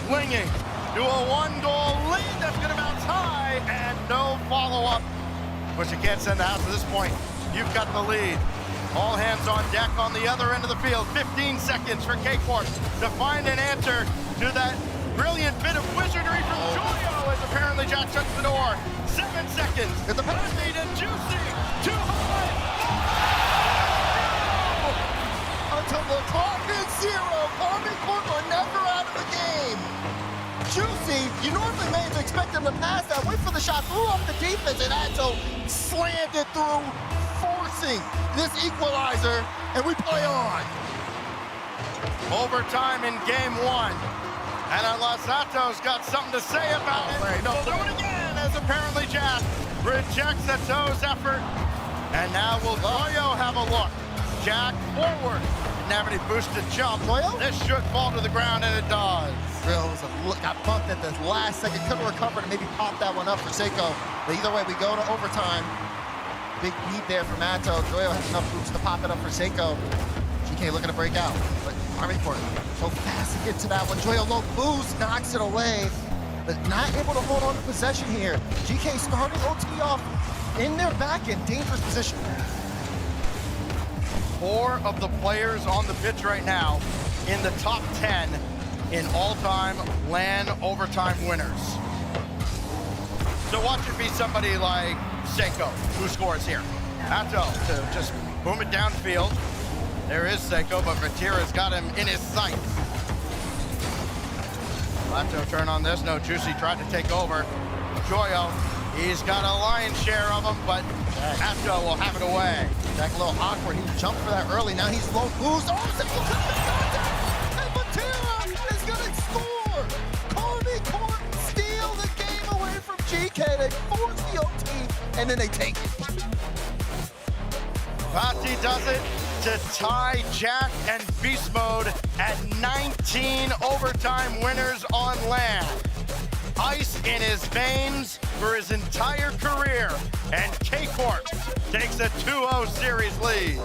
swinging to a one-goal lead that's gonna bounce high, and no follow-up. But you can't send the house at this point. You've got the lead. All hands on deck on the other end of the field. 15 seconds for K-Corp to find an answer to that brilliant bit of wizardry from Joyo as apparently Jack shuts the door. 7 seconds. Get the pass. And Juicy. Too high. Until the clock is zero. Karmine Corp are never out of the game. Juicy, you normally may expect him to pass that. Wait for the shot, threw off the defense, and Atto slammed it through, forcing this equalizer, and we play on. Overtime in game one. And unless Atto's got something to say about it, we'll do it again, as apparently Jack rejects Atto's effort. And now will Joyo have a look? Jack forward. Didn't have any boosted jump. This should fall to the ground, and it does. Got bumped at the last second, couldn't recover to maybe pop that one up for Seiko. But either way, we go to overtime. Big beat there from Atto. Joyo has enough boost to pop it up for Seiko. Geekay looking to break out, but Karmine Corp so fast to get to that one. Joyo low boost, knocks it away, but not able to hold on to possession here. Geekay starting OT off in their back in dangerous position. 4 of the players on the pitch right now in the top 10 in all-time LAN overtime winners. So watch it be somebody like Seiko who scores here. Atto to just boom it downfield. There is Seiko, but Vatira's got him in his sight. Atto turn on this. No, Juicy tried to take over. Joyo, he's got a lion's share of them, but Atto will have it away. Jack a little awkward. He jumped for that early. Now he's low boost. Oh, Seiko comes in contact! And Vatira is going to score! Karmine Corp steal the game away from Geekay. They force the OT, and then they take it. Pati does it to tie Jack and Beast Mode at 19 overtime winners on land. Ice in his veins for his entire career, and K-Corp takes a 2-0 series lead.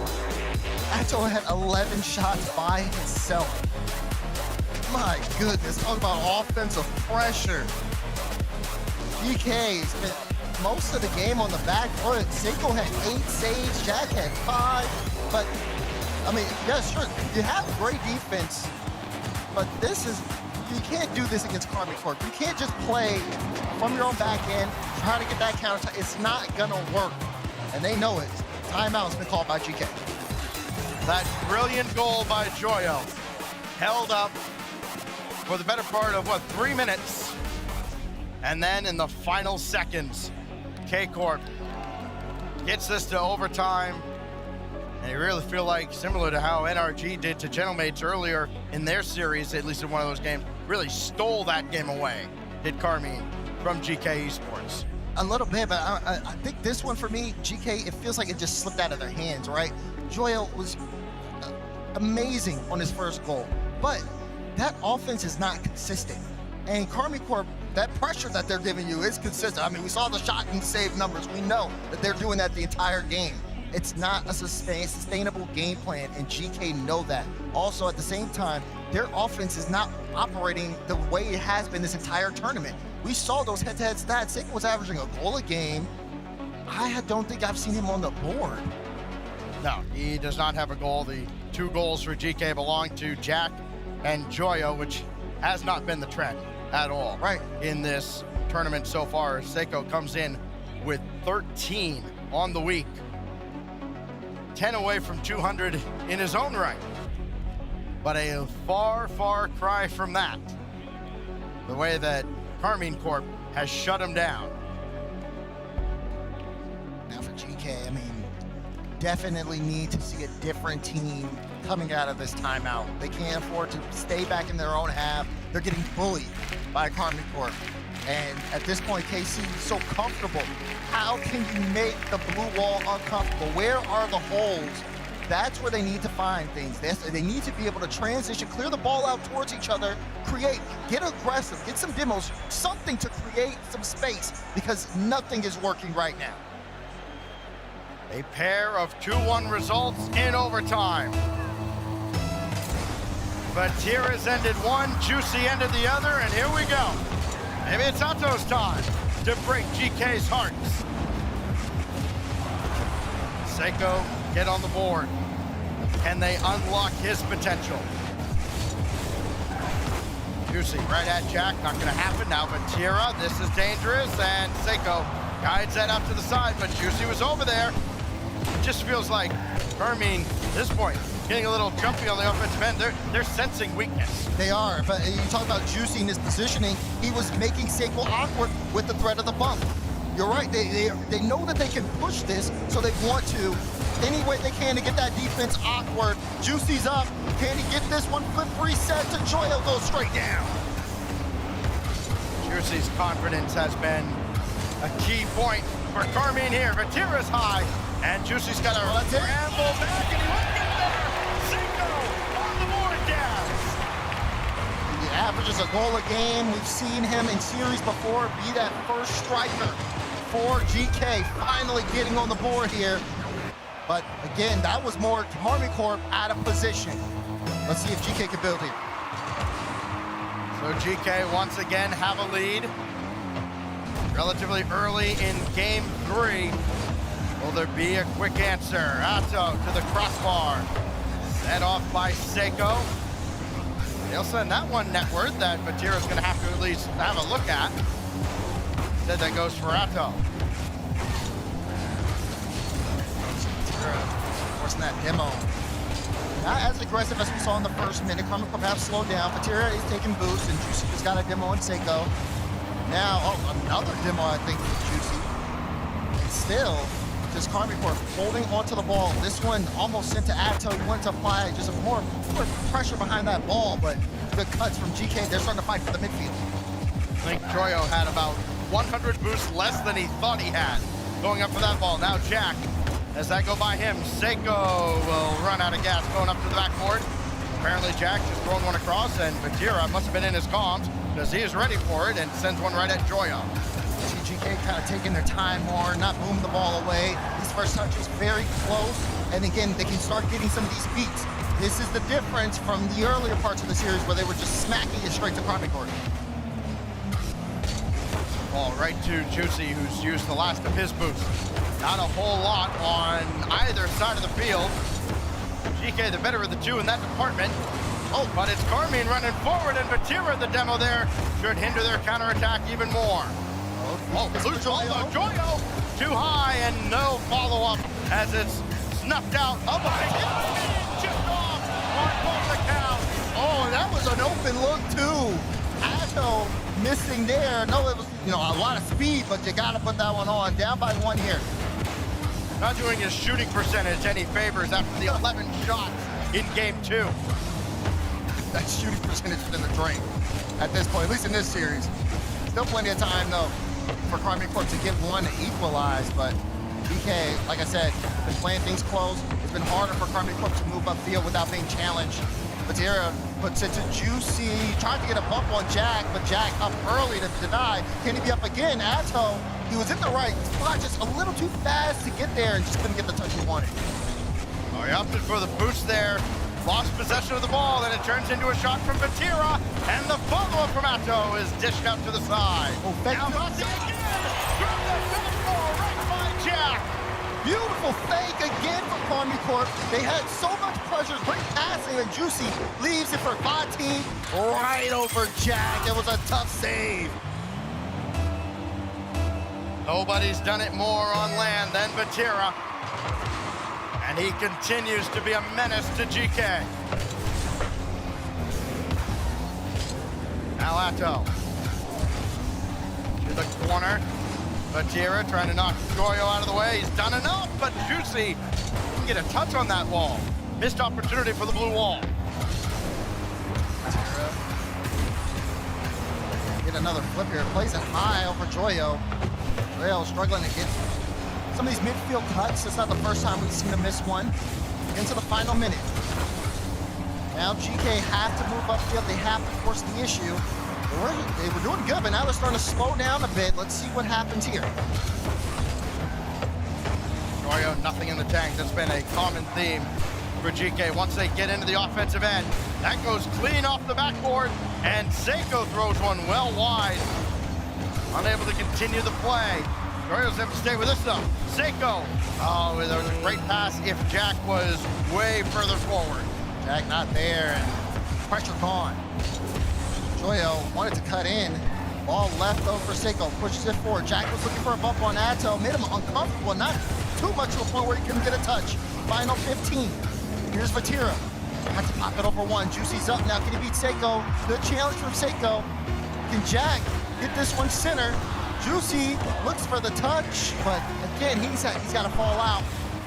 Ato had 11 shots by himself. My goodness, talk about offensive pressure. Geekay spent most of the game on the back foot. Seiko had 8 saves, Jack had 5. But, I mean, yeah, sure, you have great defense, but you can't do this against Karmine Corp. You can't just play from your own back end, try to get that counter. It's not gonna work, and they know it. Timeout's been called by Geekay. That brilliant goal by Joyo held up for the better part of, 3 minutes? And then in the final seconds, K-Corp gets this to overtime. And you really feel like, similar to how NRG did to Gentlemates earlier in their series, at least in one of those games, really stole that game away, did Karmine from GK Esports. A little bit, but I think this one for me, GK, it feels like it just slipped out of their hands, right? Joyo was amazing on his first goal, but that offense is not consistent. And Karmine Corp, that pressure that they're giving you is consistent. I mean, we saw the shot and save numbers. We know that they're doing that the entire game. It's not a sustainable game plan, and GK know that. Also, at the same time, their offense is not operating the way it has been this entire tournament. We saw those head-to-head stats. Seiko was averaging a goal a game. I don't think I've seen him on the board. No, he does not have a goal. The 2 goals for GK belong to Jack and Joyo, which has not been the trend at all in this tournament so far. Seiko comes in with 13 on the week. 10 away from 200 in his own right. But a far, far cry from that. The way that Karmine Corp has shut him down. Now for GK, I mean, definitely need to see a different team coming out of this timeout. They can't afford to stay back in their own half. They're getting bullied by Karmine Corp. And at this point, KC is so comfortable. How can you make the blue wall uncomfortable? Where are the holes? That's where they need to find things. They need to be able to transition, clear the ball out towards each other, create, get aggressive, get some demos, something to create some space, because nothing is working right now. A pair of 2-1 results in overtime. Vatira's ended one, Juicy ended the other, and here we go. Maybe it's Ato's time to break GK's hearts. Seiko get on the board. Can they unlock his potential? Juicy right at Jack, not gonna happen now. Vatira, this is dangerous, and Seiko guides that up to the side, but Juicy was over there. It just feels like Karmine, at this point, getting a little jumpy on the offensive end. They're sensing weakness. They are, but you talk about Juicy in his positioning. He was making Seiko awkward with the threat of the bump. You're right, they know that they can push this, so they want to, any way they can to get that defense awkward. Juicy's up, can he get this one? Flip reset to Joyo, goes straight down. Juicy's confidence has been a key point for Karmine here. Vatira's high, and Juicy's got a scramble back, and he won't get there. Seiko on the board down. He averages a goal a game. We've seen him in series before be that first striker for GK, finally getting on the board here. But again, that was more Karmine Corp out of position. Let's see if GK can build here. So GK once again have a lead. Relatively early in game 3. Will there be a quick answer? Ato to the crossbar. Set off by Seiko. They'll send that one netward that Vatira's gonna have to at least have a look at. Instead that goes for Ato. Forcing that demo. Not as aggressive as we saw in the first minute. Karmine Corp have slowed down. Vatira is taking boosts, and Juicy has got a demo on Seiko. Now, another demo, I think, for Juicy. And still, just Karmine Corp holding onto the ball. This one almost sent to Ato. He wanted to apply just more pressure behind that ball, but good cuts from GK. They're starting to fight for the midfield. I think Joyo had about 100 boosts less than he thought he had going up for that ball. Now Jack as that go by him. Seiko will run out of gas going up to the backboard. Apparently Jack just throwing one across, and Batira must have been in his comms because he is ready for it and sends one right at Joyo. Geekay kind of taking their time more, not booming the ball away. These first touches very close, and again, they can start getting some of these beats. This is the difference from the earlier parts of the series where they were just smacking it straight to Karmine Corp. Ball right to Juicy, who's used the last of his boost. Not a whole lot on either side of the field. Geekay, the better of the two in that department. Oh, but it's Karmine running forward, and Batira, the demo there, should hinder their counterattack even more. Oh, loose Joyo. Joyo too high, and no follow-up as it's snuffed out. Oh, chipped off on both accounts. Oh, that was an open look too. Atto missing there. No, it was, a lot of speed, but you gotta put that one on. Down by one here. Not doing his shooting percentage any favors after the 11 shots in game 2. That shooting percentage is in the drain at this point, at least in this series. Still plenty of time though for Karmine Corp to get one to equalize, but Geekay, like I said, been playing things close. It's been harder for Karmine Corp to move upfield without being challenged. Batira puts it to Juicy, tried to get a bump on Jack, but Jack up early to deny. Can he be up again? Atto, he was in the right spot, just a little too fast to get there and just couldn't get the touch he wanted. Oh, he opted for the boost there. Lost possession of the ball, and it turns into a shot from Batira, and the follow-up from Atto is dished out to the side. Oh, now Vati again from the backboard, right by Jack. Beautiful fake again from Karmine Corp. They had so much pressure, great passing, and Juicy leaves it for Vati right over Jack. It was a tough save. Nobody's done it more on land than Batira. And he continues to be a menace to Geekay. Now Atto to the corner. Batira trying to knock Joyo out of the way. He's done enough, but Juicy didn't get a touch on that wall. Missed opportunity for the blue wall. Batira get another flip here. Plays it high over Joyo. Joyo struggling to get some of these midfield cuts. It's not the first time we've seen him miss one. Into the final minute. Now Geekay have to move upfield. They have to force the issue. They were doing good, but now they're starting to slow down a bit. Let's see what happens here. Joyo, nothing in the tank. That's been a common theme for Geekay. Once they get into the offensive end, that goes clean off the backboard, and Seiko throws one well wide. Unable to continue the play. Joyo's have to stay with this though. Seiko. Oh, there was a great pass if Jack was way further forward. Jack not there, and pressure gone. Joyo wanted to cut in. Ball left though for Seiko. Pushes it forward. Jack was looking for a bump on Atto. Made him uncomfortable. Not too much to a point where he couldn't get a touch. Final 15. Here's Batira. Had to pop it over one. Juicy's up now. Can he beat Seiko? Good challenge from Seiko. Can Jack get this one center? Juicy looks for the touch, but again, he's got to fall out.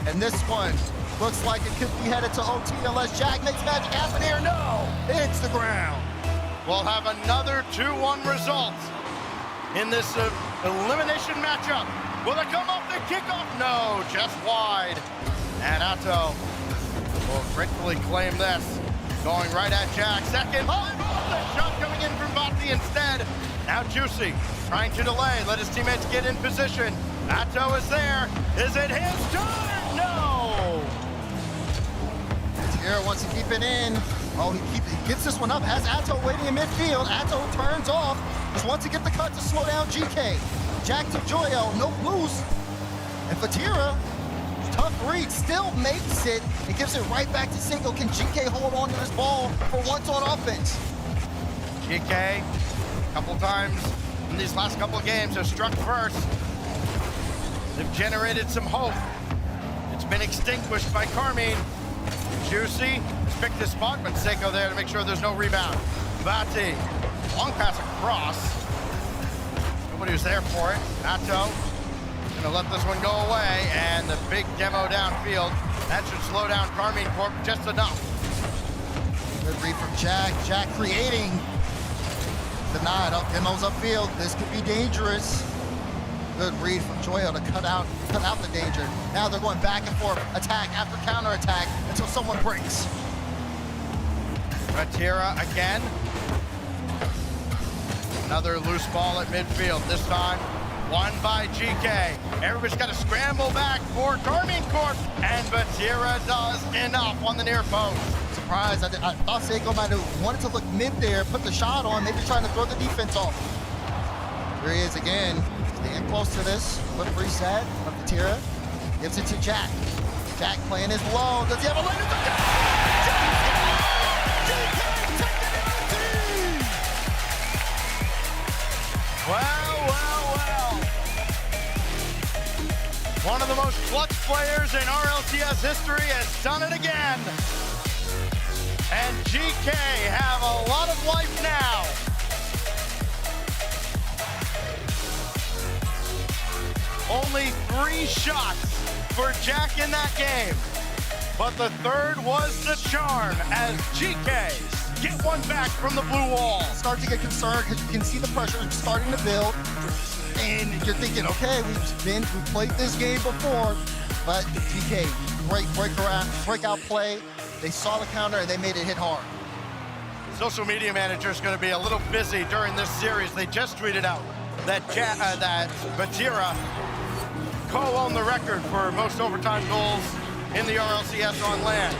And this one looks like it could be headed to OT unless Jack makes magic happen here. No, it's the ground. We'll have another 2-1 result in this elimination matchup. Will it come off the kickoff? No, just wide. And Atto will gratefully claim this. Going right at Jack. Second. Oh, the shot coming in from Vati instead. Now Juicy trying to delay. Let his teammates get in position. Atto is there. Is it his turn? No. Batira wants to keep it in. Oh, he gets this one up. Has Atto waiting in midfield. Atto turns off. Just wants to get the cut to slow down Geekay. Jack to Joyo. No boost. And Batira, tough read, still makes it. It gives it right back to Seiko. Can Geekay hold on to this ball for once on offense? Geekay, a couple times in these last couple of games, have struck first. They've generated some hope. It's been extinguished by Karmine. Juicy has picked his spot, but Seiko there to make sure there's no rebound. Vati, long pass across. Nobody was there for it. Atto gonna let this one go away, and the big demo downfield. That should slow down Karmine Corp just enough. Good read from Jack. Jack creating. Denied. Up, demo's upfield. This could be dangerous. Good read from Joyo to cut out the danger. Now they're going back and forth, attack after counter attack until someone breaks. Vatira again. Another loose ball at midfield. This time won by Geekay. Everybody's got to scramble back for Karmine Corp, and Vatira does enough on the near post. Surprised. I thought Seiko might have wanted to look mid there, put the shot on, maybe trying to throw the defense off. Here he is again, staying close to this. Flip reset from Vatira. Gives it to Jack. Jack playing his low. Does he have a lane? Well. One of the most clutch players in RLCS history has done it again. And Geekay have a lot of life now. Only 3 shots for Jack in that game. But the third was the charm as Geekay get one back from the blue wall. Start to get concerned because you can see the pressure starting to build. And you're thinking, okay, we've played this game before, but Geekay, great breakout play. They saw the counter and they made it hit hard. Social media manager is going to be a little busy during this series. They just tweeted out that Vatira co-owned the record for most overtime goals in the RLCS on land.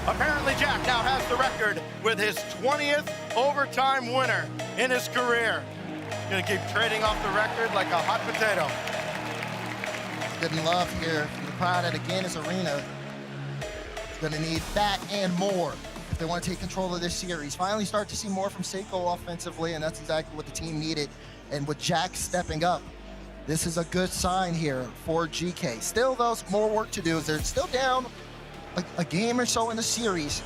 Apparently Jack now has the record with his 20th overtime winner in his career. Gonna keep trading off the record like a hot potato. Good love here from the crowd at Aganis Arena. Gonna need that and more if they want to take control of this series. Finally start to see more from Seiko offensively, and that's exactly what the team needed. And with Jack stepping up, this is a good sign here for Geekay. Still, though, more work to do. They're still down a game or so in the series.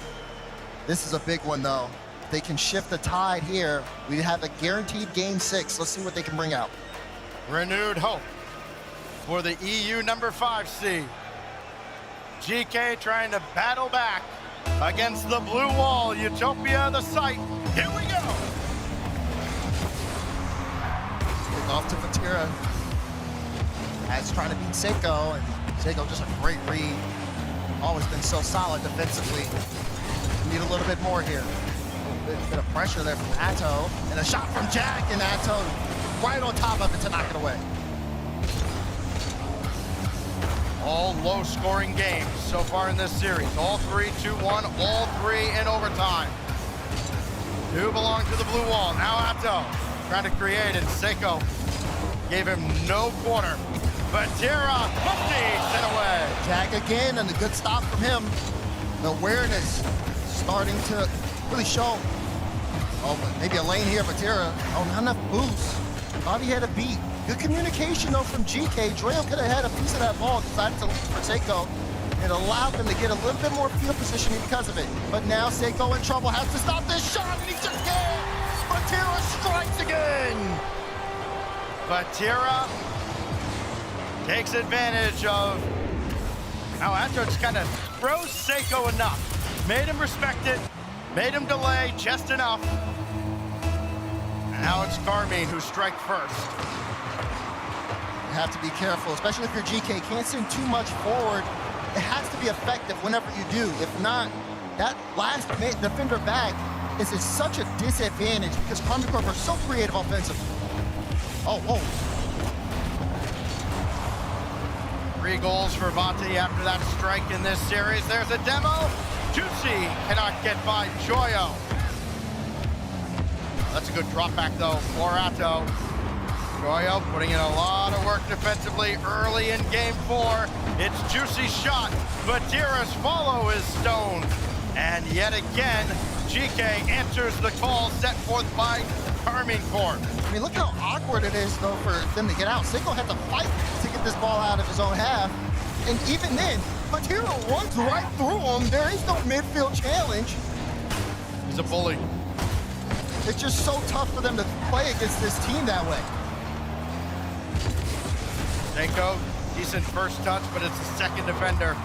This is a big one, though. They can shift the tide here. We have a guaranteed game 6. Let's see what they can bring out. Renewed hope for the EU number 5 seed. Geekay trying to battle back against the blue wall. Utopia, the site. Here we go. Kick off to Vatira. As trying to beat Seiko, and Seiko just a great read. Always been so solid defensively. Need a little bit more here. A bit of pressure there from Atto, and a shot from Jack, and Atto right on top of it to knock it away. All low-scoring games so far in this series. All 3 2-1, all 3 in overtime. 2 belong to the blue wall. Now Atto trying to create, and Seiko gave him no quarter. Vatira, 50, sent away. Jack again, and a good stop from him. The awareness starting to really show. Oh, but maybe a lane here, Vatira. Oh, not enough boost. Thought he had a beat. Good communication, though, from Geekay. Droyo could have had a piece of that ball, decided to look for Seiko. It allowed them to get a little bit more field positioning because of it. But now Seiko in trouble, has to stop this shot, and he just can't. Vatira strikes again. Vatira takes advantage of how Atto just kind of throws Seiko enough. Made him respect it, made him delay just enough. And now it's Karmine who strikes first. You have to be careful, especially if you're Geekay. Can't send too much forward. It has to be effective whenever you do. If not, that last defender back is at such a disadvantage because Karmine Corp are so creative offensively. Oh. 3 goals for Vati after that strike in this series. There's a demo. Juicy cannot get by Joyo. That's a good drop back though for Atto. Joyo putting in a lot of work defensively early in game 4. It's Juicy's shot. Vatira's follow is stoned. And yet again, Geekay answers the call set forth by Karmine Corp. I mean, look how awkward it is, though, for them to get out. Seiko had to fight to get this ball out of his own half. And even then, Vatira runs right through him. There is no midfield challenge. He's a bully. It's just so tough for them to play against this team that way. Seiko, decent first touch, but it's the second defender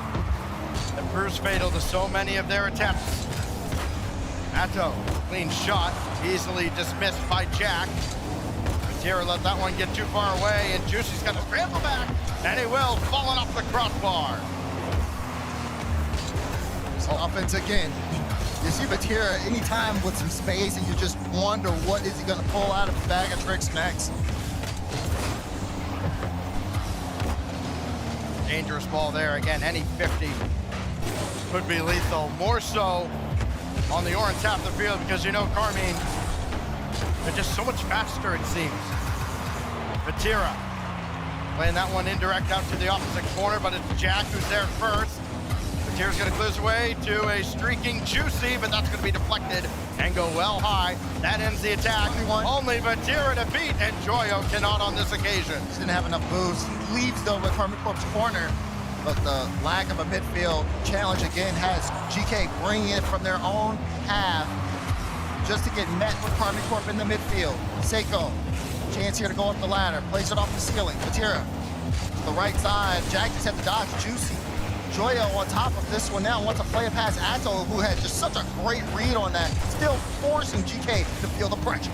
that proves fatal to so many of their attempts. Atto, clean shot, easily dismissed by Jack. Batira let that one get too far away, and Juicy's got to scramble back, and he will, falling off the crossbar. So offense again. You see Batira anytime with some space, and you just wonder what is he going to pull out of his bag of tricks next. Dangerous ball there. Again, any 50 could be lethal. More so on the orange half of the field because you know Karmine, they're just so much faster it seems. Batira playing that one indirect out to the opposite corner, but it's Jack who's there first. Batira's gonna clear his way to a streaking Juicy, but that's gonna be deflected and go well high. That ends the attack. Only Batira to beat, and Joyo cannot on this occasion. He didn't have enough boost. He leaves though with Karmine Corp's corner, but the lack of a midfield challenge again has GK bringing it from their own half just to get met with Karmine Corp in the midfield. Seiko, chance here to go up the ladder, plays it off the ceiling. Batira to the right side. Jack just had to dodge Juicy. Joyo on top of this one now wants to play it past Atto, who had just such a great read on that, still forcing GK to feel the pressure.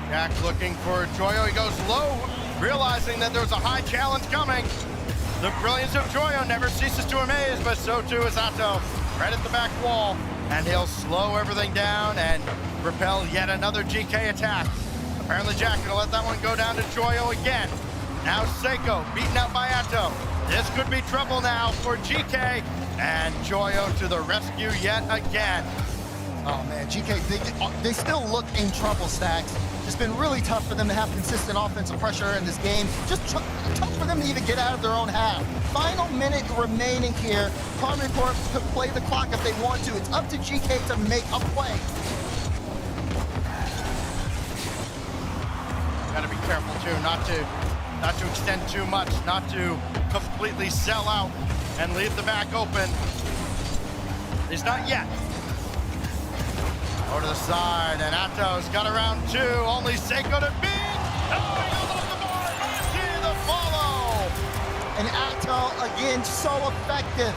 Jack looking for Joyo. He goes low, realizing that there's a high challenge coming. The brilliance of Joyo never ceases to amaze, but so too is Atto. Right at the back wall, and he'll slow everything down and repel yet another GK attack. Apparently Jack gonna let that one go down to Joyo again. Now Seiko beaten out by Atto. This could be trouble now for GK, and Joyo to the rescue yet again. Oh man, GK, they still look in trouble, Stacks. It's been really tough for them to have consistent offensive pressure in this game. Just tough for them to even get out of their own half. Final minute remaining here. Karmine Corp could play the clock if they want to. It's up to GK to make a play. Gotta be careful too, not to extend too much, not to completely sell out and leave the back open. He's not yet. Over to the side, and Atto's got around two. Only Seiko to beat. Oh, he goes off the board. See the follow. And Atto, again, so effective.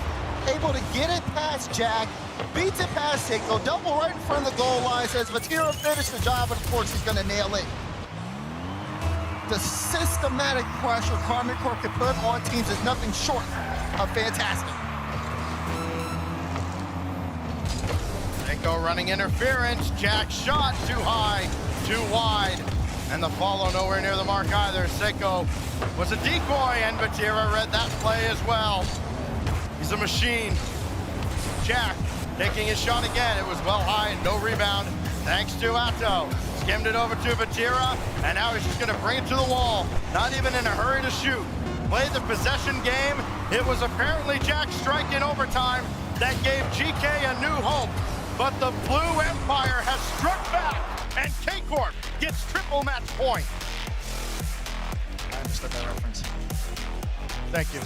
Able to get it past Jack, beats it past Seiko, double right in front of the goal line, says Batira finished the job, and of course he's gonna nail it. The systematic pressure Karmine Corp can put on teams is nothing short of fantastic. Seiko running interference. Jack shot too high, too wide, and the follow nowhere near the mark either. Seiko was a decoy, and Batira read that play as well. He's a machine. Jack taking his shot again. It was well high and no rebound, thanks to Atto. Skimmed it over to Batira, and now he's just gonna bring it to the wall. Not even in a hurry to shoot. Played the possession game. It was apparently Jack's strike in overtime that gave GK a new hope. But the Blue Empire has struck back, and K-Corp gets triple match point. I understood that reference. Thank you.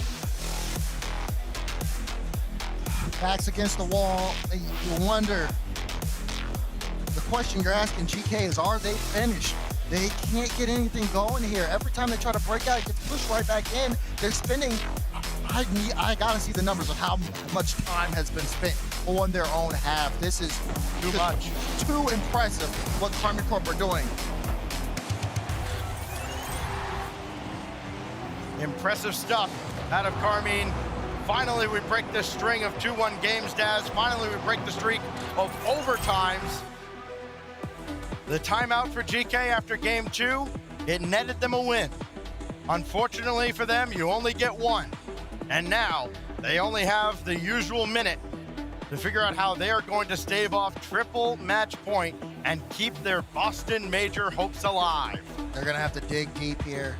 Backs against the wall, you wonder. The question you're asking GK is, are they finished? They can't get anything going here. Every time they try to break out, get pushed right back in. They're spending, I gotta see the numbers of how much time has been spent on their own half. This is too much. Too impressive what Karmine Corp are doing. Impressive stuff out of Karmine. Finally, we break this string of 2-1 games, Daz. Finally, we break the streak of overtimes. The timeout for GK after game 2, it netted them a win. Unfortunately for them, you only get one. And now, they only have the usual minute to figure out how they are going to stave off triple match point and keep their Boston Major hopes alive. They're gonna have to dig deep here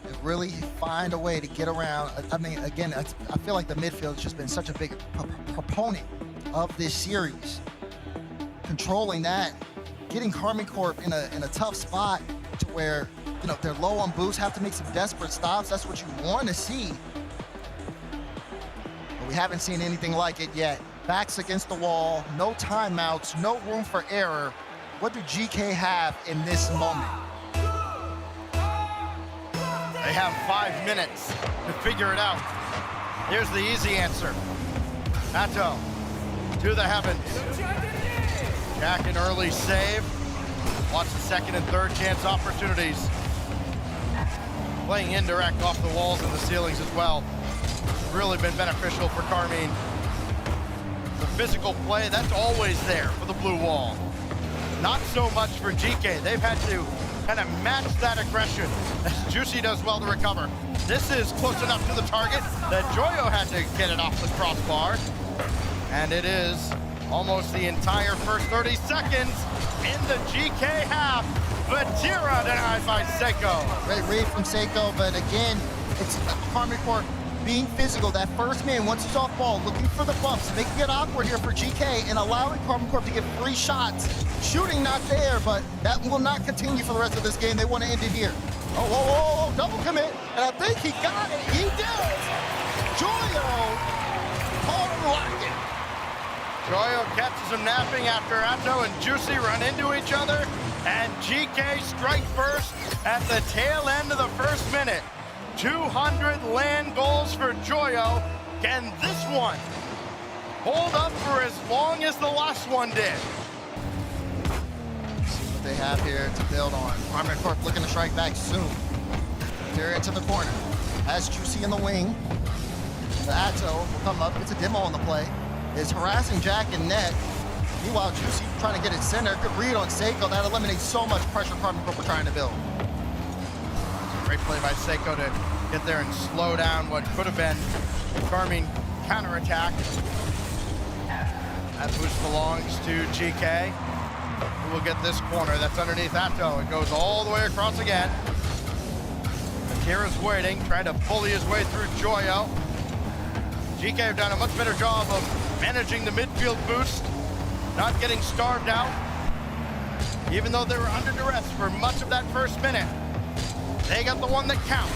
and really find a way to get around. I mean, again, I feel like the midfield has just been such a big proponent of this series. Controlling that, getting Karmine Corp in a tough spot to where, you know, they're low on boost, have to make some desperate stops. That's what you want to see. But we haven't seen anything like it yet. Backs against the wall, no timeouts, no room for error. What do GK have in this moment? They have 5 minutes to figure it out. Here's the easy answer. Atto to the heavens. Jack an early save. Watch the second and third chance opportunities. Playing indirect off the walls and the ceilings as well. Really been beneficial for Karmine. The physical play, that's always there for the blue wall. Not so much for Geekay. They've had to kind of match that aggression as Juicy does well to recover. This is close enough to the target that Joyo had to get it off the crossbar. And it is almost the entire first 30 seconds in the Geekay half. Vatira denied by Seiko. Great read from Seiko, but again, it's Karmine Corp being physical. That first man, once he's off ball, looking for the bumps, making it awkward here for Geekay and allowing Karmine Corp to get free shots. Shooting not there, but that will not continue for the rest of this game. They want to end it here. Oh, double commit, and I think he got it. He does. Joyo caught him locking. Joyo catches him napping after Atto and Juicy run into each other, and Geekay strike first at the tail end of the first minute. 200 land goals for Joyo. Can this one hold up for as long as the last one did? See what they have here to build on. Karmine Corp looking to strike back soon. They're into the corner. Has Juicy in the wing. The Atto will come up. It's a demo on the play. Is harassing Jack and net. Meanwhile, Juicy trying to get it center. Good read on Seiko. That eliminates so much pressure Karmine Corp were trying to build. Great play by Seiko to get there and slow down what could have been Karmine counterattack. That boost belongs to Geekay, who will get this corner. That's underneath Atto. It goes all the way across again. Akira's waiting, trying to bully his way through Joyo. Geekay have done a much better job of managing the midfield boost, not getting starved out. Even though they were under duress for much of that first minute, they got the one that counts.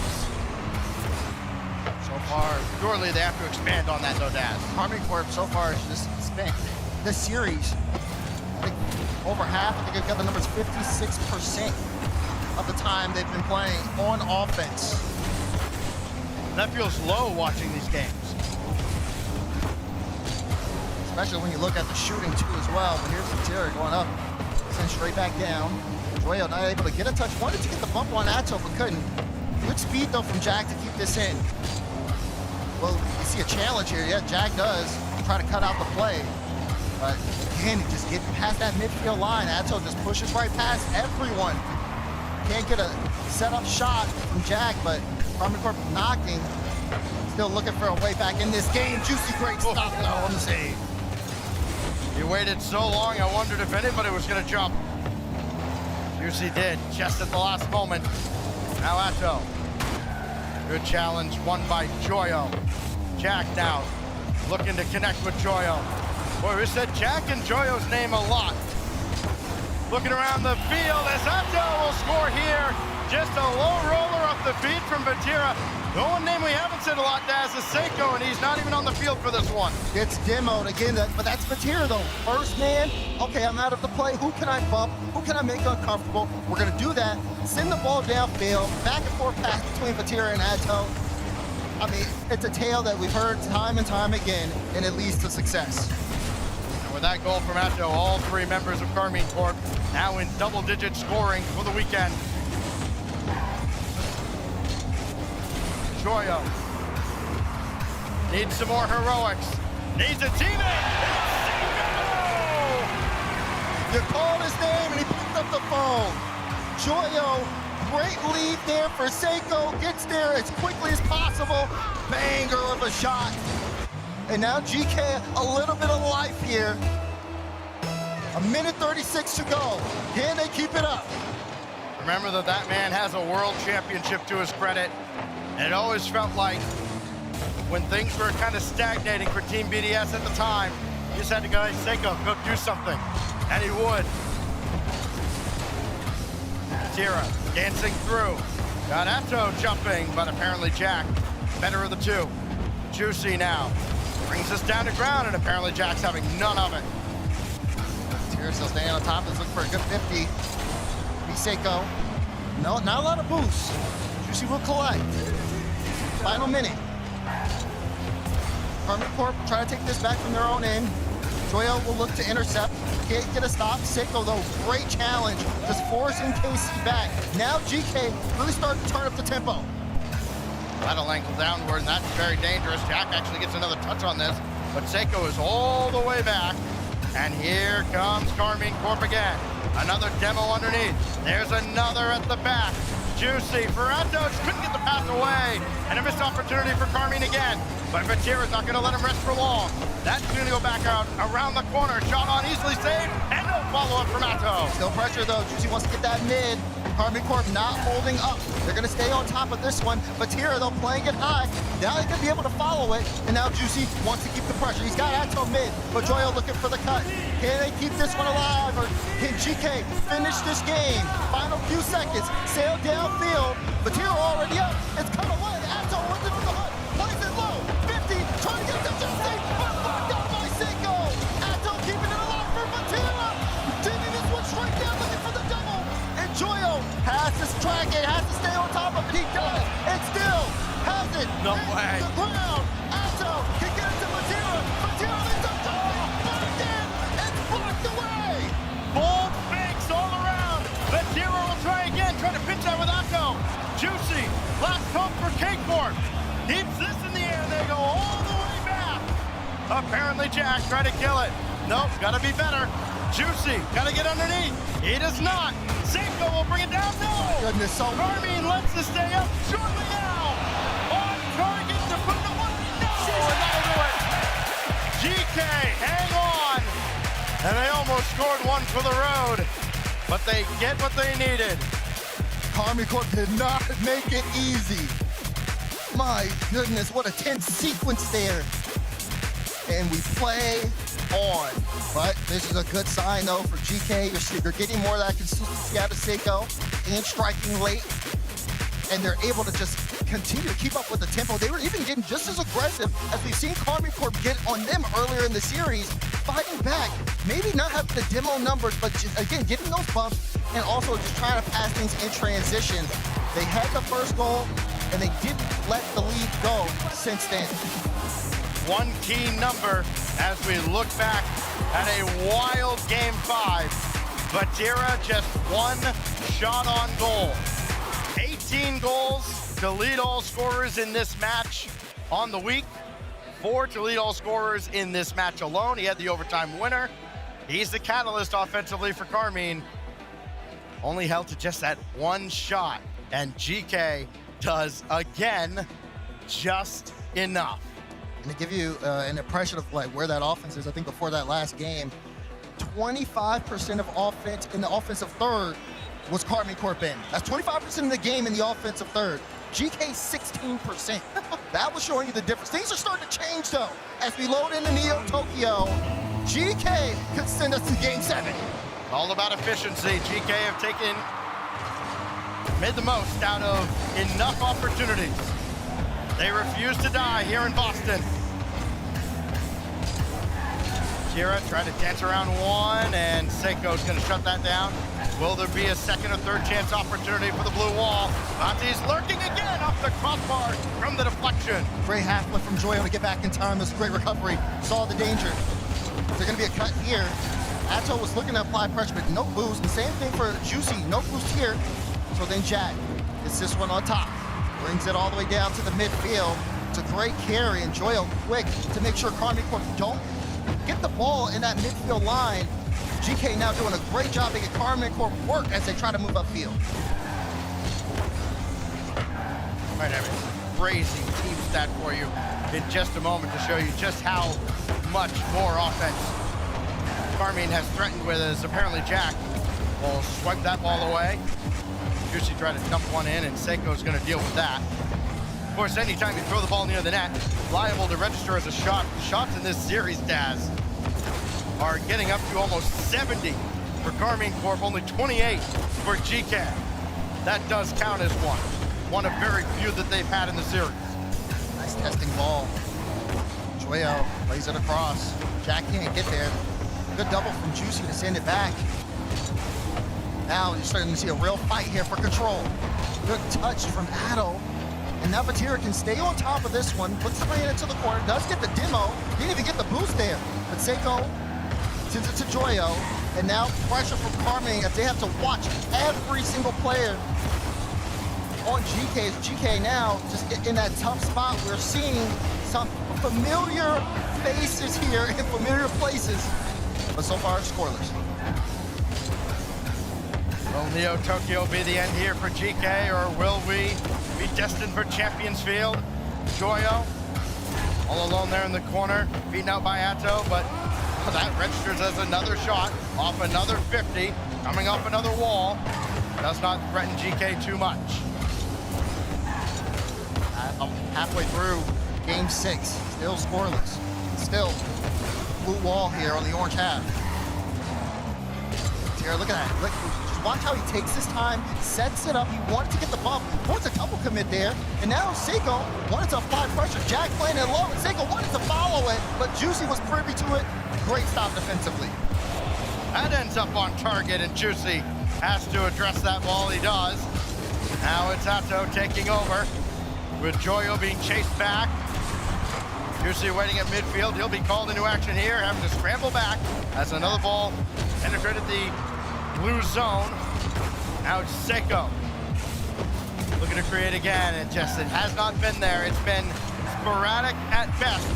So far, surely they have to expand on that, though, Daz. Karmine Corp so far has just spent this series, I think over half, I think they've got the numbers 56% of the time they've been playing on offense. That feels low watching these games. Especially when you look at the shooting too as well. But here's Vatira going up, sent straight back down. Joyo not able to get a touch. Wanted to get the bump on Atto, but couldn't. Good speed though from Jack to keep this in. Well, you see a challenge here. Yeah, Jack does try to cut out the play. But again, just getting past that midfield line. Atto just pushes right past everyone. Can't get a set-up shot from Jack, but Karmine Corp knocking. Still looking for a way back in this game. Juicy, great stop though on the save. You waited so long, I wondered if anybody was going to jump. Juicy did, just at the last moment. Now Atto. Good challenge, won by Joyo. Jack now looking to connect with Joyo. Boy, we said Jack and Joyo's name a lot. Looking around the field as Atto will score here. Just a low roller off the feet from Vatira. The one name we haven't said a lot, Daz, is Seiko, and he's not even on the field for this one. Gets demoed again, but that's Vatira though. First man, okay, I'm out of the play. Who can I bump? Who can I make uncomfortable? We're gonna do that. Send the ball downfield, back and forth pass between Vatira and Atto. I mean, it's a tale that we've heard time and time again, and it leads to success. And with that goal from Atto, all three members of Karmine Corp now in double-digit scoring for the weekend. Joyo needs some more heroics. Needs a teammate. You called his name and he picked up the phone. Joyo, great lead there for Seiko. Gets there as quickly as possible. Banger of a shot. And now Geekay, a little bit of life here. A minute 36 to go. Can they keep it up? Remember that man has a world championship to his credit. And it always felt like when things were kind of stagnating for Team BDS at the time, you just had to go, hey, Seiko, go do something. And he would. Tira dancing through. Got Atto jumping, but apparently Jack, better of the two. Juicy now. Brings us down to ground, and apparently Jack's having none of it. Tira still staying on top. Let's look for a good 50. Be Seiko. No, not a lot of boosts. Juicy will collect. Final minute. Karmine Corp trying to take this back from their own end. Joyo will look to intercept. Can't get a stop. Seiko, though, great challenge. Just forcing KC back. Now GK really starting to turn up the tempo. Lateral ankle downward, and that's very dangerous. Jack actually gets another touch on this, but Seiko is all the way back. And here comes Karmine Corp again. Another demo underneath. There's another at the back. Juicy for Atos, couldn't get the pass away. And a missed opportunity for Karmine again. But Vatira's not gonna let him rest for long. That's gonna go back out around the corner. Shot on, easily saved, and no follow-up from Atos. Still pressure though, Juicy wants to get that mid. Karmine Corp not holding up. They're gonna stay on top of this one. Vatira though playing it high. Now he's gonna be able to follow it. And now Juicy wants to keep the pressure. He's got Ato mid, but Joyo looking for the cut. Can they keep this one alive, or can GK finish this game? Final few seconds, sail downfield. Vatira already up. It's cut away. Ato wins it from the hook. Plays it low. 50, trying to get it to Juicy, but blocked out by Seiko. Ato keeping it alive for Vatira. Digging this one straight down, looking for the double. And Joyo has to track it, has to stay on top of it. He does, and still has it. No way. The ground. Ato can get it to Vatira. Vatira leads up to it. But again, it's blocked away. Bold fakes all around. Vatira will try again, trying to pitch that with Ato. Juicy, last hope for K-Corp. Keeps this in the air, and they go all the way back. Apparently Jack tried to kill it. Nope, gotta be better. Juicy, gotta get underneath. He does not. Seiko will bring it down. No! Goodness, so Karmine lets it stay up shortly now. On target to put the one. No! That'll do it. GK, hang on. And they almost scored one for the road, but they get what they needed. Karmine Corp did not make it easy. My goodness, what a tense sequence there. And we play on. But this is a good sign, though, for GK. You're getting more of that consistency out of Seiko and striking late. And they're able to just continue to keep up with the tempo. They were even getting just as aggressive as we've seen Karmine Corp get on them earlier in the series, fighting back. Maybe not having the demo numbers, but just, again, getting those bumps and also just trying to pass things in transition. They had the first goal, and they didn't let the lead go since then. One key number as we look back at a wild Game 5. Vatira just one shot on goal. 18 goals to lead all scorers in this match on the week. 4 to lead all scorers in this match alone. He had the overtime winner. He's the catalyst offensively for Karmine. Only held to just that one shot. And GK does, again, just enough. And to give you an impression of like where that offense is, I think before that last game, 25% of offense in the offensive third was Karmine Corp in. That's 25% of the game in the offensive third. GK 16%. That was showing you the difference. Things are starting to change though. As we load into Neo Tokyo, GK could send us to Game 7. All about efficiency. GK have made the most out of enough opportunities. They refuse to die here in Boston. Kira tried to dance around one, and Seiko's gonna shut that down. Will there be a second or third chance opportunity for the blue wall? Monty's lurking again off the crossbar from the deflection. Great half lift from Joyo to get back in time. This great recovery. Saw the danger. There's gonna be a cut here. Ato was looking to apply pressure, but no boost. And same thing for Juicy, no boost here. So then Jack gets this one on top. Brings it all the way down to the midfield. It's a great carry, and Joyo quick to make sure Karmine Corp don't get the ball in that midfield line. GK now doing a great job making Karmine Corp work as they try to move upfield. Might have a crazy team stat for you in just a moment to show you just how much more offense Karmine has threatened with, as apparently Jack will swipe that ball away. Juicy tried to dump one in, and Seiko's going to deal with that. Of course, anytime you throw the ball near the net, liable to register as a shot. Shots in this series, Daz, are getting up to almost 70 for Karmine Corp, only 28 for GK. That does count as one of very few that they've had in the series. Nice testing ball. Joyo plays it across. Jack can't get there. Good double from Juicy to send it back. Now you're starting to see a real fight here for control. Good touch from Addo. And now Vatira can stay on top of this one, puts it into the corner, does get the demo. Didn't even get the boost there. But Seiko sends it to Joyo, and now pressure from Karmine as they have to watch every single player on Geekay. Geekay now just in that tough spot. We're seeing some familiar faces here in familiar places, but so far it's scoreless. Will Neo Tokyo be the end here for Geekay, or will we be destined for Champions Field? Joyo, all alone there in the corner, beaten out by Atto, but that registers as another shot off another 50, coming off another wall. Does not threaten Geekay too much. Halfway through game 6, still scoreless. Still blue wall here on the orange half. Here, look at that. Look, just watch how he takes his time, sets it up. He wanted to get the bump, wants a double commit there, and now Seiko wanted to apply pressure. Jack playing it low, and Seiko wanted to follow it, but Juicy was privy to it. Great stop defensively. That ends up on target, and Juicy has to address that ball. He does. Now it's Atto taking over, with Joyo being chased back. Juicy waiting at midfield. He'll be called into action here, having to scramble back as another ball penetrated the blue zone. Now it's Seiko looking to create again, and just it has not been there. It's been sporadic at best.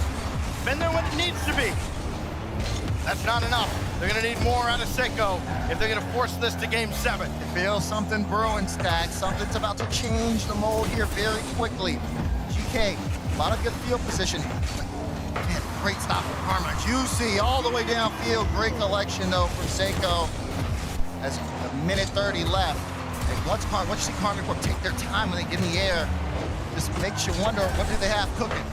Been there when it needs to be. That's not enough. They're gonna need more out of Seiko if they're gonna force this to game 7. It feels something brewing, Stack. Something's about to change the mold here very quickly. GK, a lot of good field positioning. Man, great stop from Karmine. Juicy all the way downfield. Great collection though from Seiko. As a minute 30 left. And once you see Karmine Corp take their time when they get in the air, just makes you wonder, what do they have cooking?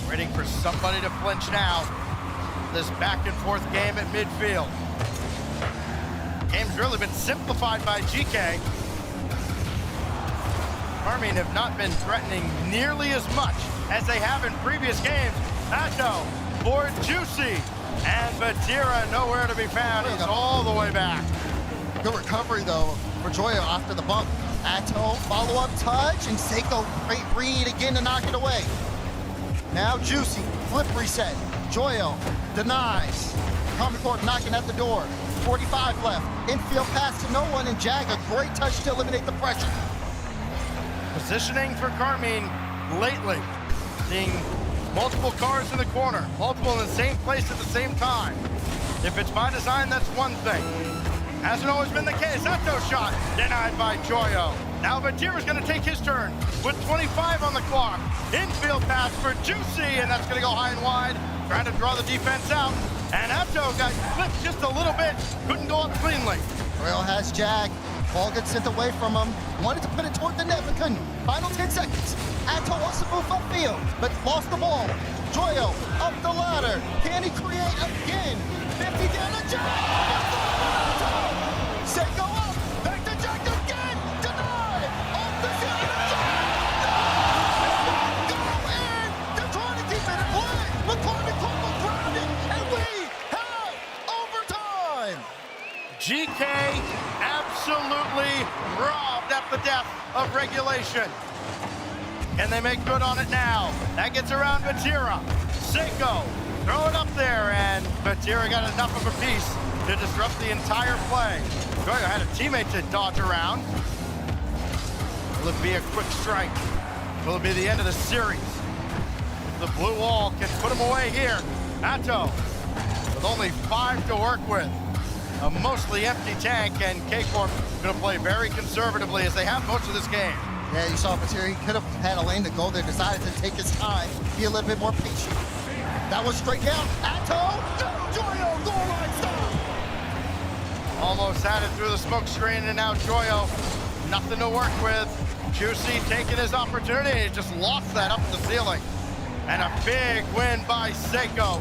Waiting for somebody to flinch now. This back and forth game at midfield. Game's really been simplified by Geekay. Karmine have not been threatening nearly as much as they have in previous games. Atto for Juicy, and Batira nowhere to be found. He's all the way back. Good recovery though for Joyo after the bump. Atto, follow-up touch, and Seiko, great read again to knock it away. Now Juicy, flip reset. Joyo denies. Karmine Corp knocking at the door. 45 left. Infield pass to no one, and Jag, a great touch to eliminate the pressure. Positioning for Karmine lately. Seeing multiple cars in the corner, multiple in the same place at the same time. If it's by design, that's one thing. Hasn't always been the case. Atto shot denied by Joyo. Now Batira's gonna take his turn with 25 on the clock. Infield pass for Juicy, and that's gonna go high and wide. Trying to draw the defense out. And Atto got clipped just a little bit. Couldn't go up cleanly. Rail has Jag. Ball gets sent away from him. Wanted to put it toward the net, but couldn't. Final 10 seconds. Atto wants to move upfield, but lost the ball. Joyo up the ladder. Can he create again? 50 down to Jag. Seiko up. Back to Jag again. Denied. Off the center. Go in. They're trying to keep it in play. McCormick will ground it, and we have overtime. Geekay absolutely robbed at the death of regulation. Can they make good on it now? That gets around Batira. Seiko, throw it up there, and Batira got enough of a piece to disrupt the entire play. Joyo had a teammate to dodge around. Will it be a quick strike? Will it be the end of the series? The blue wall can put him away here. Atto with only 5 to work with. A mostly empty tank, and K-Corp going to play very conservatively as they have most of this game. Yeah, you saw Batira. He could have had a lane to go there, decided to take his time, be a little bit more patient. That was straight down. Atto, no, Joyo, goal line stop. Almost had it through the smoke screen, and now Joyo, nothing to work with. Juicy taking his opportunity, he just lost that up the ceiling. And a big win by Seiko.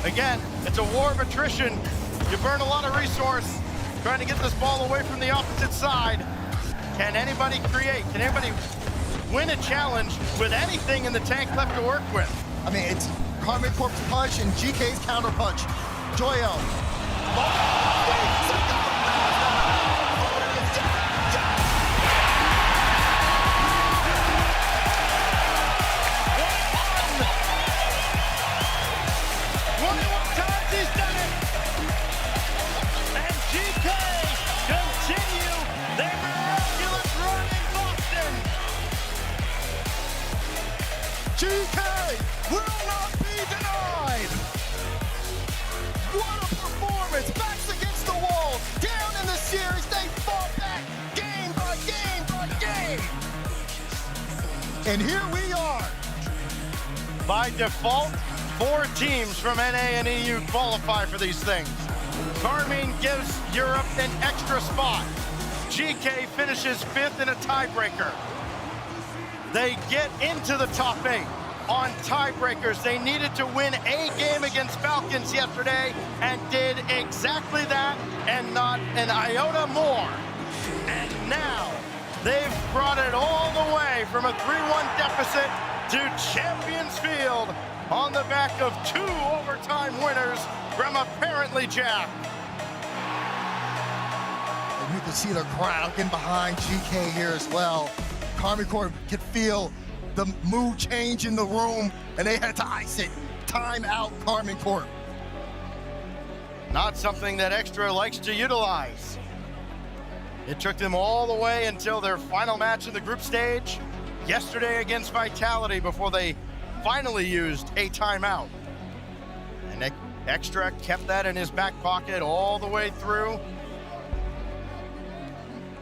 Again, it's a war of attrition. You burn a lot of resource trying to get this ball away from the opposite side. Can anybody create? Can anybody win a challenge with anything in the tank left to work with? I mean, it's Karmine Corp's punch and GK's counter punch. Joyo. And here we are. By default, 4 teams from NA and EU qualify for these things. Karmine gives Europe an extra spot. Geekay finishes 5th in a tiebreaker. They get into the top 8 on tiebreakers. They needed to win a game against Falcons yesterday and did exactly that and not an iota more. And now they've brought it all the way from a 3-1 deficit to Champions Field on the back of 2 overtime winners from apparently Jack. And you can see the crowd getting behind GK here as well. Karmine Corp could feel the mood change in the room, and they had to ice it. Time out, Karmine Corp. Not something that Extra likes to utilize. It took them all the way until their final match in the group stage yesterday against Vitality before they finally used a timeout. And Extra kept that in his back pocket all the way through.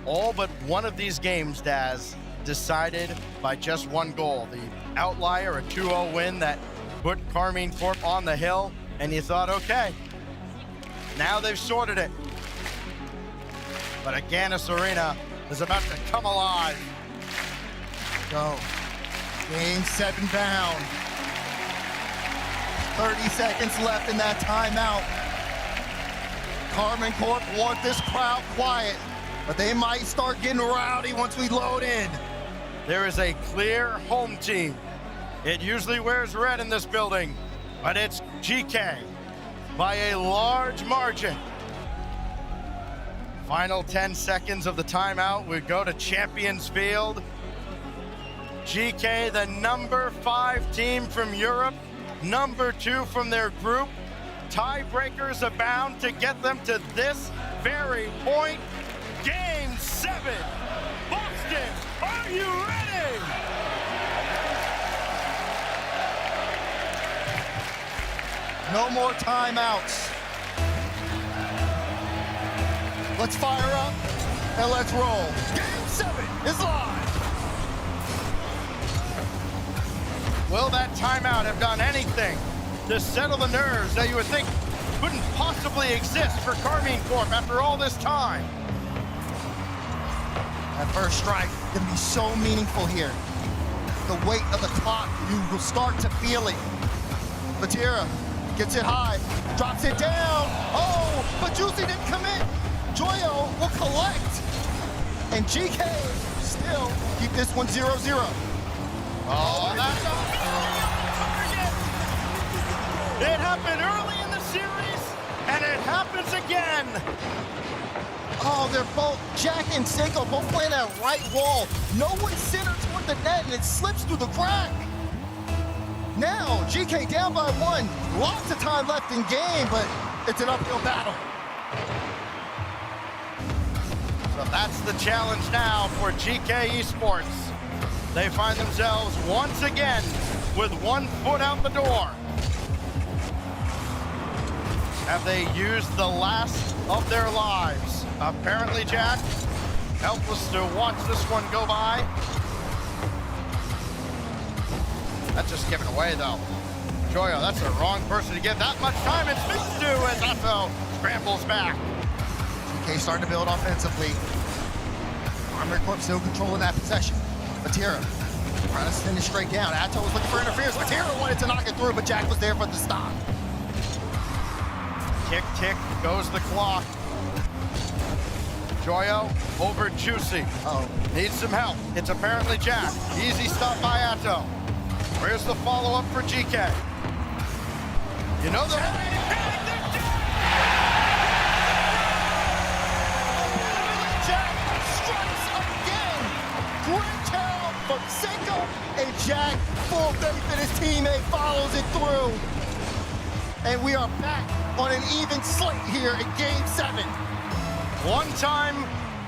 All but one of these games, Daz, decided by just 1 goal. The outlier, a 2-0 win that put Karmine Corp on the hill, and you thought, okay, now they've sorted it. But Agganis Arena is about to come alive. Go. Game 7 down. 30 seconds left in that timeout. Karmine Corp want this crowd quiet, but they might start getting rowdy once we load in. There is a clear home team. It usually wears red in this building, but it's GK by a large margin. Final 10 seconds of the timeout. We go to Champions Field. GK, the number 5 team from Europe, number 2 from their group. Tiebreakers abound to get them to this very point. Game 7. Boston, are you ready? No more timeouts. Let's fire up and let's roll. Game 7 is live. Will that timeout have done anything to settle the nerves that you would think couldn't possibly exist for Karmine Corp after all this time? That first strike can be so meaningful here. The weight of the clock, you will start to feel it. Batira gets it high, drops it down. Oh, but Juicy didn't commit. Joyo will collect. And GK still keep this one 0-0. Oh, that's it happened early in the series, and it happens again. Oh, they're both, Jack and Seiko both playing that right wall. No one centered toward the net, and it slips through the crack. Now, GK down by 1. Lots of time left in game, but it's an uphill battle. So that's the challenge now for GK Esports. They find themselves once again with 1 foot out the door. Have they used the last of their lives? Apparently, Jack, helpless to watch this one go by. That's just given away, though. Joyo, that's the wrong person to give that much time and speaks to as Atto scrambles back. GK starting to build offensively. Karmine Corp still controlling that possession. Batira trying to send it straight down. Atto was looking for interference. Batira wanted to knock it through, but Jack was there for the stop. Tick, tick, goes the clock. Joyo over Juicy. Needs some help. It's apparently Jack. Easy stop by Atto. Where's the follow-up for GK? You know the... Jack strikes again. Great count from Seiko, and Jack, full faith in his teammate, follows it through. And we are back on an even slate here in Game 7. 1 time,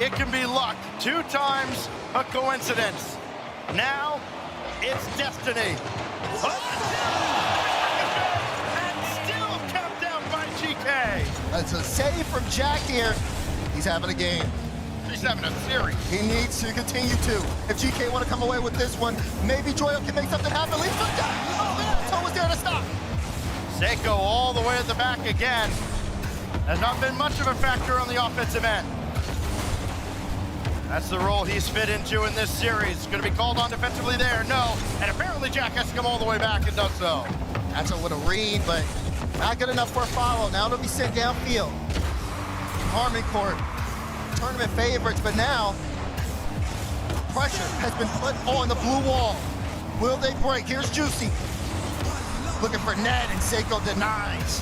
it can be luck. 2 times, a coincidence. Now, it's destiny. And still kept out by GK. That's a save from Jack here. He's having a game. 3-7 of the series. He needs to continue to. If GK want to come away with this one, maybe Joyo can make something happen. Leads for down. Oh, Nato was there to stop. Seiko all the way at the back again. Has not been much of a factor on the offensive end. That's the role he's fit into in this series. Going to be called on defensively there, no. And apparently Jack has to come all the way back and does so. That's a little read, but not good enough for a follow. Now they'll be sent downfield. Karmine Corp, tournament favorites, but now pressure has been put on the blue wall. Will they break? Here's Juicy. Looking for Ned, and Seiko denies.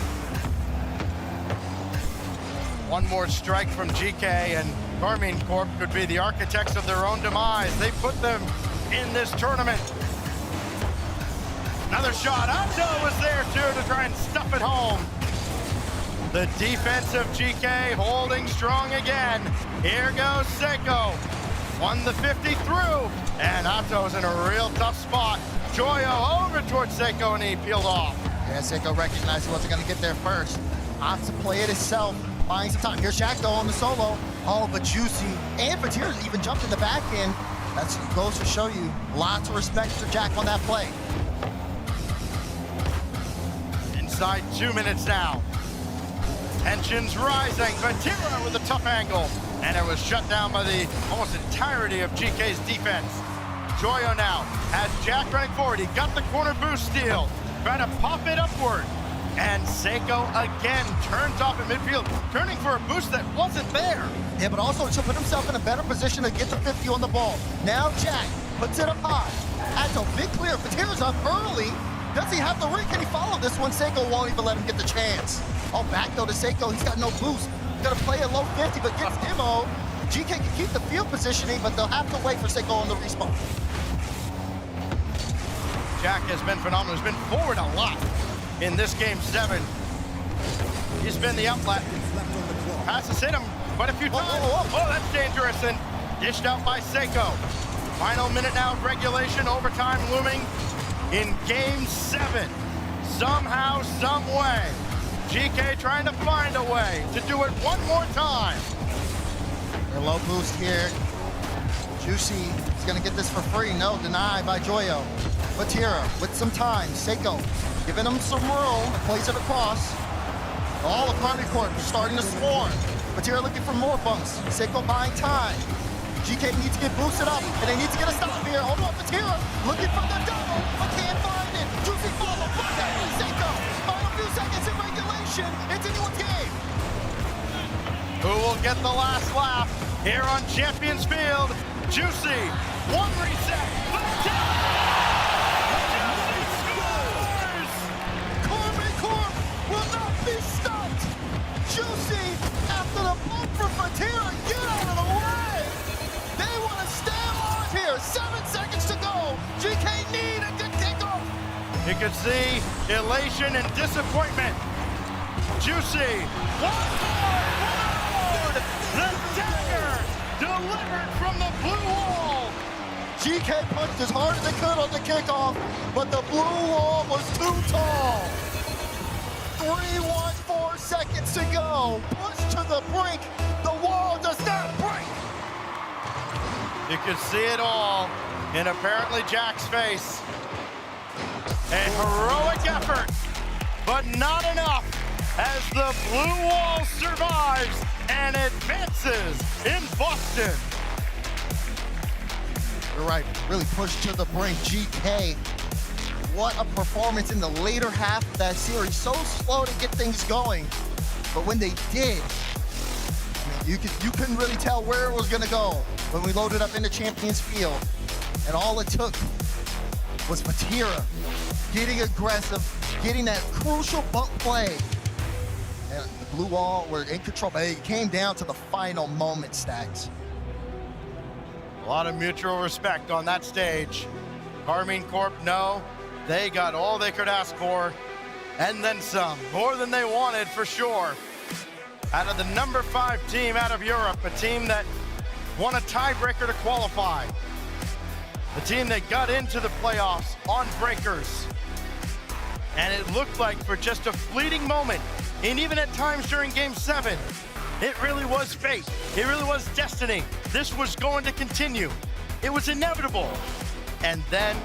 One more strike from GK, and Karmine Corp could be the architects of their own demise. They put them in this tournament. Another shot. Atto was there too to try and stuff it home. The defense of GK holding strong again. Here goes Seiko. Won the 50 through, and Atto's in a real tough spot. Joyo over towards Seiko, and he peeled off. Yeah, Seiko recognized he wasn't going to get there first. Opts to play it himself, buying some time. Here's Shaq though on the solo. Oh, but Juicy and Fatira even jumped in the back end. That goes to show you lots of respect for Jack on that play. Inside 2 minutes now. Tensions rising. Fatira with a tough angle, and it was shut down by the almost entirety of GK's defense. Joyo now has Jack running forward. He got the corner boost steal. Trying to pop it upward. And Seiko again turns off in midfield, turning for a boost that wasn't there. Yeah, but also to put himself in a better position to get the 50 on the ball. Now Jack puts it up high. Atto, big clear. Fatira's up early. Does he have the ring? Can he follow this one? Seiko won't even let him get the chance. Oh, back though to Seiko. He's got no boost. Gonna play a low 50, but gets Demo. GK can keep the field positioning, but they'll have to wait for Seiko on the respawn. Jack has been phenomenal. He's been forward a lot in this game 7. He's been the outlet. Passes hit him quite a few times. Oh, that's dangerous, and dished out by Seiko. Final minute now of regulation, overtime looming in game 7. Somehow, some way, GK trying to find a way to do it one more time. A low boost here. Juicy is gonna get this for free. No, denied by Joyo. Fatira with some time. Seiko giving him some room. Plays it across. All of Karmine Corp starting to swarm. Fatira looking for more bumps. Seiko buying time. GK needs to get boosted up, and they need to get a stop here. Hold on, Fatira looking for the double, but can't find it. Juicy follow, but that is Seiko. Final few seconds in regulation. It's anyone's game. Who will get the last laugh here on Champions Field? Juicy, one reset. Karmine Corp will not be stopped. Juicy, after the bump from Fatira, get out of the way. They want to stay alive here. 7 seconds to go. GK need a good kickoff. You could see elation and disappointment. Juicy, one more, the dagger delivered from the blue wall. GK punched as hard as they could on the kickoff, but the blue wall was too tall. 3:14 seconds to go. Push to the brink. The wall does not break. You could see it all in apparently Jack's face. A heroic effort, but not enough as the blue wall survives and advances in Boston. You're right, really pushed to the brink. GK, what a performance in the later half of that series. So slow to get things going, but when they did, I mean, you couldn't really tell where it was gonna go when we loaded up into Champions Field. And all it took was Fatira getting aggressive, getting that crucial bump play. And the blue wall were in control, but it came down to the final moment, Stacks. A lot of mutual respect on that stage. Karmine Corp, no, they got all they could ask for, and then some. More than they wanted, for sure. Out of the number 5 team out of Europe, a team that won a tiebreaker to qualify. The team that got into the playoffs on breakers. And it looked like for just a fleeting moment, and even at times during game 7, It really was fate. It really was destiny. This was going to continue. It was inevitable. And then,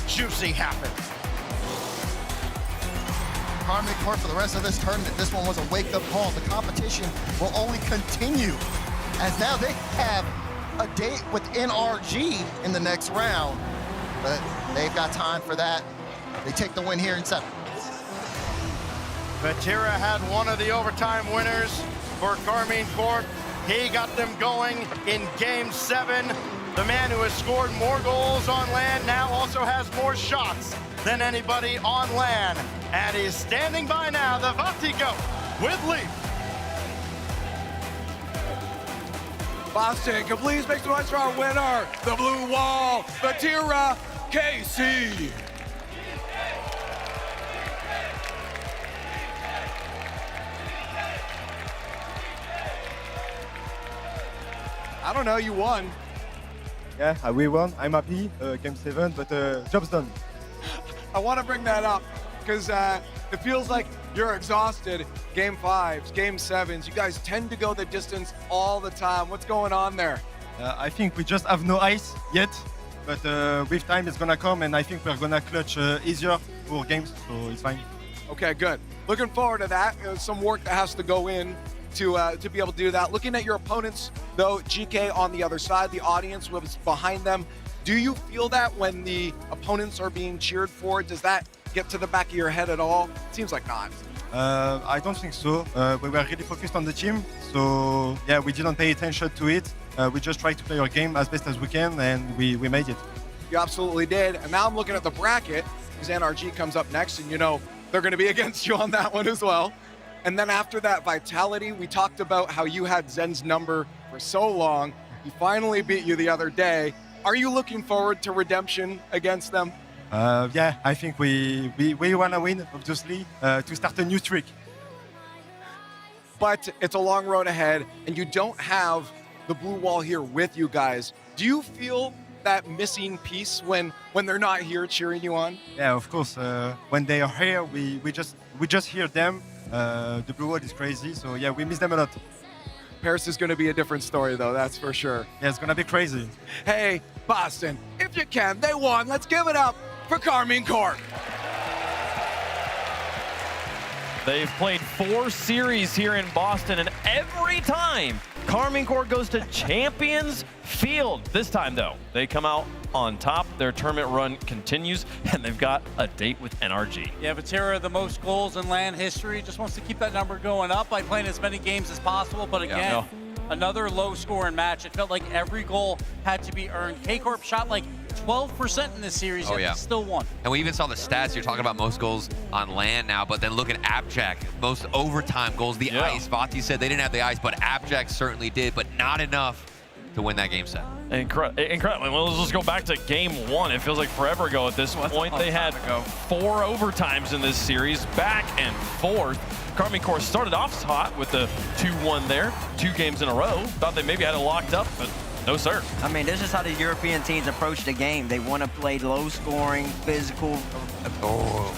juicy happened. Karmine Corp for the rest of this tournament. This one was a wake-up call. The competition will only continue as now they have a date with NRG in the next round. But they've got time for that. They take the win here in 7. Vatira had one of the overtime winners for Karmine Corp. He got them going in Game 7. The man who has scored more goals on land now also has more shots than anybody on land. And he's standing by now, the Vatigo with Leaf. Boston, can please make some noise for our winner, the Blue Wall, Vatira KC. I don't know, you won. Yeah, we won. I'm happy. Game 7, but job's done. I want to bring that up because it feels like you're exhausted. Game 5s, Game 7s, you guys tend to go the distance all the time. What's going on there? I think we just have no ice yet, but with time it's gonna come, and I think we're gonna clutch easier for games, so it's fine. Okay, good. Looking forward to that. There's some work that has to go in to be able to do that. Looking at your opponents, though, Geekay on the other side, the audience was behind them. Do you feel that when the opponents are being cheered for? Does that get to the back of your head at all? Seems like not. I don't think so. We were really focused on the team, so yeah, we didn't pay attention to it. We just tried to play our game as best as we can, and we made it. You absolutely did. And now I'm looking at the bracket, because NRG comes up next, and you know they're going to be against you on that one as well. And then after that, Vitality, we talked about how you had Zen's number for so long. He finally beat you the other day. Are you looking forward to redemption against them? Yeah, I think we want to win, obviously, to start a new streak. But it's a long road ahead, and you don't have the Blue Wall here with you guys. Do you feel that missing piece when they're not here cheering you on? Yeah, of course. When they are here, we just hear them. The Blue Wall is crazy, so yeah, we miss them a lot. Paris is going to be a different story, though, that's for sure. Yeah, it's going to be crazy. Hey, Boston, if you can, they won. Let's give it up for Karmine Corp. They've played 4 series here in Boston, and every time Karmine Corp goes to Champions Field. This time, though, they come out on top. Their tournament run continues, and they've got a date with NRG. Yeah, Vatira, the most goals in LAN history, just wants to keep that number going up by playing as many games as possible. But again, another low-scoring match. It felt like every goal had to be earned. K-Corp shot like 12% in this series, yet they still won. And we even saw the stats. You're talking about most goals on land now, but then look at Abjack. Most overtime goals, the ice. Vati said they didn't have the ice, but Abjack certainly did, but not enough to win that game set. Incredible. Well, let's just go back to game 1. It feels like forever ago at this point. They had 4 overtimes in this series, back and forth. Karmine Corp started off hot with the 2-1 there, 2 games in a row. Thought they maybe had it locked up, but no, sir. I mean, this is how the European teams approach the game. They want to play low-scoring, physical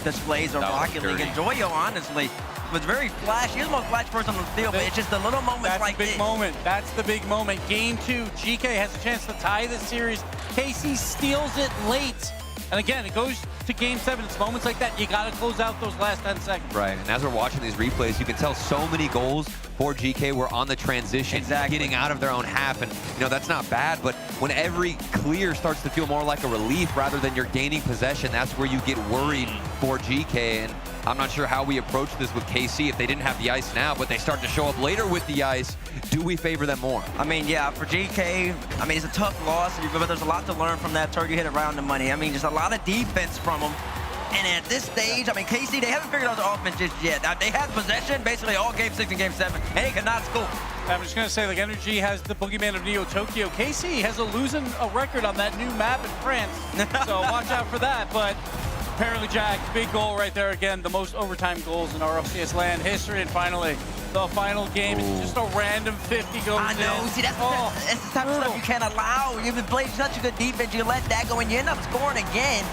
displays of Rocket League. And Joyo, honestly, was very flashy. He was the most flashy person on the field, but it's just the little moments like this. That's the big moment. Game 2, Geekay has a chance to tie this series. KC steals it late. And again, it goes to Game 7. It's moments like that. You got to close out those last 10 seconds. Right, and as we're watching these replays, you can tell so many goals for Geekay were on the transition, getting out of their own half. And, you know, that's not bad, but when every clear starts to feel more like a relief rather than you're gaining possession, that's where you get worried for Geekay. And I'm not sure how we approach this with KC if they didn't have the ice now, but they start to show up later with the ice. Do we favor them more? I mean, yeah, for GK, I mean, it's a tough loss, but there's a lot to learn from that. Turkey hit around the money. I mean, just a lot of defense from them. And at this stage, I mean, KC, they haven't figured out the offense just yet. Now, they had possession basically all Game 6 and Game 7, and they could not score. I'm just going to say, like, Energy has the boogeyman of Neo Tokyo. KC has a record on that new map in France, so watch out for that. But apparently, Jack, big goal right there again, the most overtime goals in RLCS LAN history. And finally, the final game is just a random 50 goes I know, in. see, that's the type of stuff you can't allow. You've been playing such a good defense, you let that go, and you end up scoring again.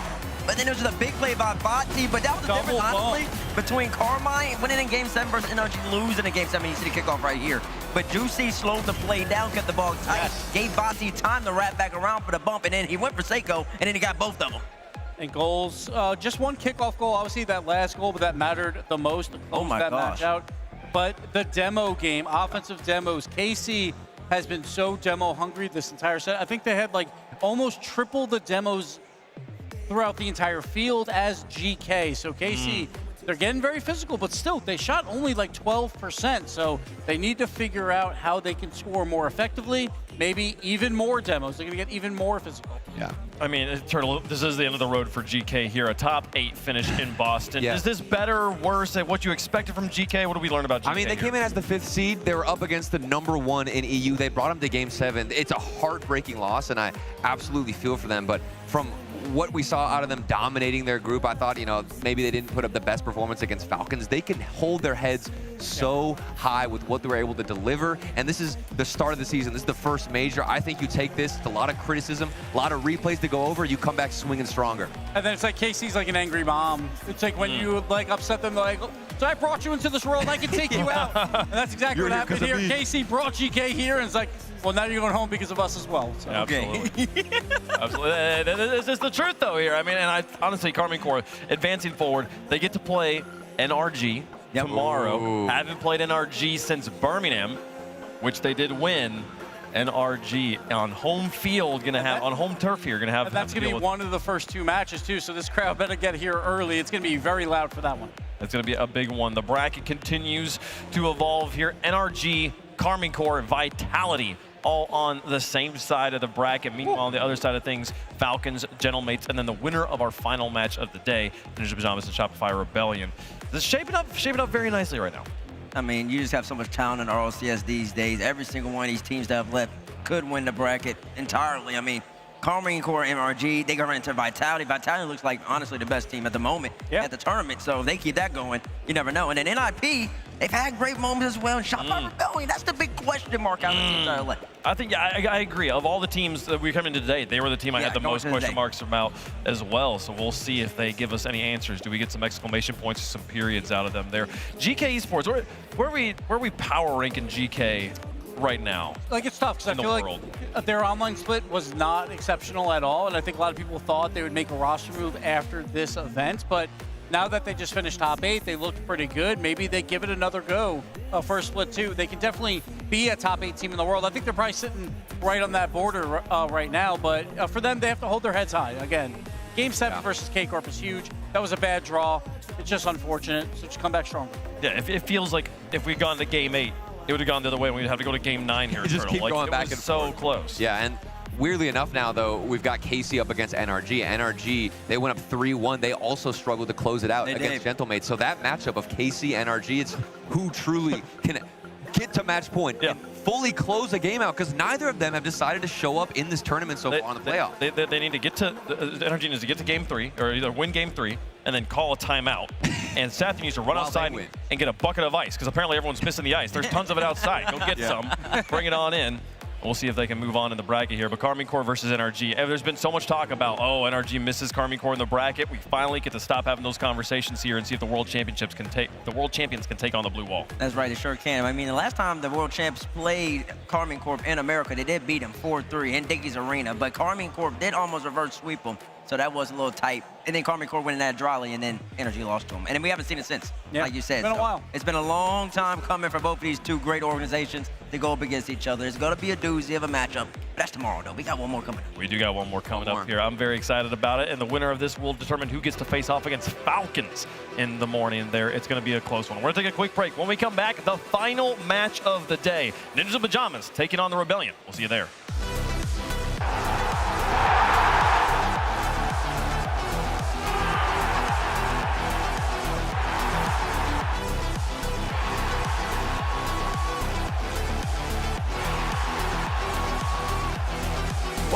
But then there was a big play by Botti, but that was the difference, honestly, between Karmine winning in Game 7 versus NRG losing in Game 7. You see the kickoff right here. But Juicy slowed the play down, kept the ball tight, gave Botti time to wrap back around for the bump, and then he went for Seiko, and then he got both of them. And goals, just one kickoff goal. Obviously, that last goal, but that mattered the most to close that match out. But the demo game, offensive demos, KC has been so demo hungry this entire set. I think they had like almost triple the demos throughout the entire field as GK. So KC, they're getting very physical, but still, they shot only like 12%. So they need to figure out how they can score more effectively. Maybe even more demos. They're going to get even more physical. Yeah. I mean, Turtle, this is the end of the road for GK here. A top 8 finish in Boston. Yeah. Is this better or worse at what you expected from GK? What did we learn about GK? I mean, they came in as the 5th seed. They were up against the #1 in EU. They brought them to Game 7. It's a heartbreaking loss, and I absolutely feel for them. But from what we saw out of them dominating their group, I thought, you know, maybe they didn't put up the best performance against Falcons. They can hold their heads so high with what they were able to deliver. And this is the start of the season. This is the first major. I think you take this, it's a lot of criticism, a lot of replays to go over, you come back swinging stronger. And then it's like KC's like an angry mom. It's like when you like upset them, like, so I brought you into this world, I can take you out. And that's exactly what happened here. KC brought GK here, and it's like, well, now you're going home because of us as well. So. Absolutely. Absolutely. This is the truth, though, here. I mean, and honestly, Karmine Corp advancing forward, they get to play NRG tomorrow. Ooh. Haven't played NRG since Birmingham, which they did win. NRG on home field, on home turf here, gonna have. And that's gonna be one of the first 2 matches too. So this crowd better get here early. It's gonna be very loud for that one. It's gonna be a big one. The bracket continues to evolve here. NRG, Karmine Corp, Vitality, all on the same side of the bracket. Meanwhile, on the other side of things, Falcons, Gentlemates, and then the winner of our final match of the day, Ninja Pajamas and Shopify Rebellion. This is shaping up very nicely right now. I mean, you just have so much talent in RLCS these days. Every single one of these teams that have left could win the bracket entirely. I mean, Karmine Corp, MRG, they go right into Vitality. Vitality looks like, honestly, the best team at the moment at the tournament. So if they keep that going, you never know. And then NIP, they've had great moments as well. And Shopify Rebellion, that's the big question mark out of the teams that are left. I think, I agree. Of all the teams that we come into today, they were the team I had the most question marks about as well. So we'll see if they give us any answers. Do we get some exclamation points or some periods out of them there? GK Esports, where are we power ranking GK right now? Like, it's tough because I feel like their online split was not exceptional at all. And I think a lot of people thought they would make a roster move after this event. But now that they just finished top 8, they looked pretty good. Maybe they give it another go for split 2. They can definitely be a top 8 team in the world. I think they're probably sitting right on that border right now. But for them, they have to hold their heads high. Again, Game 7 versus K-Corp is huge. That was a bad draw. It's just unfortunate. So just come back stronger. Yeah, it feels like if we'd gone to Game 8, it would have gone the other way, and we'd have to go to Game 9 here. Just keep going back and so forth. Close. Yeah, and weirdly enough now, though, we've got KC up against NRG. NRG, they went up 3-1. They also struggled to close it out against Gentlemates. So that matchup of KC, NRG, it's who truly can get to match point and fully close the game out, because neither of them have decided to show up in this tournament so far in the playoff. They need to get to, NRG needs to get to Game 3, or either win Game 3, and then call a timeout. And Seth needs to run outside and get a bucket of ice, because apparently everyone's missing the ice. There's tons of it outside. Go get some, bring it on in. We'll see if they can move on in the bracket here. But Karmine Corp versus NRG. There's been so much talk about, oh, NRG misses Karmine Corp in the bracket. We finally get to stop having those conversations here and see if the world champions can take on the blue wall. That's right, they sure can. I mean, the last time the world champs played Karmine Corp in America, they did beat them 4-3 in Dickies Arena. But Karmine Corp did almost reverse sweep them. So that was a little tight. And then Karmine Corp winning that dryly, and then NRG lost to them. And then we haven't seen it since, like you said. It's been a while. It's been a long time coming for both of these two great organizations to go up against each other. It's going to be a doozy of a matchup. But that's tomorrow, though. We got one more coming up. We do got one more coming up here. I'm very excited about it. And the winner of this will determine who gets to face off against Falcons in the morning there. It's going to be a close one. We're going to take a quick break. When we come back, the final match of the day. Ninjas in Pajamas taking on the Rebellion. We'll see you there.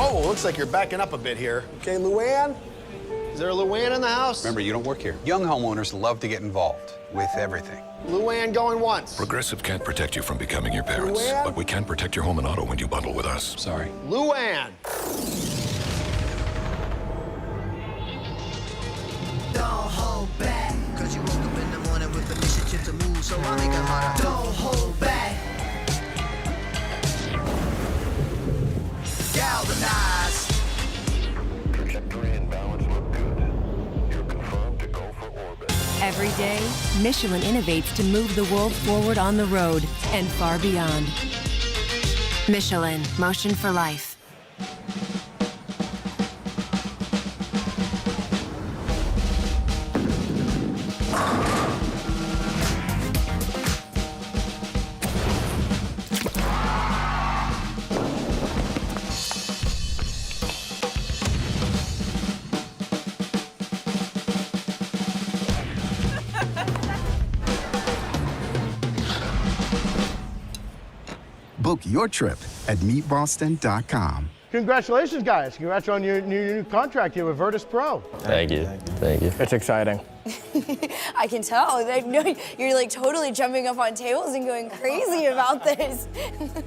Whoa, looks like you're backing up a bit here. Okay, Luann? Is there a Luann in the house? Remember, you don't work here. Young homeowners love to get involved with everything. Luann going once. Progressive can't protect you from becoming your parents, Luann? but we can protect your home and auto when you bundle with us. Sorry. Luann! hold back. Cause you woke up in the morning with initiative to move, so I make a motto. Don't hold back. Galvanize. Trajectory and balance look good. You're confirmed to go for orbit. Every day, Michelin innovates to move the world forward on the road and far beyond. Michelin, motion for life. Book your trip at meetboston.com. Congratulations, guys. Congrats on your new contract here with Virtus Pro. Thank you. Thank you. It's exciting. I can tell. You're like totally jumping up on tables and going crazy about this.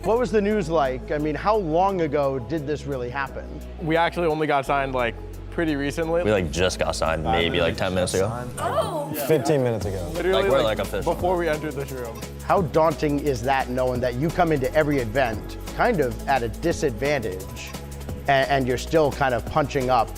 What was the news like? I mean, how long ago did this really happen? We actually only got signed like pretty recently. We like just got signed maybe like 10 minutes ago. Oh. 15 minutes ago. Literally like we're like official. Before we entered this room. How daunting is that, knowing that you come into every event kind of at a disadvantage and you're still kind of punching up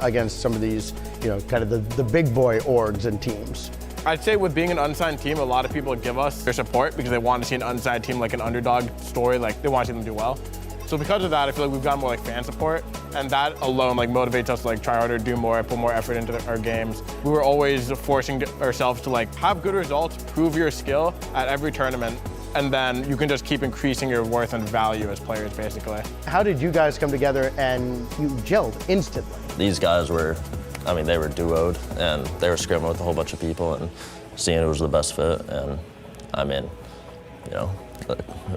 against some of these, kind of the big boy orgs and teams? I'd say with being an unsigned team, a lot of people give us their support because they want to see an unsigned team like an underdog story, like they want to see them do well. So because of that, I feel like we've got more like fan support, and that alone like motivates us to like try harder, do more, put more effort into our games. We were always forcing ourselves to like have good results, prove your skill at every tournament, and then you can just keep increasing your worth and value as players, basically. How did you guys come together and you gelled instantly? These guys were, they were duoed and they were scrimming with a whole bunch of people and seeing who was the best fit. And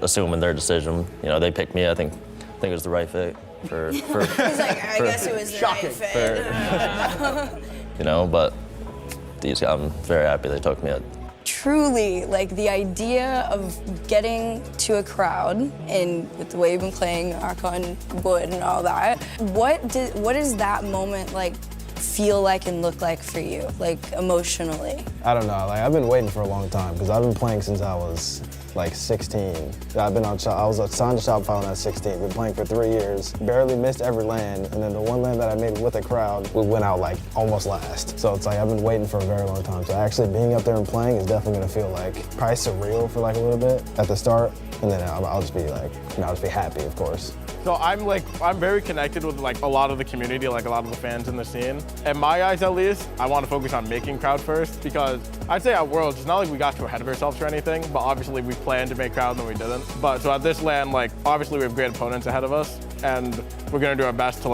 assuming their decision, they picked me. I think it was the right fit for He's like, I guess it was the right fit. But these guys, I'm very happy they took me. Truly, like the idea of getting to a crowd and with the way you've been playing knock on wood and all that, what does that moment like feel like and look like for you, like emotionally? I don't know, I've been waiting for a long time because I've been playing since I was 16. I was signed to Shopify when I was 16. Been playing for 3 years. Barely missed every land, and then the one land that I made with a crowd, we went out almost last. So it's I've been waiting for a very long time. So actually being up there and playing is definitely gonna feel probably surreal for a little bit at the start, and then I'll just be I'll just be happy, of course. So I'm very connected with a lot of the community, a lot of the fans in the scene. In my eyes, at least, I want to focus on making crowd first because I'd say at Worlds, it's not like we got too ahead of ourselves or anything, but obviously we planned to make crowd and we didn't. But so at this land, obviously we have great opponents ahead of us and we're gonna do our best to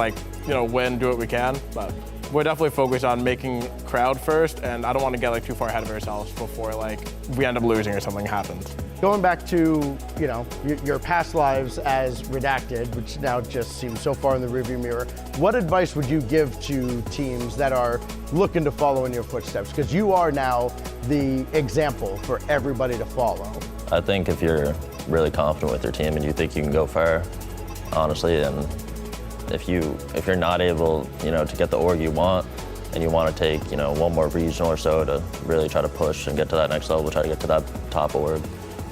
win, do what we can. But we're definitely focused on making crowd first, and I don't want to get too far ahead of ourselves before we end up losing or something happens. Going back to, your past lives as Redacted, which now just seems so far in the rearview mirror, what advice would you give to teams that are looking to follow in your footsteps? Because you are now the example for everybody to follow. I think if you're really confident with your team and you think you can go far, honestly, and if you're not able, to get the org you want, and you want to take, one more regional or so to really try to push and get to that next level, try to get to that top org,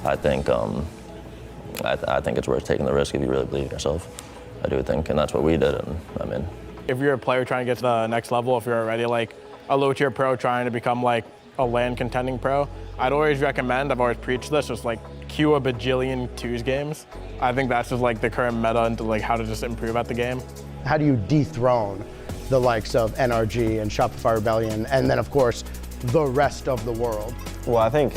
I think I think it's worth taking the risk if you really believe in yourself. I do think, and that's what we did, and I'm in. If you're a player trying to get to the next level, if you're already a low-tier pro trying to become a LAN contending pro, I'd always recommend, I've always preached this, just queue a bajillion twos games. I think that's just the current meta into how to just improve at the game. How do you dethrone the likes of NRG and Shopify Rebellion, and then of course, the rest of the world? Well, I think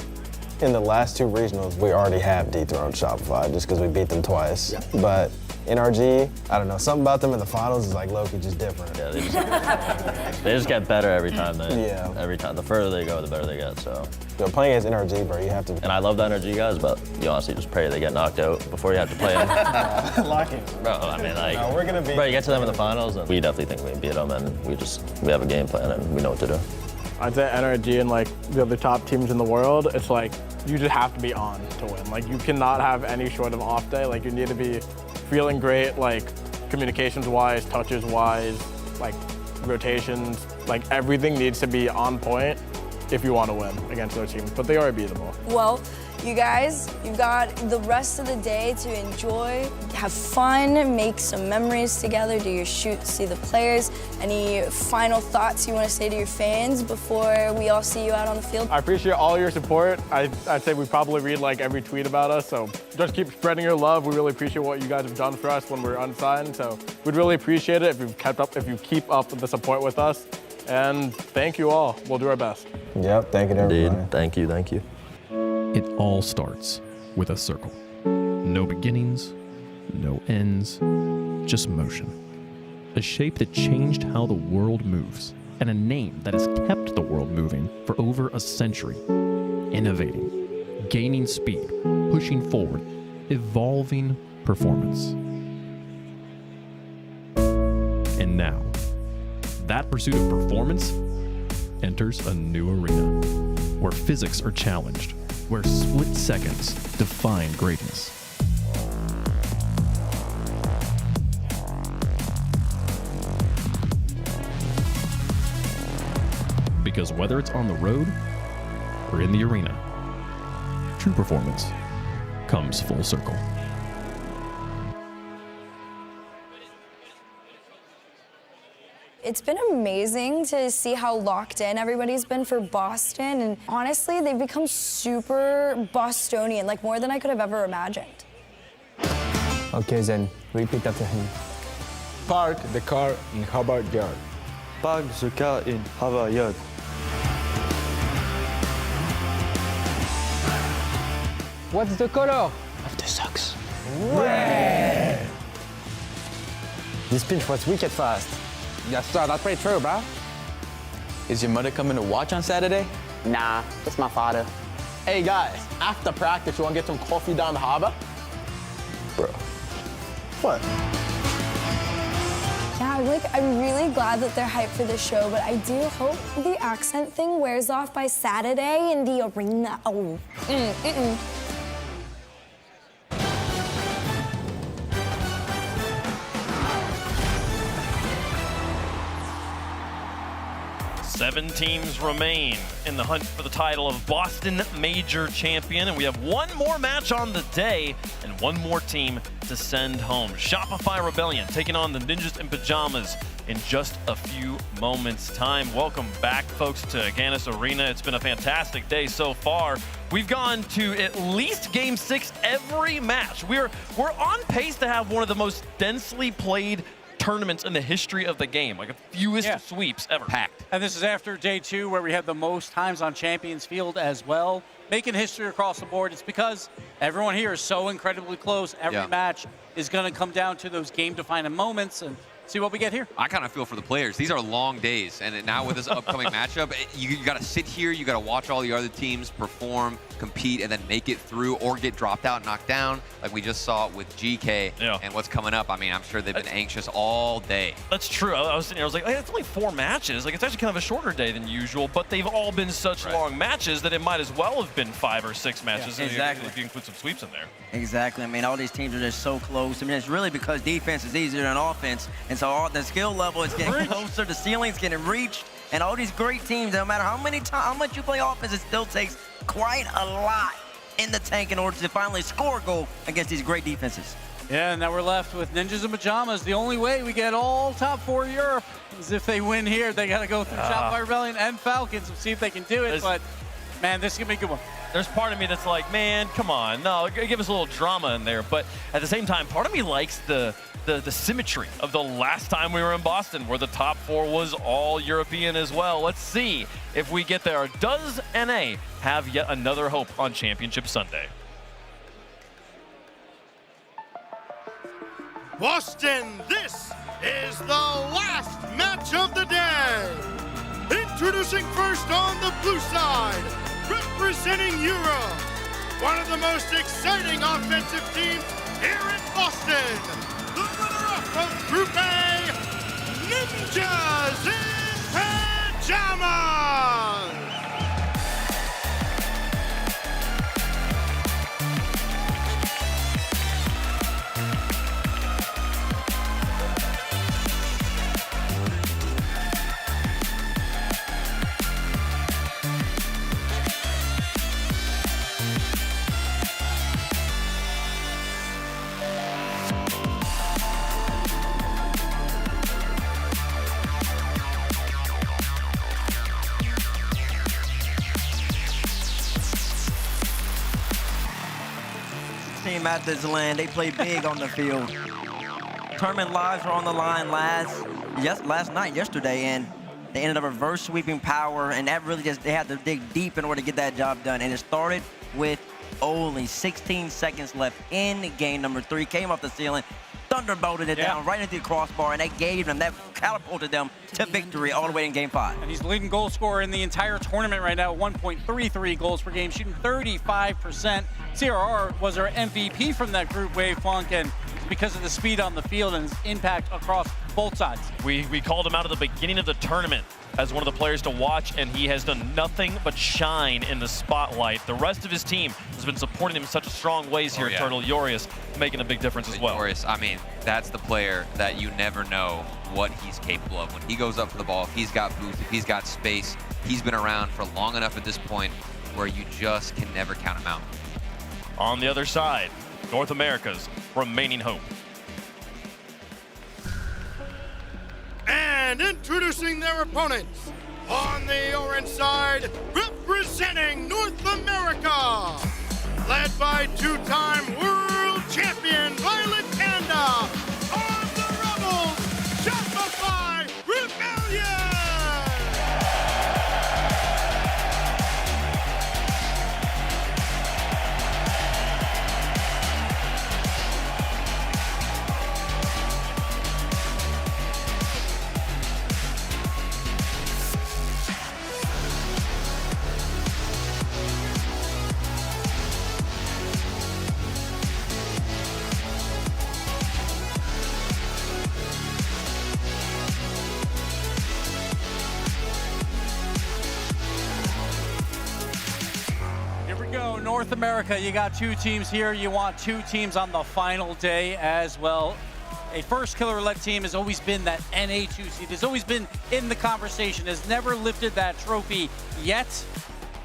in the last 2 regionals, we already have dethroned Shopify just because we beat them twice. Yeah. But NRG, I don't know, something about them in the finals is low-key just different. Yeah, they just get better every time. Every time. The further they go, the better they get, so. Playing against NRG, bro, you have to. And I love the NRG guys, but you honestly just pray they get knocked out before you have to play them. Lock it. Bro, no, we're gonna beat. Bro, you get to them in the finals, and we definitely think we can beat them, and we have a game plan, and we know what to do. I'd say NRG and the other top teams in the world, it's you just have to be on to win. You cannot have any sort of off day. You need to be feeling great, communications-wise, touches-wise, rotations, Like, everything needs to be on point if you want to win against those teams, but they are beatable. Well, you guys, you've got the rest of the day to enjoy, have fun, make some memories together, do your shoot, see the players. Any final thoughts you want to say to your fans before we all see you out on the field? I appreciate all your support. I'd say we probably read like every tweet about us, so just keep spreading your love. We really appreciate what you guys have done for us when we're unsigned, so we'd really appreciate it if you keep up with the support with us. And thank you all. We'll do our best. Yep, thank you to everybody. Indeed. Thank you. It all starts with a circle. No beginnings, no ends, just motion. A shape that changed how the world moves, and a name that has kept the world moving for over a century. Innovating, gaining speed, pushing forward, evolving performance. And now, that pursuit of performance enters a new arena, where physics are challenged, where split seconds define greatness. Because whether it's on the road or in the arena, true performance comes full circle. It's been amazing to see how locked in everybody's been for Boston, and honestly, they've become super Bostonian, like more than I could have ever imagined. Okay, Zen, repeat after him. Park the car in Harvard Yard. Park the car in Harvard Yard. What's the color Of the socks. Red. This pinch was wicked fast. Yes, sir. That's pretty true, bro. Is your mother coming to watch on Saturday? Nah, it's my father. Hey guys, after practice, you wanna get some coffee down the harbor? Bro. What? Yeah, I'm really glad that they're hyped for the show, but I do hope the accent thing wears off by Saturday in the arena. Oh, mm-mm. 7 teams remain in the hunt for the title of Boston Major Champion, and we have one more match on the day and one more team to send home. Shopify Rebellion taking on the Ninjas in Pajamas in just a few moments' time. Welcome back, folks, to Agganis Arena. It's been a fantastic day so far. We've gone to at least Game 6 every match. We're on pace to have one of the most densely played tournaments in the history of the game, like a fewest sweeps ever. Packed. And this is after day 2 where we had the most times on Champions Field as well. Making history across the board. It's because everyone here is so incredibly close. Every match is going to come down to those game-defining moments, and see what we get here. I kind of feel for the players. These are long days, and now with this upcoming matchup, you got to sit here, you got to watch all the other teams perform, compete, and then make it through or get dropped out, knocked down, like we just saw with Geekay and what's coming up. I mean, I'm sure they've been anxious all day. That's true. I was sitting here, I was like, hey, it's only 4 matches. Like, it's actually kind of a shorter day than usual, but they've all been such long matches that it might as well have been 5 or 6 matches exactly. if you include some sweeps in there. Exactly. I mean, all these teams are just so close. I mean, it's really because defense is easier than offense, and so all the skill level is getting closer, the ceiling's getting reached, and all these great teams, no matter how much you play offense, it still takes quite a lot in the tank in order to finally score a goal against these great defenses. Yeah, and now we're left with Ninjas in Pajamas. The only way we get all top 4 Europe is if they win here. They got to go through Shopify Rebellion and Falcons and see if they can do it. But, man, this is going to be a good one. There's part of me that's like, man, come on. No, give us a little drama in there. But at the same time, part of me likes the symmetry of the last time we were in Boston, where the top 4 was all European as well. Let's see if we get there. Does NA have yet another hope on Championship Sunday? Boston, this is the last match of the day. Introducing first on the blue side, representing Europe, one of the most exciting offensive teams here in Boston. The runner-up of Group A, Ninjas in Pajamas! Methods land. They play big on the field. Tournament lives were on the line yesterday, and they ended up reverse sweeping power, and that really they had to dig deep in order to get that job done. And it started with only 16 seconds left in game number 3. Came off the ceiling, thunderbolted it down right into the crossbar, and that catapulted them to victory all the way in game 5. And he's the leading goal scorer in the entire tournament right now, 1.33 goals per game, shooting 35%. CRR was our MVP from that group wave, Funk, and because of the speed on the field and his impact across both sides. We called him out at the beginning of the tournament as one of the players to watch, and he has done nothing but shine in the spotlight. The rest of his team has been supporting him in such strong ways here at Turtle. Urias making a big difference as well. Urias, I mean, that's the player that you never know what he's capable of. When he goes up for the ball, if he's got boost, if he's got space, he's been around for long enough at this point where you just can never count him out. On the other side, North America's remaining hope. And introducing their opponents, on the orange side, representing North America, led by two-time world champion Violet Panda, on the Rebels, Shopify Rebellion! North America, you got 2 teams here. You want 2 teams on the final day as well. A first killer-led team has always been that NA2 seed. Has always been in the conversation, has never lifted that trophy yet.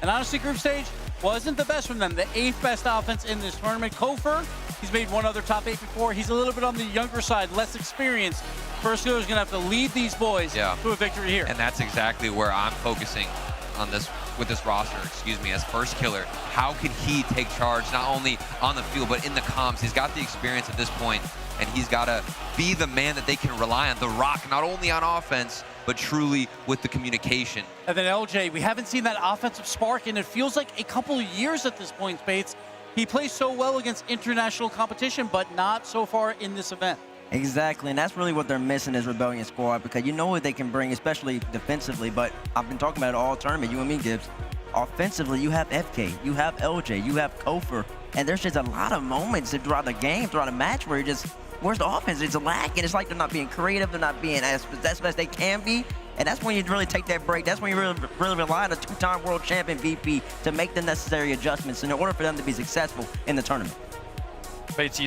And honestly, group stage wasn't the best from them. The 8th best offense in this tournament. Kofer, he's made one other top 8 before. He's a little bit on the younger side, less experienced. First killer is going to have to lead these boys to a victory here. And that's exactly where I'm focusing on this with this roster, as first killer. How can he take charge not only on the field but in the comms? He's got the experience at this point, and he's got to be the man that they can rely on, the rock, not only on offense but truly with the communication. And then LJ, we haven't seen that offensive spark, and it feels like a couple of years at this point, Spates. He plays so well against international competition, but not so far in this event. Exactly, and that's really what they're missing as Rebellion squad, because you know what they can bring, especially defensively, but I've been talking about it all tournament, you and me, Gibbs. Offensively, you have FK, you have LJ, you have Kofer, and there's just a lot of moments throughout the game, throughout a match where you're just, where's the offense? It's a lack, and it's like they're not being creative, they're not being as best they can be, and that's when you really take that break. That's when you really rely on a 2-time world champion VP to make the necessary adjustments in order for them to be successful in the tournament. Bates,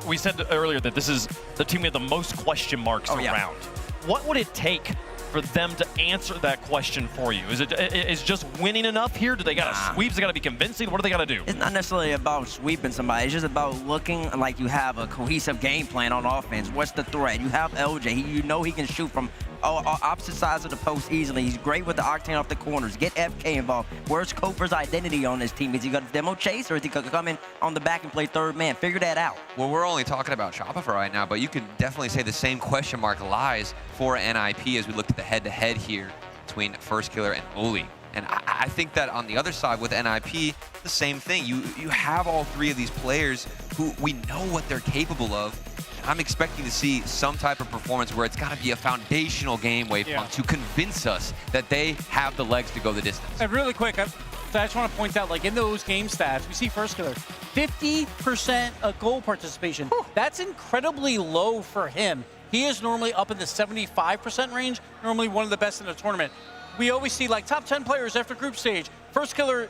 we said earlier that this is the team with the most question marks around. What would it take for them to answer that question for you? Is just winning enough here? Do they got to sweep? They got to be convincing? What do they got to do? It's not necessarily about sweeping somebody. It's just about looking like you have a cohesive game plan on offense. What's the threat? You have LJ. You know he can shoot from opposite sides of the post easily. He's great with the octane off the corners. Get FK involved. Where's Kofer's identity on this team? Is he going to demo chase, or is he going to come in on the back and play third man? Figure that out. Well, we're only talking about Shopify right now, but you can definitely say the same question mark lies for NIP as we look at the head-to-head here between First Killer and Oli. And I think that on the other side with NIP, the same thing. You have all 3 of these players who we know what they're capable of. I'm expecting to see some type of performance where it's got to be a foundational game, Wavepunk, to convince us that they have the legs to go the distance. And really quick, I just want to point out, like in those game stats, we see First Killer, 50% of goal participation. That's incredibly low for him. He is normally up in the 75% range, normally one of the best in the tournament. We always see like top 10 players after group stage. First Killer,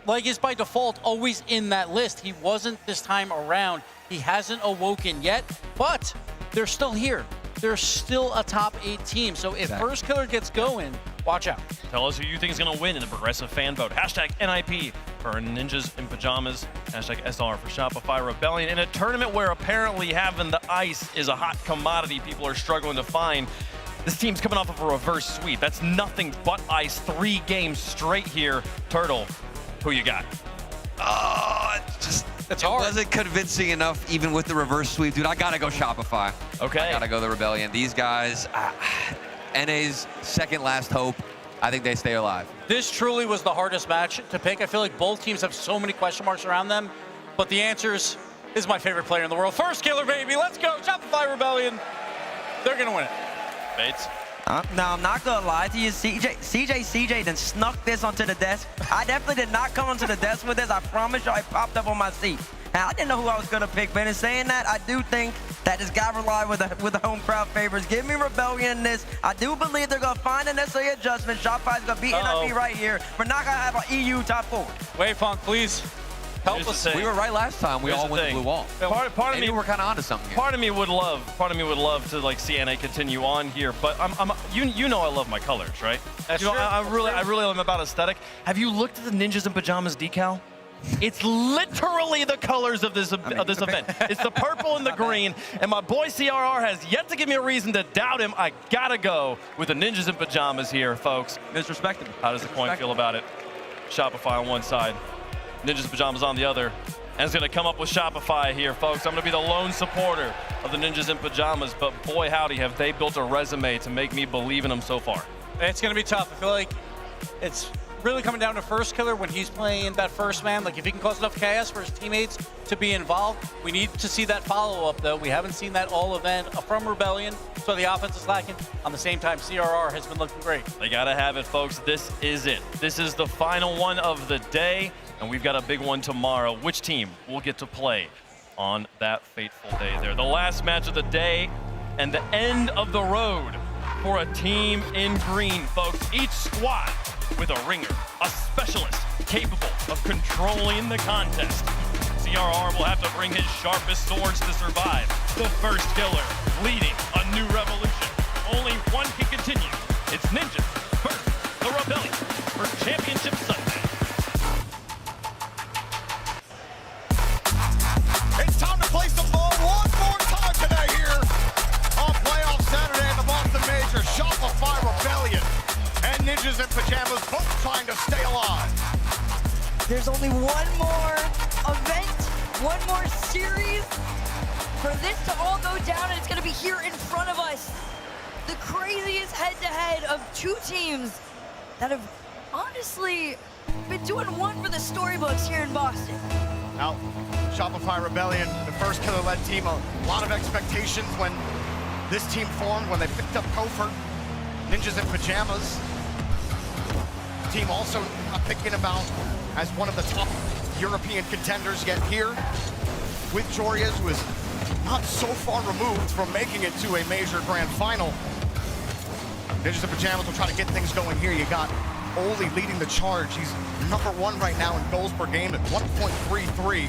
like, is by default always in that list. He wasn't this time around. He hasn't awoken yet, but they're still here. They're still a top 8 team. So if First Killer gets going, watch out. Tell us who you think is going to win in the progressive fan vote. Hashtag NIP for Ninjas in Pajamas. Hashtag SR for Shopify Rebellion. In a tournament where apparently having the ice is a hot commodity people are struggling to find. This team's coming off of a reverse sweep. That's nothing but ice. 3 games straight here. Turtle, who you got? Just It's It hard. wasn't convincing enough even with the reverse sweep. Dude, I gotta go Shopify. Okay. I gotta go the Rebellion. These guys, NA's second last hope. I think they stay alive. This truly was the hardest match to pick. I feel like both teams have so many question marks around them, but the answers is my favorite player in the world. First killer, baby. Let's go. Shopify Rebellion. They're going to win it. Bates? Now, I'm not going to lie to you. CJ then snuck this onto the desk. I definitely did not come onto the desk with this. I promise you, I popped up on my seat. Now, I didn't know who I was going to pick, but in saying that, I do think that this guy relied with the home crowd favors. Give me Rebellion in this. I do believe they're going to find a necessary adjustment. Shopify's going to beat NIP right here. We're not going to have an EU top 4. Wait, Funk, please. Help us. We were right last time. We all went the blue wall. Part of me, we're kind of onto something here. Part of me would love to like see NA continue on here, but you know I love my colors, right? That's you know, true. I really am about aesthetic. Have you looked at the Ninjas in Pajamas decal? It's literally the colors of this event. It's the purple and the green, and my boy CRR has yet to give me a reason to doubt him. I gotta go with the Ninjas in Pajamas here, folks. Disrespectful. How does the coin feel about it? Shopify on one side, Ninjas in Pajamas on the other. And it's gonna come up with Shopify here, folks. I'm gonna be the lone supporter of the Ninjas in Pajamas, but boy howdy, have they built a resume to make me believe in them so far. It's going to be tough. I feel like it's really coming down to First Killer when he's playing that first man. Like, if he can cause enough chaos for his teammates to be involved, we need to see that follow-up, though. We haven't seen that all event from Rebellion, so the offense is lacking. On the same time, CRR has been looking great. They gotta have it, folks. This is it. This is the final one of the day, and we've got a big one tomorrow. Which team will get to play on that fateful day there? The last match of the day and the end of the road for a team in green, folks. Each squad with a ringer, a specialist capable of controlling the contest. CRR will have to bring his sharpest swords to survive. The First Killer leading a new revolution. Only one can continue. It's Ninjas versus the Rebellion for Championship Sunday. It's time to play some ball one more time today here on Playoff Saturday at the Boston Major. Shopify Rebellion and Ninjas in Pajamas both trying to stay alive. There's only one more event, one more series for this to all go down, and it's going to be here in front of us. The craziest head-to-head of two teams that have honestly been doing one for the storybooks here in Boston. Now, Shopify Rebellion, the First Killer-led team, a lot of expectations when this team formed, when they picked up Kofor. Ninjas in Pajamas. Team also thinking about as one of the top European contenders yet here with Jorias, who is not so far removed from making it to a major grand final. Ninjas in Pajamas will try to get things going here. You got Oli leading the charge. He's number one right now in goals per game at 1.33.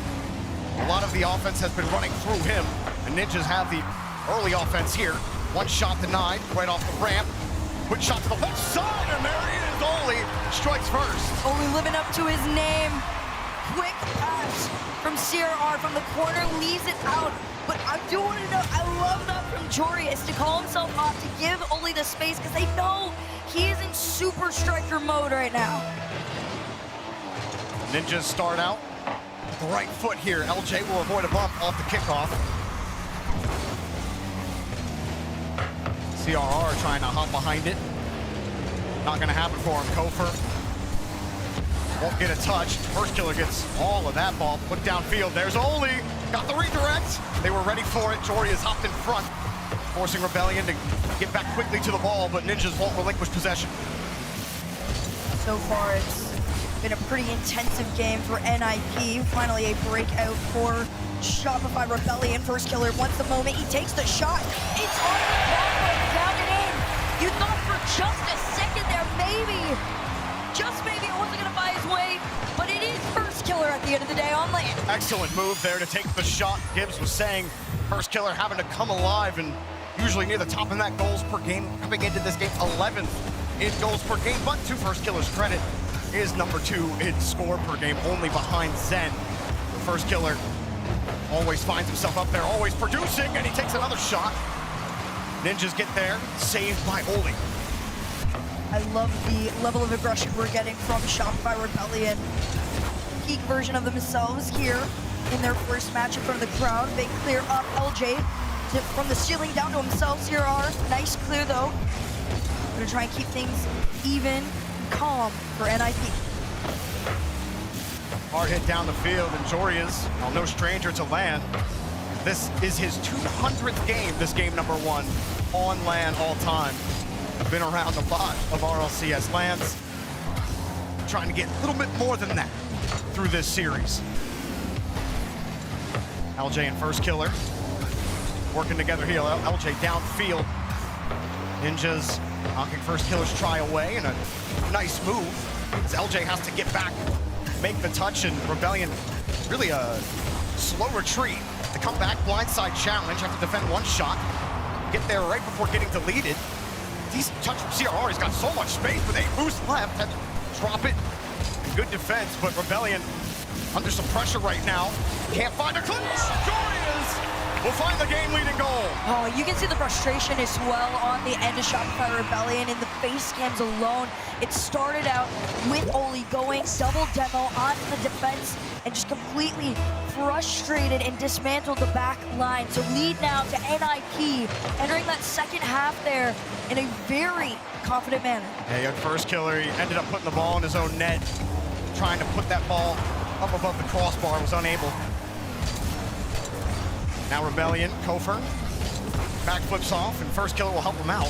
A lot of the offense has been running through him, and Ninjas have the early offense here. One shot denied right off the ramp. Quick shot to the left side, and there he is. Oli strikes first. Only living up to his name. Quick pass from CRR from the corner, leaves it out. But I do want to know, I love that from Jorias to call himself off, to give Oli the space, because they know he is in super striker mode right now. Ninjas start out the right foot here. LJ will avoid a bump off the kickoff. CRR trying to hop behind it. Not going to happen for him. Kofor won't get a touch. First Killer gets all of that ball put downfield. There's Oli. Got the redirect. They were ready for it. Jorias hopped in front, forcing Rebellion to get back quickly to the ball, but Ninjas won't relinquish possession. So far, it's been a pretty intensive game for NIP. Finally, a breakout for Shopify Rebellion. First Killer wants the moment. He takes the shot. It's on the pathway, down and in. You thought for just a second there, maybe, just maybe it wasn't going to buy his way, but it is First Killer at the end of the day on land. Excellent move there to take the shot. Gibbs was saying First Killer having to come alive and usually near the top in that goals per game. Coming into this game, 11th in goals per game, but to First Killer's credit, is number 2 in score per game, only behind Zen. The First Killer always finds himself up there, always producing, and he takes another shot. Ninjas get there, saved by Oli. I love the level of aggression we're getting from Shopify Rebellion. Peak version of themselves here. in their first match in front of the crowd. They clear up LJ from the ceiling down to himself. CRR, nice clear though. Gonna try and keep things even, calm for NIP. Hard hit down the field, and Joria's, well, no stranger to LAN. This is his 200th game, this game number 1 on LAN all time. Been around a lot of RLCS LANs. Trying to get a little bit more than that through this series. LJ and First Killer working together here. LJ downfield. Ninjas knocking First Killer's try away, and a nice move as LJ has to get back, make the touch, and Rebellion really a slow retreat. To come back, blindside challenge, have to defend one shot, get there right before getting deleted. Decent touch from CRR, he's got so much space with 8 boosts left, had to drop it. Good defense, but Rebellion under some pressure right now. Can't find a clinch. Joria's will find the game-leading goal. Oh, you can see the frustration as well on the end of Shopify Rebellion in the face cams alone. It started out with Oli going double demo onto the defense and just completely frustrated and dismantled the back line. So lead now to NIP, entering that second half there in a very confident manner. Yeah, he had First Killer. He ended up putting the ball in his own net, trying to put that ball up above the crossbar, was unable. Now Rebellion, Kofer, backflips off, and First Killer will help him out.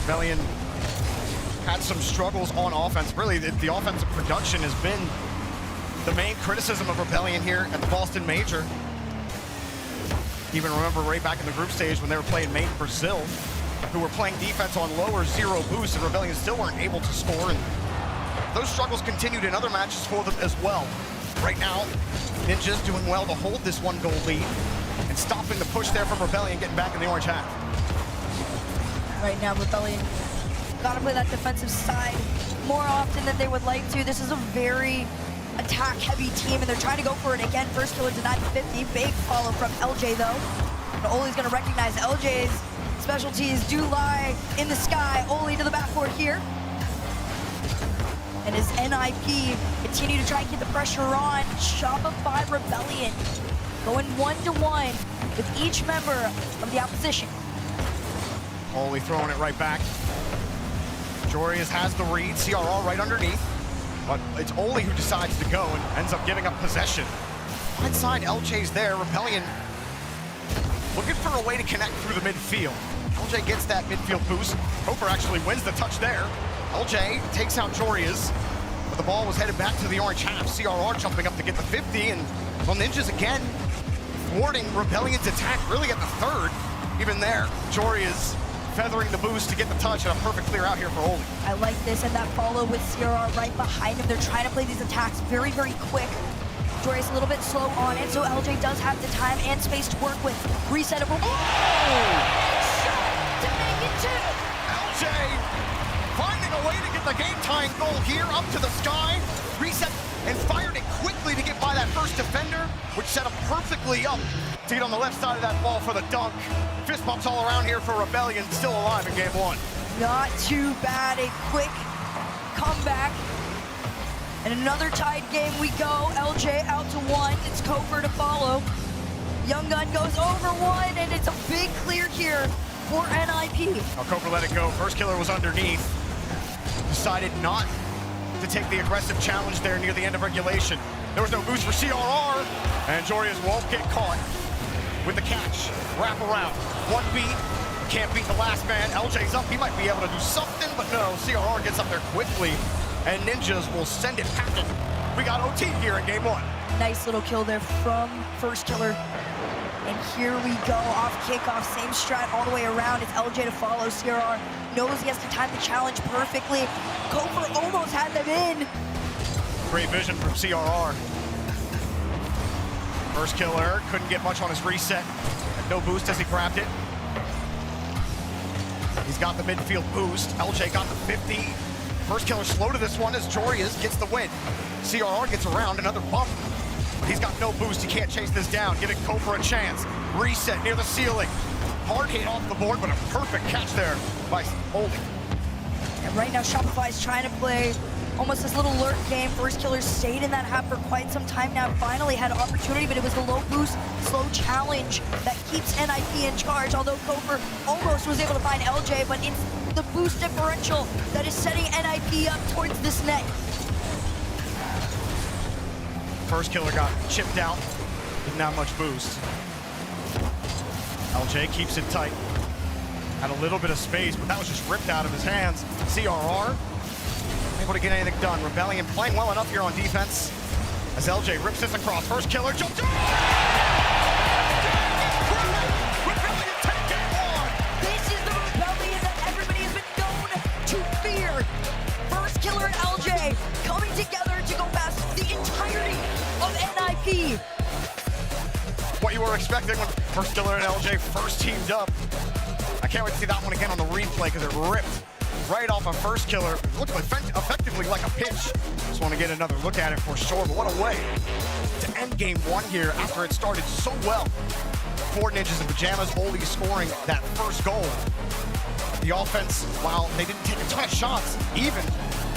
Rebellion had some struggles on offense. Really, the offensive production has been the main criticism of Rebellion here at the Boston Major. Even remember right back in the group stage when they were playing Maine Brazil, who were playing defense on lower 0 boosts, and Rebellion still weren't able to score. And those struggles continued in other matches for them as well. Right now, Ninja's doing well to hold this 1-goal lead and stopping the push there from Rebellion, getting back in the orange half. Right now, Rebellion gotta play that defensive side more often than they would like to. This is a very attack-heavy team, and they're trying to go for it again. First Killer denied 50. Big follow from LJ, though. And Oli's gonna recognize LJ's specialties do lie in the sky. Oli to the backboard here. And as NIP continue to try and get the pressure on, Shopify Rebellion going 1-to-1 with each member of the opposition. Oli throwing it right back. Joria's has the read, CRR right underneath, but it's Oli who decides to go and ends up giving up possession. Inside, LJ's there. Rebellion looking for a way to connect through the midfield. LJ gets that midfield boost. Kofer actually wins the touch there. LJ takes out Joria's, but the ball was headed back to the orange half. CRR jumping up to get the 50, and well, Ninjas again thwarting Rebellion's attack really at the third. Even there, Joria's feathering the boost to get the touch, and a perfect clear out here for Oli. I like this, and that follow with CRR right behind him. They're trying to play these attacks very, very quick. Joria's a little bit slow on it, so LJ does have the time and space to work with. Reset of shot to make it 2. LJ finding a way to get the game-tying goal here, up to the sky. Reset and fired it quickly to get by that first defender, which set him perfectly up to get on the left side of that ball for the dunk. Fist bumps all around here for Rebellion, still alive in game 1. Not too bad, a quick comeback. And another tied game we go. LJ out to 1, it's Kofer to follow. Young Gun goes over 1, and it's a big clear here for NIP. Now Kofer let it go. First Killer was underneath. Decided not to take the aggressive challenge there near the end of regulation. There was no boost for CRR, and Joria's won't get caught with the catch. Wrap around. 1 beat. Can't beat the last man. LJ's up. He might be able to do something, but no. CRR gets up there quickly, and Ninjas will send it packing. We got OT here in game 1. Nice little kill there from First Killer. And here we go, off kickoff, same strat all the way around. It's LJ to follow. CRR knows he has to time the challenge perfectly. Kofer almost had them in. Great vision from CRR. First Killer couldn't get much on his reset. Had no boost as he grabbed it. He's got the midfield boost. LJ got the 50. First Killer slow to this one as Joria's gets the win. CRR gets around, another bump. He's got no boost, he can't chase this down, giving Kofer a chance. Reset near the ceiling. Hard hit off the board, but a perfect catch there by Oli. And right now, Shopify is trying to play almost this little lurk game. First Killer stayed in that half for quite some time now. Finally had an opportunity, but it was the low boost, slow challenge that keeps NIP in charge. Although Kofer almost was able to find LJ, but it's the boost differential that is setting NIP up towards this net. First Killer got chipped out, didn't have much boost. LJ keeps it tight. Had a little bit of space, but that was just ripped out of his hands. CRR, able to get anything done. Rebellion playing well enough here on defense. As LJ rips this across, First Killer jumped. Rebellion take game one. This is the Rebellion that everybody has been known to fear. First Killer and LJ coming together to go past the entirety of NIP. What you were expecting when First Killer and LJ first teamed up. I can't wait to see that one again on the replay because it ripped right off of First Killer. It looked effectively like a pitch. Just want to get another look at it for sure, but what a way to end game one here after it started so well. 4 Ninjas in Pajamas, Oli scoring that first goal. The offense, while they didn't take a ton of shots, even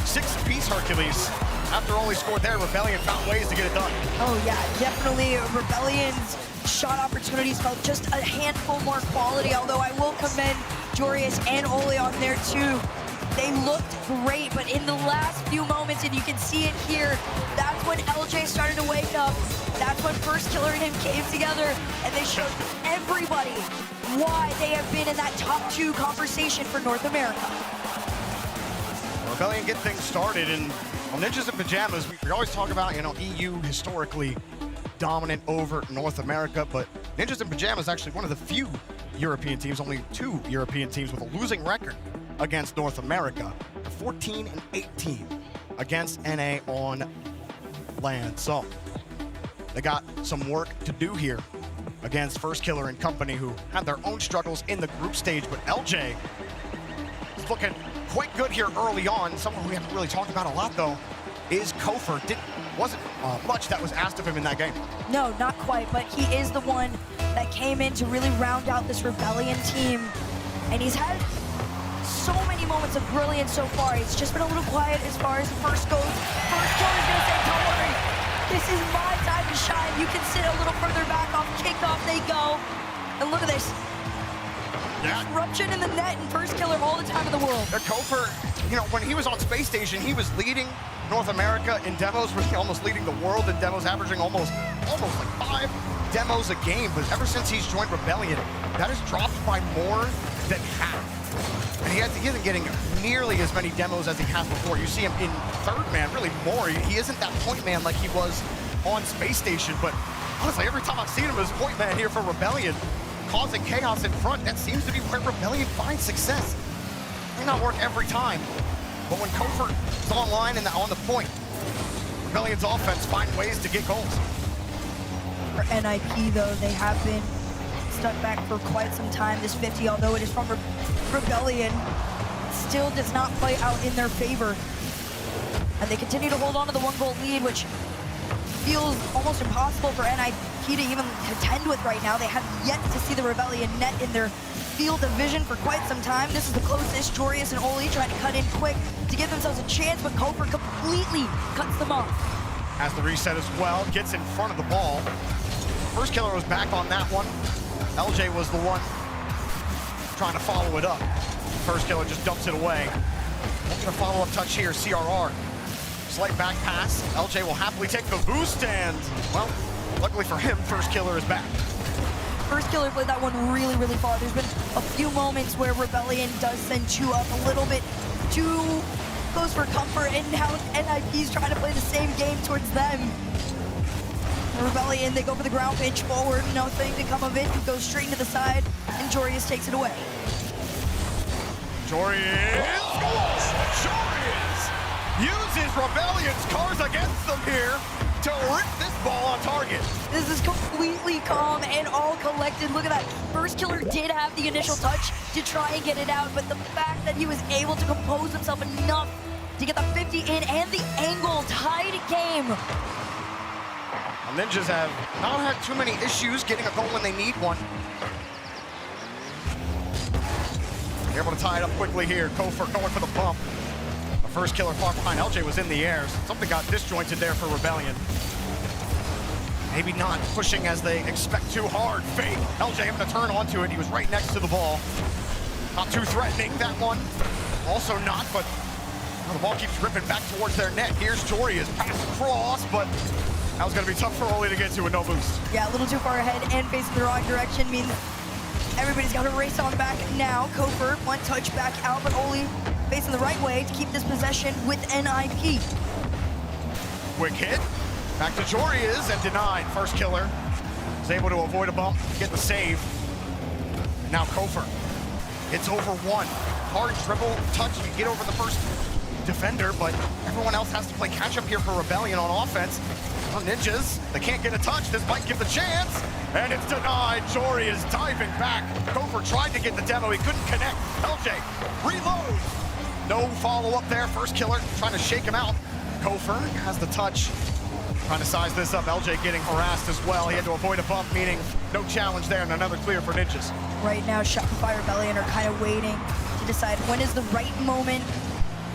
6-piece Hercules. After Oli scored there, Rebellion found ways to get it done. Oh yeah, definitely Rebellion's shot opportunities felt just a handful more quality, although I will commend Jorius and Oli on there too. They looked great, but in the last few moments, and you can see it here, that's when LJ started to wake up. That's when First Killer and him came together, and they showed everybody why they have been in that top 2 conversation for North America. Rebellion get things started, and on Ninjas in Pajamas, we always talk about, EU historically dominant over North America, but Ninjas in Pajamas is actually one of the few European teams, only 2 European teams with a losing record against North America. 14 and 18 against NA on land. So they got some work to do here against First Killer and company, who had their own struggles in the group stage, but LJ is looking quite good here early on. Someone we haven't really talked about a lot though is Kofer. Wasn't much that was asked of him in that game. No, not quite, but he is the one that came in to really round out this Rebellion team. And he's had so many moments of brilliance so far. He's just been a little quiet as far as the first goes. First Killer's gonna say, don't worry, this is my time to shine. You can sit a little further back. Off kickoff they go. And look at this. Disruption in the net, and First Killer all the time in the world. Kofer, when he was on Space Station, he was leading North America in demos, really almost leading the world in demos, averaging almost like 5 demos a game. But ever since he's joined Rebellion, that has dropped by more than half. And he isn't getting nearly as many demos as he has before. You see him in third man, really more. He isn't that point man like he was on Space Station. But honestly, every time I've seen him as point man here for Rebellion, causing chaos in front, that seems to be where Rebellion finds success. May not work every time, but when Kofer is online and on the point, Rebellion's offense find ways to get goals. For NIP though, they have been stuck back for quite some time. This 50, although it is from Rebellion, still does not play out in their favor. And they continue to hold on to the 1-goal lead, which feels almost impossible for NIP to even contend with right now. They have yet to see the Rebellion net in their field of vision for quite some time. This is the closest. Jorius and Oli trying to cut in quick to give themselves a chance, but Kofer completely cuts them off. Has the reset as well, gets in front of the ball. First Killer was back on that one. LJ was the one trying to follow it up. First Killer just dumps it away. Looking to follow-up touch here, CRR. Slight back pass. LJ will happily take the boost, and, well, luckily for him, First Killer is back. First Killer played that one really, really far. There's been a few moments where Rebellion does send 2 up a little bit too close for comfort, and now NIP's trying to play the same game towards them. Rebellion, they go for the ground pitch forward, nothing to come of it. He goes straight into the side, and Jorius takes it away. Jorius uses Rebellion's cars against them here to rip this ball on target. This is completely calm and all collected. Look at that. First Killer did have the initial touch to try and get it out, but the fact that he was able to compose himself enough to get the 50 in and the angle tied game. Ninjas have not had too many issues getting a goal when they need one. They're able to tie it up quickly here. Kofer going for the bump. First killer far behind. LJ was in the air. Something got disjointed there for Rebellion. Maybe not pushing as they expect too hard. Fake. LJ having to turn onto it. He was right next to the ball. Not too threatening, that one. Also not, but the ball keeps ripping back towards their net. Here's Jory's pass across, but that was going to be tough for Oli to get to with no boost. Yeah, a little too far ahead and facing the wrong direction means everybody's got to race on back now. Kofer, one touch back out, but Oli facing the right way to keep this possession with NIP. Quick hit. Back to Jory's and denied. First killer is able to avoid a bump, get the save. And now Kofer. It's over one. Hard dribble, touch, you get over the first defender, but everyone else has to play catch up here for Rebellion on offense. Oh, Ninjas, they can't get a touch. This might give the chance, and it's denied. Jory is diving back. Kofer tried to get the demo, he couldn't connect. LJ, reload. No follow-up there. First killer trying to shake him out. Kofer has the touch. Trying to size this up. LJ getting harassed as well. He had to avoid a bump, meaning no challenge there, and another clear for Ninjas. Right now, Shopify Rebellion are kind of waiting to decide when is the right moment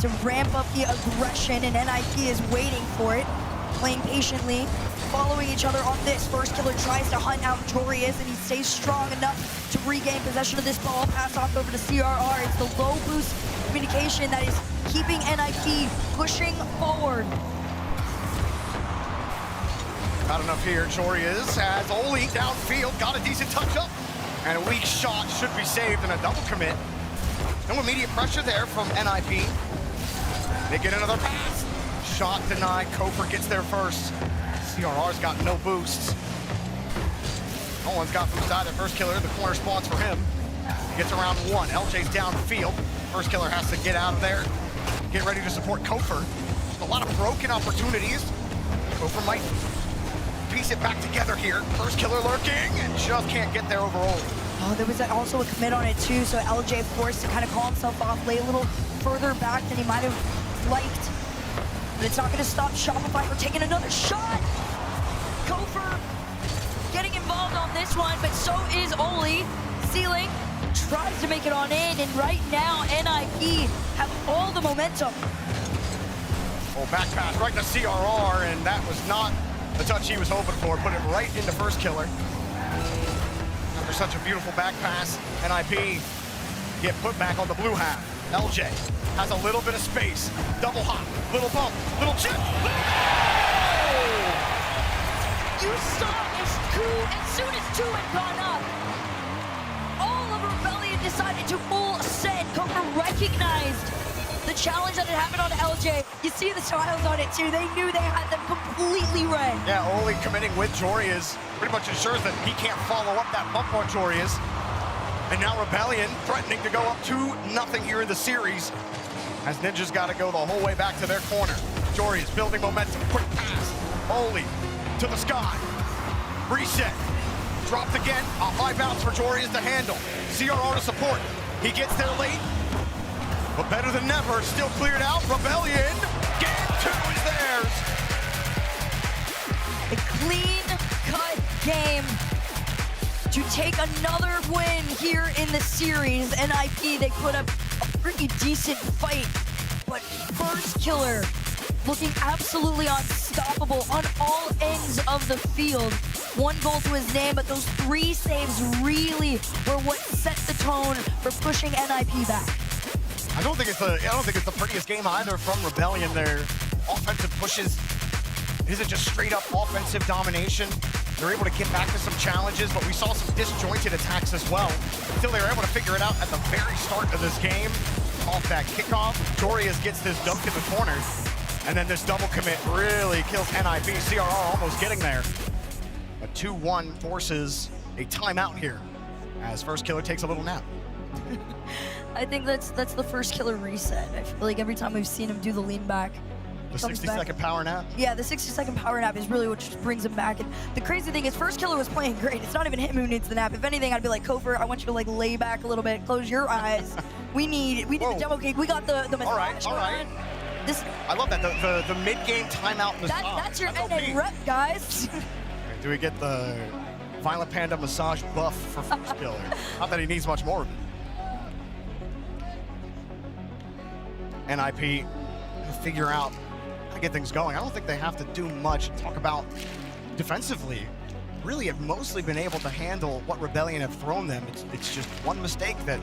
to ramp up the aggression, and NIP is waiting for it, playing patiently, following each other on this. First killer tries to hunt out Jorius, and he stays strong enough to regain possession of this ball. Pass off over to CRR. It's the low boost communication that is keeping NIP pushing forward. Not enough here. Jorius has Oli downfield, got a decent touch up, and a weak shot should be saved in a double commit. No immediate pressure there from NIP. They get another pass. Shot denied. Kofer gets there first. CRR's got no boosts. No one's got boost either. First killer, the corner spawns for him. He gets around one. LJ's downfield. First killer has to get out of there. Get ready to support Kofer. A lot of broken opportunities. Kofer might piece it back together here. First killer lurking and just can't get there overall. Oh, there was also a commit on it too, so LJ forced to kind of call himself off, lay a little further back than he might have liked. But it's not going to stop Shopify from taking another shot. Kofer getting involved on this one, but so is Oli. Ceiling tries to make it on in, and right now NIP have all the momentum. Oh, back pass right to CRR, and that was not the touch he was hoping for. Put it right into first killer. After such a beautiful back pass, NIP get put back on the blue half. LJ has a little bit of space. Double hop, little bump, little chip. You saw as soon as two had gone up, all of Rebellion decided to full send. Kofer recognized the challenge that had happened on LJ. You see the smiles on it too. They knew they had them completely read. Yeah, Oli committing with Jorius pretty much ensures that he can't follow up that bump on Jorius. And now Rebellion threatening to go up 2-0 here in the series, as Ninja's got to go the whole way back to their corner. Jorius building momentum, quick pass. Oli to the sky. Reset. Dropped again. A high bounce for Jorius to handle. CRR to support. He gets there late, but better than never. Still cleared out. Rebellion. Game 2 is theirs. A clean-cut game to take another win here in the series. NIP, they put up a pretty decent fight, but first killer looking absolutely unstoppable on all ends of the field. One goal to his name, but those 3 saves really were what set the tone for pushing NIP back. I don't think it's the prettiest game either from Rebellion. Their offensive pushes isn't just straight up offensive domination. They're able to get back to some challenges, but we saw some disjointed attacks as well until they were able to figure it out at the very start of this game. Off that kickoff, Jorius gets this dunk in the corner, and then this double commit really kills NIP. CRR almost getting there. A 2-1 forces a timeout here as first killer takes a little nap. I think that's the first killer reset. I feel like every time we've seen him do the lean back, The 60-second power nap? Yeah, the 60-second power nap is really what just brings him back. And the crazy thing is, first killer was playing great. It's not even him who needs the nap. If anything, I'd be like, Kofer, I want you to like lay back a little bit, close your eyes. We need the demo cake. We got the massage. All right. This, I love that, the mid-game timeout massage. That's your NA rep, guys. Do we get the Violent Panda massage buff for first killer? Not that he needs much more of it. NIP figure out how to get things going. I don't think they have to do much. Talk about defensively. Really have mostly been able to handle what Rebellion have thrown them. It's just one mistake that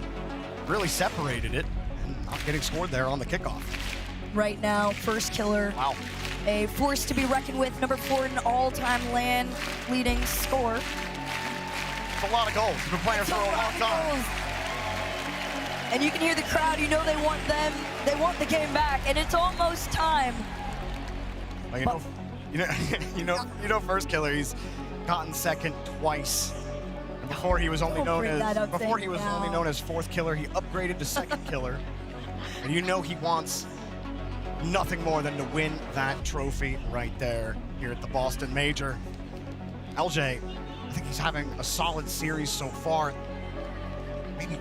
really separated it, and not getting scored there on the kickoff. Right now, first killer. Wow. A force to be reckoned with, number 4 in all-time LAN leading score. It's a lot of goals. We've been playing for a long time. And you can hear the crowd, you know they want the game back, and it's almost time. Well, you know, first killer, he's gotten second twice. And before he was only known as fourth killer, he upgraded to second killer. And you know he wants nothing more than to win that trophy right there here at the Boston Major. LJ, I think he's having a solid series so far. Maybe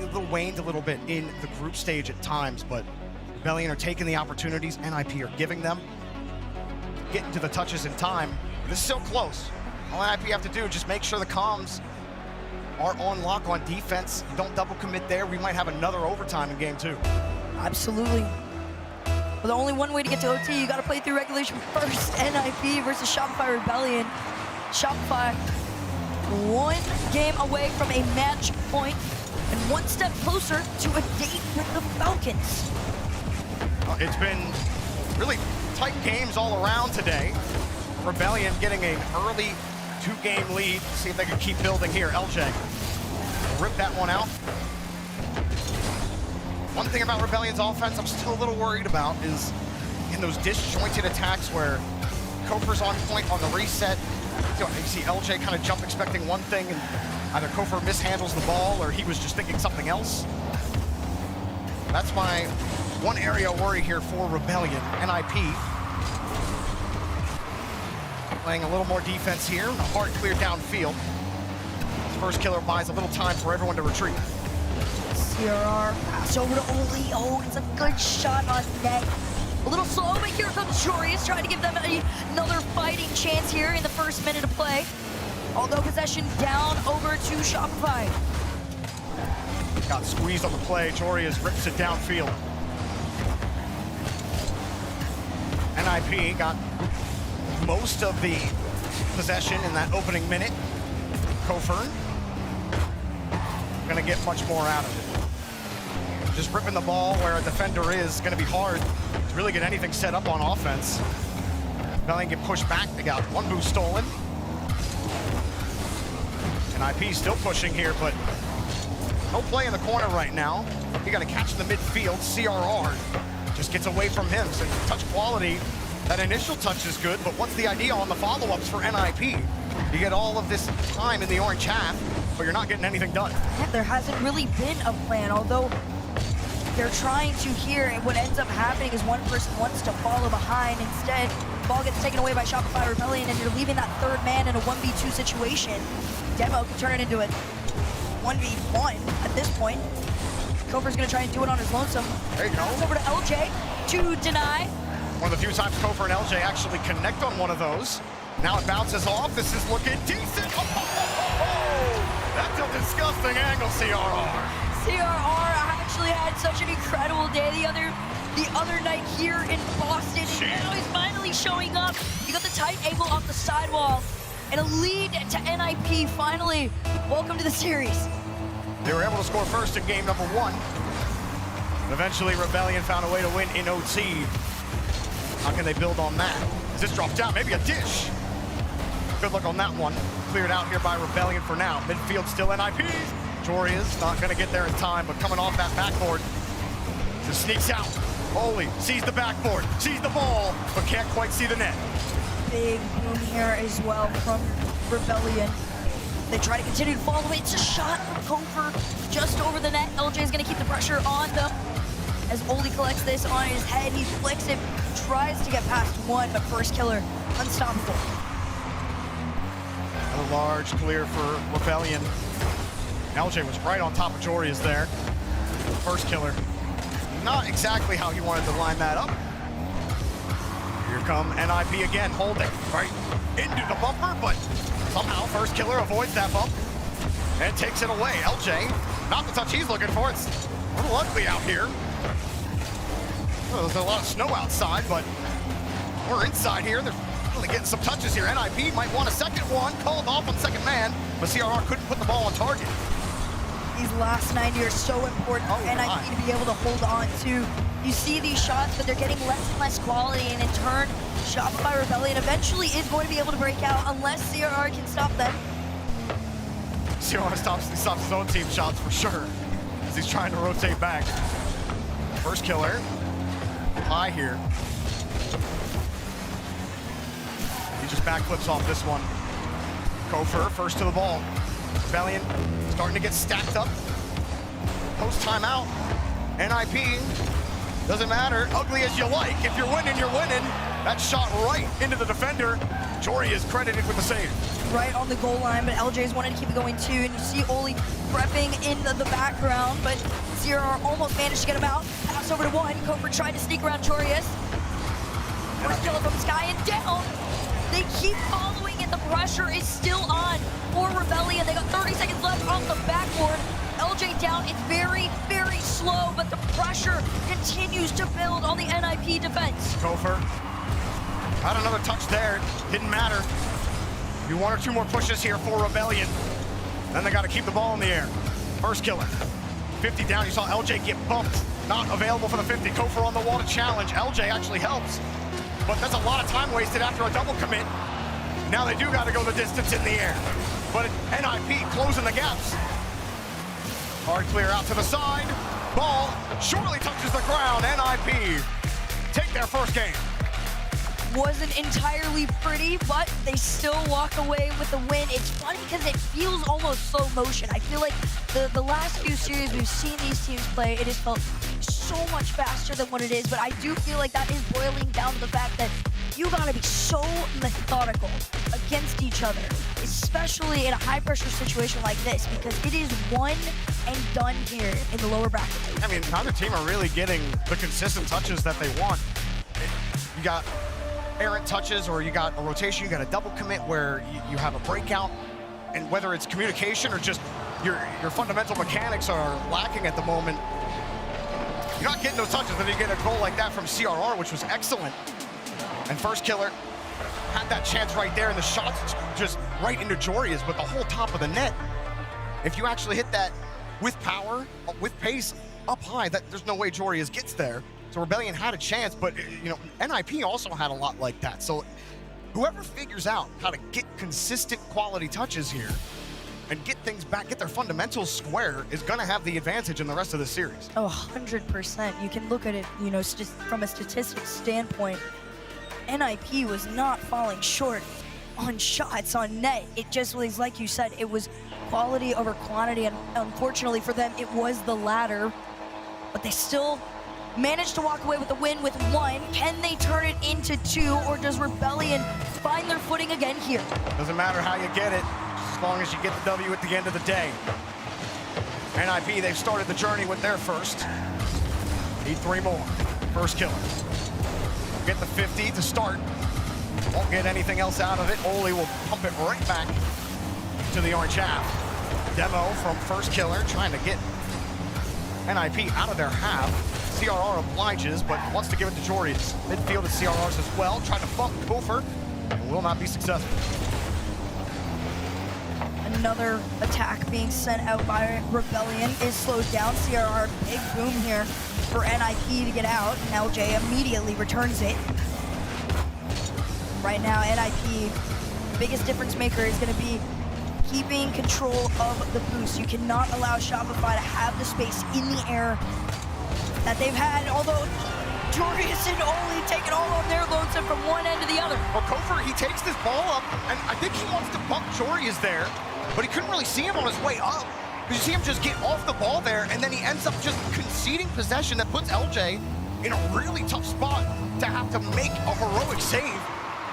a little waned a little bit in the group stage at times, but Rebellion are taking the opportunities NIP are giving them. Getting to the touches in time. This is so close. All NIP have to do is just make sure the comms are on lock on defense. Don't double commit there. We might have another overtime in game 2. Absolutely. But the only one way to get to OT, you got to play through regulation first. NIP versus Shopify Rebellion. Shopify 1 game away from a match point and 1 step closer to a date with the Falcons. It's been really tight games all around today. Rebellion getting an early 2-game lead. See if they can keep building here. LJ rip that one out. One thing about Rebellion's offense I'm still a little worried about is in those disjointed attacks where Kofer's on point on the reset. You see LJ kind of jump expecting one thing, and either Kofer mishandles the ball or he was just thinking something else. That's my one area of worry here for Rebellion. NIP playing a little more defense here. A hard clear downfield. First killer buys a little time for everyone to retreat. CRR pass over to Oli. Oh, it's a good shot on net. A little slow, but here comes Jorius trying to give them another fighting chance here in the first minute of play. Although possession down over to Shopify. Got squeezed on the play. Jorius rips it downfield. NIP got most of the possession in that opening minute. Kofer gonna get much more out of it. Just ripping the ball where a defender is gonna be hard to really get anything set up on offense. Rebellion get pushed back. They got one boost stolen. And IP still pushing here, but no play in the corner right now. You got to catch in the midfield. CRR just gets away from him. So touch quality, that initial touch is good, but what's the idea on the follow-ups for NIP? You get all of this time in the orange half, but you're not getting anything done. Yeah, there hasn't really been a plan, although they're trying to here, and what ends up happening is one person wants to follow behind. Instead, the ball gets taken away by Shopify Rebellion, and you're leaving that third man in a 1v2 situation. Demo can turn it into a 1v1 at this point. Kofer's gonna try and do it on his lonesome. There you go. It's over to LJ to deny. One of the few times Kofer and LJ actually connect on one of those. Now it bounces off. This is looking decent. That's a disgusting angle, CRR. CRR actually had such an incredible day the other night here in Boston. And now he's finally showing up. You got the tight angle off the sidewall and a lead to NIP finally. Welcome to the series. They were able to score first in game number 1. Eventually, Rebellion found a way to win in OT. How can they build on that? Is this dropped down? Maybe a dish. Good luck on that one. Cleared out here by Rebellion for now. Midfield still NIP. Jorius not going to get there in time, but coming off that backboard. Just sneaks out. Oli sees the backboard, sees the ball, but can't quite see the net. Big boom here as well from Rebellion. They try to continue to follow it. It's a shot from Kofer just over the net. LJ is going to keep the pressure on them. As Oli collects this on his head, he flicks it, tries to get past one, but first killer, unstoppable. A large clear for Rebellion. LJ was right on top of Jorius there. First killer. Not exactly how he wanted to line that up. Here come NIP again, holding right into the bumper, but somehow first killer avoids that bump and takes it away. LJ, not the touch he's looking for. It's a little ugly out here. Well, there's a lot of snow outside, but we're inside here. They're really getting some touches here. NIP might want a second one. Called off on second man, but CRR couldn't put the ball on target. These last 90 are so important for NIP to be able to hold on to. You see these shots, but they're getting less and less quality, and in turn, Shopify Rebellion eventually is going to be able to break out unless CRR can stop them. CRR stops his own team shots for sure, as he's trying to rotate back. First killer, high here. He just backflips off this one. Kofer, first to the ball. Rebellion starting to get stacked up. Post timeout. NIP, doesn't matter, ugly as you like. If you're winning, you're winning. That shot right into the defender. Jory is credited with the save. Right on the goal line, but LJ's wanted to keep it going too, and you see Oli prepping in the background, but CRR almost managed to get him out. Pass over to one. Kofer tried to sneak around Jorius. First kill from Sky and down. They keep following it. The pressure is still on for Rebellion. They got 30 seconds left off the backboard. LJ down. It's very, very slow, but the pressure continues to build on the NIP defense. Kofer got another touch there. Didn't matter. Do one or two more pushes here for Rebellion. Then they got to keep the ball in the air. First killer. 50 down. You saw LJ get bumped. Not available for the 50. Kofer on the wall to challenge. LJ actually helps. But that's a lot of time wasted after a double commit. Now they do got to go the distance in the air. But NIP closing the gaps. Hard clear out to the side. Ball surely touches the ground. NIP take their first game. Wasn't entirely pretty, but they still walk away with the win. It's funny because it feels almost slow motion. I feel like the last few series we've seen these teams play, it has felt so much faster than what it is, but I do feel like that is boiling down to the fact that you gotta be so methodical against each other, especially in a high pressure situation like this, because it is one and done here in the lower bracket. I mean, neither team are really getting the consistent touches that they want. You got errant touches, or you got a rotation, you got a double commit where you have a breakout, and whether it's communication or just your fundamental mechanics are lacking at the moment, you're not getting those touches. Then you get a goal like that from CRR, which was excellent. And first killer had that chance right there, and the shot's just right into Jorius, but the whole top of the net. If you actually hit that with power, with pace, up high, that there's no way Jorius gets there. So Rebellion had a chance, but you know, NIP also had a lot like that. So whoever figures out how to get consistent quality touches here and get things back, get their fundamentals square, is gonna have the advantage in the rest of the series. Oh, 100%. You can look at it, you know, just from a statistics standpoint, NIP was not falling short on shots on net. It just was, like you said, it was quality over quantity, and unfortunately for them, it was the latter. But they still managed to walk away with the win with one. Can they turn it into two, or does Rebellion find their footing again here? Doesn't matter how you get it, as long as you get the W at the end of the day. NIP, they've started the journey with their first. Need three more. First killer. Get the 50 to start. Won't get anything else out of it. Oli will pump it right back to the orange half. Demo from first killer, trying to get NIP out of their half. CRR obliges, but wants to give it to Jorius. Midfield is CRR's as well. Trying to bump Kofer, and will not be successful. Another attack being sent out by Rebellion is slowed down. CRR, big boom here for NIP to get out. LJ immediately returns it. Right now, NIP, biggest difference maker is going to be keeping control of the boost. You cannot allow Shopify to have the space in the air that they've had, although Jorius and Oli take it all on their loads and from one end to the other. Well, Kofer, he takes this ball up, and I think he wants to bump Jorius there, but he couldn't really see him on his way up. Because you see him just get off the ball there, and then he ends up just conceding possession that puts LJ in a really tough spot to have to make a heroic save.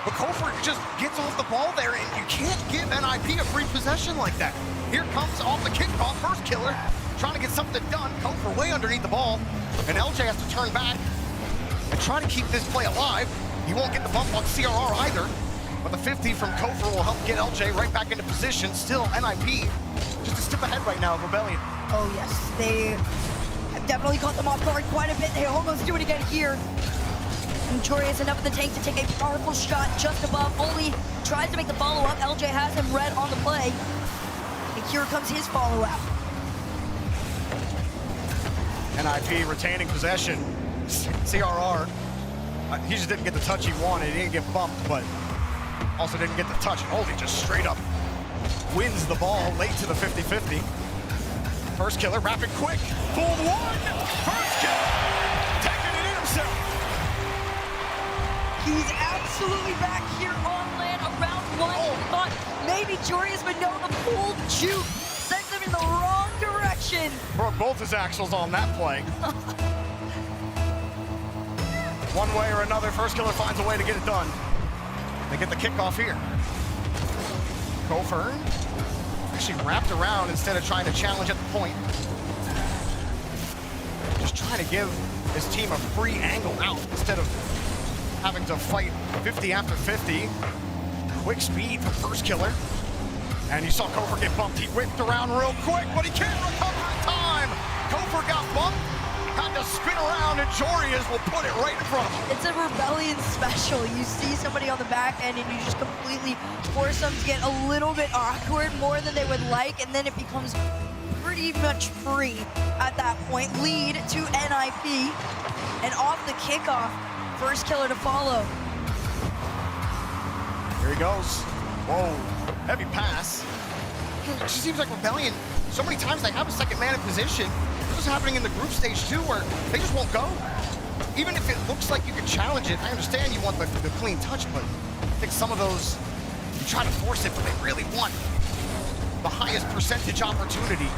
But Kofer just gets off the ball there, and you can't give NIP a free possession like that. Here comes off the kickoff, first killer, trying to get something done. Kofer way underneath the ball, and LJ has to turn back and try to keep this play alive. He won't get the bump on CRR either, but the 50 from Kofer will help get LJ right back into position. Still, NIP just a step ahead right now of Rebellion. Oh yes, definitely caught them off guard quite a bit. They almost do it again here. And Joreous enough in the tank to take a powerful shot just above. Oli tries to make the follow-up. LJ has him red on the play. And here comes his follow-up. NIP retaining possession. CRR, he just didn't get the touch he wanted. He didn't get bumped, but also didn't get the touch. And Oli just straight up wins the ball late to the 50-50. First killer, rapid quick, fooled one. First kill, taking it in himself. He's absolutely back here on land around one. Thought maybe Joreous would know the full juke. Sends him in the wrong direction. Broke both his axles on that play. One way or another, first killer finds a way to get it done. They get the kickoff here. Gopher actually wrapped around instead of trying to challenge at the point. Just trying to give his team a free angle out instead of having to fight 50 after 50. Quick speed from first killer. And you saw Gopher get bumped. He whipped around real quick, but he can't recover in time. Gopher got bumped, had to spin around, and Joreous will put it right in front of him. It's a Rebellion special. You see somebody on the back end and you just completely force them to get a little bit awkward, more than they would like, and then it becomes pretty much free at that point. Lead to NIP, and off the kickoff, first killer to follow. Here he goes. Whoa, heavy pass. It just seems like Rebellion, so many times they have a second man in position. This is happening in the group stage too, where they just won't go. Even if it looks like you can challenge it, I understand you want the clean touch, but I think some of those, you try to force it, but they really want the highest percentage opportunity.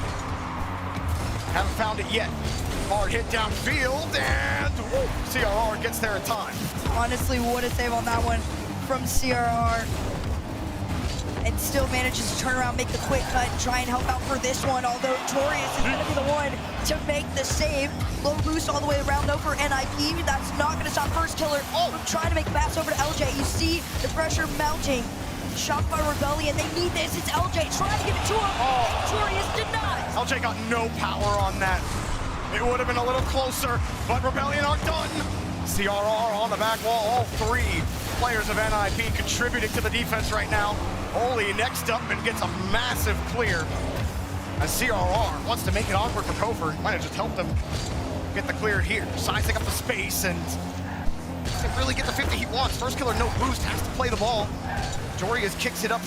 Haven't found it yet. Hard hit downfield, and woo, CRR gets there in time. Honestly, what a save on that one from CRR. And still manages to turn around, make the quick cut, and try and help out for this one, although Joreous is gonna be the one to make the save. Low boost all the way around though for NIP. That's not gonna stop first killer from trying to make the pass over to LJ. You see the pressure mounting. Shopify Rebellion, they need this. It's LJ trying to give it to him. Joreous did not. LJ got no power on that. It would have been a little closer, but Rebellion are done. CRR on the back wall, all three players of NIP contributing to the defense right now. Oli next up and gets a massive clear. As CRR wants to make it awkward for Gopher. Might have just helped him get the clear here. Sizing up the space and doesn't really get the 50 he wants. First killer, no boost, has to play the ball. Joreous kicks it up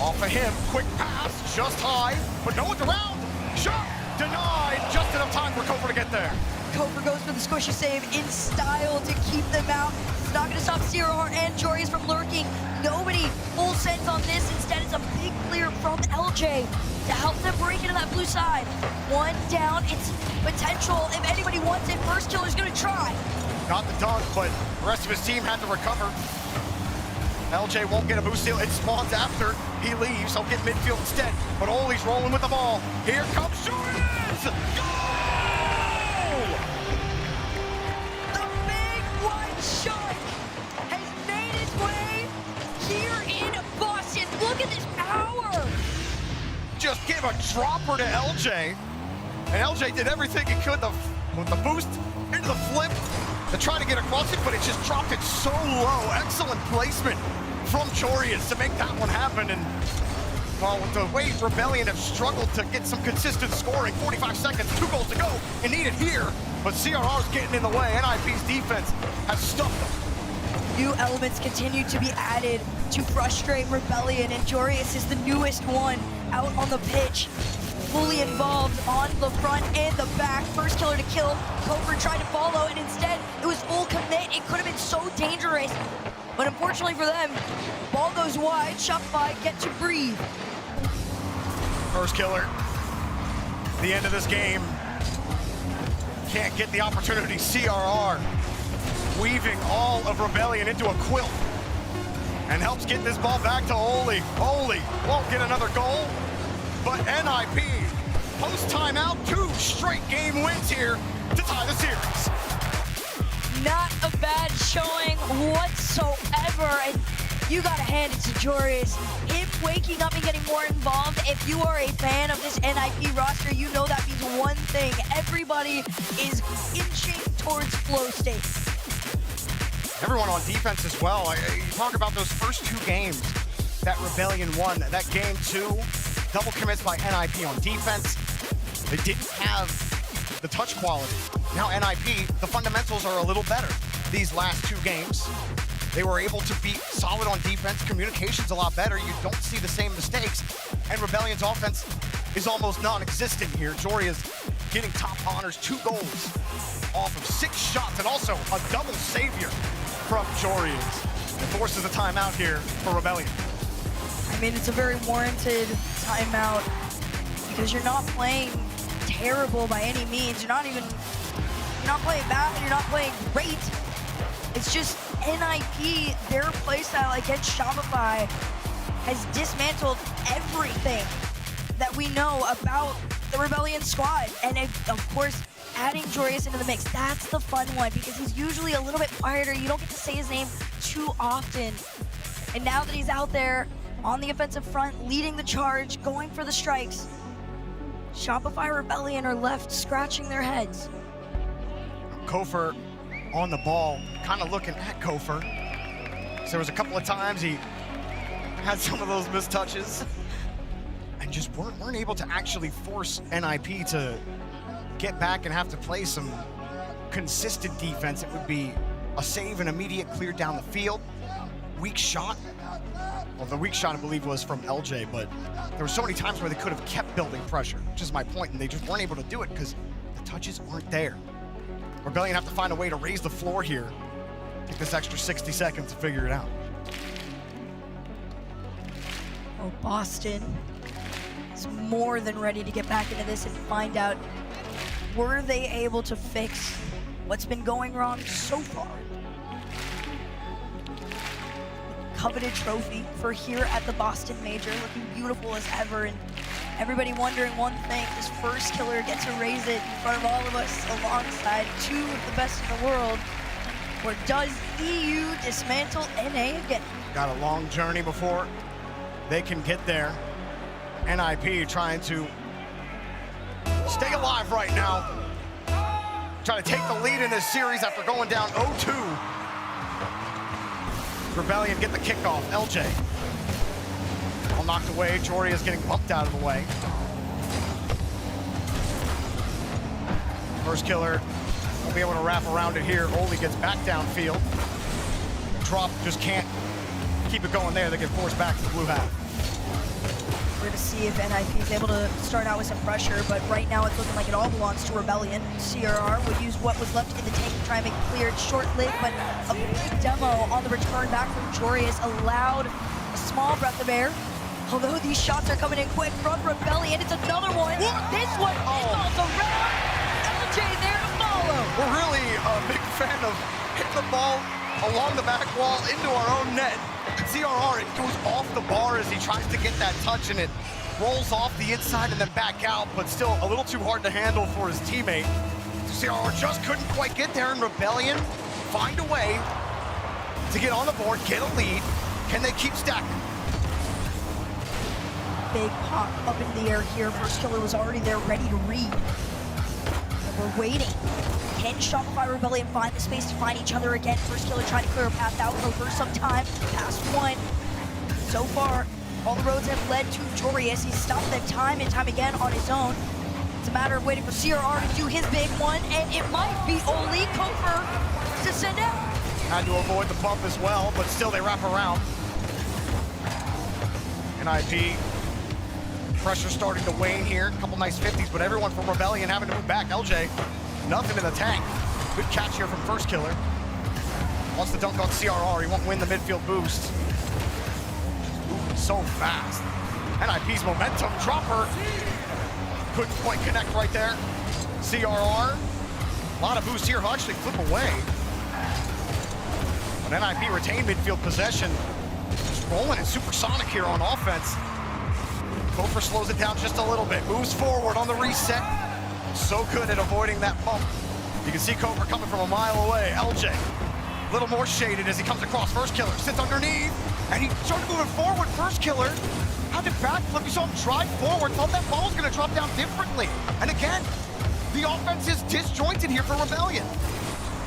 off of him. Quick pass, just high, but no one's around. Shot denied, just enough time for Gopher to get there. Gopher goes for the squishy save in style to keep them out. It's not going to stop CRR and Joreous from lurking. Nobody full sends on this. Instead, it's a big clear from LJ to help them break into that blue side. One down, it's potential. If anybody wants it, first killer's going to try. Got the dunk, but the rest of his team had to recover. LJ won't get a boost steal. It spawns after he leaves. He'll get midfield instead, but Oli's rolling with the ball. Here comes Joreous! Goal! The big white shark has made its way here in Boston. Look at this power! Just gave a dropper to LJ, and LJ did everything he could with the boost into the flip to try to get across it, but it just dropped it so low. Excellent placement from Joreous to make that one happen. And well, with the way Rebellion have struggled to get some consistent scoring, 45 seconds, 2 goals to go, and need it here. But CRR's getting in the way. NIP's defense has stuffed them. New elements continue to be added to frustrate Rebellion, and Joreous is the newest one out on the pitch. Fully involved on the front and the back. First killer to kill. Gopher tried to follow, and instead it was full commit. It could have been so dangerous, but unfortunately for them, ball goes wide. Shopify get to breathe. First killer, the end of this game. Can't get the opportunity. CRR weaving all of Rebellion into a quilt and helps get this ball back to Oli. Oli won't get another goal, but NIP post timeout, 2 straight game wins here to tie the series. Not a bad showing whatsoever, and you gotta hand it to Joreous. Him waking up and getting more involved. If you are a fan of this NIP roster, you know that means one thing Everybody is inching towards flow state. Everyone on defense as well. You talk about those first 2 games that Rebellion won. That game 2, double commits by NIP on defense. They didn't have the touch quality. Now NIP, the fundamentals are a little better. These last 2 games, they were able to be solid on defense. Communication's a lot better. You don't see the same mistakes. And Rebellion's offense is almost non-existent here. Jory is getting top honors, 2 goals off of 6 shots, and also a double savior from Jory. It forces a timeout here for Rebellion. I mean, it's a very warranted timeout because you're not playing terrible by any means. You're not playing bad, you're not playing great. It's just NIP, their playstyle against Shopify has dismantled everything that we know about the Rebellion squad. And of course, adding Jorius into the mix, that's the fun one because he's usually a little bit quieter. You don't get to say his name too often. And now that he's out there on the offensive front, leading the charge, going for the strikes, Shopify Rebellion are left scratching their heads. Kofer on the ball, kind of looking at Kofer. So there was a couple of times he had some of those missed touches and just weren't able to actually force NIP to get back and have to play some consistent defense. It would be a save, an immediate clear down the field. Weak shot. Well, the weak shot, I believe, was from LJ, but there were so many times where they could have kept building pressure, which is my point, and they just weren't able to do it because the touches aren't there. Rebellion have to find a way to raise the floor here. Take this extra 60 seconds to figure it out. Oh, Boston is more than ready to get back into this and find out, were they able to fix what's been going wrong so far? Coveted trophy for here at the Boston Major, looking beautiful as ever, and everybody wondering one thing: does First Killer get to raise it in front of all of us alongside 2 of the best in the world, or does EU dismantle NA again? Got a long journey before they can get there. NIP trying to stay alive right now, trying to take the lead in this series after going down 0-2. Rebellion get the kickoff. LJ all knocked away. Jory is getting bumped out of the way. First Killer won't be able to wrap around it here. Oli gets back downfield. Drop just can't keep it going there. They get forced back to the blue half. We're to see if NIP is able to start out with some pressure, but right now it's looking like it all belongs to Rebellion. CRR would use what was left in the tank to try and make it clear. It's short-lived, but a big demo on the return back from Jorius allowed a small breath of air. Although these shots are coming in quick from Rebellion, it's another one. This one involves around. LJ there to follow. We're really a big fan of hitting the ball along the back wall into our own net. CRR, it goes off the bar as he tries to get that touch, and it rolls off the inside and then back out, but still a little too hard to handle for his teammate. CRR just couldn't quite get there, and Rebellion find a way to get on the board, get a lead. Can they keep stacking? Big pop up in the air here. First Killer was already there, ready to read. And we're waiting. Can Shopify Rebellion find the space to find each other again? First Killer trying to clear a path out over some time. Past one. So far, all the roads have led to Jorius. He's stopped them time and time again on his own. It's a matter of waiting for CRR to do his big one, and it might be Oli Kofer to send out. Had to avoid the bump as well, but still they wrap around. NIP, pressure starting to wane here. A couple nice 50s, but everyone from Rebellion having to move back. LJ, nothing in the tank. Good catch here from First Killer. Wants to dunk on CRR. He won't win the midfield boost. Moving so fast. NIP's momentum dropper. Couldn't quite connect right there. CRR. A lot of boost here. He'll actually flip away. But NIP retained midfield possession. Just rolling it supersonic here on offense. Kofer slows it down just a little bit. Moves forward on the reset. So good at avoiding that bump. You can see Kofer coming from a mile away. LJ, a little more shaded as he comes across. First Killer sits underneath, and he started moving forward. First Killer had to backflip. You saw him drive forward. Thought that ball was going to drop down differently. And again, The offense is disjointed here for Rebellion.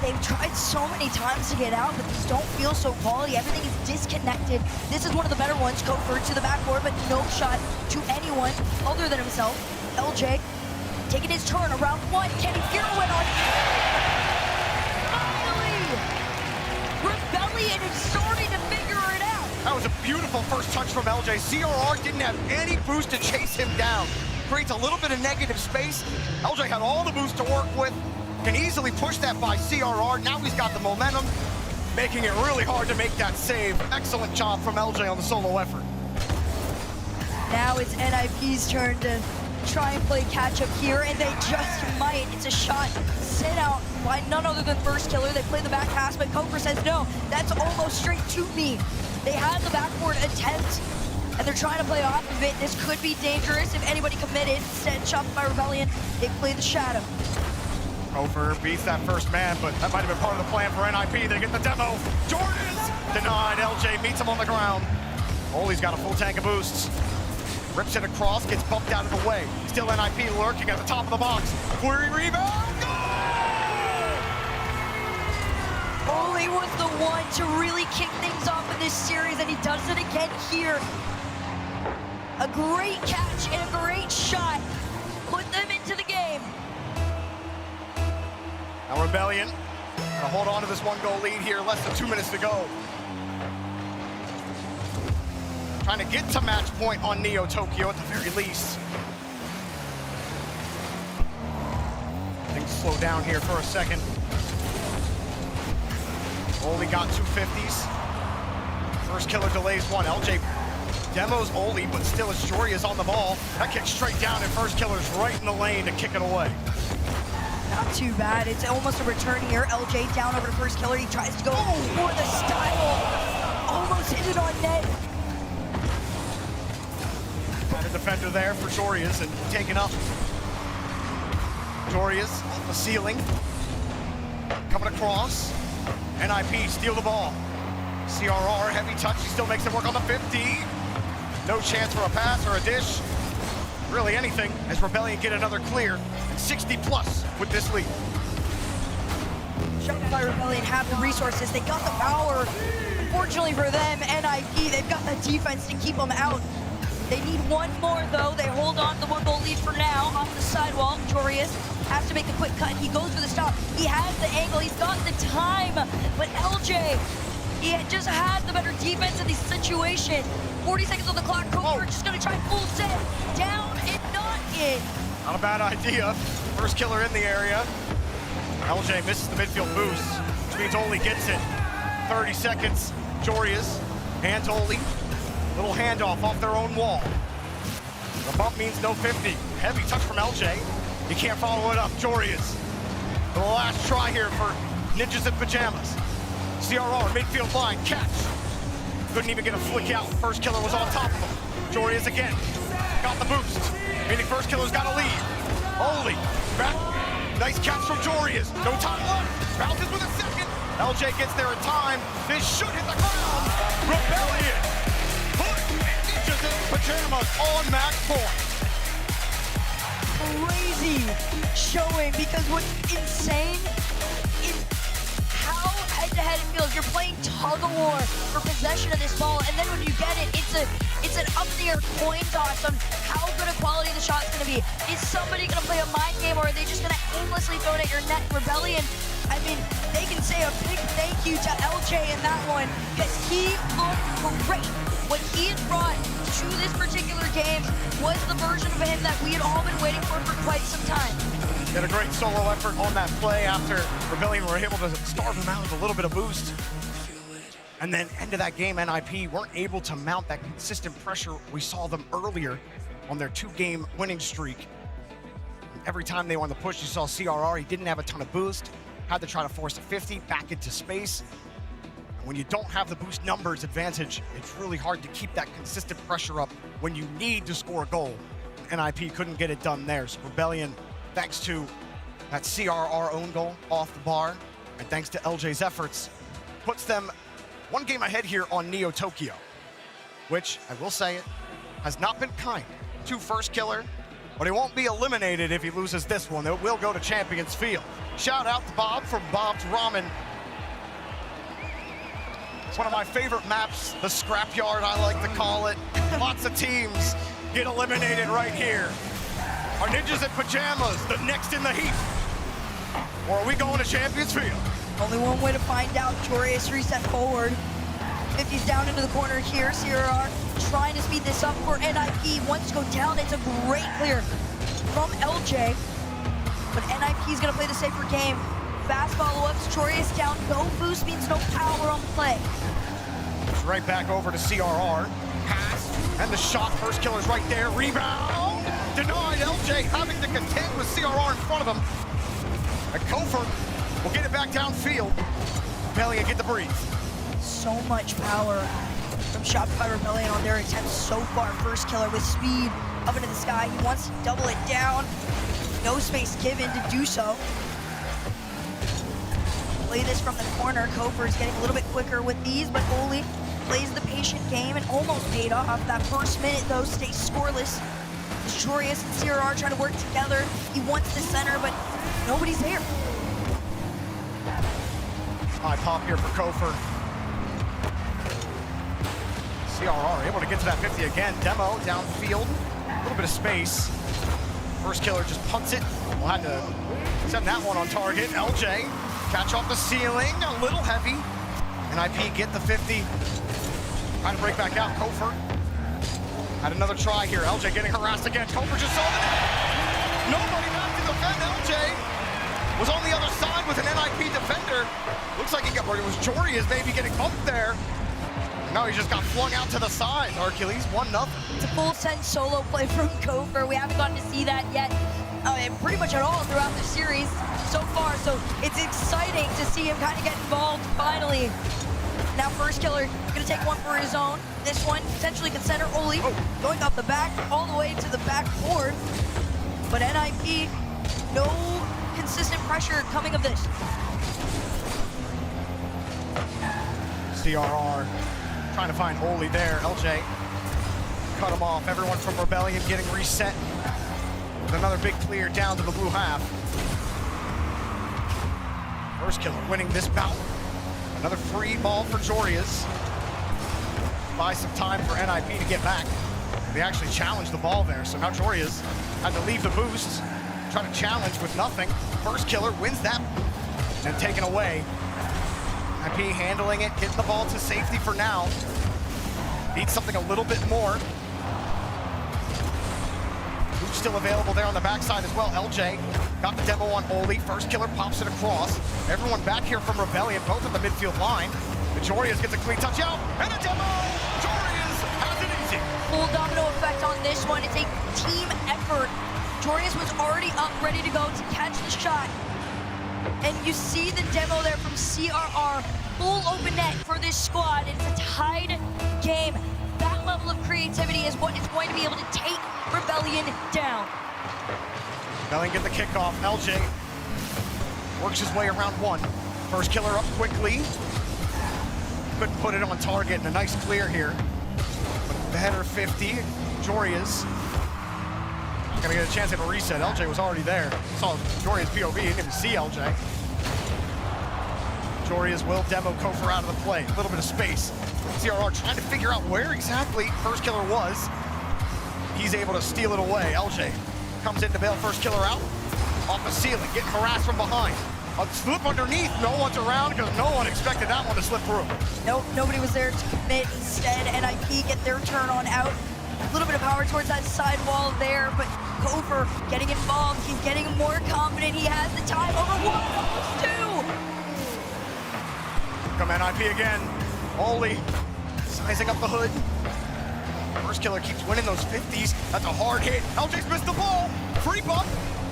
They've tried so many times to get out, but these don't feel so quality. Everything is disconnected. This is one of the better ones. Kofer to the backboard, but no shot to anyone other than himself. LJ taking his turn around one. Kenny Fury went on. Finally! Rebellion is starting to figure it out. That was a beautiful first touch from LJ. CRR didn't have any boost to chase him down. Creates a little bit of negative space. LJ had all the boost to work with. Can easily push that by CRR. Now he's got the momentum, making it really hard to make that save. Excellent job from LJ on the solo effort. Now it's NIP's turn to try and play catch up here, and they just might. It's a shot sent out by none other than First Killer. They play the back pass, but Kofer says no, that's almost straight to me. They had the backboard attempt, and they're trying to play off of it. This could be dangerous if anybody committed. Instead, Shopify Rebellion, they play the shadow. Kofer beats that first man, but that might have been part of the plan for NIP. They get the demo. Jordan's denied. LJ meets him on the ground. Oli's got a full tank of boosts. Rips it across, gets bumped out of the way. Still NIP lurking at the top of the box. Query rebound. Oli was the one to really kick things off in this series, and he does it again here. A great catch and a great shot put them into the game. Now Rebellion gonna hold on to this 1-goal lead here, less than 2 minutes to go. Trying to get to match point on Neo Tokyo at the very least. Things slow down here for a second. Only got 250s. First Killer delays one. LJ demos Oli, but still as Jory is on the ball. That kicks straight down, and First Killer's right in the lane to kick it away. Not too bad. It's almost a return here. LJ down over to First Killer. He tries to go for the style. Almost hit it on net. Got a defender there for Jorius and taken up. Jorius off the ceiling. Coming across. NIP steal the ball. CRR, heavy touch. He still makes it work on the 50. No chance for a pass or a dish. Really anything as Rebellion get another clear. 60 plus with this lead. Shopify Rebellion have the resources. They got the power. Unfortunately for them, NIP, they've got the defense to keep them out. They need one more, though. They hold on to the 1-goal lead for now. Off the sidewall, Jorius has to make the quick cut. He goes for the stop. He has the angle. He's got the time. But LJ, he just had the better defense in this situation. 40 seconds on the clock. Kofer just going to try full set. Down and not in. Not a bad idea. First Killer in the area. LJ misses the midfield boost, which means Oli gets it. 30 seconds. Jorius hands Oli. Little handoff off their own wall. The bump means no 50. Heavy touch from LJ. He can't follow it up. Jorius. The last try here for Ninjas in Pajamas. CRR, midfield line, catch. Couldn't even get a flick out. First Killer was on top of him. Jorius again. Got the boost. Meaning First Killer's got to leave. Oli, back. Nice catch from Jorius. No time left. Bounces with a second. LJ gets there in time. This should hit the ground. Rebellion. Put Ninjas in Pajamas on match point. Crazy showing, because what's insane is how head-to-head it feels. You're playing tug-of-war for possession of this ball, and then when you get it, it's an up-in-the-air coin toss on how good a quality the shot's going to be. Is somebody going to play a mind game, or are they just going to aimlessly throw it at your net? Rebellion, I mean, they can say a big thank you to LJ in that one, because he looked great. What he had brought to this particular game was the version of him that we had all been waiting for quite some time. Had a great solo effort on that play after Rebellion were able to starve him out with a little bit of boost. And then end of that game, NIP weren't able to mount that consistent pressure we saw them earlier on their 2-game winning streak. Every time they were on the push, you saw CRR, he didn't have a ton of boost, had to try to force a 50 back into space. When you don't have the boost numbers advantage, it's really hard to keep that consistent pressure up when you need to score a goal. NIP couldn't get it done there. So Rebellion, thanks to that CRR own goal off the bar, and thanks to LJ's efforts, puts them 1 game ahead here on Neo Tokyo, which, I will say it, has not been kind to First Killer but he won't be eliminated if he loses this one. It will go to Champions Field. Shout out to Bob from Bob's Ramen. It's one of my favorite maps, the scrapyard, I like to call it. Lots of teams get eliminated right here. Are Ninjas in Pajamas the next in the heat? Or are we going to Champions Field? Only one way to find out. Joreus reset forward. 50's down into the corner here. CRR trying to speed this up for NIP. Wants to go down. It's a great clear from LJ. But NIP's going to play the safer game. Fast follow-ups. Joreus down. No boost means no power on the play. It's right back over to CRR. Pass. And the shot. First killer's right there. Rebound. Denied. LJ having to contend with CRR in front of him. And Kofor will get it back downfield. Rebellion get the breathe. So much power from Shopify Rebellion on their attempts so far. First killer with speed up into the sky. He wants to double it down. No space given to do so. Play this from the corner. Kofor is getting a little bit quicker with these, but Oli plays the patient game and almost paid off. That first minute, though, stays scoreless. Joreus and CRR trying to work together. He wants the center, but nobody's there. High pop here for Kofor. CRR able to get to that 50 again. Demo downfield, a little bit of space. First killer just punts it. We'll have to send that one on target. LJ, catch off the ceiling, a little heavy. NIP get the 50. Trying to break back out, Kofor. Had another try here. LJ getting harassed again. Kofor just saw the net. Nobody back to defend. LJ was on the other side with an NIP defender. Looks like it was Joreus maybe getting bumped there. No, he just got flung out to the side. Hercules, 1-0. It's a full send solo play from Kofor. We haven't gotten to see that yet, pretty much at all throughout the series so far. So it's exciting to see him kind of get involved finally. Now first killer gonna take one for his own. This one potentially could center Oli going off the back all the way to the backboard. But NIP, no consistent pressure coming of this. CRR trying to find Oli there. LJ cut him off. Everyone from Rebellion getting reset with another big clear down to the blue half. First killer winning this bout. Another free ball for Joreus. Buy some time for NIP to get back. They actually challenged the ball there, so now Joreus had to leave the boost, try to challenge with nothing. First killer wins that and taken away. NIP handling it, getting the ball to safety for now. Needs something a little bit more. Who's still available there on the backside as well. LJ got the demo on Oli. First killer pops it across. Everyone back here from Rebellion, both at the midfield line. Joreus gets a clean touch out, and a demo! Joreus has it easy. Full domino effect on this one. It's a team effort. Joreus was already up, ready to go to catch the shot. And you see the demo there from CRR. Full open net for this squad. It's a tied game. That level of creativity is what is going to be able to take Rebellion down. Rebellion get the kickoff. LJ works his way around one. First killer up quickly. Couldn't put it on target, and a nice clear here. But the header 50, Joreus gonna get a chance at a reset. LJ was already there. Saw Joreus POV, didn't even see LJ. Joreus will demo Kofor out of the play. A little bit of space. CRR trying to figure out where exactly first killer was. He's able to steal it away. LJ comes in to bail first killer out. Off the ceiling, getting harassed from behind. A slip underneath, no one's around because no one expected that one to slip through. Nope, nobody was there to commit. Instead, NIP get their turn on out. A little bit of power towards that side wall there, but Kofor getting involved. He's getting more confident. He has the time over one, almost two. Come NIP again. Oli sizing up the hood. First killer keeps winning those 50s. That's a hard hit. LJ's missed the ball. Free bump.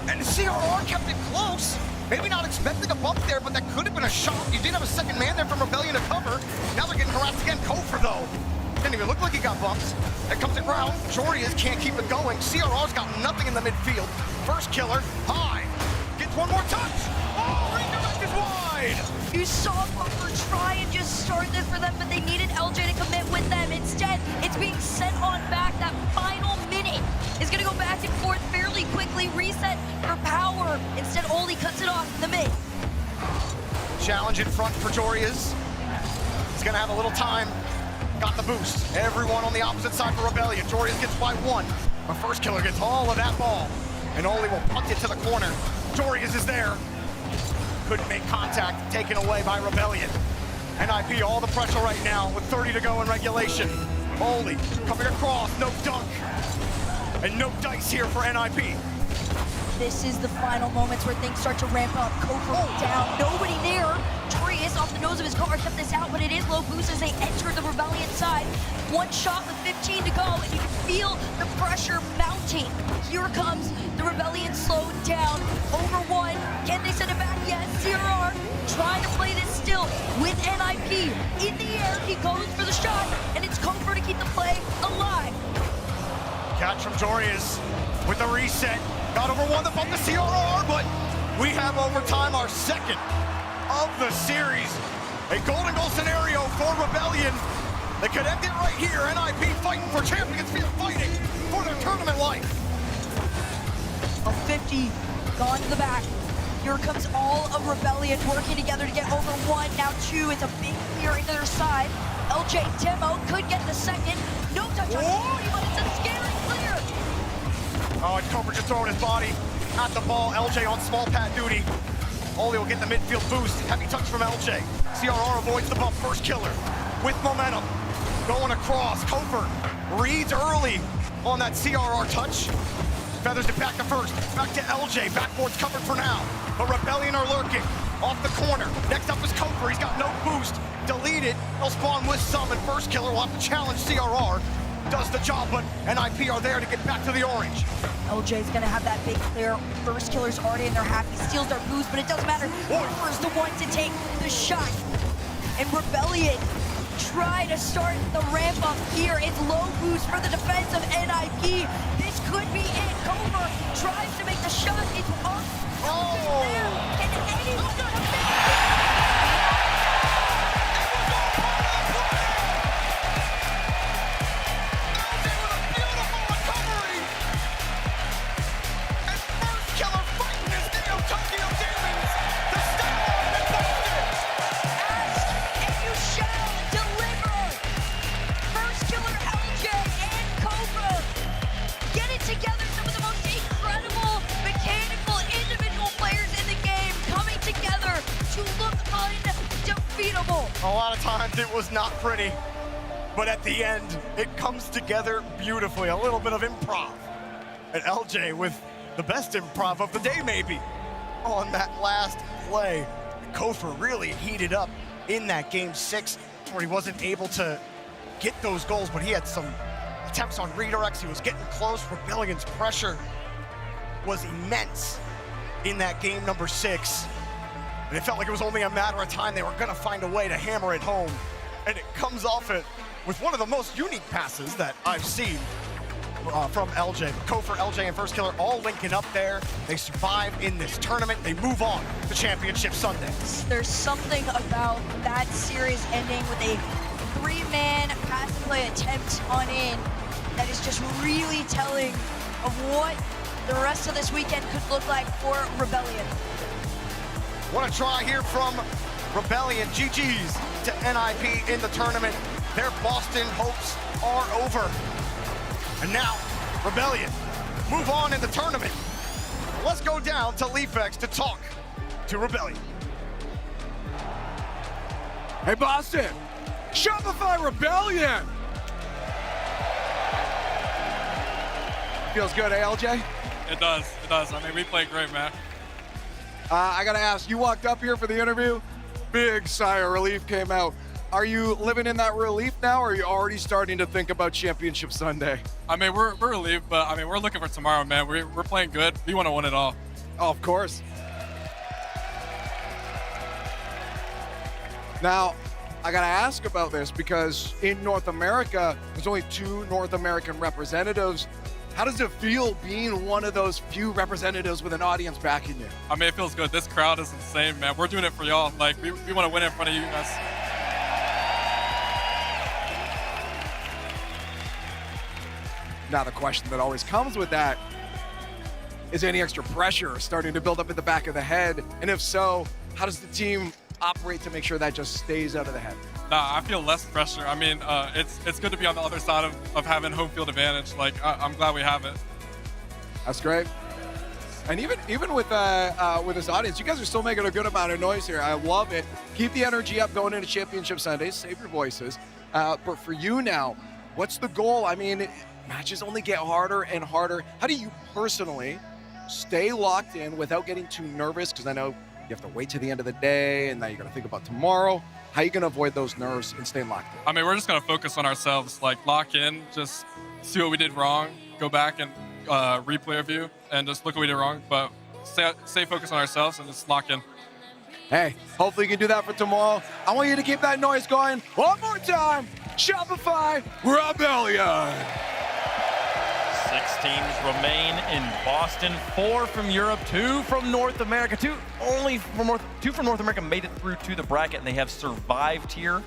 And CRR kept it close. Maybe not expecting a bump there, but that could have been a shot. You did have a second man there from Rebellion to cover. Now they're getting harassed again. Kofor, though. Didn't even look like he got bumped. That comes it round. Joreus can't keep it going. CRR's got nothing in the midfield. First killer, high. Gets one more touch. Oh, redirect is wide. You saw Kofor try and just start this for them, but they needed LJ to commit with them. Instead, it's being sent on back. That final minute is going to go back and forth fairly really quickly reset for power. Instead, Oli cuts it off in the mid. Challenge in front for Jorias. He's gonna have a little time. Got the boost. Everyone on the opposite side for Rebellion. Jorias gets by one. The first killer gets all of that ball. And Oli will punt it to the corner. Jorias is there. Couldn't make contact, taken away by Rebellion. NIP all the pressure right now with 30 to go in regulation. Oli coming across, no dunk. And no dice here for NIP. This is the final moments where things start to ramp up. Kofor down, nobody near. Jorias off the nose of his car kept this out, but it is low boost as they enter the Rebellion side. One shot with 15 to go, and you can feel the pressure mounting. Here comes the Rebellion slowed down. Over one, can they send it back? Yes, CRR trying to play this still with NIP. In the air, he goes for the shot, and it's Kofor to keep the play alive. Catch from Jorias with the reset. Got over one to bump the CRR, but we have overtime, our second of the series. A golden goal scenario for Rebellion. They could end it right here. NIP fighting for Champions Field, fighting for their tournament life. A 50 gone to the back. Here comes all of Rebellion working together to get over one, now two. It's a big clear into their side. LJ Demo could get the second. No touch on Corey, but it's a scary clear. Oh, and Kofor just throwing his body at the ball. LJ on small pad duty. Oli will get the midfield boost. Heavy touch from LJ. CRR avoids the bump. First killer with momentum. Going across. Kofor reads early on that CRR touch. Feathers it back to first. Back to LJ. Backboard's covered for now. But Rebellion are lurking. Off the corner. Next up is Kofor. He's got no boost. Deleted. They'll spawn with some, and first killer will have to challenge CRR. Does the job, but NIP are there to get back to the orange. LJ's gonna have that big clear. First killer's already in there happy. Steals their boost, but it doesn't matter. Kofor's the one to take the shot. And Rebellion try to start the ramp up here. It's low boost for the defense of NIP. This could be it. Kofor tries to make the shot. It's up. Oh! And anyone can make it. A lot of times it was not pretty, but at the end, it comes together beautifully. A little bit of improv. And LJ with the best improv of the day, maybe, on that last play. Kofor really heated up in that game 6, where he wasn't able to get those goals, but he had some attempts on redirects. He was getting close. Rebellion's pressure was immense in that game number 6. And it felt like it was only a matter of time. They were gonna find a way to hammer it home. And it comes off it with one of the most unique passes that I've seen from LJ. Kofor, LJ, and First Killer all linking up there. They survive in this tournament. They move on to Championship Sunday. There's something about that series ending with a 3-man pass and play attempt on in that is just really telling of what the rest of this weekend could look like for Rebellion. What a try here from Rebellion. GG's to NIP in the tournament. Their Boston hopes are over. And now, Rebellion move on in the tournament. Let's go down to Leafex to talk to Rebellion. Hey, Boston, Shopify Rebellion. Feels good, eh, LJ? It does. I mean, we played great, man. I gotta ask, you walked up here for the interview, big sigh of relief came out. Are you living in that relief now, or are you already starting to think about Championship Sunday? I mean, we're relieved, but I mean, we're looking for tomorrow, man. We're playing good. We want to win it all. Oh, of course. Now, I gotta ask about this because in North America, there's only 2 North American representatives. How does it feel being one of those few representatives with an audience backing you? I mean, it feels good. This crowd is insane, man. We're doing it for y'all. Like, we want to win in front of you guys. Now, the question that always comes with that, is any extra pressure starting to build up in the back of the head? And if so, how does the team operate to make sure that just stays out of the head? Nah, I feel less pressure. I mean, it's good to be on the other side of having home field advantage. Like, I'm glad we have it. That's great. And even with this audience, you guys are still making a good amount of noise here. I love it. Keep the energy up going into Championship Sundays. Save your voices. But for you now, what's the goal? I mean, matches only get harder and harder. How do you personally stay locked in without getting too nervous? Because I know you have to wait to the end of the day, and now you're going to think about tomorrow. How are you going to avoid those nerves and stay locked in? I mean, we're just going to focus on ourselves, like lock in, just see what we did wrong, go back and replay review, and just look what we did wrong. But stay focused on ourselves and just lock in. Hey, hopefully you can do that for tomorrow. I want you to keep that noise going one more time. Shopify Rebellion. 6 teams remain in Boston. 4 from Europe, 2 from North America. 2 from North America made it through to the bracket, and they have survived here.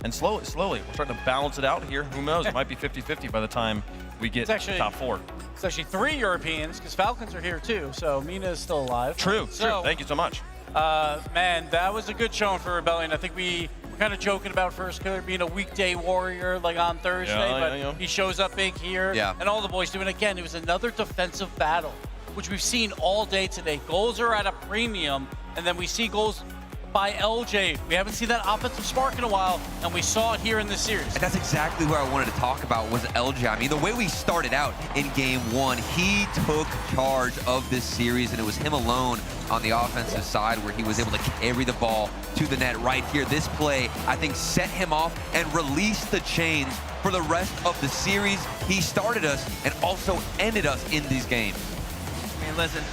And slowly, we're starting to balance it out here. Who knows? It might be 50-50 by the time we get to top 4. It's actually 3 Europeans, because Falcons are here too, so Mina is still alive. True. Thank you so much. Man, that was a good showing for Rebellion. I think we were kind of joking about First Killer being a weekday warrior like on Thursday, but he shows up big here, and all the boys do. And again, it was another defensive battle, which we've seen all day today. Goals are at a premium, and then we see goals by LJ. We haven't seen that offensive spark in a while, and we saw it here in this series. And that's exactly what I wanted to talk about was LJ. I mean, the way we started out in game 1, he took charge of this series, and it was him alone on the offensive side where he was able to carry the ball to the net right here. This play, I think, set him off and released the chains for the rest of the series. He started us and also ended us in these games. I mean, listen,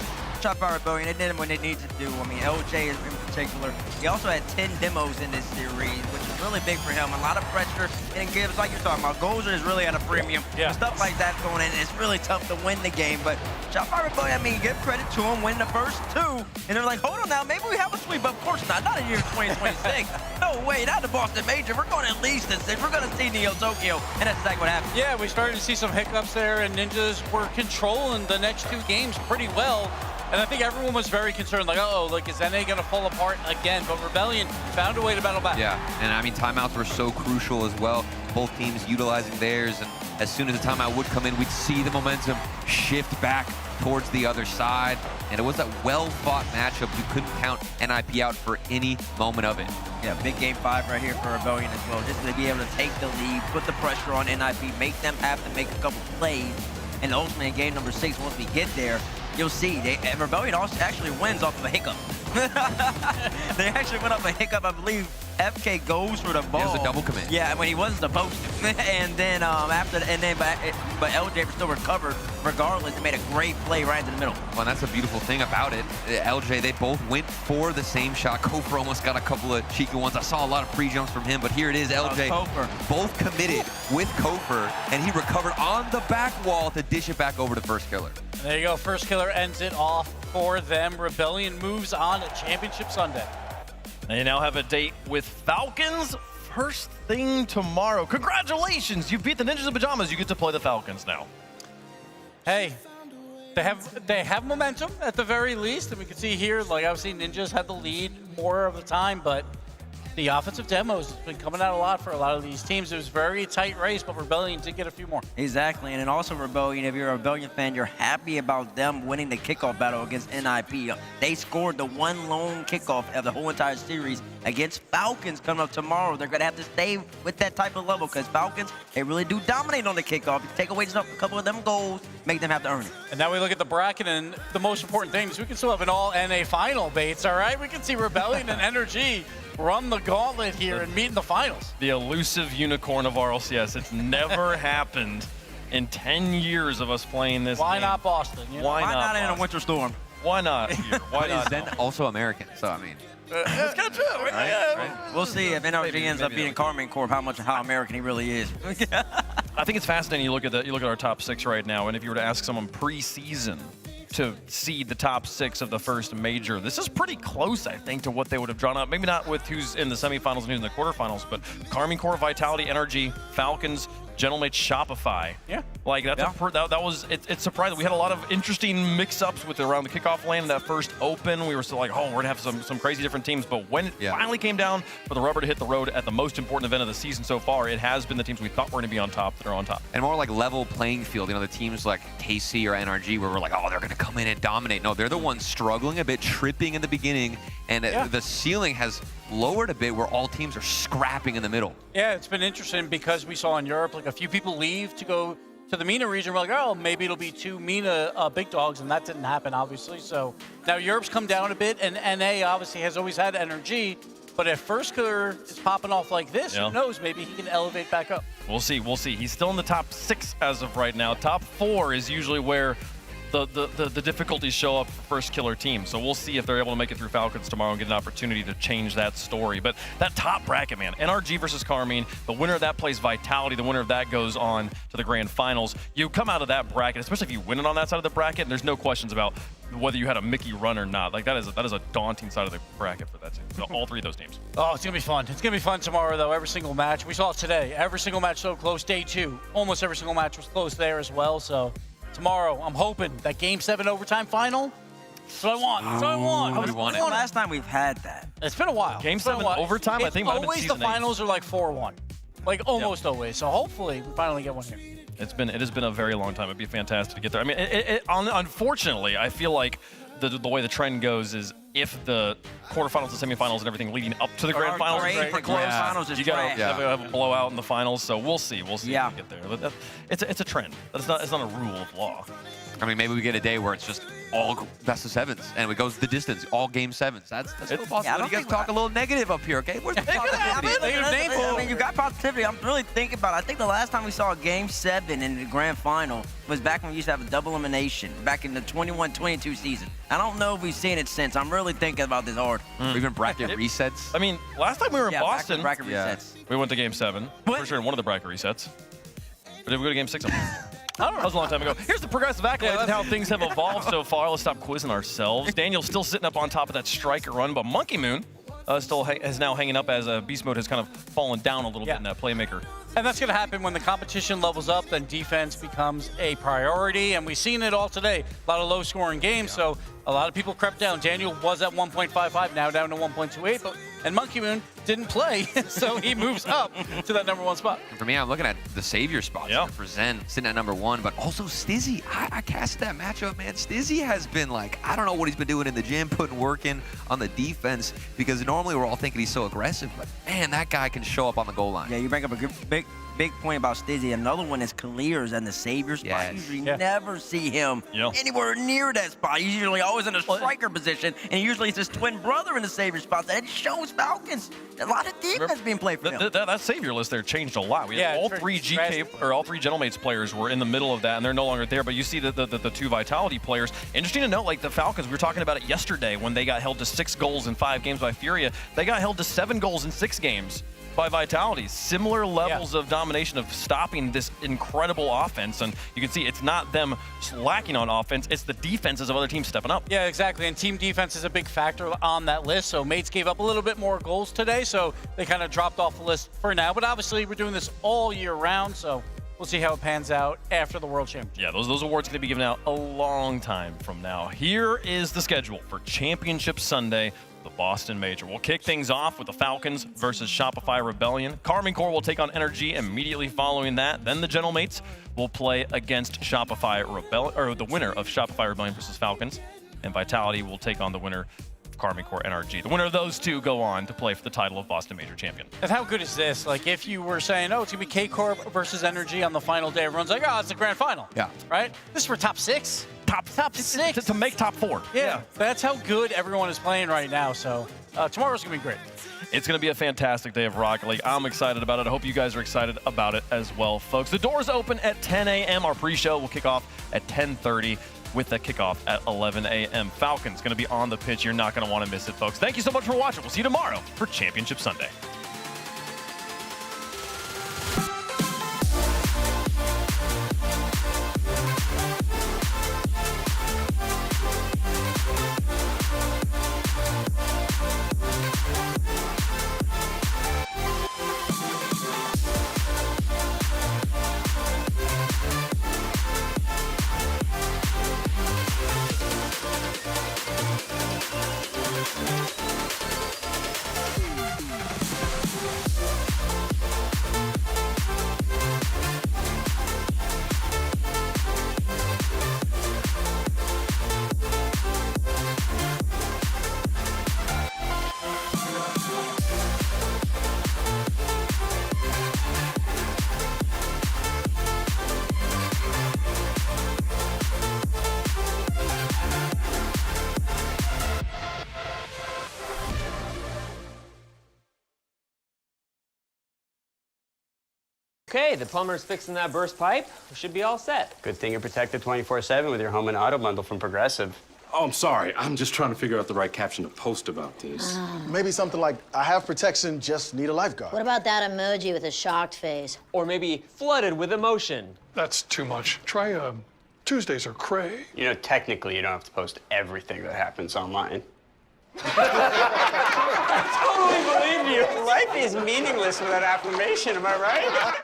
Shopify Rebellion, they did what they need to do. I mean, LJ in particular, he also had 10 demos in this series, which is really big for him. A lot of pressure, and gives, like you're talking about, goals is really at a premium. Yeah. Stuff like that going in, it's really tough to win the game. But Shopify Rebellion, I mean, give credit to him, win the first 2, and they're like, hold on now, maybe we have a sweep, but of course not in year 2026. No way, not the Boston Major. We're going at least to 6. We're going to see Neo Tokyo, and that's exactly what happened. Yeah, we started to see some hiccups there, and Ninjas were controlling the next 2 games pretty well. And I think everyone was very concerned, like, uh-oh, like, is NA going to fall apart again? But Rebellion found a way to battle back. Yeah, and I mean, timeouts were so crucial as well. Both teams utilizing theirs, and as soon as the timeout would come in, we'd see the momentum shift back towards the other side. And it was that well-fought matchup. You couldn't count NIP out for any moment of it. Yeah, big game 5 right here for Rebellion as well. Just to be able to take the lead, put the pressure on NIP, make them have to make a couple plays. And ultimately in game number 6, once we get there, you'll see, Rebellion also actually wins off of a hiccup. They actually went off a hiccup, I believe. FK goes for the ball. It was a double commit. Yeah, when he wasn't supposed to. And then but LJ still recovered regardless and made a great play right into the middle. Well, and that's a beautiful thing about it. LJ, they both went for the same shot. Kofer almost got a couple of cheeky ones. I saw a lot of pre-jumps from him, but here it is, LJ. Both committed with Kofer, and he recovered on the back wall to dish it back over to First Killer. There you go. First Killer ends it off for them. Rebellion moves on to Championship Sunday. They now have a date with Falcons first thing tomorrow. Congratulations! You beat the Ninjas in Pajamas. You get to play the Falcons now. Hey, they have momentum at the very least, and we can see here, like obviously Ninjas had the lead more of the time, but the offensive demos has been coming out a lot for a lot of these teams. It was a very tight race, but Rebellion did get a few more. Exactly, and then also Rebellion, if you're a Rebellion fan, you're happy about them winning the kickoff battle against NIP. They scored the one lone kickoff of the whole entire series against Falcons coming up tomorrow. They're going to have to stay with that type of level because Falcons, they really do dominate on the kickoff. You take away just a couple of them goals, make them have to earn it. And now we look at the bracket, and the most important thing is we can still have an all-NA final, Bates, all right? We can see Rebellion and NRG run the gauntlet here and meet in the finals. The elusive unicorn of RLCS. It's never happened in 10 years of us playing this Why game. not Boston? You know? Why not in a winter storm? Why not here? Why not? Then also American, so I mean. It's kind of true, right? Right. We'll see if NRG ends up beating Karmine Corp how American he really is. I think it's fascinating. You look at our top 6 right now, and if you were to ask someone pre-season to seed the top 6 of the first major, this is pretty close, I think, to what they would have drawn up. Maybe not with who's in the semifinals and who's in the quarterfinals, but Karmine Corp, Vitality, NRG, Falcons, Gentleman Shopify. Yeah. Like that's that was it's surprising. We had a lot of interesting mix-ups with around the kickoff lane in that first open. We were still like, oh, we're gonna have some crazy different teams. But when it finally came down for the rubber to hit the road at the most important event of the season so far, it has been the teams we thought were gonna be on top that are on top. And more like level playing field. You know, the teams like KC or NRG where we're like, oh, they're gonna come in and dominate. No, they're the ones struggling a bit, tripping in the beginning, and the ceiling has lowered a bit where all teams are scrapping in the middle. Yeah, it's been interesting because we saw in Europe like a few people leave to go to the MENA region. We're like, oh, maybe it'll be 2 MENA big dogs, and that didn't happen, obviously. So now Europe's come down a bit, and NA obviously has always had energy. But if Firsker is popping off like this, who knows? Maybe he can elevate back up. We'll see. We'll see. He's still in the top 6 as of right now. Top 4 is usually where the difficulties show up for first killer team. So we'll see if they're able to make it through Falcons tomorrow and get an opportunity to change that story. But that top bracket, man, NRG versus Karmine, the winner of that plays Vitality. The winner of that goes on to the grand finals. You come out of that bracket, especially if you win it on that side of the bracket, and there's no questions about whether you had a Mickey run or not. Like that is a daunting side of the bracket for that team. So all 3 of those teams. Oh, it's gonna be fun. It's gonna be fun tomorrow, though. Every single match. We saw it today. Every single match so close. Day 2, almost every single match was close there as well. So tomorrow, I'm hoping that Game 7 overtime final. That's what I want. That's what I want. We want it. Last time we've had that. It's been a while. Game 7 overtime, I think might have been always season the finals are like 4-1. Like almost always. So hopefully we finally get one here. It has been a very long time. It'd be fantastic to get there. I mean, unfortunately, I feel like the way the trend goes is if the quarterfinals and semifinals and everything leading up to the grand finals is very close, you got to have a blowout in the finals. So we'll see. We'll see if we get there. But it's a trend. It's not a rule of law. I mean, maybe we get a day where it's just all best of 7s, and it goes the distance, all Game 7s. That's still possible. You guys talk a little negative up here, okay? Where's the positivity? I mean, you got positivity. I'm really thinking about it. I think the last time we saw a Game 7 in the grand final was back when we used to have a double elimination, back in the 21-22 season. I don't know if we've seen it since. I'm really thinking about this hard. Even bracket resets. I mean, last time we were in Boston, bracket resets. We went to Game 7. For sure in one of the bracket resets. But did we go to Game 6? That was a long time ago. Here's the progressive accolades and how things have evolved so far. Let's stop quizzing ourselves. Daniel's still sitting up on top of that striker run, but Monkey Moon still is now hanging up as Beast Mode has kind of fallen down a little bit in that playmaker. And that's going to happen when the competition levels up, then defense becomes a priority. And we've seen it all today. A lot of low-scoring games, so a lot of people crept down. Daniel was at 1.55, now down to 1.28. And Monkey Moon didn't play, so he moves up to that #1 spot. For me, I'm looking at the savior spot for Zen, sitting at #1, but also Stizzy. I cast that matchup, man. Stizzy has been like, I don't know what he's been doing in the gym, putting work in on the defense, because normally we're all thinking he's so aggressive, but man, that guy can show up on the goal line. Yeah, you bring up a big point about Stizzy. Another one is Kalir's and the savior spot. You usually never see him anywhere near that spot. He's usually always in a striker position, and usually it's his twin brother in the savior spot. That shows Falcons a lot of defense being played for them. That savior list there changed a lot. We had all 3 GK or all 3 Gentlemates players were in the middle of that, and they're no longer there. But you see the 2 Vitality players. Interesting to note, like the Falcons, we were talking about it yesterday when they got held to 6 goals in 5 games by Furia. They got held to 7 goals in 6 games by Vitality. Similar levels of domination of stopping this incredible offense, and you can see it's not them lacking on offense, it's the defenses of other teams stepping up. Yeah, exactly, and team defense is a big factor on that list, so Mates gave up a little bit more goals today, so they kind of dropped off the list for now, but obviously we're doing this all year round, so we'll see how it pans out after the World Championship. Yeah, those awards are going to be given out a long time from now. Here is the schedule for Championship Sunday, the Boston Major. We'll kick things off with the Falcons versus Shopify Rebellion. Karmine Corp will take on NRG immediately following that. Then the Gentlemates will play against Shopify Rebellion, or the winner of Shopify Rebellion versus Falcons. And Vitality will take on the winner of Karmine Corp NRG. The winner of those 2 go on to play for the title of Boston Major Champion. And how good is this? Like if you were saying, oh, it's going to be K-Corp versus NRG on the final day, everyone's like, oh, it's the grand final. Yeah. Right? This is for top 6. Top 6. To make top 4. Yeah, that's how good everyone is playing right now. So tomorrow's going to be great. It's going to be a fantastic day of Rocket League. I'm excited about it. I hope you guys are excited about it as well, folks. The doors open at 10 a.m. Our pre-show will kick off at 10:30 with the kickoff at 11 a.m. Falcons going to be on the pitch. You're not going to want to miss it, folks. Thank you so much for watching. We'll see you tomorrow for Championship Sunday. Okay, the plumber's fixing that burst pipe. We should be all set. Good thing you're protected 24/7 with your home and auto bundle from Progressive. Oh, I'm sorry. I'm just trying to figure out the right caption to post about this. Maybe something like, I have protection, just need a lifeguard. What about that emoji with a shocked face? Or maybe flooded with emotion. That's too much. Try Tuesdays are cray. You know, technically, you don't have to post everything that happens online. I totally believe you. Life is meaningless without affirmation, am I right?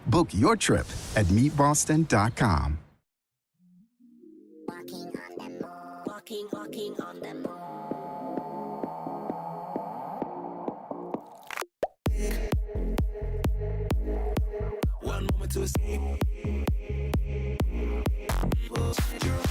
Book your trip at meetboston.com. Walking on the moon. One moment to escape. Close your